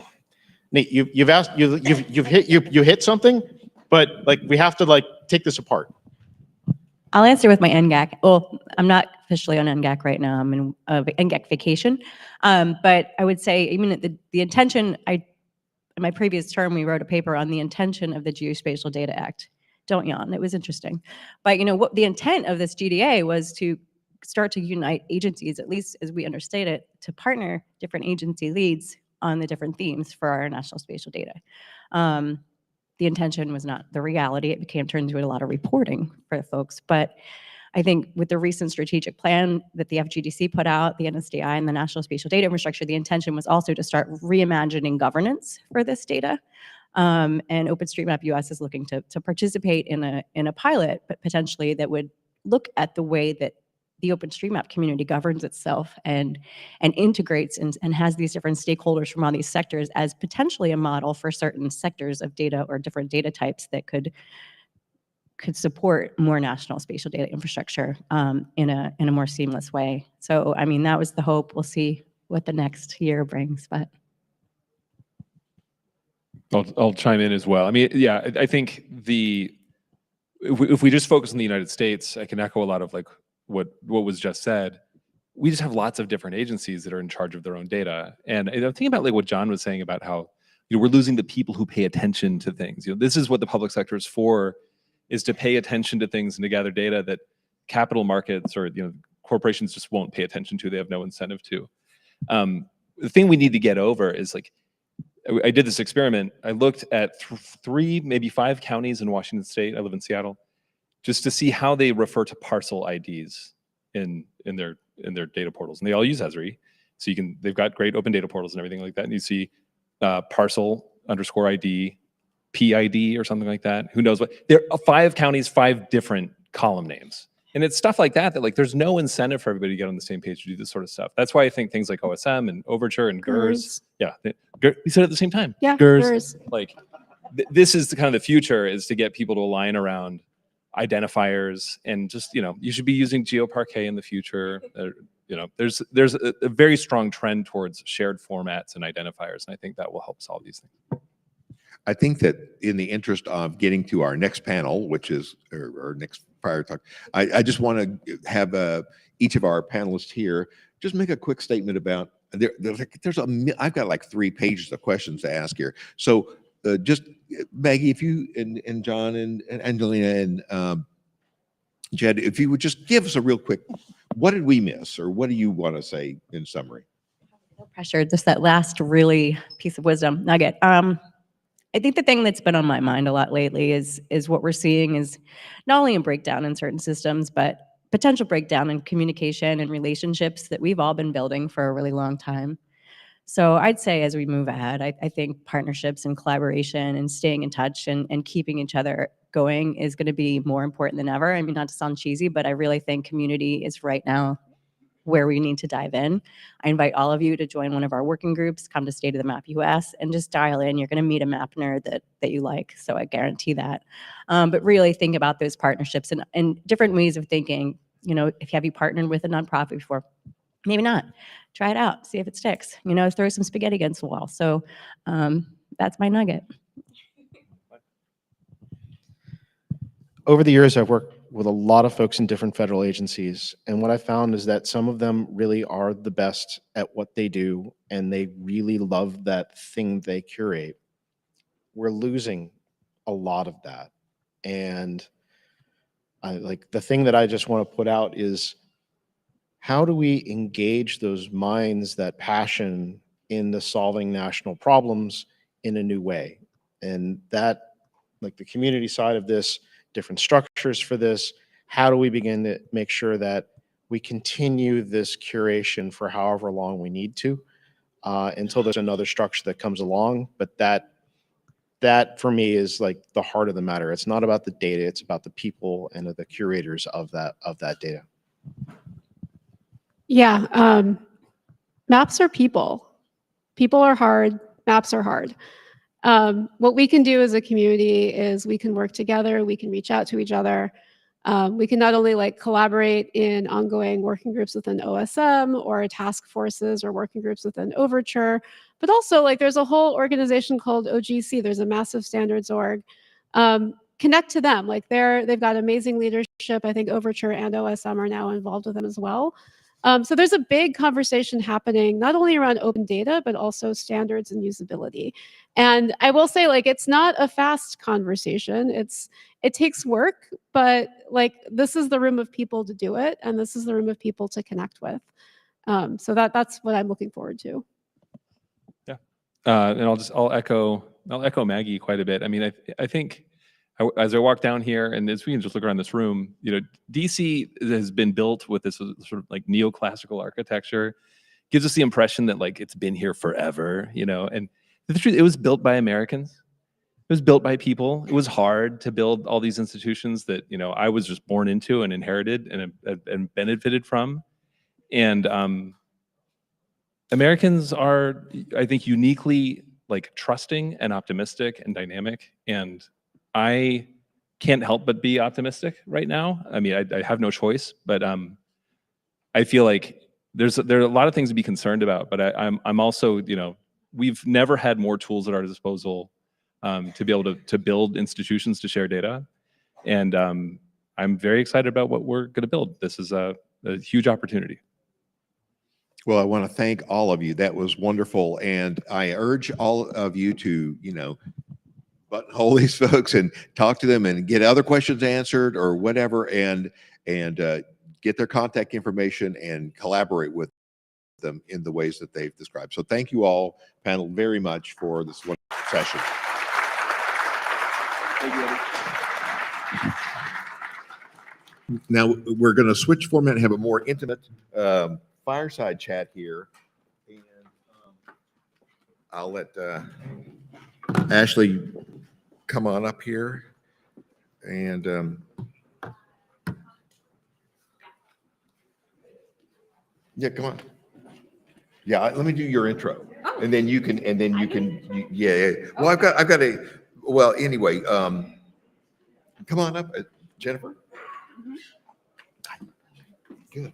Nate, you've hit something, but like we have to like take this apart. I'll answer with my NGAC. Well, I'm not officially on NGAC right now. I'm in NGAC vacation. But I would say even the intention, in my previous term, we wrote a paper on the intention of the Geospatial Data Act. Don't yawn, it was interesting. But what the intent of this GDA was to start to unite agencies, at least as we understand it, to partner different agency leads on the different themes for our national spatial data. The intention was not the reality. It turned into a lot of reporting for the folks. But I think with the recent strategic plan that the FGDC put out, the NSDI and the National Spatial Data Infrastructure, the intention was also to start reimagining governance for this data. And OpenStreetMap US is looking to participate in a pilot, but potentially that would look at the way that the OpenStreetMap community governs itself and integrates and has these different stakeholders from all these sectors as potentially a model for certain sectors of data or different data types that could support more national spatial data infrastructure in a more seamless way. So, I mean, that was the hope. We'll see what the next year brings, but. I'll chime in as well. I mean, yeah, I think if we just focus on the United States, I can echo a lot of like what was just said. We just have lots of different agencies that are in charge of their own data. And I'm thinking about like what John was saying about how we're losing the people who pay attention to things. This is what the public sector is for, is to pay attention to things and to gather data that capital markets or corporations just won't pay attention to. They have no incentive to. The thing we need to get over is like, I did this experiment. I looked at 3, maybe 5 counties in Washington State. I live in Seattle, just to see how they refer to parcel IDs in their data portals, and they all use Esri. So they've got great open data portals and everything like that. And you see parcel_ID PID or something like that. Who knows what? There are 5 counties, 5 different column names. And it's stuff like that like there's no incentive for everybody to get on the same page to do this sort of stuff. That's why I think things like OSM and Overture and GERS, yeah, we said it at the same time. Yeah, GERS. Like this is the kind of the future, is to get people to align around identifiers, and just, you should be using GeoParquet in the future. There's a very strong trend towards shared formats and identifiers, and I think that will help solve these things. I think that in the interest of getting to our next panel, which is our next prior talk, I just want to have each of our panelists here just make a quick statement about I've got like 3 pages of questions to ask here. So just Maggie, if you and John and Angelina and Jed, if you would just give us a real quick, what did we miss, or what do you want to say in summary? No pressure, just that last really piece of wisdom nugget. I think the thing that's been on my mind a lot lately is what we're seeing is not only a breakdown in certain systems, but potential breakdown in communication and relationships that we've all been building for a really long time. So I'd say as we move ahead, I think partnerships and collaboration and staying in touch and keeping each other going is going to be more important than ever. I mean, not to sound cheesy, but I really think community is right now where we need to dive in. I invite all of you to join one of our working groups, come to State of the Map US, and just dial in. You're going to meet a map nerd that you like, so I guarantee that. But really think about those partnerships and different ways of thinking. Have you partnered with a nonprofit before? Maybe not. Try it out, see if it sticks. Throw some spaghetti against the wall. So that's my nugget. Over the years, I've worked with a lot of folks in different federal agencies, and what I found is that some of them really are the best at what they do, and they really love that thing they curate. We're losing a lot of that, and the thing that I just want to put out is, how do we engage those minds, that passion in the solving national problems in a new way? And that, like the community side of this, different structures for this, how do we begin to make sure that we continue this curation for however long we need to, until there's another structure that comes along? But that for me is like the heart of the matter. It's not about the data, it's about the people and the curators of that data. Yeah, maps are people. People are hard, maps are hard. What we can do as a community is we can work together, we can reach out to each other. We can not only collaborate in ongoing working groups within OSM or task forces or working groups within Overture, but also there's a whole organization called OGC. There's a massive standards org. Connect to them. They've got amazing leadership. I think Overture and OSM are now involved with them as well. So there's a big conversation happening, not only around open data, but also standards and usability. And I will say, it's not a fast conversation. It takes work, but this is the room of people to do it, and this is the room of people to connect with. So that's what I'm looking forward to. Yeah, and I'll echo Maggie quite a bit. I mean, I think as I walk down here, and as we can just look around this room, DC has been built with this sort of neoclassical architecture. Gives us the impression that it's been here forever, and the truth, it was built by Americans. It was built by people. It was hard to build all these institutions that I was just born into and inherited and benefited from. And Americans are, I think, uniquely trusting and optimistic and dynamic. And I can't help but be optimistic right now. I mean, I have no choice, but I feel like there are a lot of things to be concerned about. But I'm also, we've never had more tools at our disposal to be able to build institutions to share data, and I'm very excited about what we're going to build. This is a huge opportunity. Well, I want to thank all of you. That was wonderful, and I urge all of you to, buttonhole these folks and talk to them and get other questions answered or whatever, and get their contact information and collaborate with them in the ways that they've described. So thank you all, panel, very much for this wonderful session. Now we're going to switch format and have a more intimate fireside chat here, and I'll let Ashley come on up here. And yeah, come on. Yeah, let me do your intro, and then you can, yeah. Well, I've got a. Well, anyway, come on up, Jennifer. Good.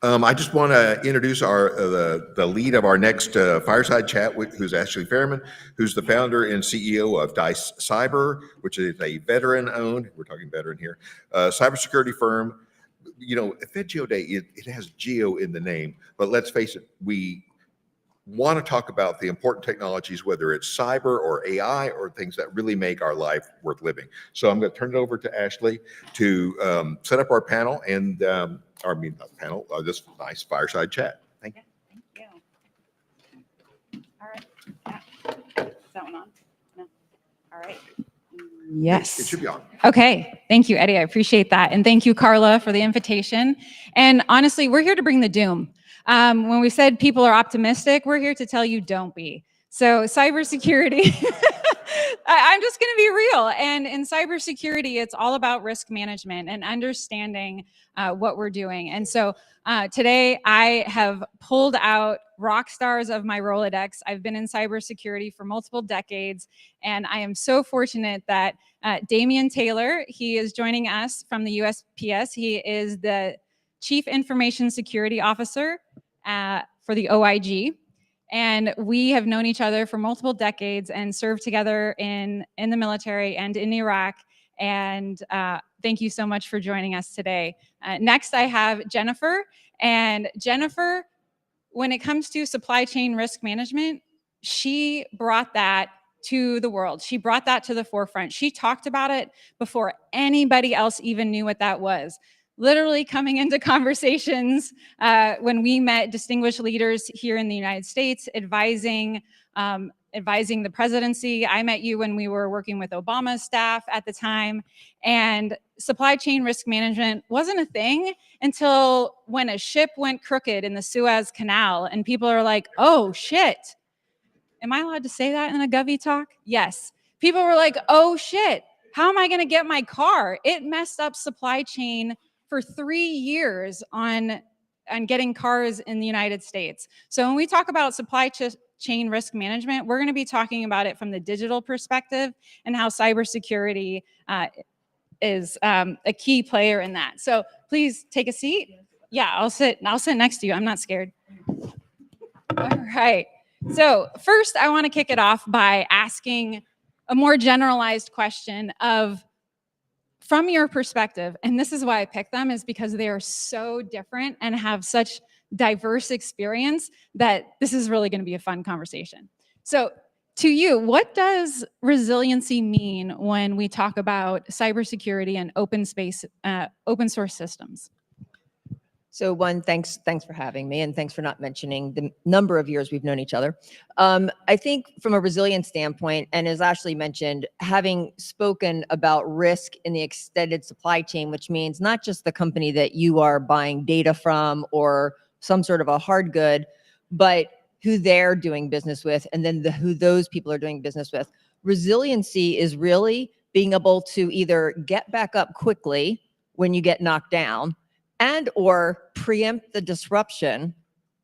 I just want to introduce the lead of our next fireside chat, who's Ashley Fairman, who's the founder and CEO of Dice Cyber, which is a veteran-owned, we're talking veteran here, cybersecurity firm. You know, FedGeoDay, it has geo in the name, but let's face it, we want to talk about the important technologies, whether it's cyber or AI or things that really make our life worth living. So I'm going to turn it over to Ashley to set up our panel and, not panel, this nice fireside chat. Thank you. Thank you. All right. Yeah. Is that one on? No. All right. Yes. It should be on. Okay. Thank you, Eddie. I appreciate that. And thank you, Carla, for the invitation. And honestly, we're here to bring the doom. When we said people are optimistic, we're here to tell you don't be. So cybersecurity, I'm just going to be real. And in cybersecurity, it's all about risk management and understanding what we're doing. And so today I have pulled out rock stars of my Rolodex. I've been in cybersecurity for multiple decades, and I am so fortunate that Damian Taylor, he is joining us from the USPS. He is the Chief Information Security Officer for the OIG. And we have known each other for multiple decades and served together in the military and in Iraq. And thank you so much for joining us today. Next, I have Jennifer. And Jennifer, when it comes to supply chain risk management, she brought that to the world. She brought that to the forefront. She talked about it before anybody else even knew what that was. Literally coming into conversations when we met distinguished leaders here in the United States, advising the presidency. I met you when we were working with Obama's staff at the time. And supply chain risk management wasn't a thing until when a ship went crooked in the Suez Canal and people are like, oh shit. Am I allowed to say that in a Govy talk? Yes. People were like, oh shit, how am I gonna get my car? It messed up supply chain for 3 years on getting cars in the United States. So when we talk about supply chain risk management, we're going to be talking about it from the digital perspective and how cybersecurity is a key player in that. So please take a seat. Yeah, I'll sit next to you. I'm not scared. All right. So first, I want to kick it off by asking a more generalized question of, from your perspective, and this is why I picked them, is because they are so different and have such diverse experience that this is really going to be a fun conversation. So to you, what does resiliency mean when we talk about cybersecurity and open source systems? So one, thanks for having me, and thanks for not mentioning the number of years we've known each other. I think from a resilience standpoint, and as Ashley mentioned, having spoken about risk in the extended supply chain, which means not just the company that you are buying data from or some sort of a hard good, but who they're doing business with, and then who those people are doing business with. Resiliency is really being able to either get back up quickly when you get knocked down, and or preempt the disruption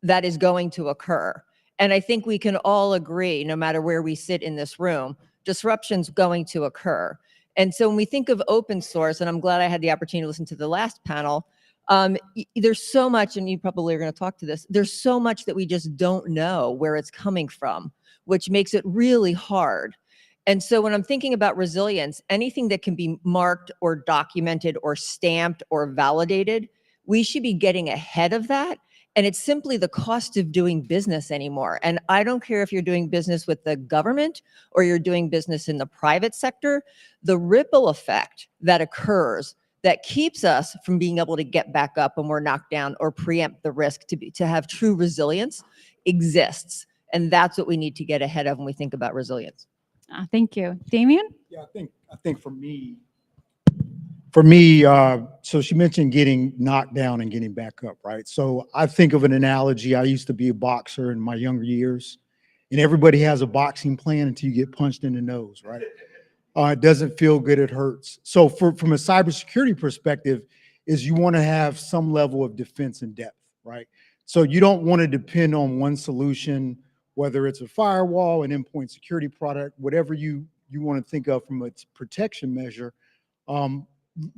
that is going to occur. And I think we can all agree, no matter where we sit in this room, disruption's going to occur. And so when we think of open source, and I'm glad I had the opportunity to listen to the last panel, there's so much, and you probably are going to talk to this, there's so much that we just don't know where it's coming from, which makes it really hard. And so when I'm thinking about resilience, anything that can be marked or documented or stamped or validated, we should be getting ahead of that. And it's simply the cost of doing business anymore. And I don't care if you're doing business with the government or you're doing business in the private sector, the ripple effect that occurs that keeps us from being able to get back up when we're knocked down or preempt the risk to have true resilience exists. And that's what we need to get ahead of when we think about resilience. Thank you. Damian? Yeah, I think for me, so she mentioned getting knocked down and getting back up, right? So I think of an analogy. I used to be a boxer in my younger years, and everybody has a boxing plan until you get punched in the nose, right? It doesn't feel good, it hurts. So from a cybersecurity perspective, is you want to have some level of defense in depth, right? So you don't want to depend on one solution, whether it's a firewall, an endpoint security product, whatever you want to think of from a protection measure.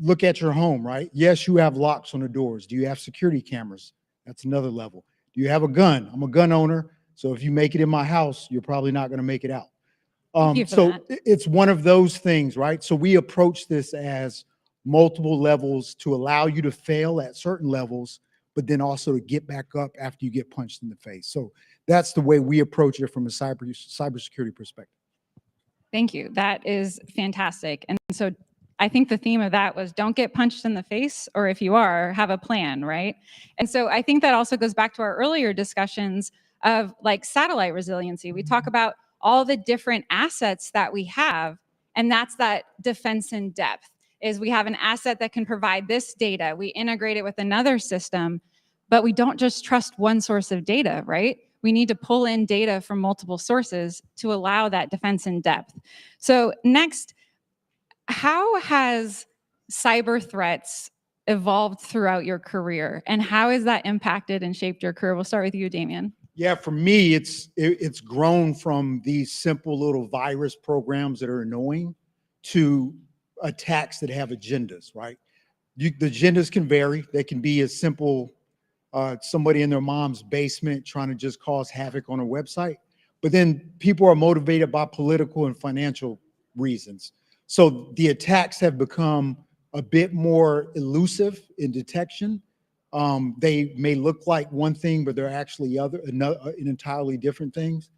Look at your home, right? Yes, you have locks on the doors. Do you have security cameras? That's another level. Do you have a gun? I'm a gun owner, so if you make it in my house, you're probably not going to make it out. Thank you for So that. it's one of those things, right? So we approach this as multiple levels to allow you to fail at certain levels, but then also to get back up after you get punched in the face. So that's the way we approach it from a cybersecurity perspective. Thank you. That is fantastic. And so I think the theme of that was don't get punched in the face, or if you are, have a plan, right? And so I think that also goes back to our earlier discussions of like satellite resiliency. We talk about all the different assets that we have, and that's that defense in depth, is we have an asset that can provide this data, we integrate it with another system, but we don't just trust one source of data, right? We need to pull in data from multiple sources to allow that defense in depth. So next, how has cyber threats evolved throughout your career, and how has that impacted and shaped your career? We'll start with you, Damien. Yeah, for me, it's grown from these simple little virus programs that are annoying to attacks that have agendas, right? The agendas can vary. They can be as simple somebody in their mom's basement trying to just cause havoc on a website, but then people are motivated by political and financial reasons. So the attacks have become a bit more elusive in detection. They may look like one thing, but they're actually entirely different things.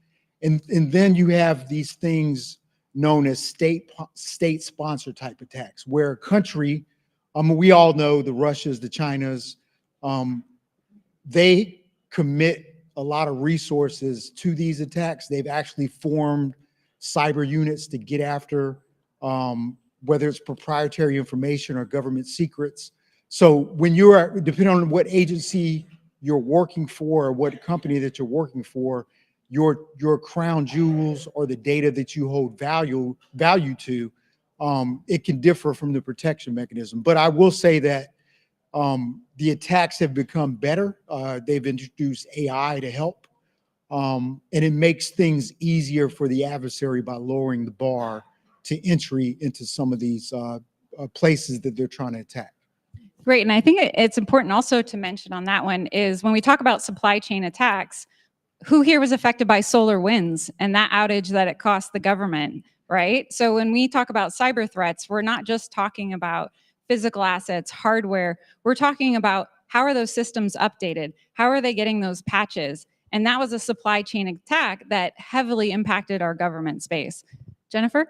And then you have these things known as state-sponsored type attacks, where a country, we all know the Russias, the Chinas, they commit a lot of resources to these attacks. They've actually formed cyber units to get after whether it's proprietary information or government secrets. So when you're, depending on what agency you're working for or what company that you're working for, your crown jewels or the data that you hold value to, it can differ from the protection mechanism. But I will say that the attacks have become better. They've introduced AI to help, and it makes things easier for the adversary by lowering the bar to entry into some of these places that they're trying to attack. Great. And I think it's important also to mention on that one is when we talk about supply chain attacks, who here was affected by solar winds and that outage that it cost the government, right? So when we talk about cyber threats, we're not just talking about physical assets, hardware. We're talking about how are those systems updated? How are they getting those patches? And that was a supply chain attack that heavily impacted our government space. Jennifer?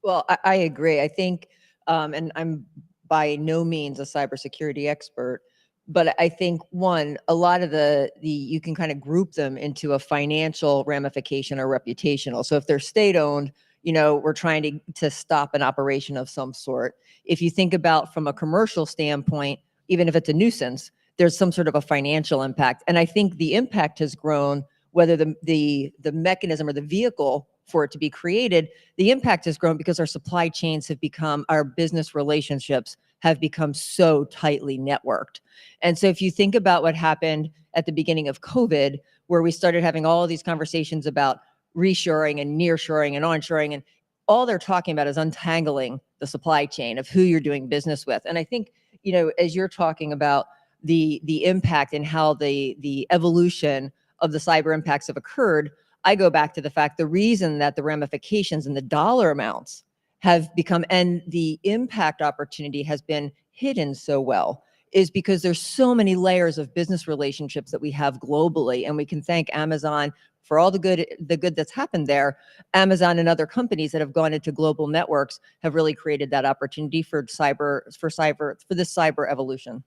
Well, I agree. I think, and I'm by no means a cybersecurity expert, but I think one, a lot of the you can kind of group them into a financial ramification or reputational. So if they're state-owned, you know, we're trying to stop an operation of some sort. If you think about from a commercial standpoint, even if it's a nuisance, there's some sort of a financial impact. And I think the impact has grown, whether the mechanism or the vehicle for it to be created, the impact has grown because our supply chains have become, our business relationships have become so tightly networked. And so if you think about what happened at the beginning of COVID, where we started having all of these conversations about reshoring and nearshoring and onshoring, and all they're talking about is untangling the supply chain of who you're doing business with. And I think, you know, as you're talking about the impact and how the evolution of the cyber impacts have occurred, I go back to the fact, the reason that the ramifications and the dollar amounts have become, and the impact opportunity has been hidden so well, is because there's so many layers of business relationships that we have globally. And we can thank Amazon for all the good that's happened there. Amazon and other companies that have gone into global networks have really created that opportunity for this cyber evolution.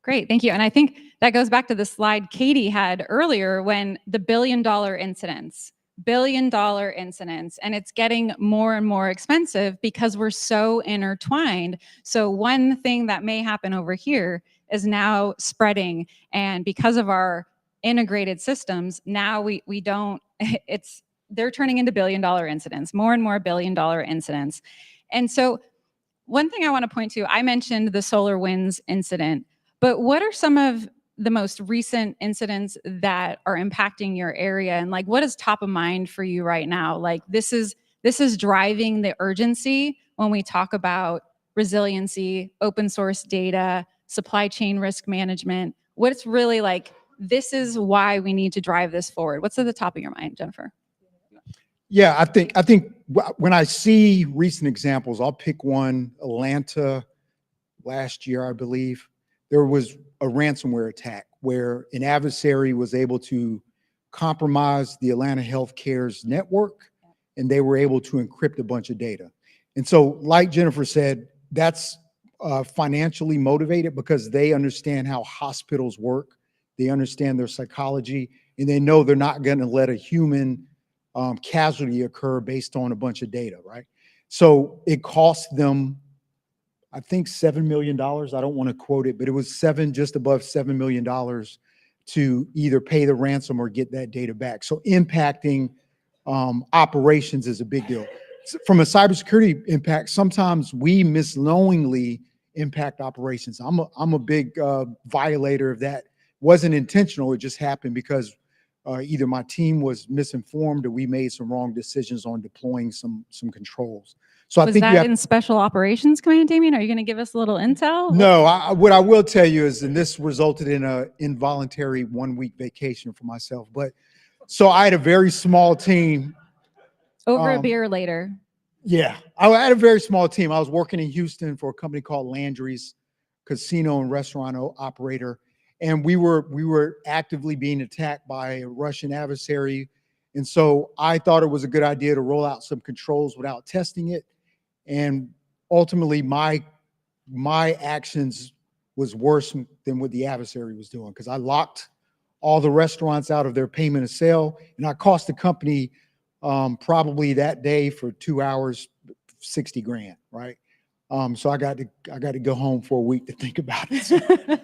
Great, thank you. And I think that goes back to the slide Katie had earlier when the billion-dollar incidents, and it's getting more and more expensive because we're so intertwined. So one thing that may happen over here is now spreading, and because of our integrated systems, now we don't, they're turning into billion-dollar incidents, more and more billion-dollar incidents. And so one thing I want to point to, I mentioned the SolarWinds incident, but what are some of the most recent incidents that are impacting your area? And like, what is top of mind for you right now? Like, this is driving the urgency when we talk about resiliency, open source data, supply chain risk management. What's really like, this is why we need to drive this forward. What's at the top of your mind, Jennifer? Yeah, I think when I see recent examples, I'll pick one. Atlanta last year, I believe, there was a ransomware attack where an adversary was able to compromise the Atlanta Healthcare's network, and they were able to encrypt a bunch of data. And so, like Jennifer said, that's financially motivated because they understand how hospitals work, they understand their psychology, and they know they're not going to let a human casualty occur based on a bunch of data, right? So it cost them, I think, $7 million. I don't want to quote it, but it was just above $7 million to either pay the ransom or get that data back. So impacting operations is a big deal. From a cybersecurity impact, sometimes we misknowingly impact operations. I'm a big violator of that. Wasn't intentional, it just happened because either my team was misinformed or we made some wrong decisions on deploying some controls. So I Was think that you have, in Special Operations Command, Damien? Are you going to give us a little intel? no, what I will tell you is, and this resulted in an involuntary 1-week vacation for myself, but so I had a very small team. Over a beer later. Yeah, I had a very small team. I was working in Houston for a company called Landry's, casino and restaurant operator. And we were actively being attacked by a Russian adversary. And so I thought it was a good idea to roll out some controls without testing it. And ultimately my actions was worse than what the adversary was doing, because I locked all the restaurants out of their payment of sale, and I cost the company probably that day for 2 hours, 60 grand, right? So I got to go home for a week to think about it.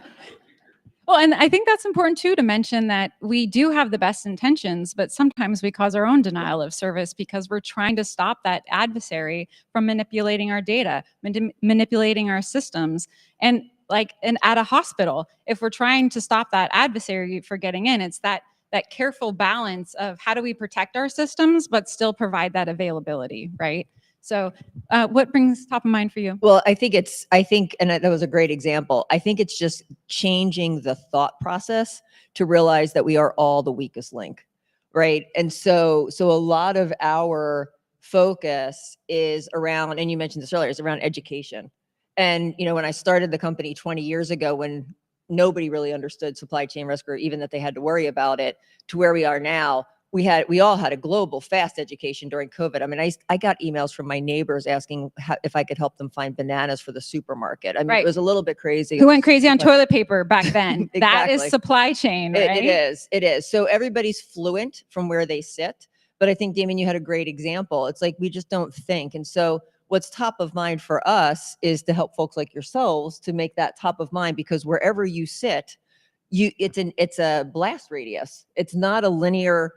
Well, and I think that's important too, to mention that we do have the best intentions, but sometimes we cause our own denial of service because we're trying to stop that adversary from manipulating our data, manipulating our systems. And at a hospital, if we're trying to stop that adversary for getting in, it's that careful balance of how do we protect our systems, but still provide that availability, right? So what brings top of mind for you? Well, I think, and that was a great example. I think it's just changing the thought process to realize that we are all the weakest link, right? And so a lot of our focus is around, and you mentioned this earlier, is around education. And, when I started the company 20 years ago, when nobody really understood supply chain risk or even that they had to worry about it, to where we are now, we all had a global fast education during COVID. I mean, I got emails from my neighbors asking if I could help them find bananas for the supermarket. I mean, Right. It was a little bit crazy. Who went crazy on toilet paper back then? That is Exactly. supply chain, right? It is. So everybody's fluent from where they sit. But I think, Damien, you had a great example. It's like we just don't think. And so what's top of mind for us is to help folks like yourselves to make that top of mind, because wherever you sit, it's a blast radius. It's not a linear,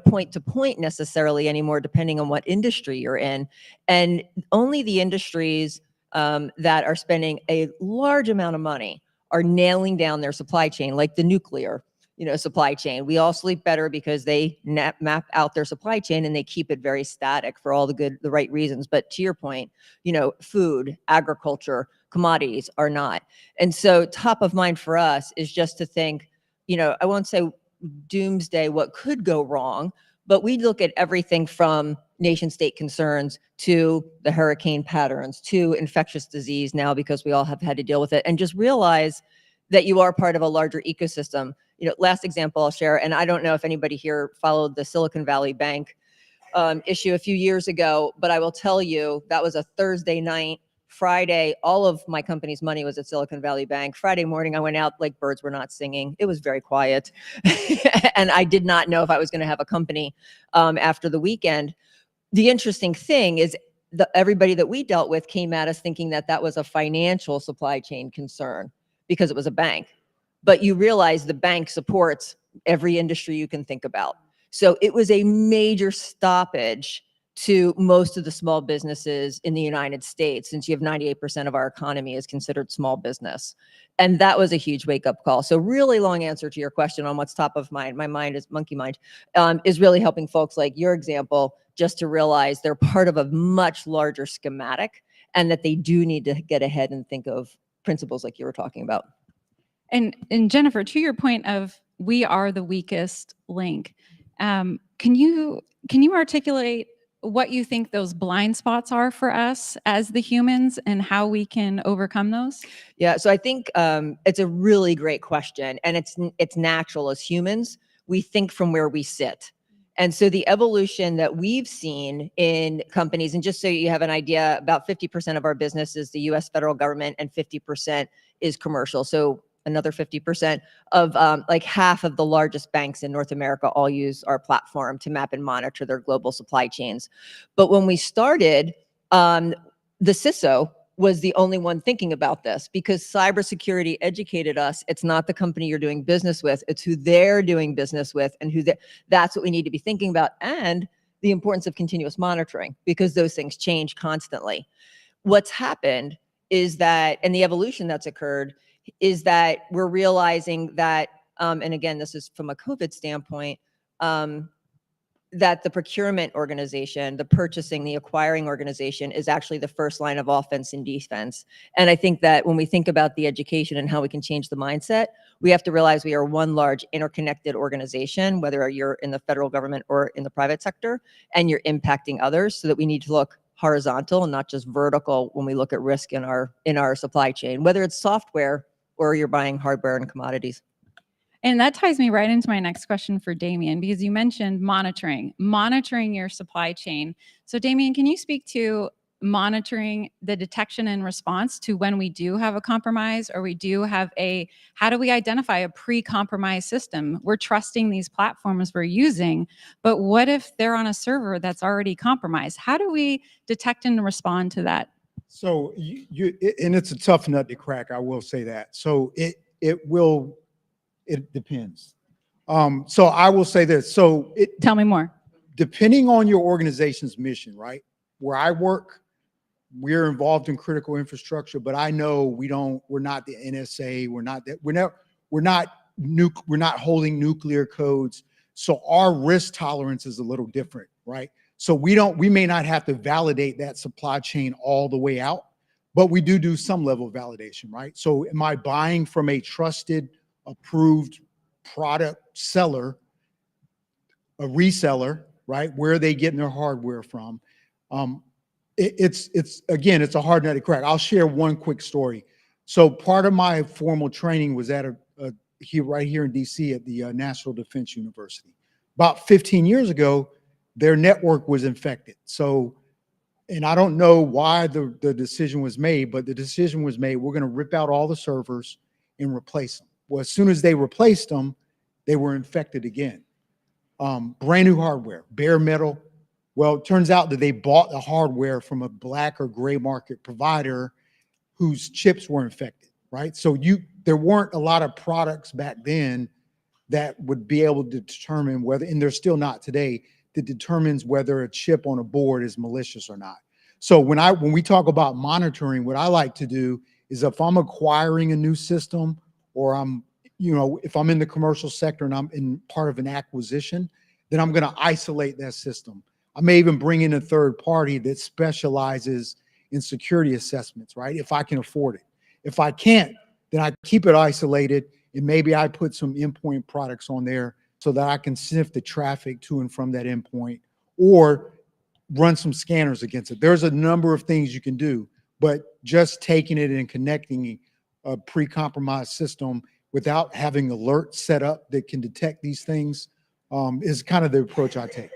point to point necessarily anymore, depending on what industry you're in. And only the industries that are spending a large amount of money are nailing down their supply chain, like the nuclear, supply chain. We all sleep better because they map out their supply chain and they keep it very static for all the right reasons. But to your point, food, agriculture, commodities are not. And so top of mind for us is just to think, I won't say doomsday, what could go wrong, but we look at everything from nation state concerns to the hurricane patterns to infectious disease now, because we all have had to deal with it, and just realize that you are part of a larger ecosystem. Last example I'll share, and I don't know if anybody here followed the Silicon Valley Bank issue a few years ago, but I will tell you that was a Thursday night. Friday, all of my company's money was at Silicon Valley Bank. Friday morning, I went out like birds were not singing. It was very quiet. And I did not know if I was going to have a company after the weekend. The interesting thing is everybody that we dealt with came at us thinking that that was a financial supply chain concern because it was a bank. But you realize the bank supports every industry you can think about. So it was a major stoppage to most of the small businesses in the United States, since you have 98% of our economy is considered small business. And that was a huge wake up call. So really long answer to your question on what's top of mind. My mind is monkey mind, is really helping folks like your example just to realize they're part of a much larger schematic and that they do need to get ahead and think of principles like you were talking about. And Jennifer, to your point of we are the weakest link, can you articulate what you think those blind spots are for us as the humans and how we can overcome those? Yeah, so I think it's a really great question, and it's natural as humans. We think from where we sit. And so the evolution that we've seen in companies, and just so you have an idea, about 50% of our business is the US federal government and 50% is commercial. So another 50% of like half of the largest banks in North America all use our platform to map and monitor their global supply chains. But when we started, the CISO was the only one thinking about this because cybersecurity educated us. It's not the company you're doing business with, it's who they're doing business with and that's what we need to be thinking about, and the importance of continuous monitoring because those things change constantly. What's happened is that, and the evolution that's occurred is that we're realizing that, and again, this is from a COVID standpoint, that the procurement organization, the purchasing, the acquiring organization is actually the first line of offense and defense. And I think that when we think about the education and how we can change the mindset, we have to realize we are one large interconnected organization, whether you're in the federal government or in the private sector, and you're impacting others, so that we need to look horizontal and not just vertical when we look at risk in our supply chain, whether it's software or you're buying hardware and commodities. And that ties me right into my next question for Damien, because you mentioned monitoring your supply chain. So Damien, can you speak to monitoring the detection and response to when we do have a compromise, or we do have how do we identify a pre-compromised system? We're trusting these platforms we're using, but what if they're on a server that's already compromised? How do we detect and respond to that? So and it's a tough nut to crack, I will say that. So it depends. So I will say this. So tell me more. Depending on your organization's mission, right? Where I work, we're involved in critical infrastructure, but I know we're not the NSA. We're not holding nuclear codes. So our risk tolerance is a little different, right? So we may not have to validate that supply chain all the way out, but we do some level of validation, right? So am I buying from a trusted, approved product seller, a reseller, right? Where are they getting their hardware from? It's a hard nut to crack. I'll share one quick story. So part of my formal training was at right here in DC at the National Defense University. About 15 years ago, their network was infected. So, and I don't know why the decision was made, but the decision was made, we're going to rip out all the servers and replace them. Well, as soon as they replaced them, they were infected again. Brand new hardware, bare metal. Well, it turns out that they bought the hardware from a black or gray market provider whose chips were infected, right? So there weren't a lot of products back then that would be able to determine whether, and they're still not today, that determines whether a chip on a board is malicious or not. So when we talk about monitoring, what I like to do is if I'm acquiring a new system, or if I'm in the commercial sector and I'm in part of an acquisition, then I'm going to isolate that system. I may even bring in a third party that specializes in security assessments, right? If I can afford it. If I can't, then I keep it isolated, and maybe I put some endpoint products on there so that I can sniff the traffic to and from that endpoint, or run some scanners against it. There's a number of things you can do, but just taking it and connecting a pre-compromised system without having alerts set up that can detect these things is kind of the approach I take.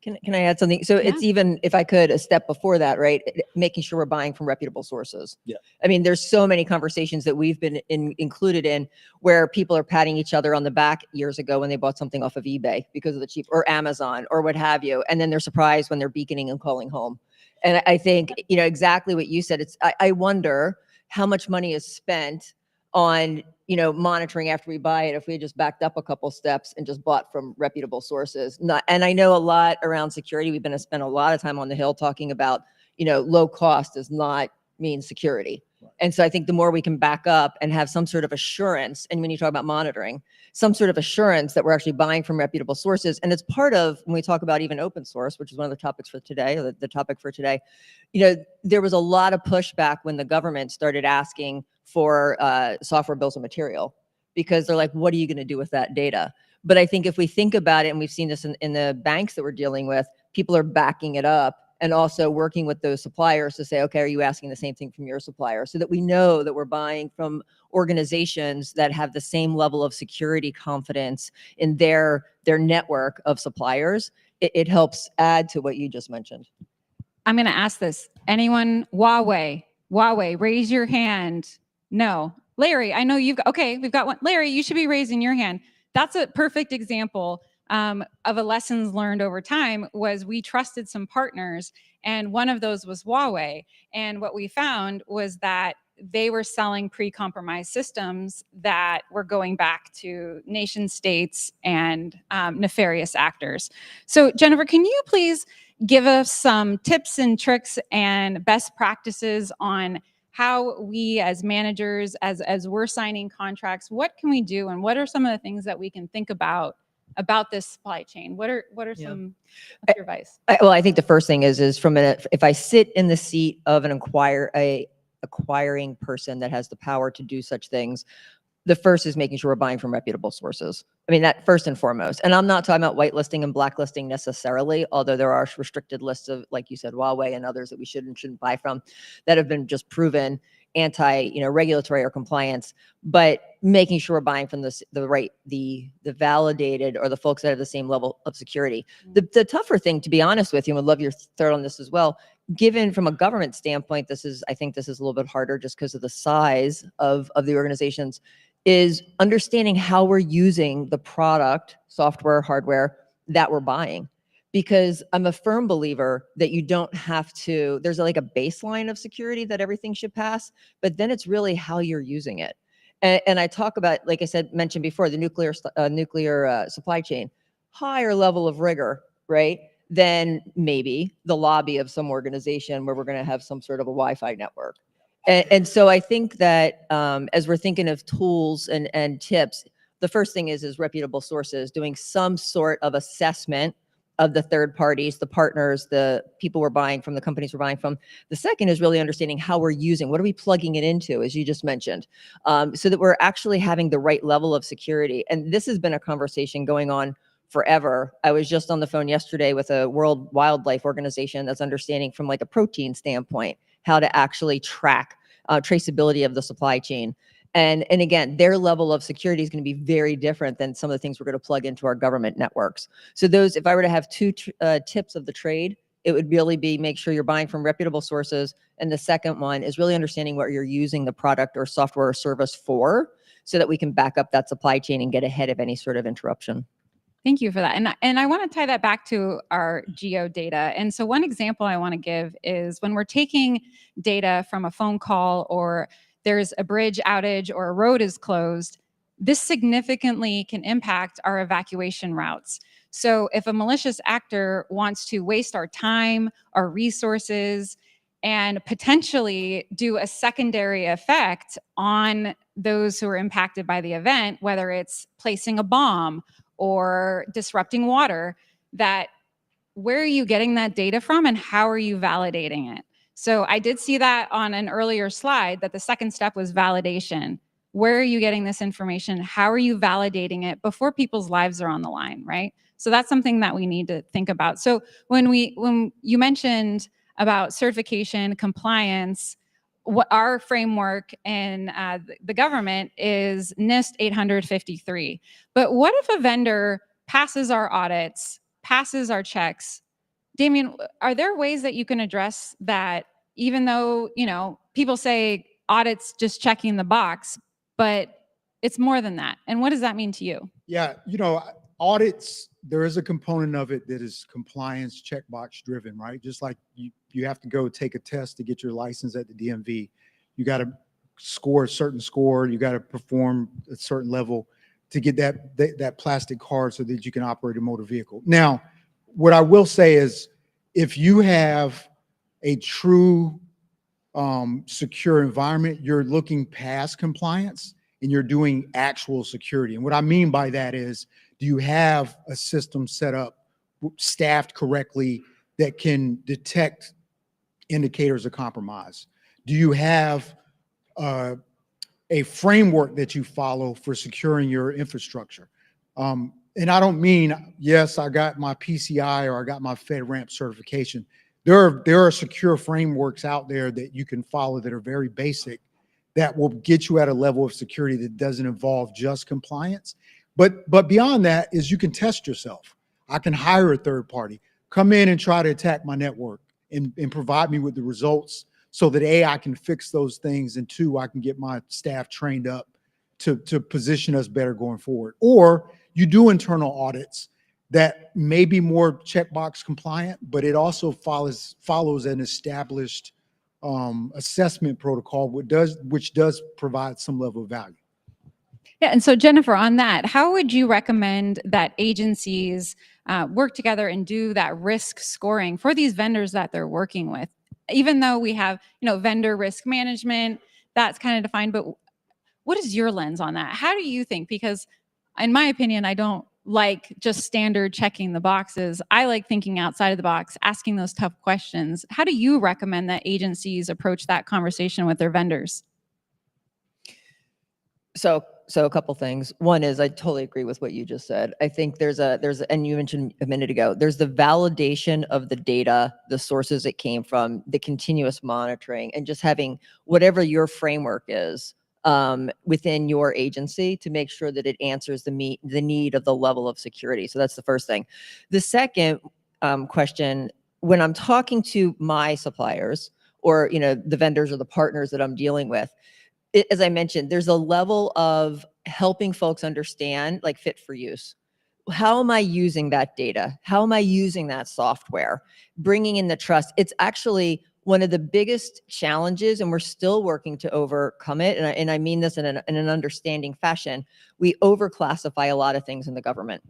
Can I add something? So it's even, if I could, a step before that, right? Making sure we're buying from reputable sources. Yeah. I mean, there's so many conversations that we've been included in where people are patting each other on the back years ago when they bought something off of eBay because of the cheap, or Amazon or what have you. And then they're surprised when they're beaconing and calling home. And I think, exactly what you said. I wonder how much money is spent on, you know, monitoring after we buy it if we had just backed up a couple steps and just bought from reputable sources. And I know a lot around security. We've been to spend a lot of time on the Hill talking about, you know, low cost does not mean security. And so I think the more we can back up and have some sort of assurance, and when you talk about monitoring, some sort of assurance that we're actually buying from reputable sources. And it's part of when we talk about even open source, which is one of the topics for today, the topic for today, you know, there was a lot of pushback when the government started asking for software bills of material, because they're like, what are you going to do with that data? But I think if we think about it, and we've seen this in the banks that we're dealing with, people are backing it up and also working with those suppliers to say, okay, are you asking the same thing from your supplier? So that we know that we're buying from organizations that have the same level of security confidence in their network of suppliers. It helps add to what you just mentioned. I'm going to ask this. Anyone, Huawei, raise your hand. No. Larry, I know you've got, okay, we've got one. Larry, you should be raising your hand. That's a perfect example of a lessons learned over time. Was we trusted some partners, and one of those was Huawei. And what we found was that they were selling pre-compromised systems that were going back to nation states and nefarious actors. So Jennifer, can you please give us some tips and tricks and best practices on how we as managers, as we're signing contracts, what can we do, and what are some of the things that we can think about this supply chain? What are some of your advice? Well, I think the first thing is if I sit in the seat of an acquiring person that has the power to do such things, the first is making sure we're buying from reputable sources. I mean, that first and foremost. And I'm not talking about whitelisting and blacklisting necessarily, although there are restricted lists of, like you said, Huawei and others that we should and shouldn't buy from that have been just proven regulatory or compliance. But making sure we're buying from the validated, or the folks that have the same level of security. The tougher thing, to be honest with you, and would love your thought on this as well, given from a government standpoint, I think this is a little bit harder just because of the size of the organizations, is understanding how we're using the product, software, hardware that we're buying. Because I'm a firm believer that you don't have to, there's like a baseline of security that everything should pass, but then it's really how you're using it. And I talk about, like I said, mentioned before, the nuclear supply chain, higher level of rigor, right? Than maybe the lobby of some organization where we're going to have some sort of a Wi-Fi network. And so I think that as we're thinking of tools and tips, the first thing is reputable sources, doing some sort of assessment of the third parties, the partners, the people we're buying from, the companies we're buying from. The second is really understanding how we're using, what are we plugging it into, as you just mentioned, so that we're actually having the right level of security. And this has been a conversation going on forever. I was just on the phone yesterday with a World Wildlife Organization that's understanding from like a protein standpoint how to actually track traceability of the supply chain. And again, their level of security is going to be very different than some of the things we're going to plug into our government networks. So those, if I were to have two tips of the trade, it would really be make sure you're buying from reputable sources. And the second one is really understanding what you're using the product or software or service for, so that we can back up that supply chain and get ahead of any sort of interruption. Thank you for that. And I want to tie that back to our geo data. And so one example I want to give is when we're taking data from a phone call, or there's a bridge outage, or a road is closed, this significantly can impact our evacuation routes. So if a malicious actor wants to waste our time, our resources, and potentially do a secondary effect on those who are impacted by the event, whether it's placing a bomb or disrupting water, that where are you getting that data from and how are you validating it? So I did see that on an earlier slide, that the second step was validation. Where are you getting this information? How are you validating it before people's lives are on the line, right? So that's something that we need to think about. So when you mentioned about certification, compliance, what our framework in the government is NIST 853. But what if a vendor passes our audits, passes our checks? Damien, are there ways that you can address that, even though, people say audits just checking the box, but it's more than that? And what does that mean to you? Yeah, audits, there is a component of it that is compliance checkbox driven, right? Just like you have to go take a test to get your license at the DMV. You got to score a certain score. You got to perform a certain level to get that plastic card so that you can operate a motor vehicle. Now, what I will say is, if you have a true secure environment, you're looking past compliance and you're doing actual security. And what I mean by that is, do you have a system set up, staffed correctly, that can detect indicators of compromise? Do you have a framework that you follow for securing your infrastructure? And I don't mean, yes, I got my PCI or I got my FedRAMP certification. There are secure frameworks out there that you can follow that are very basic, that will get you at a level of security that doesn't involve just compliance. But beyond that is, you can test yourself. I can hire a third party, come in and try to attack my network and provide me with the results, so that A, I can fix those things, and two, I can get my staff trained up to position us better going forward. Or you do internal audits that may be more checkbox compliant, but it also follows an established assessment protocol, which does provide some level of value. Yeah, and so Jennifer, on that, how would you recommend that agencies work together and do that risk scoring for these vendors that they're working with? Even though we have, vendor risk management, that's kind of defined, but what is your lens on that? How do you think? Because in my opinion, I don't like just standard checking the boxes. I like thinking outside of the box, asking those tough questions. How do you recommend that agencies approach that conversation with their vendors? So a couple things. One is, I totally agree with what you just said. I think and you mentioned a minute ago, there's the validation of the data, the sources it came from, the continuous monitoring, and just having whatever your framework is within your agency to make sure that it answers the need of the level of security. So that's the first thing. The second question, when I'm talking to my suppliers or, the vendors or the partners that I'm dealing with, as I mentioned, there's a level of helping folks understand, like, fit for use. How am I using that data? How am I using that software? Bringing in the trust. It's actually one of the biggest challenges, and we're still working to overcome it. And I mean this in an understanding fashion. We overclassify a lot of things in the government.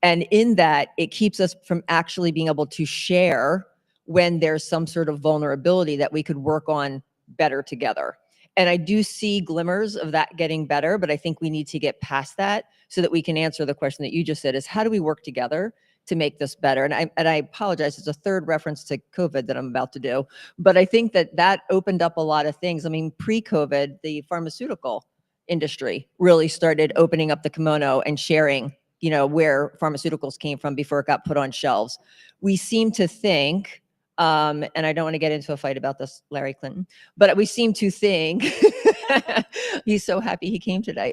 And in that, it keeps us from actually being able to share when there's some sort of vulnerability that we could work on better together. And I do see glimmers of that getting better, but I think we need to get past that so that we can answer the question that you just said, is how do we work together to make this better? And I apologize, it's a third reference to COVID that I'm about to do, but I think that opened up a lot of things. I mean, pre-COVID, the pharmaceutical industry really started opening up the kimono and sharing, where pharmaceuticals came from before it got put on shelves. We seem to think, and I don't want to get into a fight about this, Larry Clinton, but we seem to think, he's so happy he came today,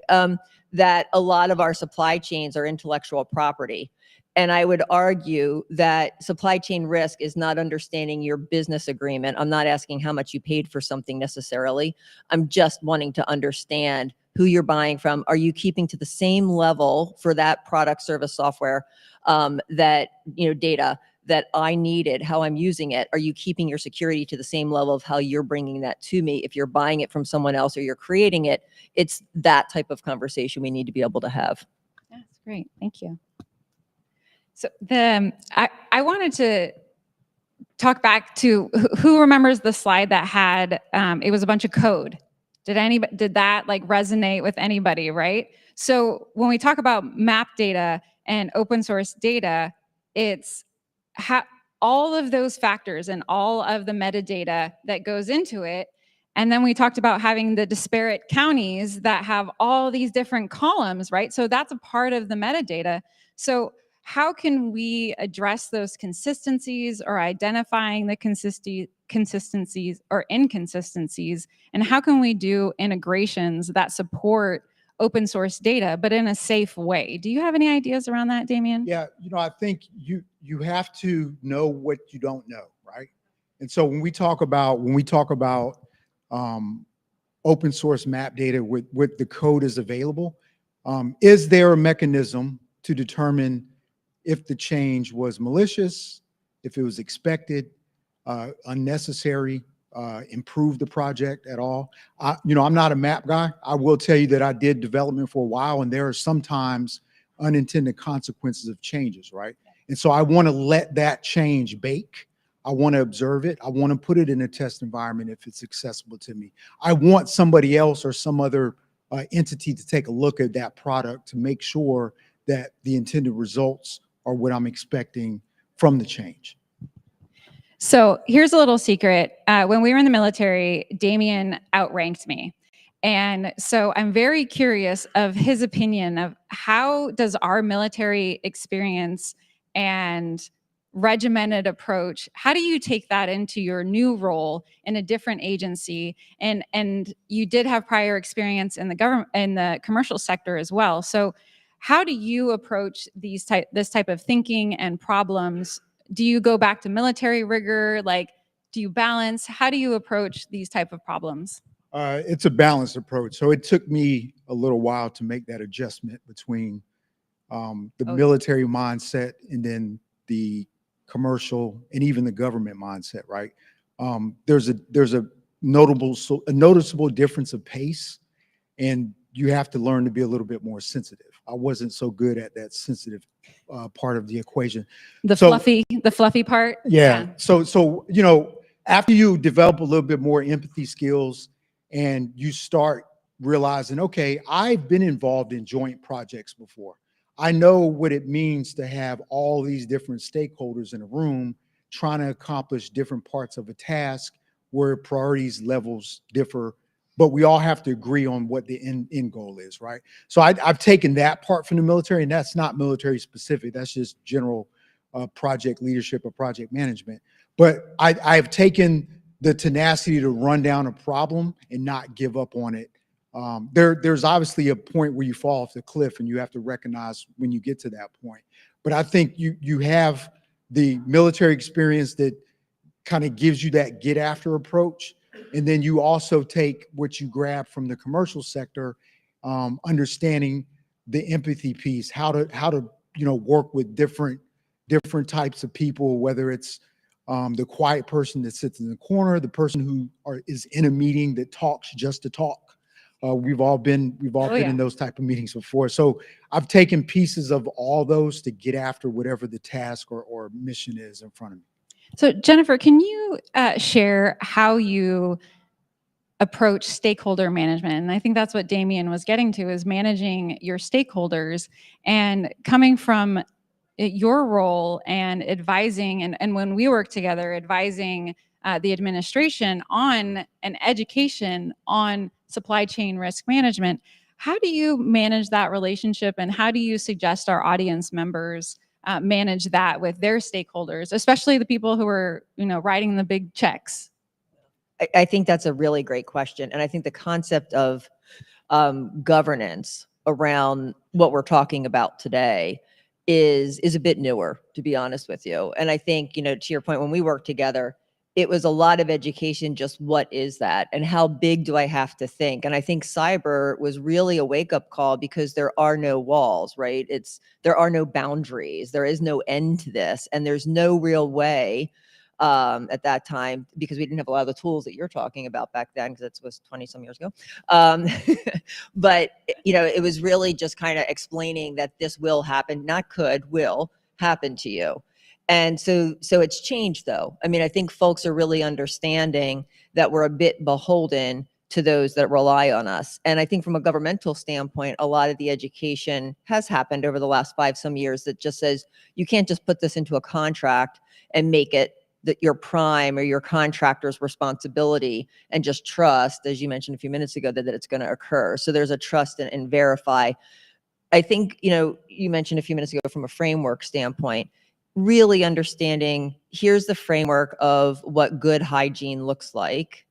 that a lot of our supply chains are intellectual property. And I would argue that supply chain risk is not understanding your business agreement. I'm not asking how much you paid for something necessarily. I'm just wanting to understand who you're buying from. Are you keeping to the same level for that product, service, software, that, data that I needed, how I'm using it? Are you keeping your security to the same level of how you're bringing that to me? If you're buying it from someone else or you're creating it, it's that type of conversation we need to be able to have. That's great. Thank you. So I wanted to talk back to who remembers the slide that had, it was a bunch of code. Did that like resonate with anybody, right? So when we talk about map data and open source data, it's all of those factors and all of the metadata that goes into it. And then we talked about having the disparate counties that have all these different columns, right? So that's a part of the metadata. So how can we address those consistencies or identifying the consistencies or inconsistencies? And how can we do integrations that support open source data, but in a safe way? Do you have any ideas around that, Damien? Yeah, I think you have to know what you don't know, right? And so when we talk about open source map data with the code is available, is there a mechanism to determine if the change was malicious, if it was expected, unnecessary, improve the project at all. I'm not a map guy. I will tell you that I did development for a while, and there are sometimes unintended consequences of changes, right? And so I want to let that change bake. I want to observe it. I want to put it in a test environment if it's accessible to me. I want somebody else or some other entity to take a look at that product to make sure that the intended results are what I'm expecting from the change. So here's a little secret. When we were in the military, Damien outranked me. And so I'm very curious of his opinion of how does our military experience and regimented approach, how do you take that into your new role in a different agency? And you did have prior experience in the government, in the commercial sector as well. So how do you approach this type of thinking and problems? Do you go back to military rigor? Like, do you balance? How do you approach these type of problems? It's a balanced approach. So it took me a little while to make that adjustment between the military mindset and then the commercial and even the government mindset, right? There's a noticeable difference of pace, and you have to learn to be a little bit more sensitive. I wasn't so good at that sensitive part of the equation. The fluffy part? Yeah. So after you develop a little bit more empathy skills and you start realizing, okay, I've been involved in joint projects before. I know what it means to have all these different stakeholders in a room trying to accomplish different parts of a task where priorities levels differ, but we all have to agree on what the end goal is, right? So I've taken that part from the military, and that's not military specific. That's just general project leadership or project management. But I've taken the tenacity to run down a problem and not give up on it. There's obviously a point where you fall off the cliff, and you have to recognize when you get to that point. But I think you have the military experience that kind of gives you that get after approach. And then you also take what you grab from the commercial sector, understanding the empathy piece, how to work with different types of people, whether it's the quiet person that sits in the corner, the person who is in a meeting that talks just to talk. We've all been in those type of meetings before. So I've taken pieces of all those to get after whatever the task or mission is in front of me. So Jennifer, can you share how you approach stakeholder management? And I think that's what Damien was getting to, is managing your stakeholders and coming from your role and advising, and when we work together, advising the administration on an education on supply chain risk management. How do you manage that relationship, and how do you suggest our audience members manage that with their stakeholders, especially the people who are, writing the big checks? I think that's a really great question. And I think the concept of governance around what we're talking about today is a bit newer, to be honest with you. And I think, to your point, when we worked together, it was a lot of education, just what is that and how big do I have to think? And I think cyber was really a wake-up call, because there are no walls, right? There are no boundaries. There is no end to this. And there's no real way at that time, because we didn't have a lot of the tools that you're talking about back then, because it was 20 some years ago. But, it was really just kind of explaining that this will happen, not could, will happen to you. And so it's changed, though. I mean, I think folks are really understanding that we're a bit beholden to those that rely on us. And I think from a governmental standpoint, a lot of the education has happened over the last 5 some years that just says, you can't just put this into a contract and make it that your prime or your contractor's responsibility and just trust, as you mentioned a few minutes ago, that it's going to occur. So there's a trust and verify. I think, you mentioned a few minutes ago from a framework standpoint, really understanding, here's the framework of what good hygiene looks like.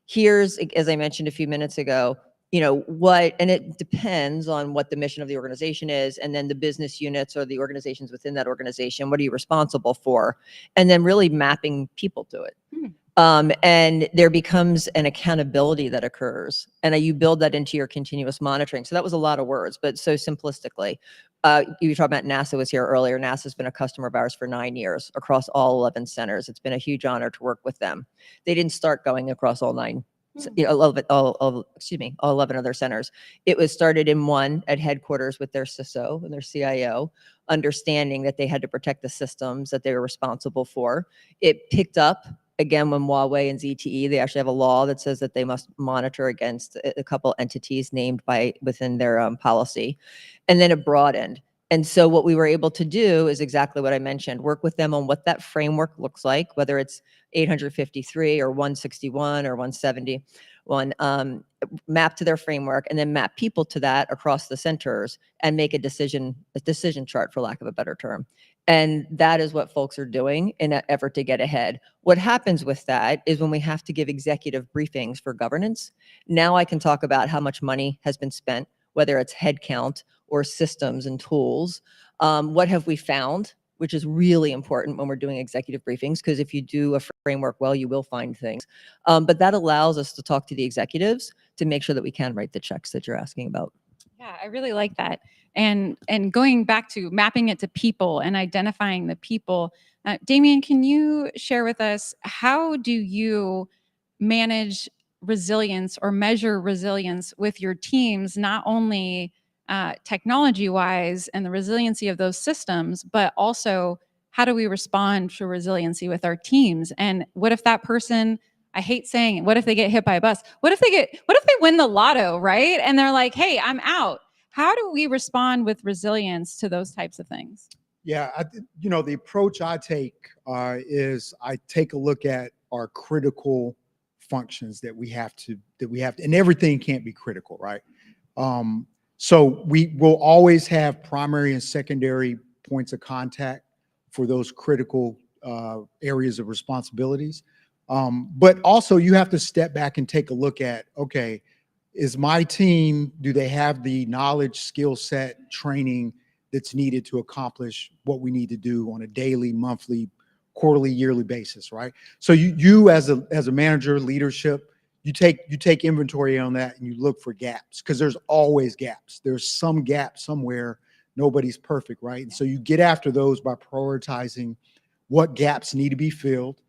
Here's, as I mentioned a few minutes ago, and it depends on what the mission of the organization is, and then the business units or the organizations within that organization, what are you responsible for? And then really mapping people to it. And there becomes an accountability that occurs, and you build that into your continuous monitoring. So that was a lot of words, but so simplistically, you were talking about NASA was here earlier. NASA's been a customer of ours for 9 years across all 11 centers. It's been a huge honor to work with them. They didn't start going across all 9, all 11 of their centers. It was started in one at headquarters with their CISO and their CIO, understanding that they had to protect the systems that they were responsible for. It picked up again when Huawei and ZTE, they actually have a law that says that they must monitor against a couple entities named by within their policy. And then it broadened. And so what we were able to do is exactly what I mentioned, work with them on what that framework looks like, whether it's 853 or 161 or 171, map to their framework and then map people to that across the centers and make a decision chart, for lack of a better term. And that is what folks are doing in an effort to get ahead. What happens with that is when we have to give executive briefings for governance, now I can talk about how much money has been spent, whether it's headcount or systems and tools. What have we found, which is really important when we're doing executive briefings, because if you do a framework well, you will find things. But that allows us to talk to the executives to make sure that we can write the checks that you're asking about. Yeah, I really like that. And going back to mapping it to people and identifying the people, Damien, can you share with us, how do you manage resilience or measure resilience with your teams, not only technology-wise and the resiliency of those systems, but also how do we respond to resiliency with our teams? And what if that person, I hate saying it, what if they get hit by a bus? What if they win the lotto, right? And they're like, hey, I'm out. How do we respond with resilience to those types of things? Yeah, the approach I take is I take a look at our critical functions that we have to, and everything can't be critical, right? So we will always have primary and secondary points of contact for those critical areas of responsibilities. But also you have to step back and take a look at, okay, is my team, do they have the knowledge, skill set, training that's needed to accomplish what we need to do on a daily, monthly, quarterly, yearly basis, right? So you as a manager, leadership, you take inventory on that and you look for gaps, because there's always gaps. There's some gap somewhere. Nobody's perfect, right? And so you get after those by prioritizing what gaps need to be filled.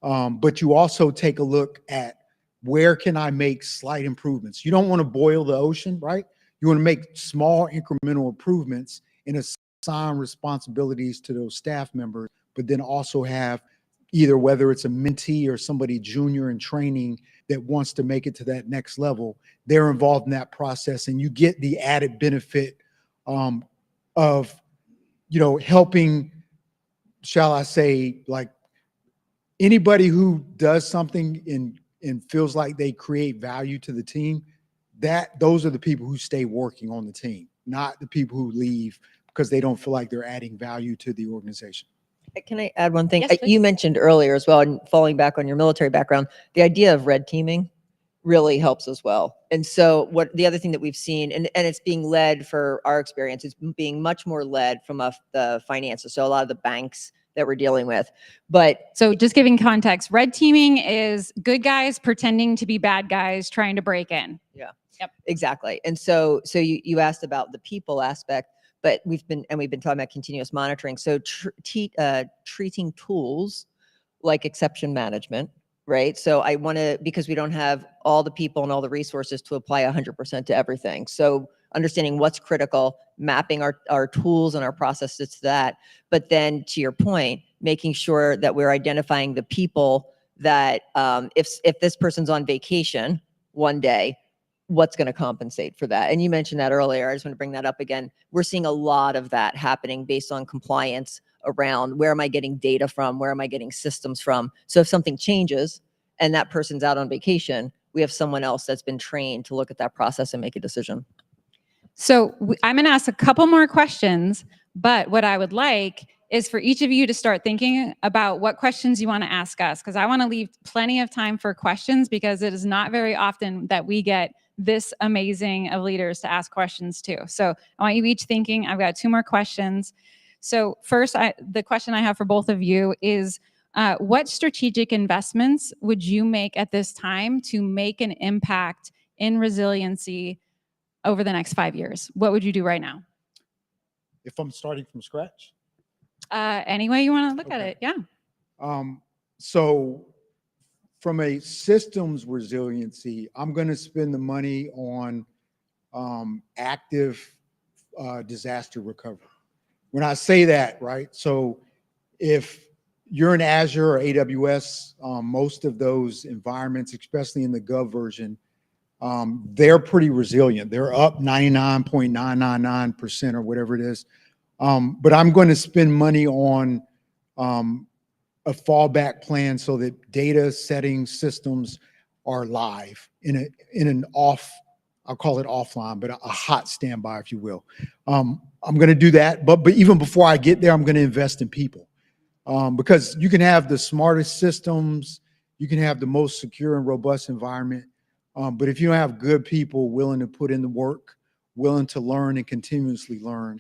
But you also take a look at, where can I make slight improvements? You don't want to boil the ocean, right? You want to make small incremental improvements and assign responsibilities to those staff members, but then also have either, whether it's a mentee or somebody junior in training that wants to make it to that next level, they're involved in that process, and you get the added benefit of, helping, shall I say, like, anybody who does something and feels like they create value to the team, those are the people who stay working on the team, not the people who leave because they don't feel like they're adding value to the organization. Can I add one thing? Yes, please. You mentioned earlier as well, and falling back on your military background, the idea of red teaming really helps as well. And so the other thing that we've seen, and it's being led, for our experience, it's being much more led from the finances. So a lot of the banks that we're dealing with. But so just giving context, red teaming is good guys pretending to be bad guys trying to break in. Yeah. Yep. Exactly. And so you asked about the people aspect, but we've been talking about continuous monitoring. So treating tools like exception management, right? So because we don't have all the people and all the resources to apply 100% to everything. So understanding what's critical, mapping our tools and our processes to that. But then, to your point, making sure that we're identifying the people that if this person's on vacation one day, what's going to compensate for that? And you mentioned that earlier. I just want to bring that up again. We're seeing a lot of that happening based on compliance around, where am I getting data from? Where am I getting systems from? So if something changes and that person's out on vacation, we have someone else that's been trained to look at that process and make a decision. So I'm going to ask a couple more questions, but what I would like is for each of you to start thinking about what questions you want to ask us, because I want to leave plenty of time for questions, because it is not very often that we get this amazing of leaders to ask questions to. So I want you each thinking. I've got 2 more questions. So first, the question I have for both of you is, what strategic investments would you make at this time to make an impact in resiliency over the next 5 years? What would you do right now? if I'm starting from scratch? Any way you want to look at it, yeah. So from a systems resiliency, I'm going to spend the money on active disaster recovery. When I say that, right? So if you're in Azure or AWS, most of those environments, especially in the Gov version, they're pretty resilient. They're up 99.999% or whatever it is. But I'm going to spend money on a fallback plan so that data setting systems are live in an off, I'll call it offline, but a hot standby, if you will. I'm going to do that. But even before I get there, I'm going to invest in people. Because you can have the smartest systems, you can have the most secure and robust environment, but if you don't have good people willing to put in the work, willing to learn and continuously learn,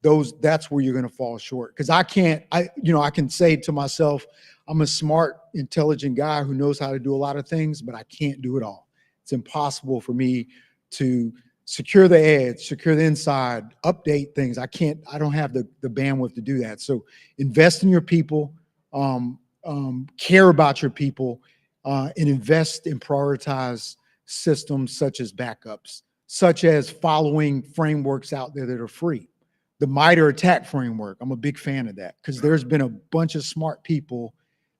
that's where you're going to fall short. Because I can say to myself, I'm a smart, intelligent guy who knows how to do a lot of things, but I can't do it all. It's impossible for me to secure the edge, secure the inside, update things. I don't have the bandwidth to do that. So invest in your people, care about your people, and invest and prioritize systems such as backups, such as following frameworks out there that are free. The MITRE ATT&CK framework, I'm a big fan of that because there's been a bunch of smart people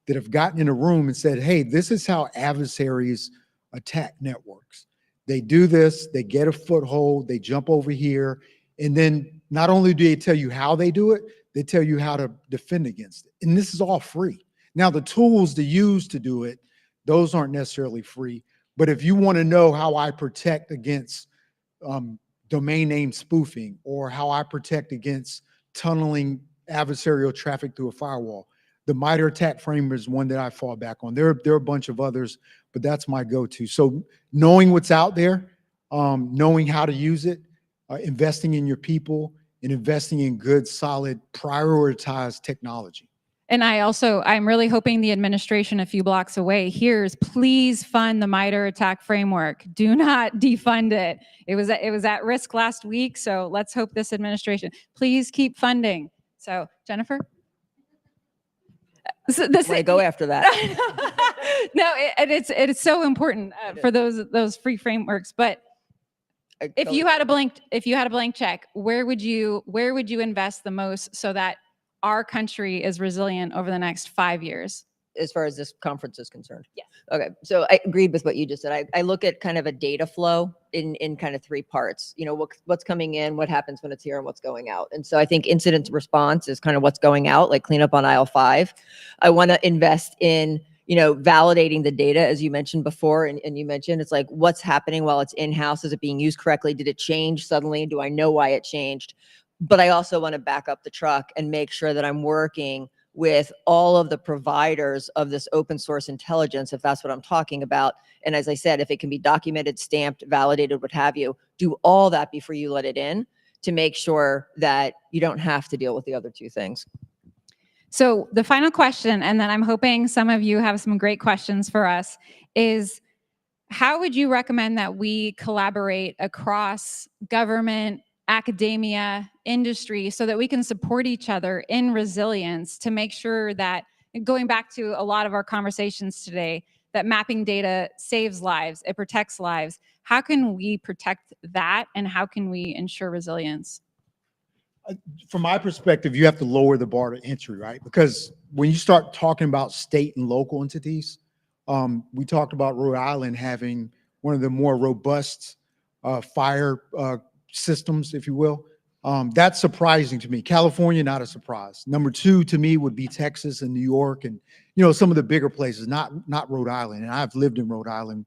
that have gotten in a room and said, hey, this is how adversaries attack networks. They do this, they get a foothold, they jump over here, and then not only do they tell you how they do it, they tell you how to defend against it. And this is all free. Now, the tools to use to do it, those aren't necessarily free. But if you want to know how I protect against domain name spoofing or how I protect against tunneling adversarial traffic through a firewall, the MITRE ATT&CK framework is one that I fall back on. There are a bunch of others, but that's my go-to. So knowing what's out there, knowing how to use it, investing in your people, and investing in good, solid, prioritized technology. And I'm really hoping the administration a few blocks away hears, please fund the MITRE ATT&CK framework. Do not defund it. It was at risk last week, so let's hope this administration, please keep funding. So Jennifer? So this, I go after that. No, it's so important for those free frameworks. But if you had a blank check, where would you invest the most so that our country is resilient over the next 5 years? As far as this conference is concerned? Yes. Okay, so I agreed with what you just said. I look at kind of a data flow in kind of three parts. You know, what's coming in, what happens when it's here, and what's going out. And so I think incident response is kind of what's going out, like cleanup on aisle 5. I want to invest in, validating the data, as you mentioned before, and you mentioned it's like what's happening while it's in-house. Is it being used correctly? Did it change suddenly? Do I know why it changed? But I also want to back up the truck and make sure that I'm working with all of the providers of this open source intelligence, if that's what I'm talking about. And as I said, if it can be documented, stamped, validated, what have you, do all that before you let it in to make sure that you don't have to deal with the other two things. So the final question, and then I'm hoping some of you have some great questions for us, is how would you recommend that we collaborate across government, academia, industry, so that we can support each other in resilience to make sure that, going back to a lot of our conversations today, that mapping data saves lives, it protects lives. How can we protect that, and how can we ensure resilience? From my perspective, you have to lower the bar to entry, right? Because when you start talking about state and local entities, we talked about Rhode Island having one of the more robust fire systems, if you will. That's surprising to me. California, not a surprise. Number 2 to me would be Texas and New York, and some of the bigger places, not Rhode Island. And I've lived in Rhode Island,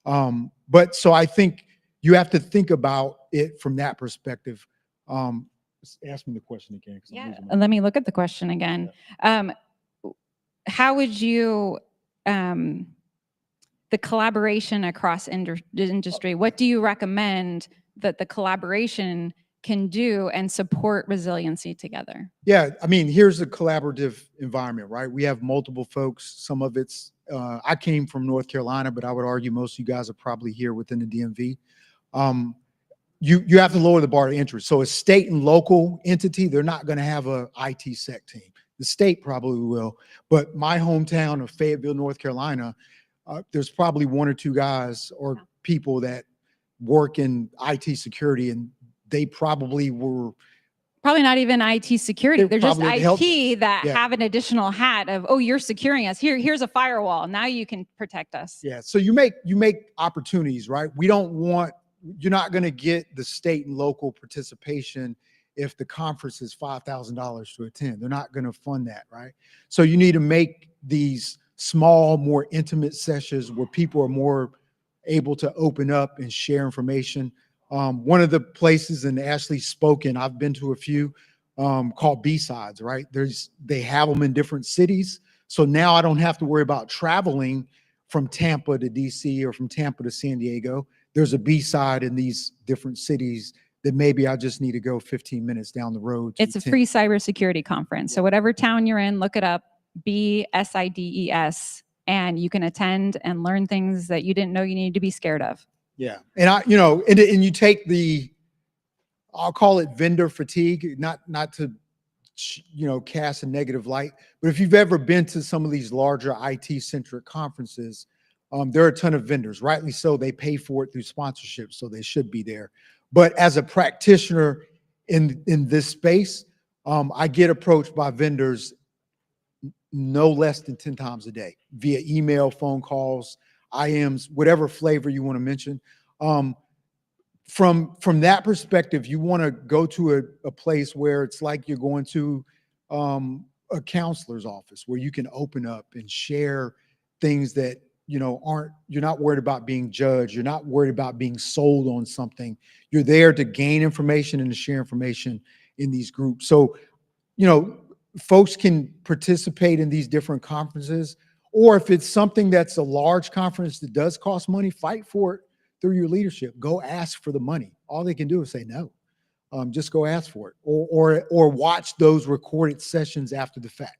but so I think you have to think about it from that perspective. Ask me the question again. Yeah, let me look at the question again. How would you the collaboration across industry? What do you recommend that the collaboration can do and support resiliency together? Yeah, I mean, here's a collaborative environment, right? We have multiple folks. Some of it's, I came from North Carolina, but I would argue most of you guys are probably here within the DMV. you have to lower the bar to entry. So a state and local entity, they're not going to have a IT sec team. The state probably will, but my hometown of Fayetteville, North Carolina, there's probably one or two guys or people that work in IT security, and they probably were Probably not even IT security. They're just probably help- IT that Yeah. have an additional hat of, oh, you're securing us. Here's a firewall. Now you can protect us. Yeah. So you make opportunities, right? You're not going to get the state and local participation if the conference is $5,000 to attend. They're not going to fund that, right? So you need to make these small, more intimate sessions where people are more able to open up and share information. One of the places, and Ashley's spoken, I've been to a few, called B-Sides, right? They have them in different cities. So now I don't have to worry about traveling from Tampa to DC or from Tampa to San Diego. There's a B-Side in these different cities that maybe I just need to go 15 minutes down the road. It's a free cybersecurity conference. So whatever town you're in, look it up, BSIDES, and you can attend and learn things that you didn't know you needed to be scared of. Yeah. And and you take I'll call it vendor fatigue, not to, cast a negative light, but if you've ever been to some of these larger IT centric conferences, there are a ton of vendors, rightly so. They pay for it through sponsorship, so they should be there. But as a practitioner in this space, I get approached by vendors no less than 10 times a day via email, phone calls, IMs, whatever flavor you want to mention. From that perspective, you want to go to a place where it's like you're going to a counselor's office where you can open up and share things that you're not worried about being judged. You're not worried about being sold on something. You're there to gain information and to share information in these groups. So, folks can participate in these different conferences, or if it's something that's a large conference that does cost money, fight for it through your leadership. Go ask for the money. All they can do is say no. Just go ask for it, or watch those recorded sessions after the fact.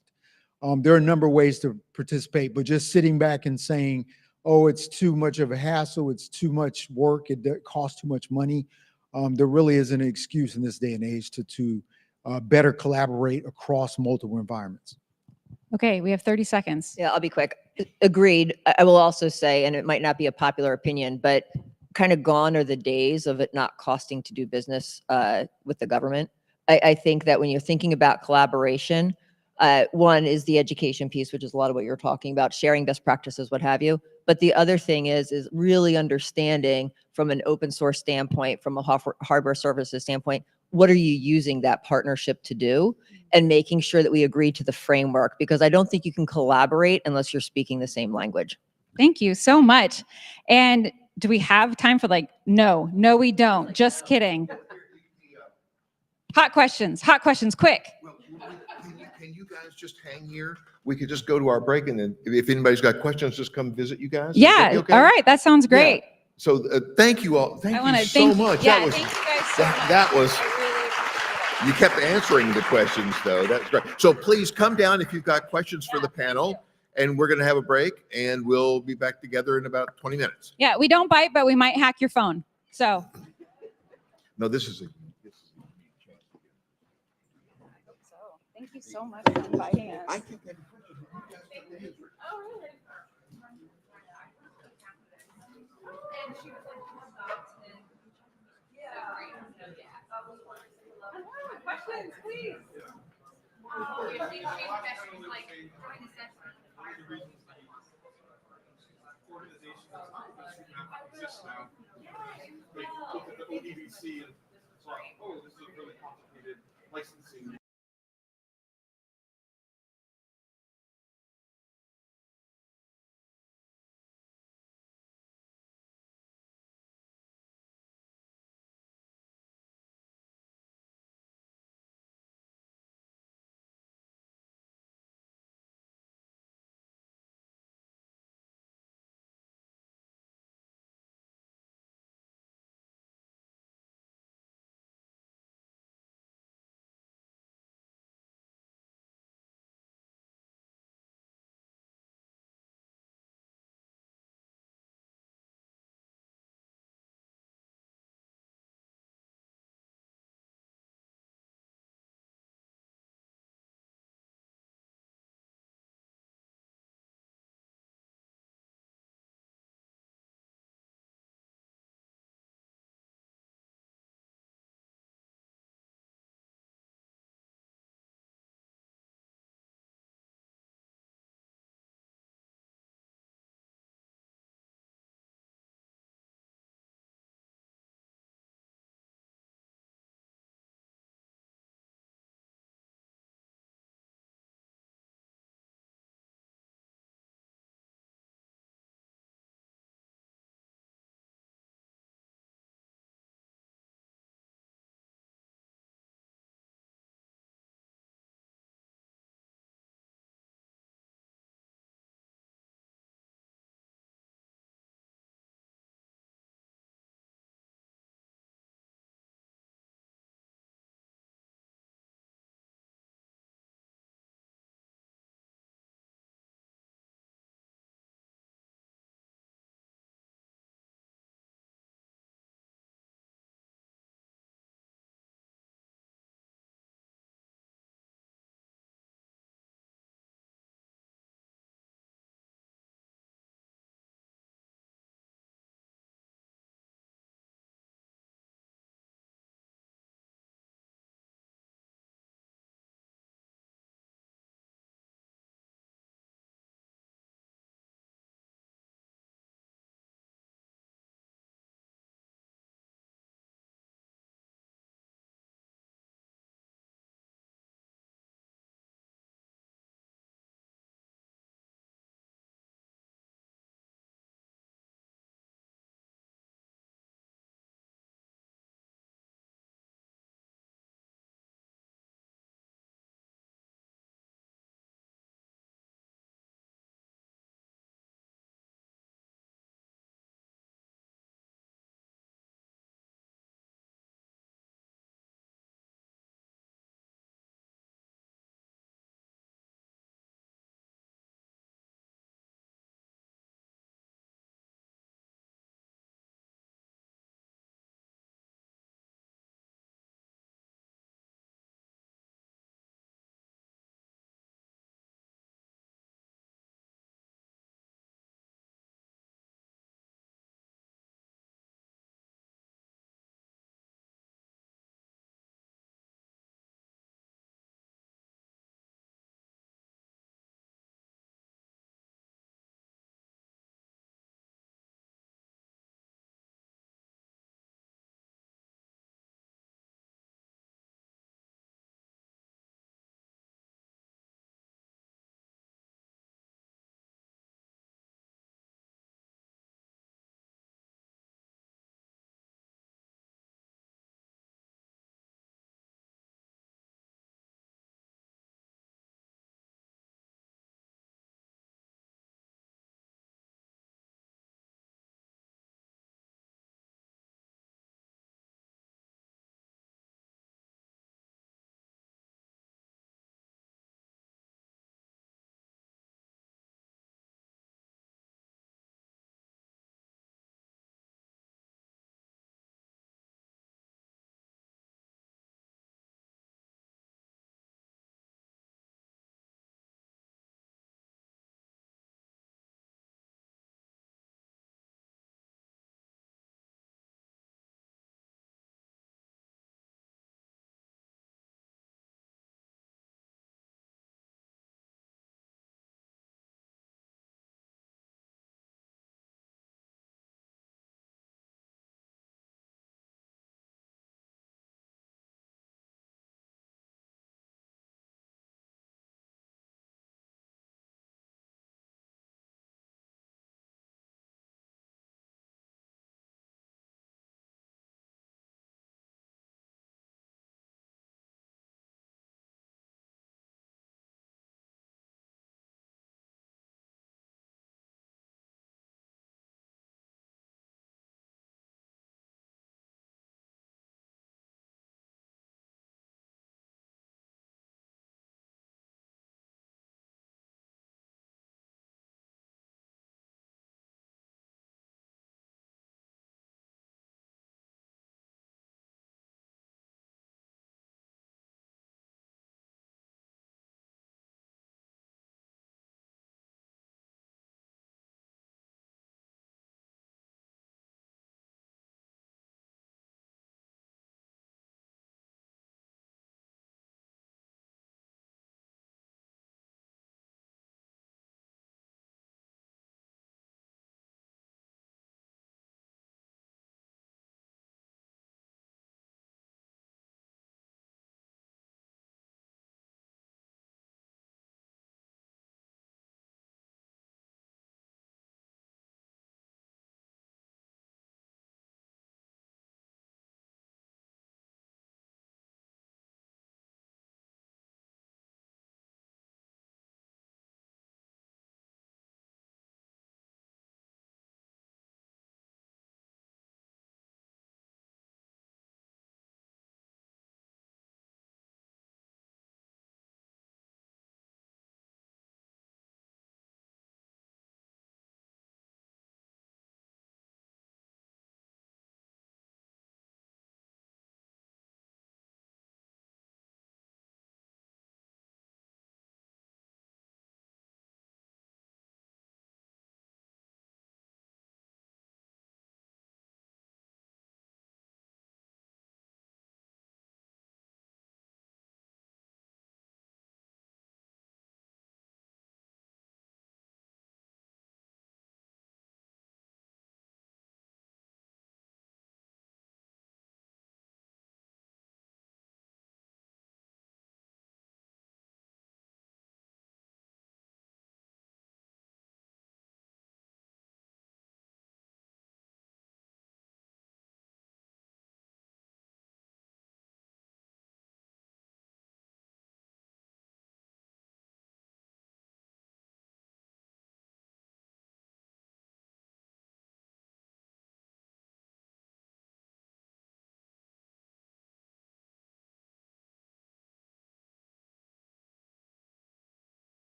There are a number of ways to participate, but just sitting back and saying, oh, it's too much of a hassle, it's too much work, it costs too much money. There really isn't an excuse in this day and age to better collaborate across multiple environments. Okay, we have 30 seconds. Yeah, I'll be quick. Agreed. I will also say, and it might not be a popular opinion, but kind of gone are the days of it not costing to do business with the government. I think that when you're thinking about collaboration, one is the education piece, which is a lot of what you're talking about, sharing best practices, what have you. But the other thing is really understanding from an open source standpoint, from a hardware services standpoint, what are you using that partnership to do, and making sure that we agree to the framework, because I don't think you can collaborate unless you're speaking the same language. Thank you so much. And do we have time for no, we don't. Just kidding. Hot questions, quick. Can you guys just hang here? We could just go to our break, and then if anybody's got questions, just come visit you guys. Would that be Yeah, okay? all right, that sounds great. Yeah. So thank you all. Thank you so much. Yeah, That was, thank you guys so much. that was, I really appreciate it. you kept answering the questions though. That's great. So please come down if you've got questions for the panel, and we're going to have a break, and we'll be back together in about 20 minutes. Yeah, we don't bite, but we might hack your phone. So. No, this is a Thank you so much for inviting us. Questions, please. licensing.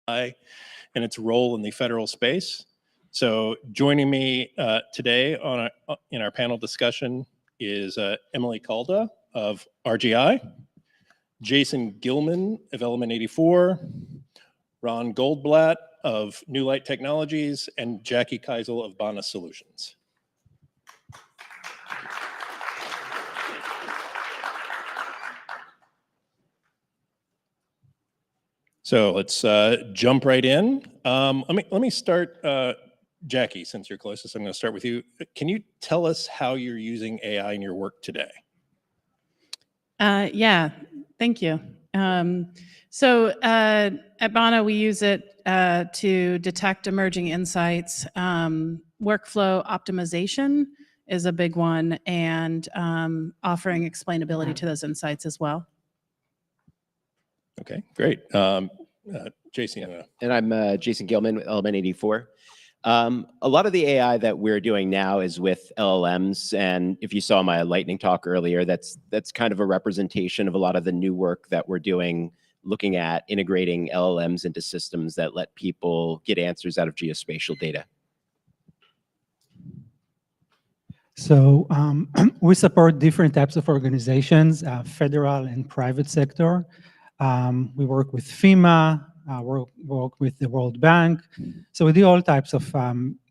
and its role in the federal space. So joining me today in our panel discussion is Emily Calda of RGI, Jason Gilman of Element 84, Ron Goldblatt of New Light Technologies, and Jackie Keisel of Bana Solutions. So let's jump right in. Let me start, Jackie, since you're closest. I'm going to start with you. Can you tell us how you're using AI in your work today? Yeah, thank you. At Bana, we use it to detect emerging insights. Workflow optimization is a big one, and offering explainability to those insights as well. Okay, great. Jason. And I'm Jason Gilman with Element 84. A lot of the AI that we're doing now is with LLMs, and if you saw my lightning talk earlier, that's kind of a representation of a lot of the new work that we're doing, looking at integrating LLMs into systems that let people get answers out of geospatial data. So we support different types of organizations, federal and private sector. We work with FEMA, work with the World Bank. So we do all types of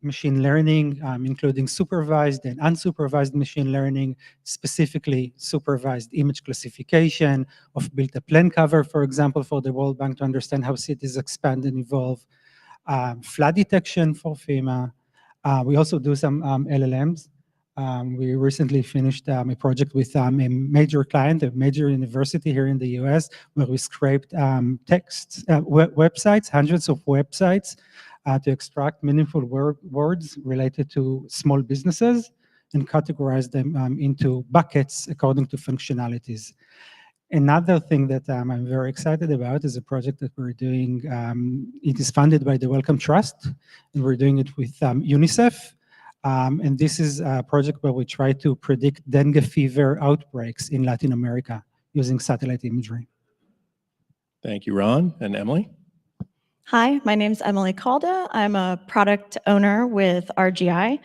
machine learning, including supervised and unsupervised machine learning, specifically supervised image classification of built a plan cover, for example, for the World Bank to understand how cities expand and evolve, flood detection for FEMA. We also do some LLMs. We recently finished a project with a major client, a major university here in the US, where we scraped websites, hundreds of websites, to extract meaningful words related to small businesses and categorize them into buckets according to functionalities. Another thing that I'm very excited about is a project that we're doing. It is funded by the Wellcome Trust, and we're doing it with UNICEF. And this is a project where we try to predict dengue fever outbreaks in Latin America using satellite imagery. Thank you, Ron. And Emily? Hi, my name is Emily Calda. I'm a product owner with RGI.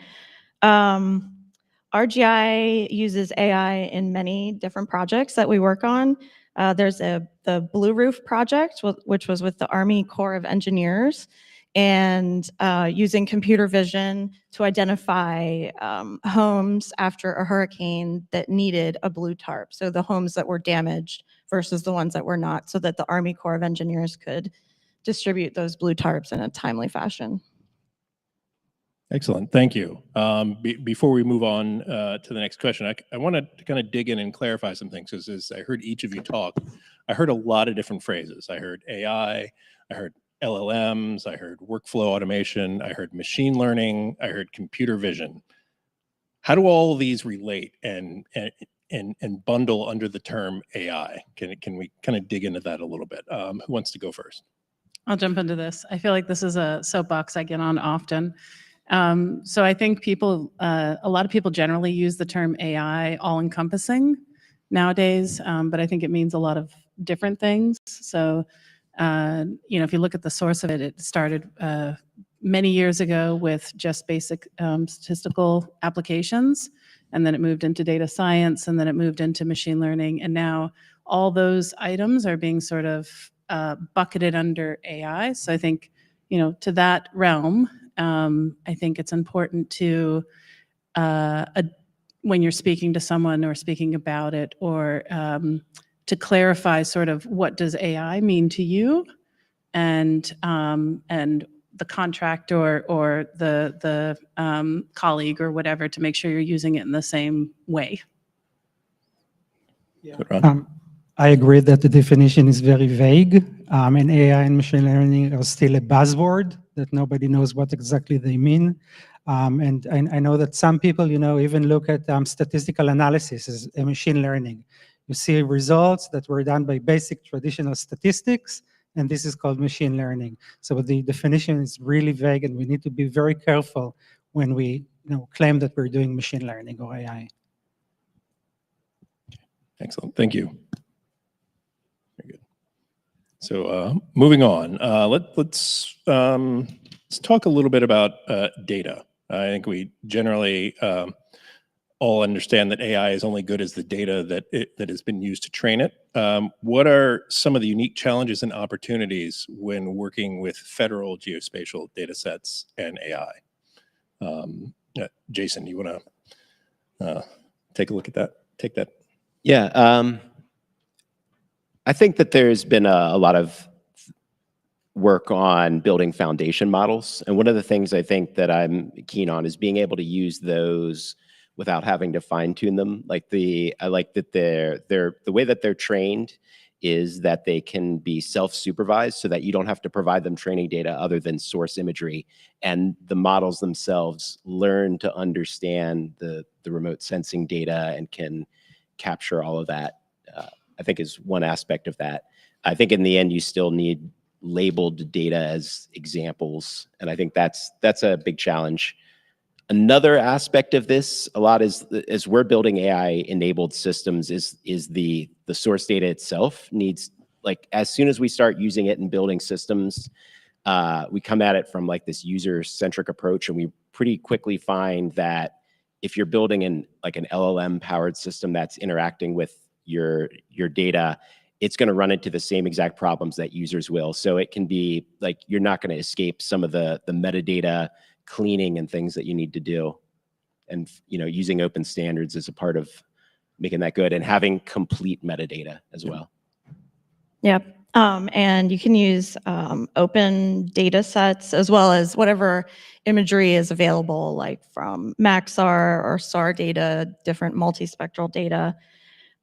RGI uses AI in many different projects that we work on. There's the Blue Roof project, which was with the Army Corps of Engineers, and using computer vision to identify homes after a hurricane that needed a blue tarp. So the homes that were damaged versus the ones that were not, so that the Army Corps of Engineers could distribute those blue tarps in a timely fashion. Excellent, thank you. Before we move on to the next question, I wanted to kind of dig in and clarify some things, because as I heard each of you talk, I heard a lot of different phrases. I heard AI, I heard LLMs, I heard workflow automation, I heard machine learning, I heard computer vision. How do all of these relate and bundle under the term AI? Can we kind of dig into that a little bit? Who wants to go first? I'll jump into this. I feel like this is a soapbox I get on often. So I think a lot of people generally use the term AI all-encompassing nowadays, but I think it means a lot of different things. So, if you look at the source of it, it started many years ago with just basic statistical applications, and then it moved into data science, and then it moved into machine learning, and now all those items are being sort of bucketed under AI. So I think, to that realm, I think it's important to, when you're speaking to someone or speaking about it, or to clarify sort of what does AI mean to you, and the contract or the colleague or whatever, to make sure you're using it in the same way. I agree that the definition is very vague, and AI and machine learning are still a buzzword that nobody knows what exactly they mean. And I know that some people, even look at statistical analysis as a machine learning. You see results that were done by basic traditional statistics, and this is called machine learning. So the definition is really vague, and we need to be very careful when we claim that we're doing machine learning or AI. Excellent, thank you. Very good. So moving on, let's talk a little bit about data. I think we generally all understand that AI is only good as the data that has been used to train it. What are some of the unique challenges and opportunities when working with federal geospatial data sets and AI? Jason, you want to take a look at that? Take that. Yeah, I think that there's been a lot of work on building foundation models. And one of the things I think that I'm keen on is being able to use those without having to fine tune them. I like that the way that they're trained is that they can be self-supervised so that you don't have to provide them training data other than source imagery. And the models themselves learn to understand the remote sensing data and can capture all of that. I think is one aspect of that. I think in the end, you still need labeled data as examples. And I think that's a big challenge. Another aspect of this a lot is as we're building AI enabled systems is the source data itself needs, like, as soon as we start using it in building systems, we come at it from like this user centric approach. And we pretty quickly find that if you're building an LLM powered system that's interacting with your data, it's going to run into the same exact problems that users will. So it can be like, you're not going to escape some of the metadata cleaning and things that you need to do. And, using open standards is a part of making that good and having complete metadata as well. Yep. And you can use open data sets as well as whatever imagery is available, like from Maxar or SAR data, different multispectral data.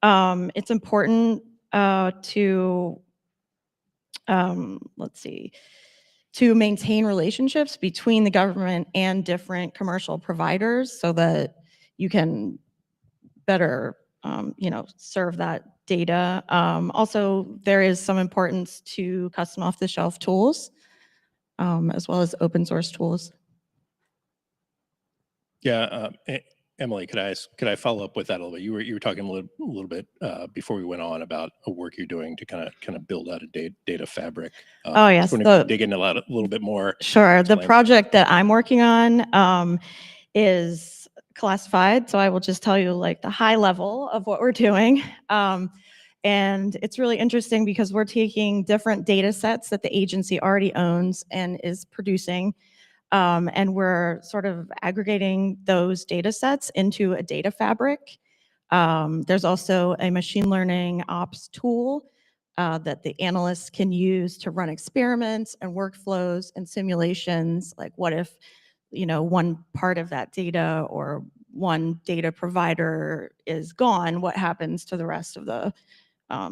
It's important to maintain relationships between the government and different commercial providers so that you can better, serve that data. Also, there is some importance to custom off-the-shelf tools, as well as open source tools. Yeah, Emily, could I follow up with that a little bit? You were talking a little bit before we went on about a work you're doing to kind of build out a data fabric. Oh yes, just wanna dig into a little bit more. Sure. The Explain. project that I'm working on is classified, so I will just tell you like the high level of what we're doing. And it's really interesting because we're taking different data sets that the agency already owns and is producing, and we're sort of aggregating those data sets into a data fabric. There's also a machine learning ops tool that the analysts can use to run experiments and workflows and simulations. Like what if, one part of that data or one data provider is gone, what happens to the rest of the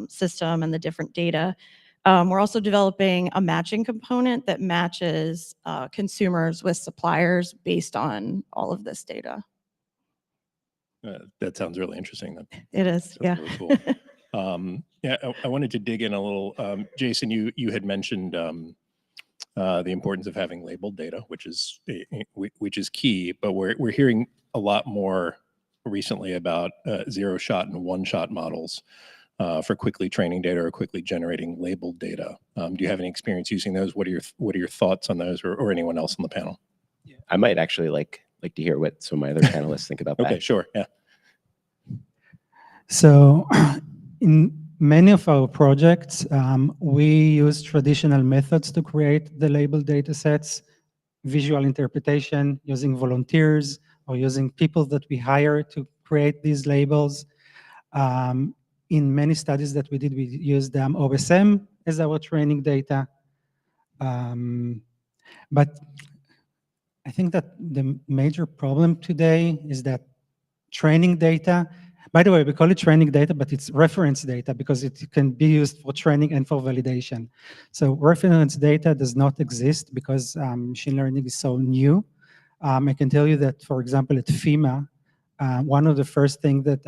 system and the different data? We're also developing a matching component that matches consumers with suppliers based on all of this data. That sounds really interesting. It is, yeah. Really cool. Yeah, I wanted to dig in a little. Jason, you had mentioned the importance of having labeled data, which is key. But we're hearing a lot more recently about zero-shot and one-shot models for quickly training data or quickly generating labeled data. Do you have any experience using those? What are your thoughts on those, or anyone else on the panel? I might actually like to hear what some of my other panelists think about that. Okay, sure. Yeah. So in many of our projects, we use traditional methods to create the labeled data sets, visual interpretation, using volunteers or using people that we hire to create these labels. In many studies that we did, we used OSM as our training data. But I think that the major problem today is that training data, by the way, we call it training data, but it's reference data because it can be used for training and for validation. So reference data does not exist because machine learning is so new. I can tell you that, for example, at FEMA, one of the first things that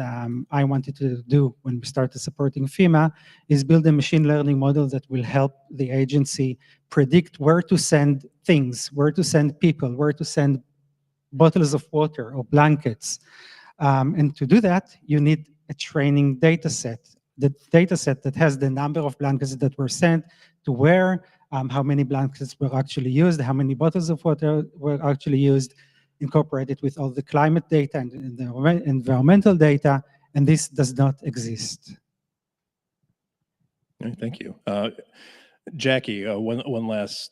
I wanted to do when we started supporting FEMA is build a machine learning model that will help the agency predict where to send things, where to send people, where to send bottles of water or blankets. And to do that, you need a training data set. the data set that has the number of blankets that were sent to where, how many blankets were actually used, how many bottles of water were actually used, incorporated with all the climate data and the environmental data, and this does not exist. All right, thank you. Jackie, one last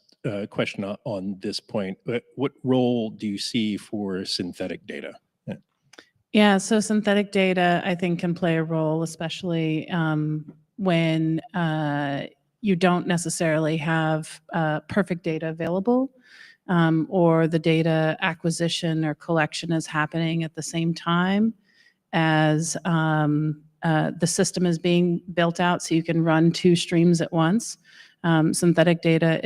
question on this point. What role do you see for synthetic data? Yeah, so synthetic data, I think, can play a role, especially when you don't necessarily have perfect data available, or the data acquisition or collection is happening at the same time as the system is being built out, so you can run two streams at once. Synthetic data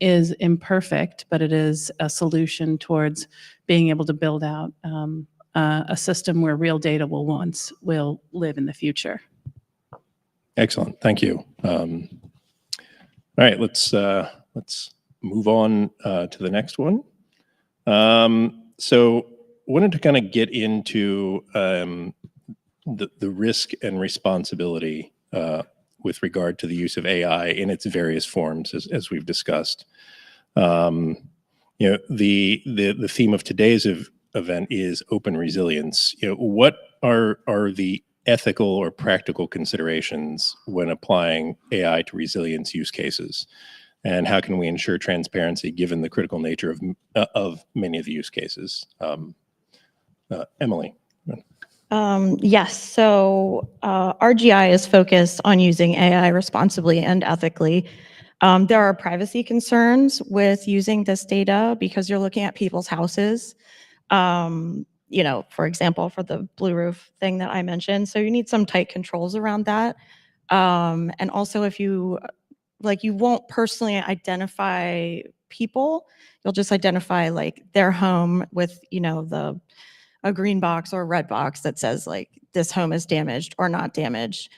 is imperfect, but it is a solution towards being able to build out a system where real data will live in the future. Excellent, thank you. All right, let's move on to the next one. So wanted to kind of get into the risk and responsibility with regard to the use of AI in its various forms, as we've discussed. You know, the theme of today's event is open resilience. You know, what are the ethical or practical considerations when applying AI to resilience use cases? And how can we ensure transparency given the critical nature of many of the use cases? Emily. Yes, so RGI is focused on using AI responsibly and ethically. There are privacy concerns with using this data because you're looking at people's houses. You know, for example, for the blue roof thing that I mentioned. So you need some tight controls around that. And also if you won't personally identify people, you'll just identify like their home with, you know, a green box or a red box that says like this home is damaged or not damaged.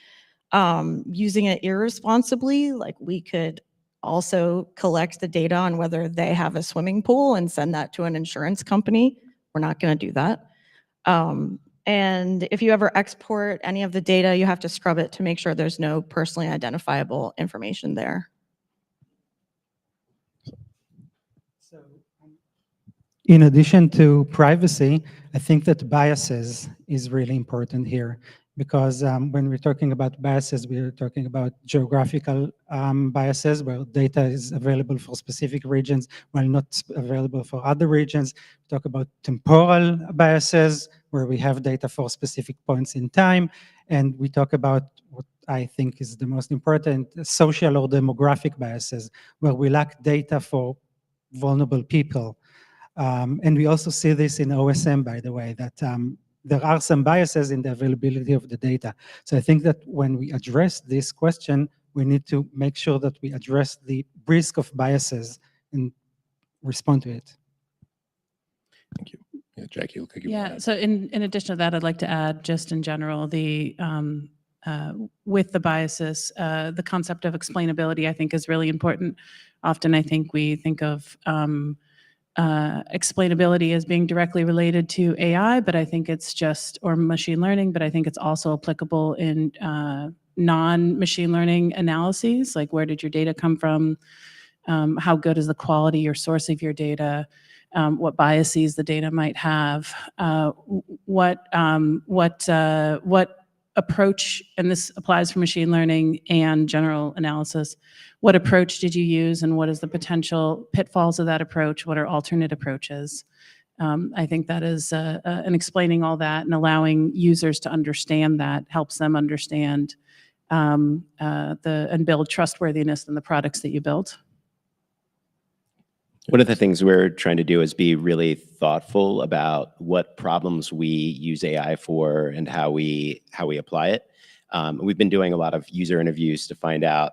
Using it irresponsibly, like we could also collect the data on whether they have a swimming pool and send that to an insurance company. We're not going to do that. And if you ever export any of the data, you have to scrub it to make sure there's no personally identifiable information there. In addition to privacy, I think that biases is really important here because when we're talking about biases, we're talking about geographical biases where data is available for specific regions while not available for other regions. We talk about temporal biases where we have data for specific points in time. And we talk about what I think is the most important, social or demographic biases where we lack data for vulnerable people. And we also see this in OSM, by the way, that there are some biases in the availability of the data. So I think that when we address this question, we need to make sure that we address the risk of biases and respond to it. Thank you. Yeah, Jackie, look like you Yeah, so in addition to that, I'd like to add just in general, with the biases, the concept of explainability I think is really important. Often I think we think of explainability as being directly related to AI, but I think it's just, or machine learning, but I think it's also applicable in non-machine learning analyses, like where did your data come from? How good is the quality or source of your data? What biases the data might have? What approach, and this applies for machine learning and general analysis, what approach did you use and what is the potential pitfalls of that approach? What are alternate approaches? I think that is, and explaining all that and allowing users to understand that helps them understand and build trustworthiness in the products that you build. One of the things we're trying to do is be really thoughtful about what problems we use AI for and how we apply it. We've been doing a lot of user interviews to find out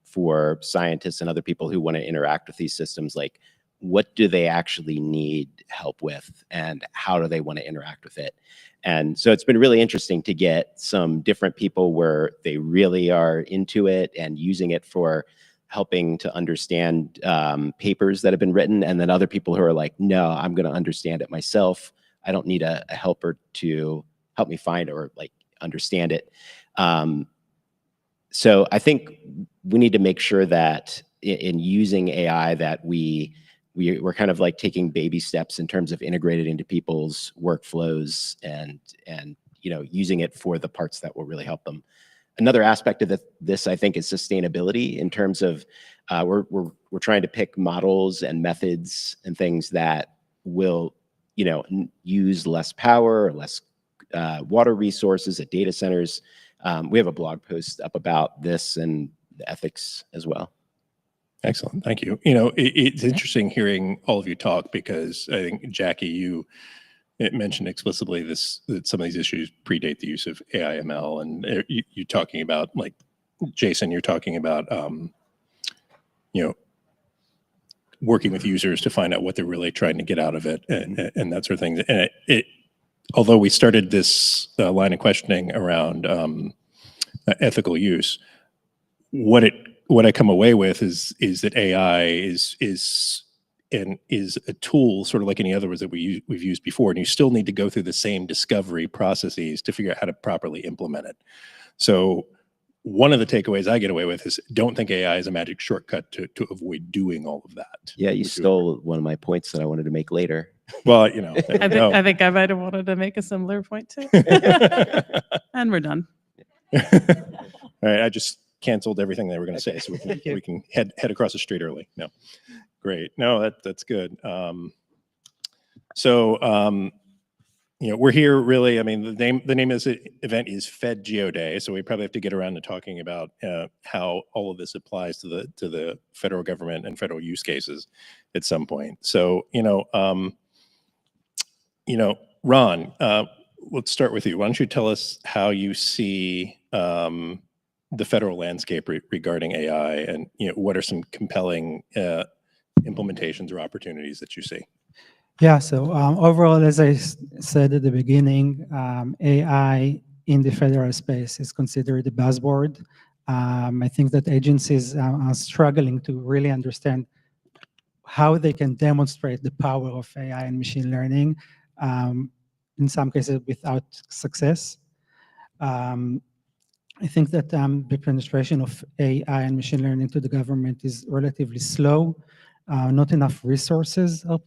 for scientists and other people who want to interact with these systems, like what do they actually need help with and how do they want to interact with it? And so it's been really interesting to get some different people where they really are into it and using it for helping to understand papers that have been written, and then other people who are like, no, I'm going to understand it myself. I don't need a helper to help me find or like understand it. So I think we need to make sure that in using AI that we're kind of like taking baby steps in terms of integrated into people's workflows and using it for the parts that will really help them. Another aspect of this, I think, is sustainability in terms of we're trying to pick models and methods and things that will use less power or less water resources at data centers. We have a blog post up about this and the ethics as well. Excellent. Thank you. It's interesting hearing all of you talk because I think, Jackie, you mentioned explicitly that some of these issues predate the use of AI ML, and you're talking about, like, Jason, you're talking about, working with users to find out what they're really trying to get out of it and that sort of thing. And although we started this line of questioning around ethical use, what I come away with is that AI is a tool, sort of like any other that we've used before, and you still need to go through the same discovery processes to figure out how to properly implement it. So one of the takeaways I get away with is don't think AI is a magic shortcut to avoid doing all of that. Yeah, you stole one of my points that I wanted to make later. Well, I think I might have wanted to make a similar point too. And we're done. All right, I just canceled everything they were going to say, so we can head across the street early. No, great. No, that's good. We're here really. I mean, the name of this event is FedGeoDay, so we probably have to get around to talking about how all of this applies to the federal government and federal use cases at some point. So, Ron, let's start with you. Why don't you tell us how you see the federal landscape regarding AI, and what are some compelling implementations or opportunities that you see? Yeah, so overall, as I said at the beginning, AI in the federal space is considered a buzzword. I think that agencies are struggling to really understand how they can demonstrate the power of AI and machine learning, in some cases without success. I think that the penetration of AI and machine learning to the government is relatively slow. Not enough resources are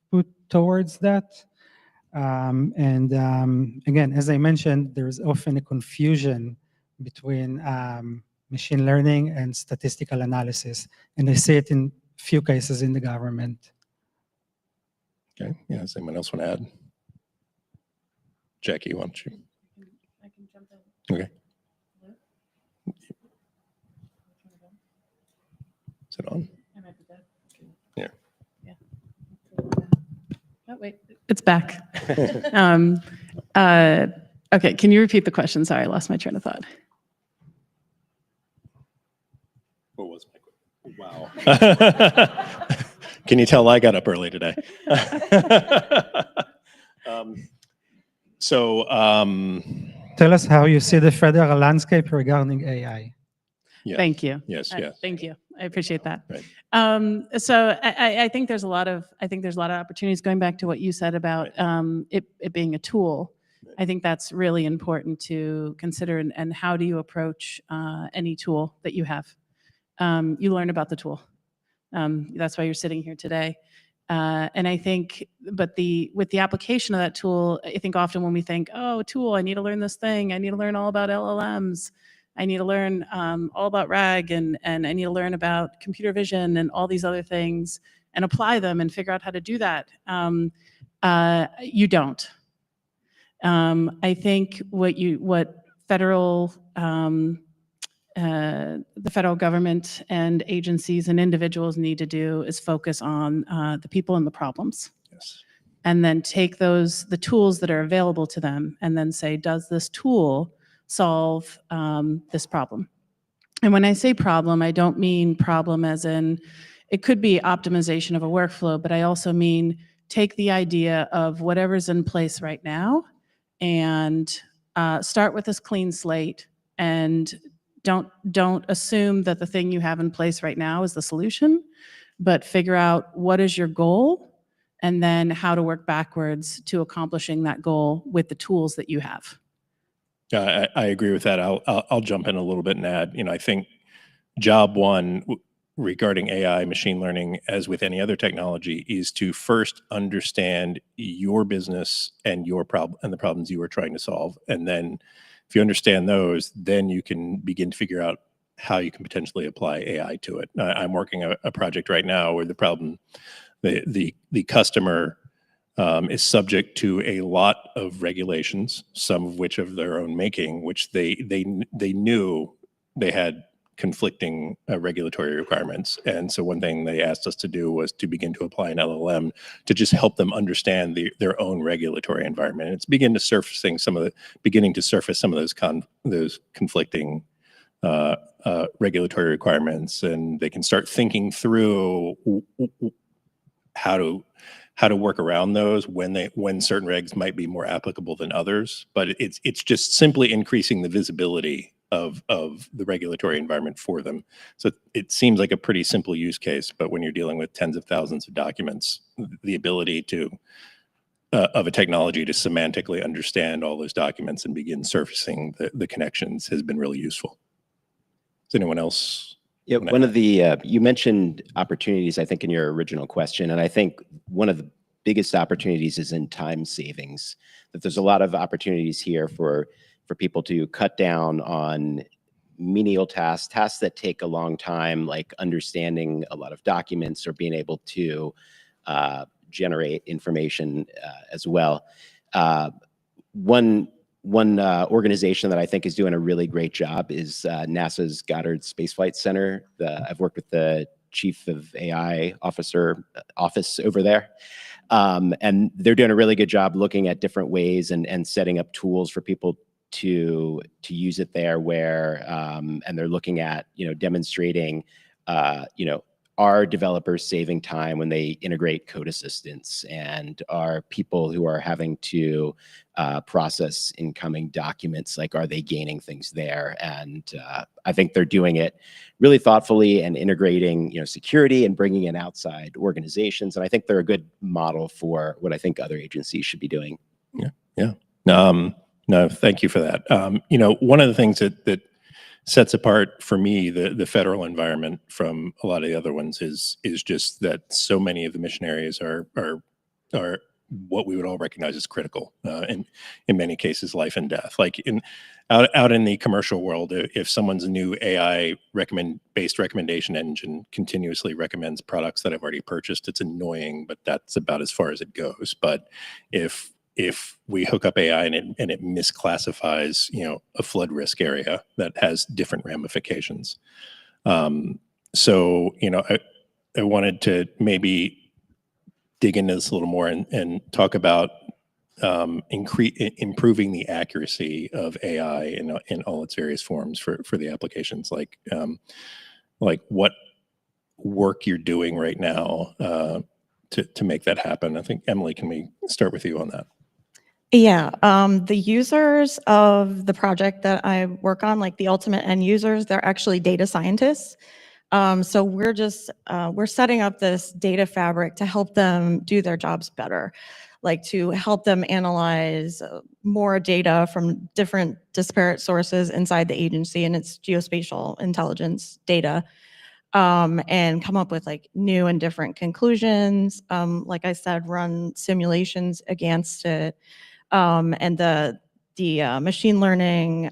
put towards that. Again, as I mentioned, there's often a confusion between machine learning and statistical analysis, and I see it in few cases in the government. Okay, yeah, does anyone else want to add? Jackie, why don't you? I can jump in. Okay. Is it on? Yeah. Oh, wait, it's back. Okay, can you repeat the question? Sorry, I lost my train of thought. What was my question? Wow. Can you tell I got up early today? Tell us how you see the federal landscape regarding AI. Yeah. Thank you. Yes, yes. Thank you. I appreciate that. Right. So I think there's a lot of opportunities going back to what you said about it being a tool. I think that's really important to consider, and how do you approach any tool that you have? You learn about the tool. That's why you're sitting here today. And I think, with the application of that tool, I think often when we think, oh, a tool, I need to learn this thing, I need to learn all about LLMs, I need to learn all about RAG, and I need to learn about computer vision and all these other things and apply them and figure out how to do that. You don't. I think what the federal government and agencies and individuals need to do is focus on the people and the problems. Yes. And then take the tools that are available to them and then say, does this tool solve this problem? And when I say problem, I don't mean problem as in, it could be optimization of a workflow, but I also mean take the idea of whatever's in place right now and start with this clean slate, and don't assume that the thing you have in place right now is the solution, but figure out what is your goal and then how to work backwards to accomplishing that goal with the tools that you have. I agree with that. I'll jump in a little bit and add, I think job one regarding AI, machine learning, as with any other technology, is to first understand your business and your problem and the problems you are trying to solve. And then if you understand those, then you can begin to figure out how you can potentially apply AI to it. I'm working a project right now where the problem, the customer is subject to a lot of regulations, some of which of their own making, which they knew they had conflicting regulatory requirements. And so one thing they asked us to do was to begin to apply an LLM to just help them understand their own regulatory environment. And it's beginning to surface some of those conflicting regulatory requirements, and they can start thinking through how to work around those when certain regs might be more applicable than others. But it's just simply increasing the visibility of the regulatory environment for them. So it seems like a pretty simple use case, but when you're dealing with tens of thousands of documents, the ability of a technology to semantically understand all those documents and begin surfacing the connections has been really useful. Does anyone else? Yeah, one of the, you mentioned opportunities, I think, in your original question, and I think one of the biggest opportunities is in time savings, that there's a lot of opportunities here for people to cut down on menial tasks that take a long time, like understanding a lot of documents or being able to generate information as well. One organization that I think is doing a really great job is NASA's Goddard Space Flight Center. I've worked with the Chief of AI office over there. And they're doing a really good job looking at different ways and setting up tools for people to use it there where, and they're looking at, demonstrating, are developers saving time when they integrate code assistance, and are people who are having to process incoming documents, like, are they gaining things there? And I think they're doing it really thoughtfully and integrating, security and bringing in outside organizations. And I think they're a good model for what I think other agencies should be doing. Yeah. No, thank you for that. One of the things that sets apart for me the federal environment from a lot of the other ones is just that so many of the mission areas are what we would all recognize as critical, and in many cases life and death. Like out in the commercial world, if someone's new AI based recommendation engine continuously recommends products that I've already purchased, it's annoying, but that's about as far as it goes. But if we hook up AI and it misclassifies, a flood risk area that has different ramifications. So, I wanted to maybe dig into this a little more and talk about improving the accuracy of AI in all its various forms for the applications, like what work you're doing right now to make that happen. I think, Emily, can we start with you on that? Yeah, the users of the project that I work on, like the ultimate end users, they're actually data scientists. So we're setting up this data fabric to help them do their jobs better, like to help them analyze more data from different disparate sources inside the agency and its geospatial intelligence data, and come up with like new and different conclusions. Like I said, run simulations against it. And the machine learning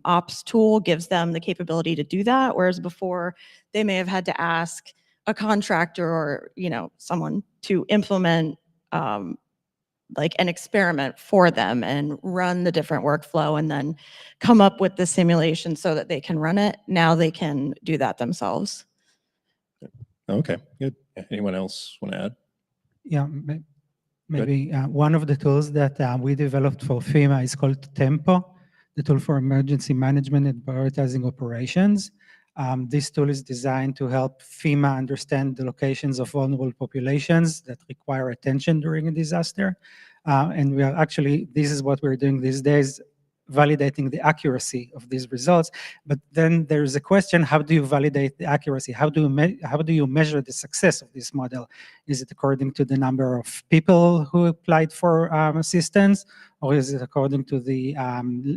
ops tool gives them the capability to do that, whereas before they may have had to ask a contractor or someone to implement like an experiment for them and run the different workflow and then come up with the simulation so that they can run it. Now they can do that themselves. Okay, good. Anyone else want to add? Yeah, maybe one of the tools that we developed for FEMA is called Tempo, the tool for emergency management and prioritizing operations. This tool is designed to help FEMA understand the locations of vulnerable populations that require attention during a disaster. And we are actually, this is what we're doing these days. validating the accuracy of these results. But then there's a question: how do you validate the accuracy? How do you measure the success of this model? Is it according to the number of people who applied for assistance, or is it according to the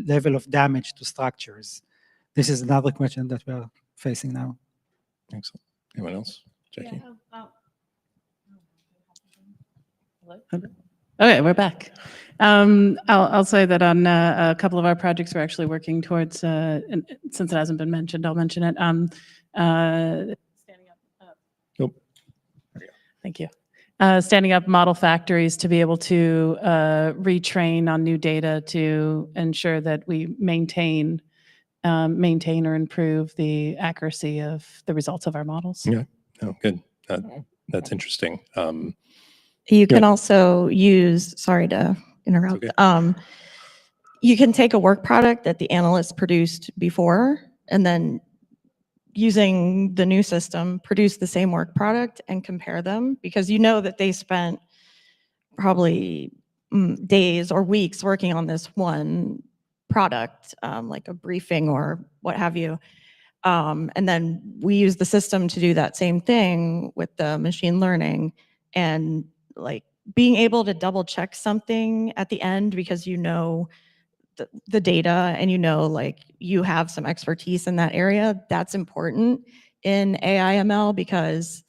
level of damage to structures? This is another question that we're facing now. Excellent. Anyone else? Jackie? Okay, we're back. I'll say that on a couple of our projects, we're actually working towards, and since it hasn't been mentioned, I'll mention it. Nope. Thank you. Standing up model factories to be able to retrain on new data to ensure that we maintain or improve the accuracy of the results of our models. Yeah. Oh, good. That's interesting. You can also use, sorry to interrupt. You can take a work product that the analysts produced before, and then using the new system, produce the same work product and compare them, because you know that they spent probably days or weeks working on this one product, like a briefing or what have you. And then we use the system to do that same thing with the machine learning, and like being able to double check something at the end because you know the data and you know like you have some expertise in that area. That's important in AI ML because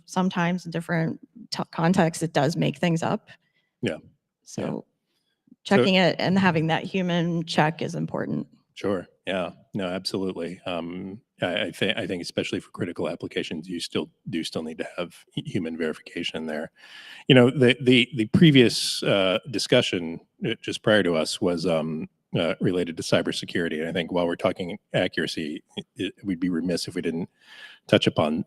sometimes in different contexts it does make things up. Yeah. So checking it and having that human check is important. Sure. Yeah. No, absolutely. I think especially for critical applications, you still need to have human verification there. You know, the previous discussion just prior to us was related to cybersecurity. And I think while we're talking accuracy, we'd be remiss if we didn't touch upon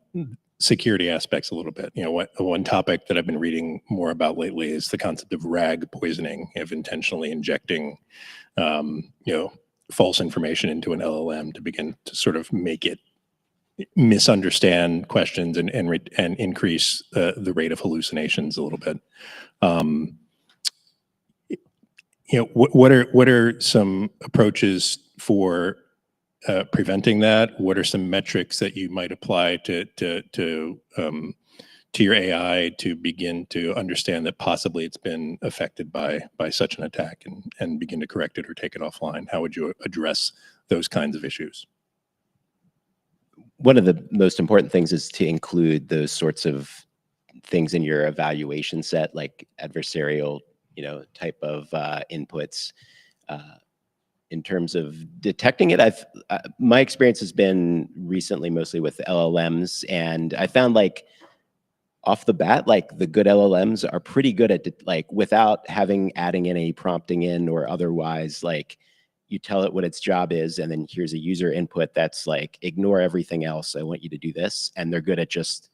security aspects a little bit. You know, one topic that I've been reading more about lately is the concept of RAG poisoning, of intentionally injecting, false information into an LLM to begin to sort of make it misunderstand questions and increase the rate of hallucinations a little bit. What are some approaches for preventing that? What are some metrics that you might apply to your AI to begin to understand that possibly it's been affected by such an attack and begin to correct it or take it offline? How would you address those kinds of issues? One of the most important things is to include those sorts of things in your evaluation set, like adversarial, type of inputs. In terms of detecting it, my experience has been recently mostly with LLMs, and I found like off the bat, like the good LLMs are pretty good at without adding any prompting in or otherwise, like you tell it what its job is, and then here's a user input that's like, ignore everything else. I want you to do this. And they're good at just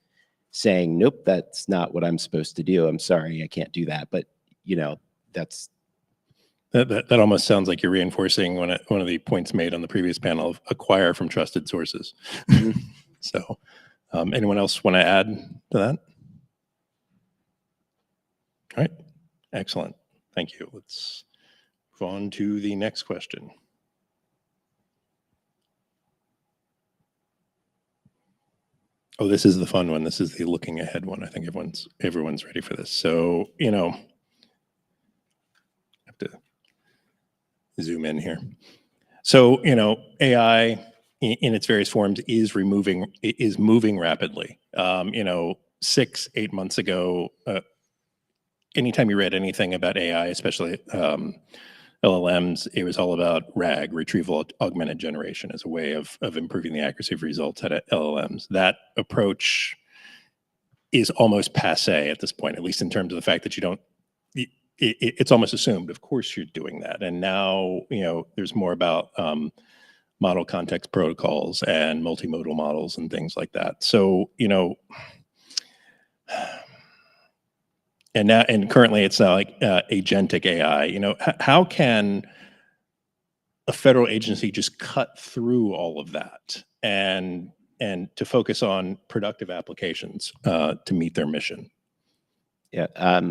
saying, nope, that's not what I'm supposed to do. I'm sorry, I can't do that. But that's that almost sounds like you're reinforcing one of the points made on the previous panel of acquire from trusted sources. Mm-hmm. So anyone else want to add to that? All right, excellent. Thank you. Let's move on to the next question. Oh, this is the fun one. This is the looking ahead one. I think everyone's ready for this. So, I have to zoom in here. So, AI in its various forms is moving rapidly. 6-8 months ago, anytime you read anything about AI, especially LLMs, it was all about RAG, retrieval augmented generation, as a way of improving the accuracy of results at LLMs. That approach is almost passé at this point, at least in terms of the fact that it's almost assumed, of course you're doing that. And now, there's more about model context protocols and multimodal models and things like that. So, and currently it's like agentic AI. How can a federal agency just cut through all of that and to focus on productive applications to meet their mission? Yeah,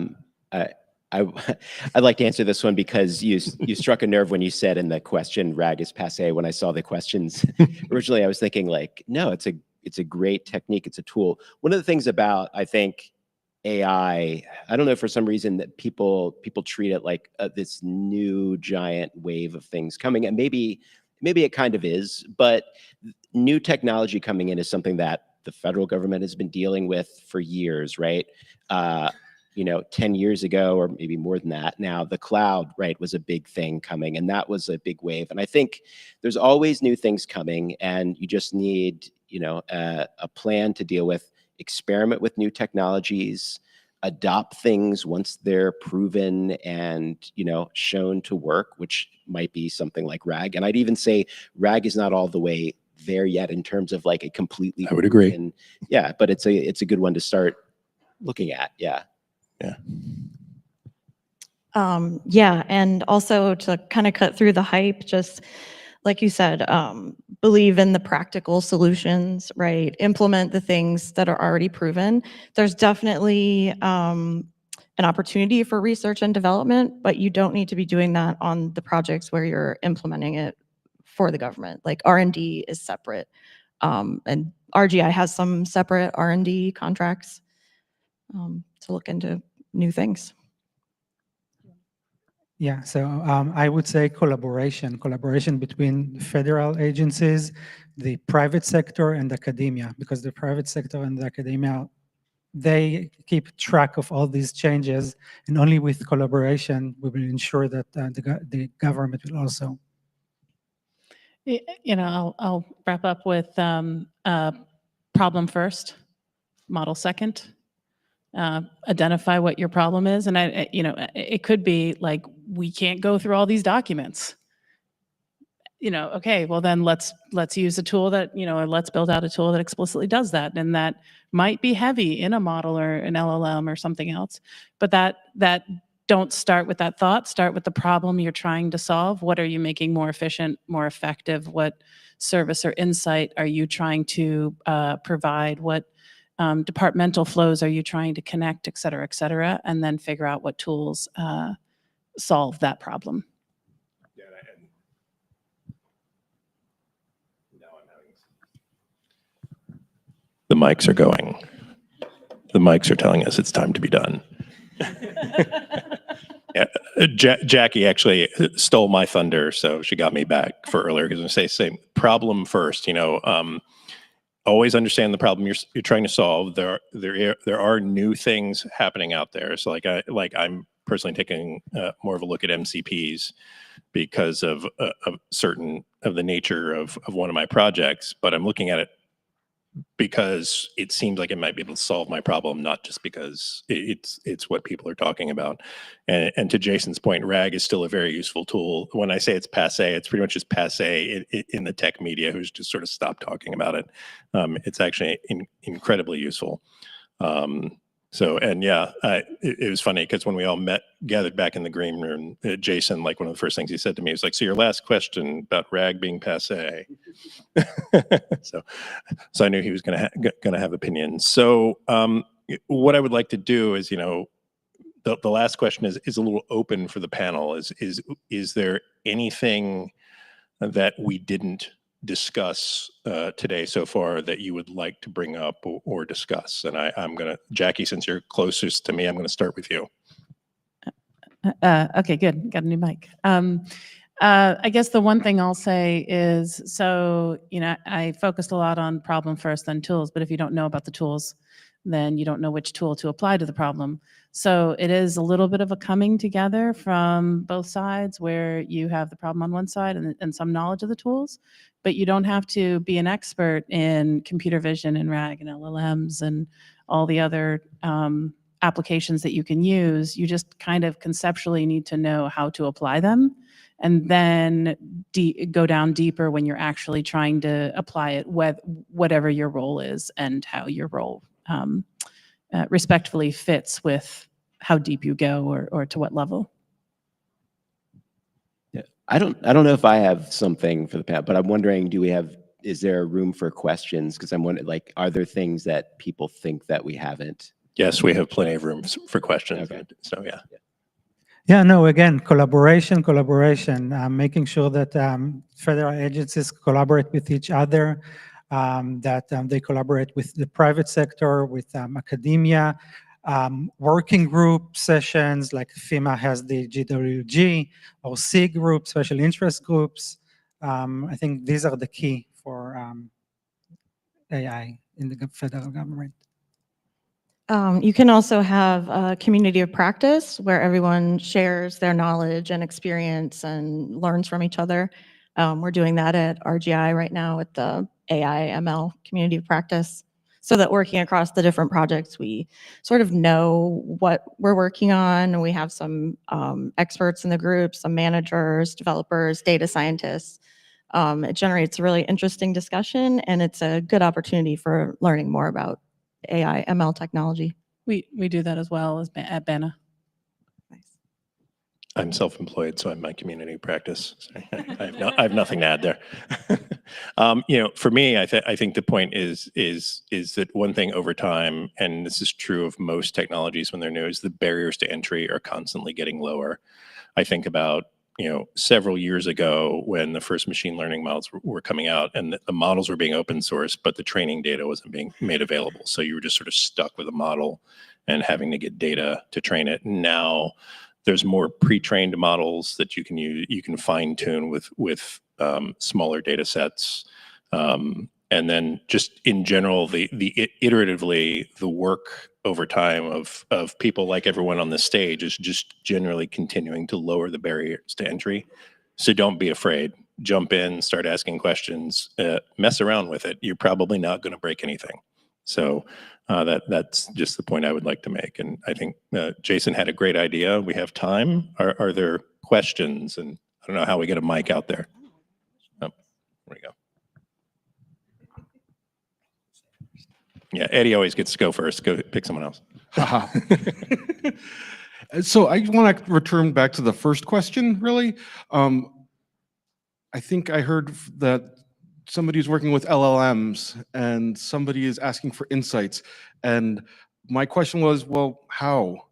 I'd like to answer this one because you struck a nerve when you said in the question RAG is passe. When I saw the questions originally, I was thinking like, no, it's a great technique. It's a tool. One of the things about, I think, AI, I don't know, for some reason that people treat it like this new giant wave of things coming, and maybe it kind of is, but new technology coming in is something that the federal government has been dealing with for years, right? 10 years ago, or maybe more than that now, the cloud, right, was a big thing coming, and that was a big wave. And I think there's always new things coming, and you just need, a plan to deal with, experiment with new technologies, adopt things once they're proven and, shown to work, which might be something like RAG. And I'd even say RAG is not all the way there yet in terms of like a completely, I would agree. Yeah, but it's a good one to start looking at. Yeah. Yeah, and also to kind of cut through the hype, just like you said, believe in the practical solutions, right? Implement the things that are already proven. There's definitely an opportunity for research and development, but you don't need to be doing that on the projects where you're implementing it for the government. Like R&D is separate, and RGI has some separate R&D contracts to look into new things. Yeah, so I would say collaboration between federal agencies, the private sector, and academia, because the private sector and the academia, they keep track of all these changes, and only with collaboration we will ensure that the government will also. I'll wrap up with problem first, model second. Identify what your problem is, and it could be like, we can't go through all these documents. Okay, well then let's use a tool that, or let's build out a tool that explicitly does that, and that might be heavy in a model or an LLM or something else. But that don't start with that thought. Start with the problem you're trying to solve. What are you making more efficient, more effective? What service or insight are you trying to provide? What departmental flows are you trying to connect, et cetera, and then figure out what tools solve that problem. The mics are going. The mics are telling us it's time to be done. Yeah, Jackie actually stole my thunder, so she got me back for earlier, because I was going to say same problem first. Always understand the problem you're trying to solve. There are new things happening out there. So I'm personally taking more of a look at MCPs because of certain of the nature of one of my projects, but I'm looking at it because it seems like it might be able to solve my problem, not just because it's what people are talking about. And to Jason's point, RAG is still a very useful tool. When I say it's passe, it's pretty much just passe in the tech media who's just sort of stopped talking about it. It's actually incredibly useful. It was funny because when we all gathered back in the green room, Jason, like one of the first things he said to me was like, "So your last question about RAG being passe." so I knew he was gonna have opinions. So what I would like to do is, the last question is a little open for the panel. Is there anything that we didn't discuss today so far that you would like to bring up or discuss? And I'm gonna, Jackie, since you're closest to me, I'm gonna start with you. Okay, good. Got a new mic. I guess the one thing I'll say is, so, I focused a lot on problem first, then tools, but if you don't know about the tools, then you don't know which tool to apply to the problem. So it is a little bit of a coming together from both sides, where you have the problem on one side and some knowledge of the tools, but you don't have to be an expert in computer vision and RAG and LLMs and all the other applications that you can use. You just kind of conceptually need to know how to apply them, and then go down deeper when you're actually trying to apply it, whatever your role is and how your role respectfully fits with how deep you go or to what level. Yeah, I don't know if I have something for the panel, but I'm wondering, is there room for questions? Because I'm wondering, like, are there things that people think that we haven't? Yes, we have plenty of room for questions. Okay. So yeah. Yeah, no, again, collaboration, making sure that federal agencies collaborate with each other, that they collaborate with the private sector, with academia, working group sessions like FEMA has the GWG or C group, special interest groups. I think these are the key for AI in the federal government. You can also have a community of practice where everyone shares their knowledge and experience and learns from each other. We're doing that at RGI right now with the AI ML community of practice, so that working across the different projects, we sort of know what we're working on. And we have some experts in the group, some managers, developers, data scientists. It generates a really interesting discussion, and it's a good opportunity for learning more about AI ML technology. We do that as well as at BANA. I'm self-employed, so I'm my community practice. Sorry, I have nothing to add there. For me, I think the point is that one thing over time, and this is true of most technologies when they're new, is the barriers to entry are constantly getting lower. I think about several years ago when the first machine learning models were coming out, and the models were being open source, but the training data wasn't being made available. So you were just sort of stuck with a model and having to get data to train it. Now there's more pre-trained models that you can use, you can fine tune with smaller data sets. And then just in general, iteratively, the work over time of people like everyone on this stage is just generally continuing to lower the barriers to entry. So don't be afraid. Jump in, start asking questions, mess around with it. You're probably not going to break anything. So that's just the point I would like to make. And I think Jason had a great idea. We have time. Are there questions? And I don't know how we get a mic out there. Oh, there we go. Yeah, Eddie always gets to go first. Go pick someone else. So I want to return back to the first question, really. I think I heard that somebody's working with LLMs and somebody is asking for insights. And my question was, well, how?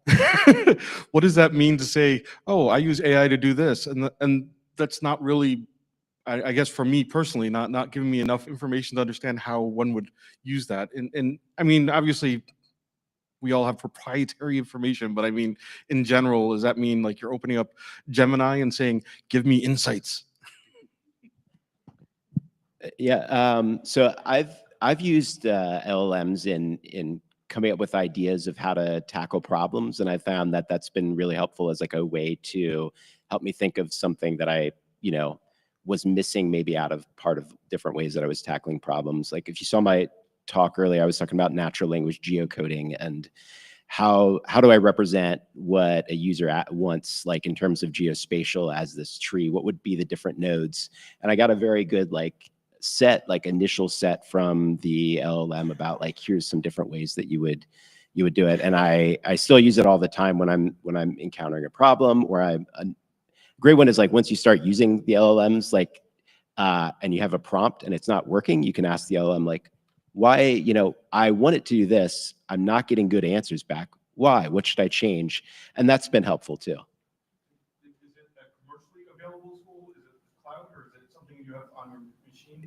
What does that mean to say, oh, I use AI to do this? And that's not really, I guess for me personally, not giving me enough information to understand how one would use that. And I mean, obviously, we all have proprietary information, but I mean, in general, does that mean like you're opening up Gemini and saying, give me insights? Yeah, so I've used LLMs in coming up with ideas of how to tackle problems, and I found that that's been really helpful as like a way to help me think of something that I was missing maybe out of part of different ways that I was tackling problems. Like if you saw my talk earlier, I was talking about natural language geocoding and how do I represent what a user wants, like in terms of geospatial as this tree, what would be the different nodes? And I got a very good initial set from the LLM about like, here's some different ways that you would do it. And I still use it all the time when I'm encountering a problem, or a great one is like, once you start using the LLMs, like, and you have a prompt and it's not working, you can ask the LLM like, why, I want it to do this, I'm not getting good answers back. Why? What should I change? And that's been helpful too.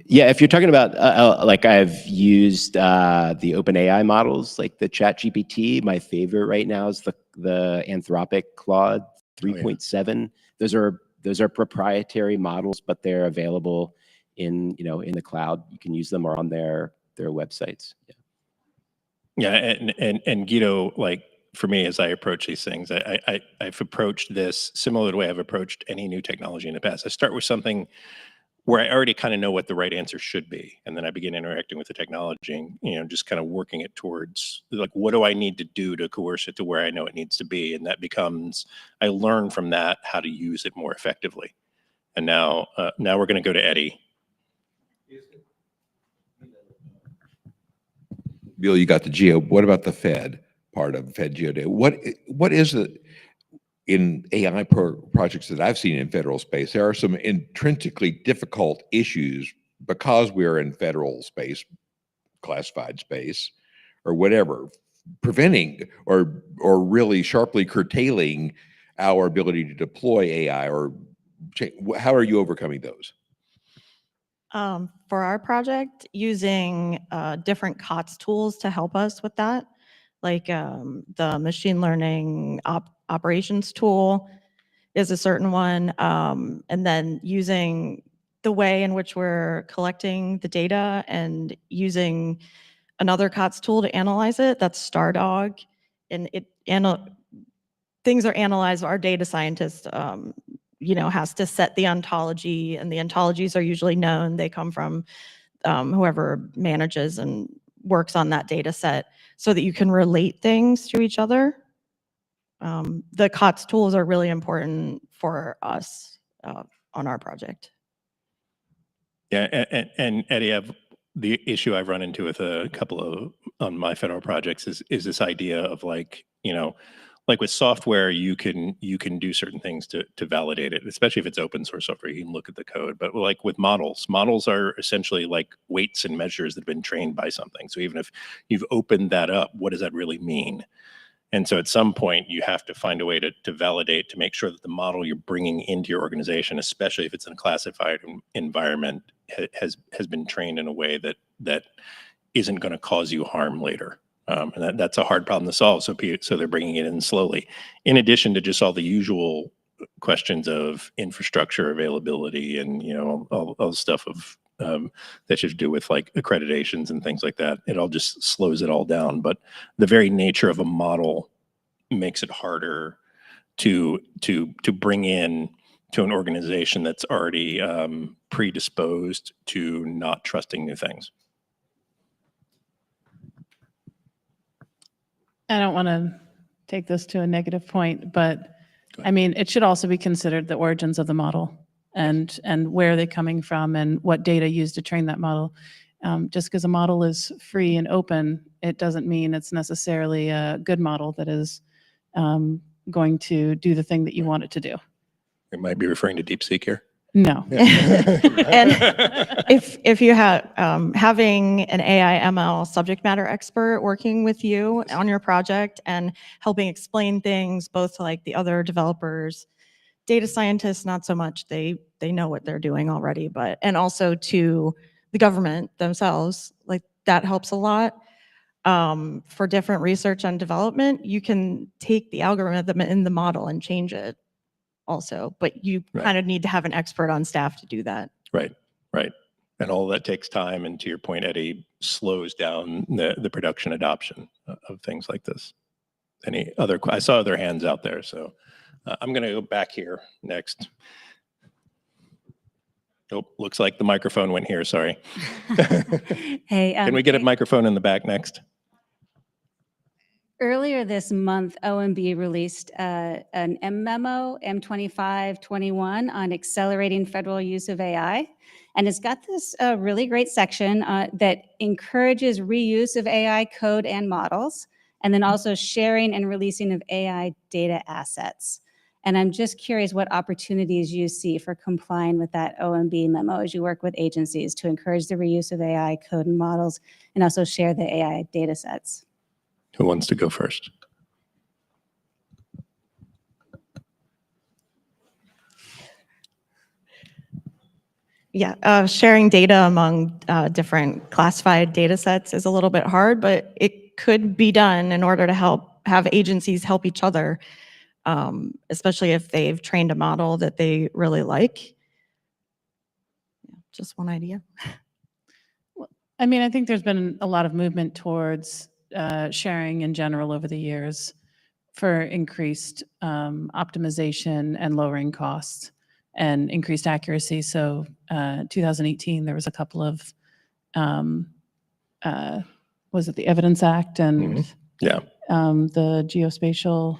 Yeah, if you're talking about like I've used the OpenAI models, like the ChatGPT. My favorite right now is the Anthropic Claude 3.7. Those are proprietary models, but they're available in the cloud. You can use them or on their websites. Yeah, and Guido, like for me, as I approach these things, I've approached this similar to the way I've approached any new technology in the past. I start with something where I already kind of know what the right answer should be. And then I begin interacting with the technology and, just kind of working it towards like, what do I need to do to coerce it to where I know it needs to be? And that becomes, I learn from that how to use it more effectively. And now we're going to go to Eddie. Bill, you got the geo. What about the Fed part of FedGeoDay? What is it? In AI projects that I've seen in federal space, there are some intrinsically difficult issues because we're in federal space, classified space, or whatever, preventing or really sharply curtailing our ability to deploy AI, or how are you overcoming those? For our project, using different COTS tools to help us with that, like the machine learning operations tool is a certain one, and then using the way in which we're collecting the data and using another COTS tool to analyze it, that's Stardog, and things are analyzed. Our data scientist, has to set the ontology, and the ontologies are usually known. They come from whoever manages and works on that data set so that you can relate things to each other. The COTS tools are really important for us on our project. Yeah, and Eddie, the issue I've run into with a couple of on my federal projects is this idea of like with software, you can do certain things to validate it, especially if it's open source software. You can look at the code, but like with models are essentially like weights and measures that have been trained by something. So even if you've opened that up, what does that really mean? And so at some point, you have to find a way to validate, to make sure that the model you're bringing into your organization, especially if it's in a classified environment, has been trained in a way that isn't going to cause you harm later. And that's a hard problem to solve. So they're bringing it in slowly, in addition to just all the usual questions of infrastructure availability and all the stuff of that should do with like accreditations and things like that. It all just slows it all down. But the very nature of a model makes it harder to bring in to an organization that's already predisposed to not trusting new things. I don't want to take this to a negative point, but I mean, it should also be considered the origins of the model and where are they coming from and what data used to train that model. Just because a model is free and open, it doesn't mean it's necessarily a good model that is going to do the thing that you want it to do. You might be referring to DeepSeek here. No. And if you have having an AI ML subject matter expert working with you on your project and helping explain things both to like the other developers, data scientists, not so much, they know what they're doing already, and also to the government themselves, like that helps a lot. For different research and development, you can take the algorithm in the model and change it also, but you kind of need to have an expert on staff to do that. Right. And all that takes time. And to your point, Eddie, slows down the production adoption of things like this. I saw other hands out there. So I'm going to go back here next. Oh, looks like the microphone went here. Sorry. Hey, can we get a microphone in the back next? Earlier this month, OMB released an memo, M2521, on accelerating federal use of AI. And it's got this really great section that encourages reuse of AI code and models, and then also sharing and releasing of AI data assets. And I'm just curious what opportunities you see for complying with that OMB memo as you work with agencies to encourage the reuse of AI code and models and also share the AI data sets. Who wants to go first? Yeah, sharing data among different classified data sets is a little bit hard, but it could be done in order to have agencies help each other, especially if they've trained a model that they really like. Just one idea. I mean, I think there's been a lot of movement towards sharing in general over the years for increased optimization and lowering costs and increased accuracy. So 2018, there was a couple of, was it the Evidence Act and yeah, the geospatial,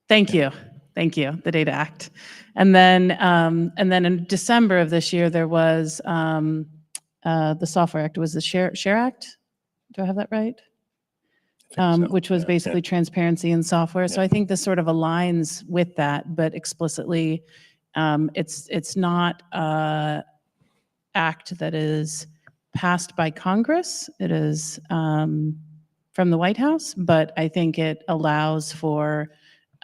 thank you, the Data Act. And then in December of this year, there was the Software Act. It was the Share Act. Do I have that right? Which was basically transparency in software. So I think this sort of aligns with that, but explicitly, it's not an act that is passed by Congress. It is from the White House, but I think it allows for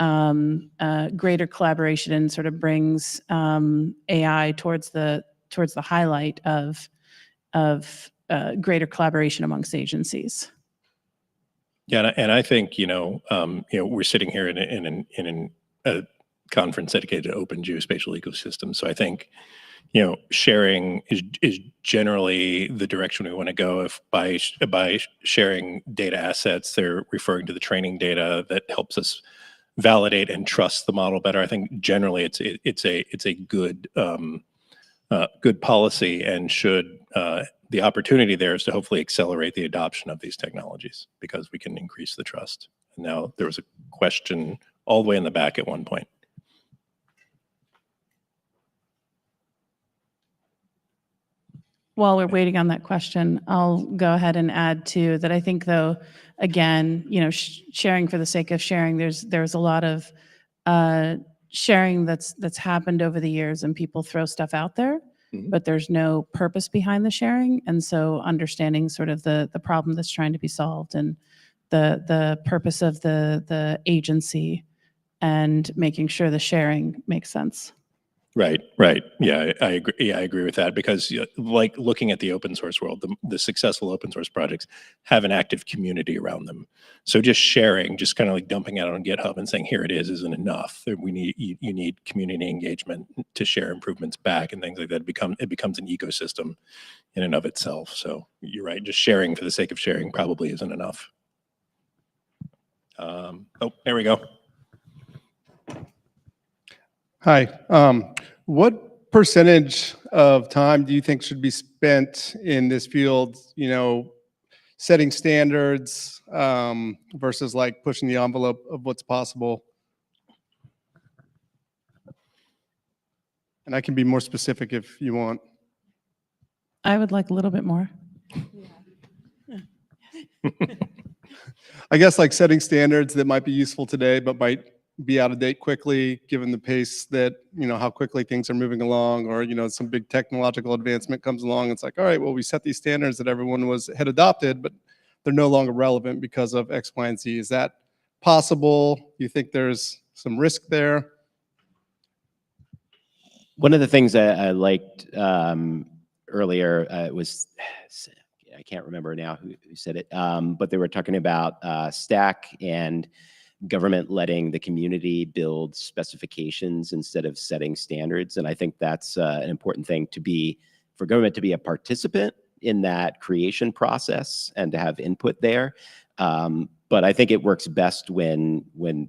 greater collaboration and sort of brings AI towards the highlight of greater collaboration amongst agencies. Yeah, and I think we're sitting here in a conference dedicated to open geospatial ecosystems. So I think sharing is generally the direction we want to go. If by sharing data assets, they're referring to the training data that helps us validate and trust the model better. I think generally it's a good good policy, and should the opportunity there is to hopefully accelerate the adoption of these technologies because we can increase the trust. And now there was a question all the way in the back at one point. While we're waiting on that question, I'll go ahead and add too that I think, though, again, sharing for the sake of sharing, there's a lot of sharing that's happened over the years, and people throw stuff out there, but there's no purpose behind the sharing. And so understanding sort of the problem that's trying to be solved and the purpose of the agency, and making sure the sharing makes sense. Right. Yeah, I agree. Yeah, I agree with that, because like looking at the open source world, the successful open source projects have an active community around them. So just sharing, just kind of like dumping it out on GitHub and saying, here it is, isn't enough. You need community engagement to share improvements back and things like that. It becomes an ecosystem in and of itself. So you're right. Just sharing for the sake of sharing probably isn't enough. Oh, there we go. Hi. What percentage of time do you think should be spent in this field, setting standards versus like pushing the envelope of what's possible? And I can be more specific if you want. I would like a little bit more. I guess like setting standards that might be useful today, but might be out of date quickly, given the pace that, how quickly things are moving along, or, some big technological advancement comes along. It's like, all right, well, we set these standards that everyone had adopted, but they're no longer relevant because of X, Y, and Z. Is that possible? Do you think there's some risk there? One of the things I liked earlier was, I can't remember now who said it, but they were talking about Stack and government letting the community build specifications instead of setting standards. And I think that's an important thing for government to be a participant in that creation process and to have input there. But I think it works best when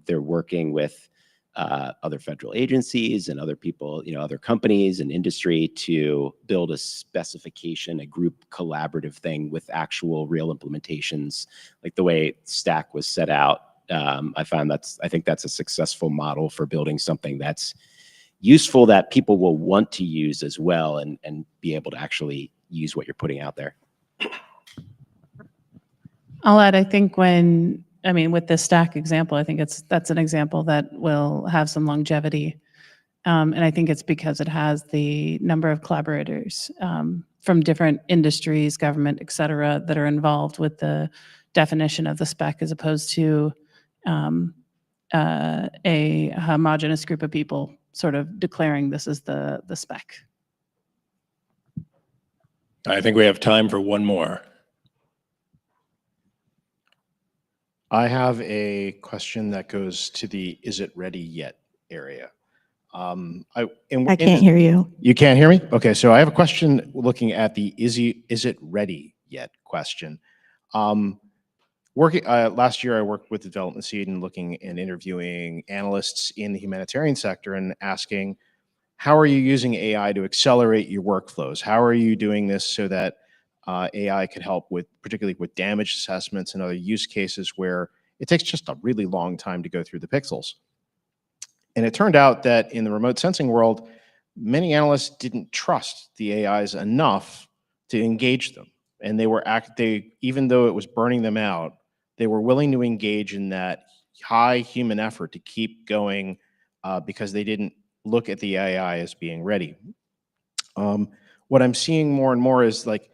they're working with other federal agencies and other people, other companies and industry to build a specification, a group collaborative thing with actual real implementations, like the way Stack was set out. I think that's a successful model for building something that's useful, that people will want to use as well, and be able to actually use what you're putting out there. I'll add, I think with the Stack example, I think that's an example that will have some longevity. And I think it's because it has the number of collaborators from different industries, government, et cetera, that are involved with the definition of the spec, as opposed to a homogenous group of people sort of declaring this is the spec. I think we have time for one more. I have a question that goes to the "is it ready yet" area. I can't hear you. You can't hear me? Okay, so I have a question looking at the "is it ready yet" question. Last year, I worked with Development Seed and looking and interviewing analysts in the humanitarian sector and asking, how are you using AI to accelerate your workflows? How are you doing this so that AI could help particularly with damage assessments and other use cases where it takes just a really long time to go through the pixels? And it turned out that in the remote sensing world, many analysts didn't trust the AIs enough to engage them. And even though it was burning them out, they were willing to engage in that high human effort to keep going because they didn't look at the AI as being ready. What I'm seeing more and more is like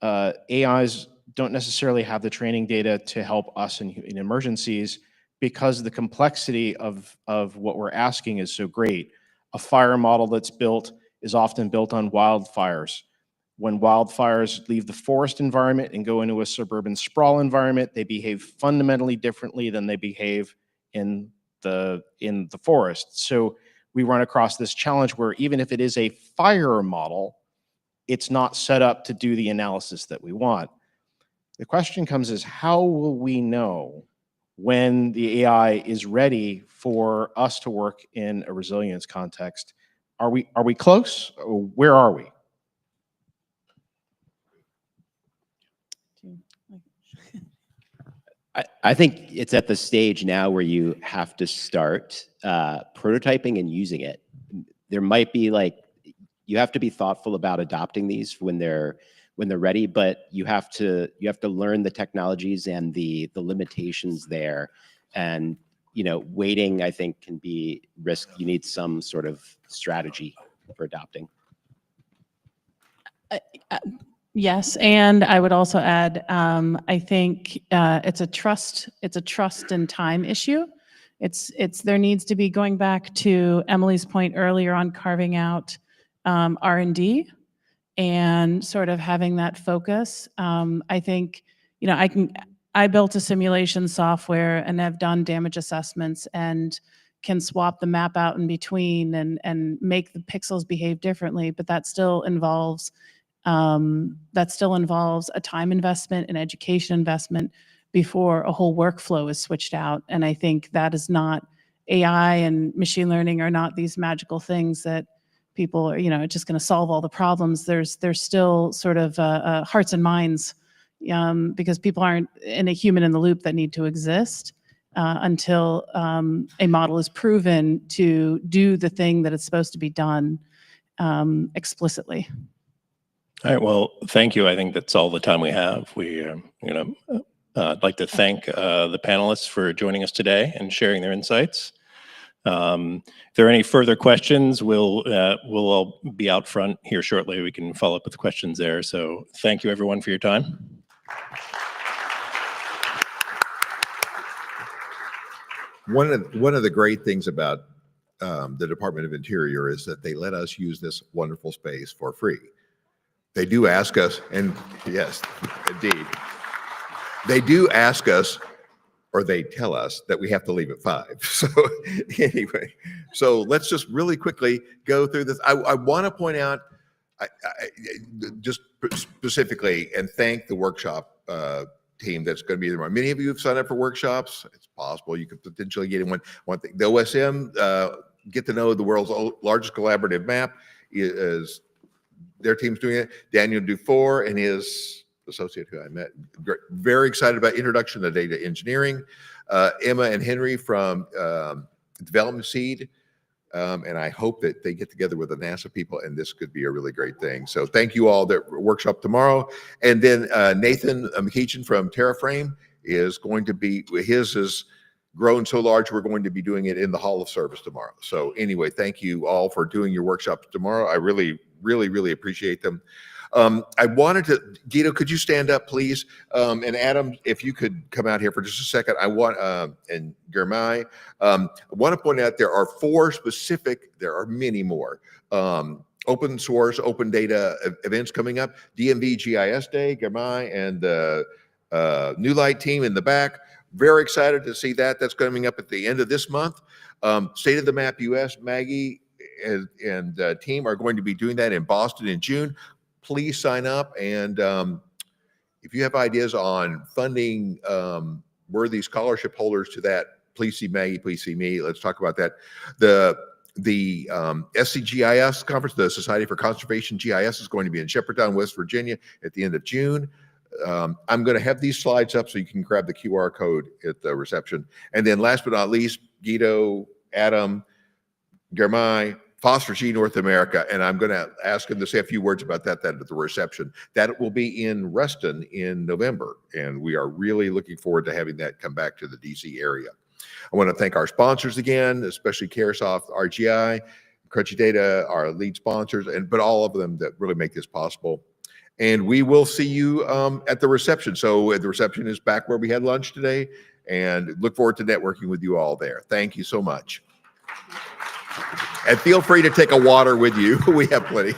AIs don't necessarily have the training data to help us in emergencies, because the complexity of what we're asking is so great. A fire model that's built is often built on wildfires. When wildfires leave the forest environment and go into a suburban sprawl environment, they behave fundamentally differently than they behave in the forest. So we run across this challenge where even if it is a fire model, it's not set up to do the analysis that we want. The question comes is, how will we know when the AI is ready for us to work in a resilience context? Are we close? Where are we? I think it's at the stage now where you have to start prototyping and using it. There might be you have to be thoughtful about adopting these when they're ready, but you have to learn the technologies and the limitations there. And waiting, I think, can be risk. You need some sort of strategy for adopting. Yes, and I would also add, I think it's a trust and time issue. There needs to be, going back to Emily's point earlier on carving out R&D and sort of having that focus. I think, I built a simulation software and have done damage assessments and can swap the map out in between and make the pixels behave differently, but that still involves a time investment, an education investment before a whole workflow is switched out. And I think that is not, AI and machine learning are not these magical things that people are, just going to solve all the problems. There's still sort of hearts and minds, because people aren't in a human in the loop that need to exist until a model is proven to do the thing that it's supposed to be done explicitly. All right, well, thank you. I think that's all the time we have. I'd like to thank the panelists for joining us today and sharing their insights. If there are any further questions, we'll all be out front here shortly. We can follow up with questions there. So thank you, everyone, for your time. One of the great things about the Department of Interior is that they let us use this wonderful space for free. They do ask us, and yes, indeed, they do ask us, or they tell us that we have to leave at 5. So anyway, so let's just really quickly go through this. I want to point out, just specifically, and thank the workshop team that's going to be there. Many of you have signed up for workshops. It's possible you could potentially get in one thing. The OSM, get to know the world's largest collaborative map, is their team's doing it. Daniel Dufour and his associate who I met, very excited about introduction to data engineering. Emma and Henry from Development Seed. And I hope that they get together with the NASA people and this could be a really great thing. So thank you all. That workshop tomorrow. And then Nathan McEachin from TerraFrame is going to be, his is grown so large, we're going to be doing it in the Hall of Service tomorrow. So anyway, thank you all for doing your workshops tomorrow. I really appreciate them. I wanted to, Guido, could you stand up, please? And Adam, if you could come out here for just a second. I want, and Germay, I want to point out there are 4 specific, there are many more, open source, open data events coming up. DMV GIS Day, Germay, and the New Light team in the back. Very excited to see that. That's coming up at the end of this month. State of the Map US, Maggie and team are going to be doing that in Boston in June. Please sign up. And if you have ideas on funding worthy scholarship holders to that, please see Maggie, please see me. Let's talk about that. The SCGIS conference, the Society for Conservation GIS, is going to be in Shepherdtown, West Virginia at the end of June. I'm going to have these slides up so you can grab the QR code at the reception. And then last but not least, Guido, Adam, Germay, Phosphor-G North America, and I'm going to ask him to say a few words about that at the reception. That will be in Reston in November, and we are really looking forward to having that come back to the DC area. I want to thank our sponsors again, especially CareSoft, RGI, Crunchy Data, our lead sponsors, but all of them that really make this possible. And we will see you at the reception. So the reception is back where we had lunch today and look forward to networking with you all there. Thank you so much. And feel free to take a water with you. We have plenty.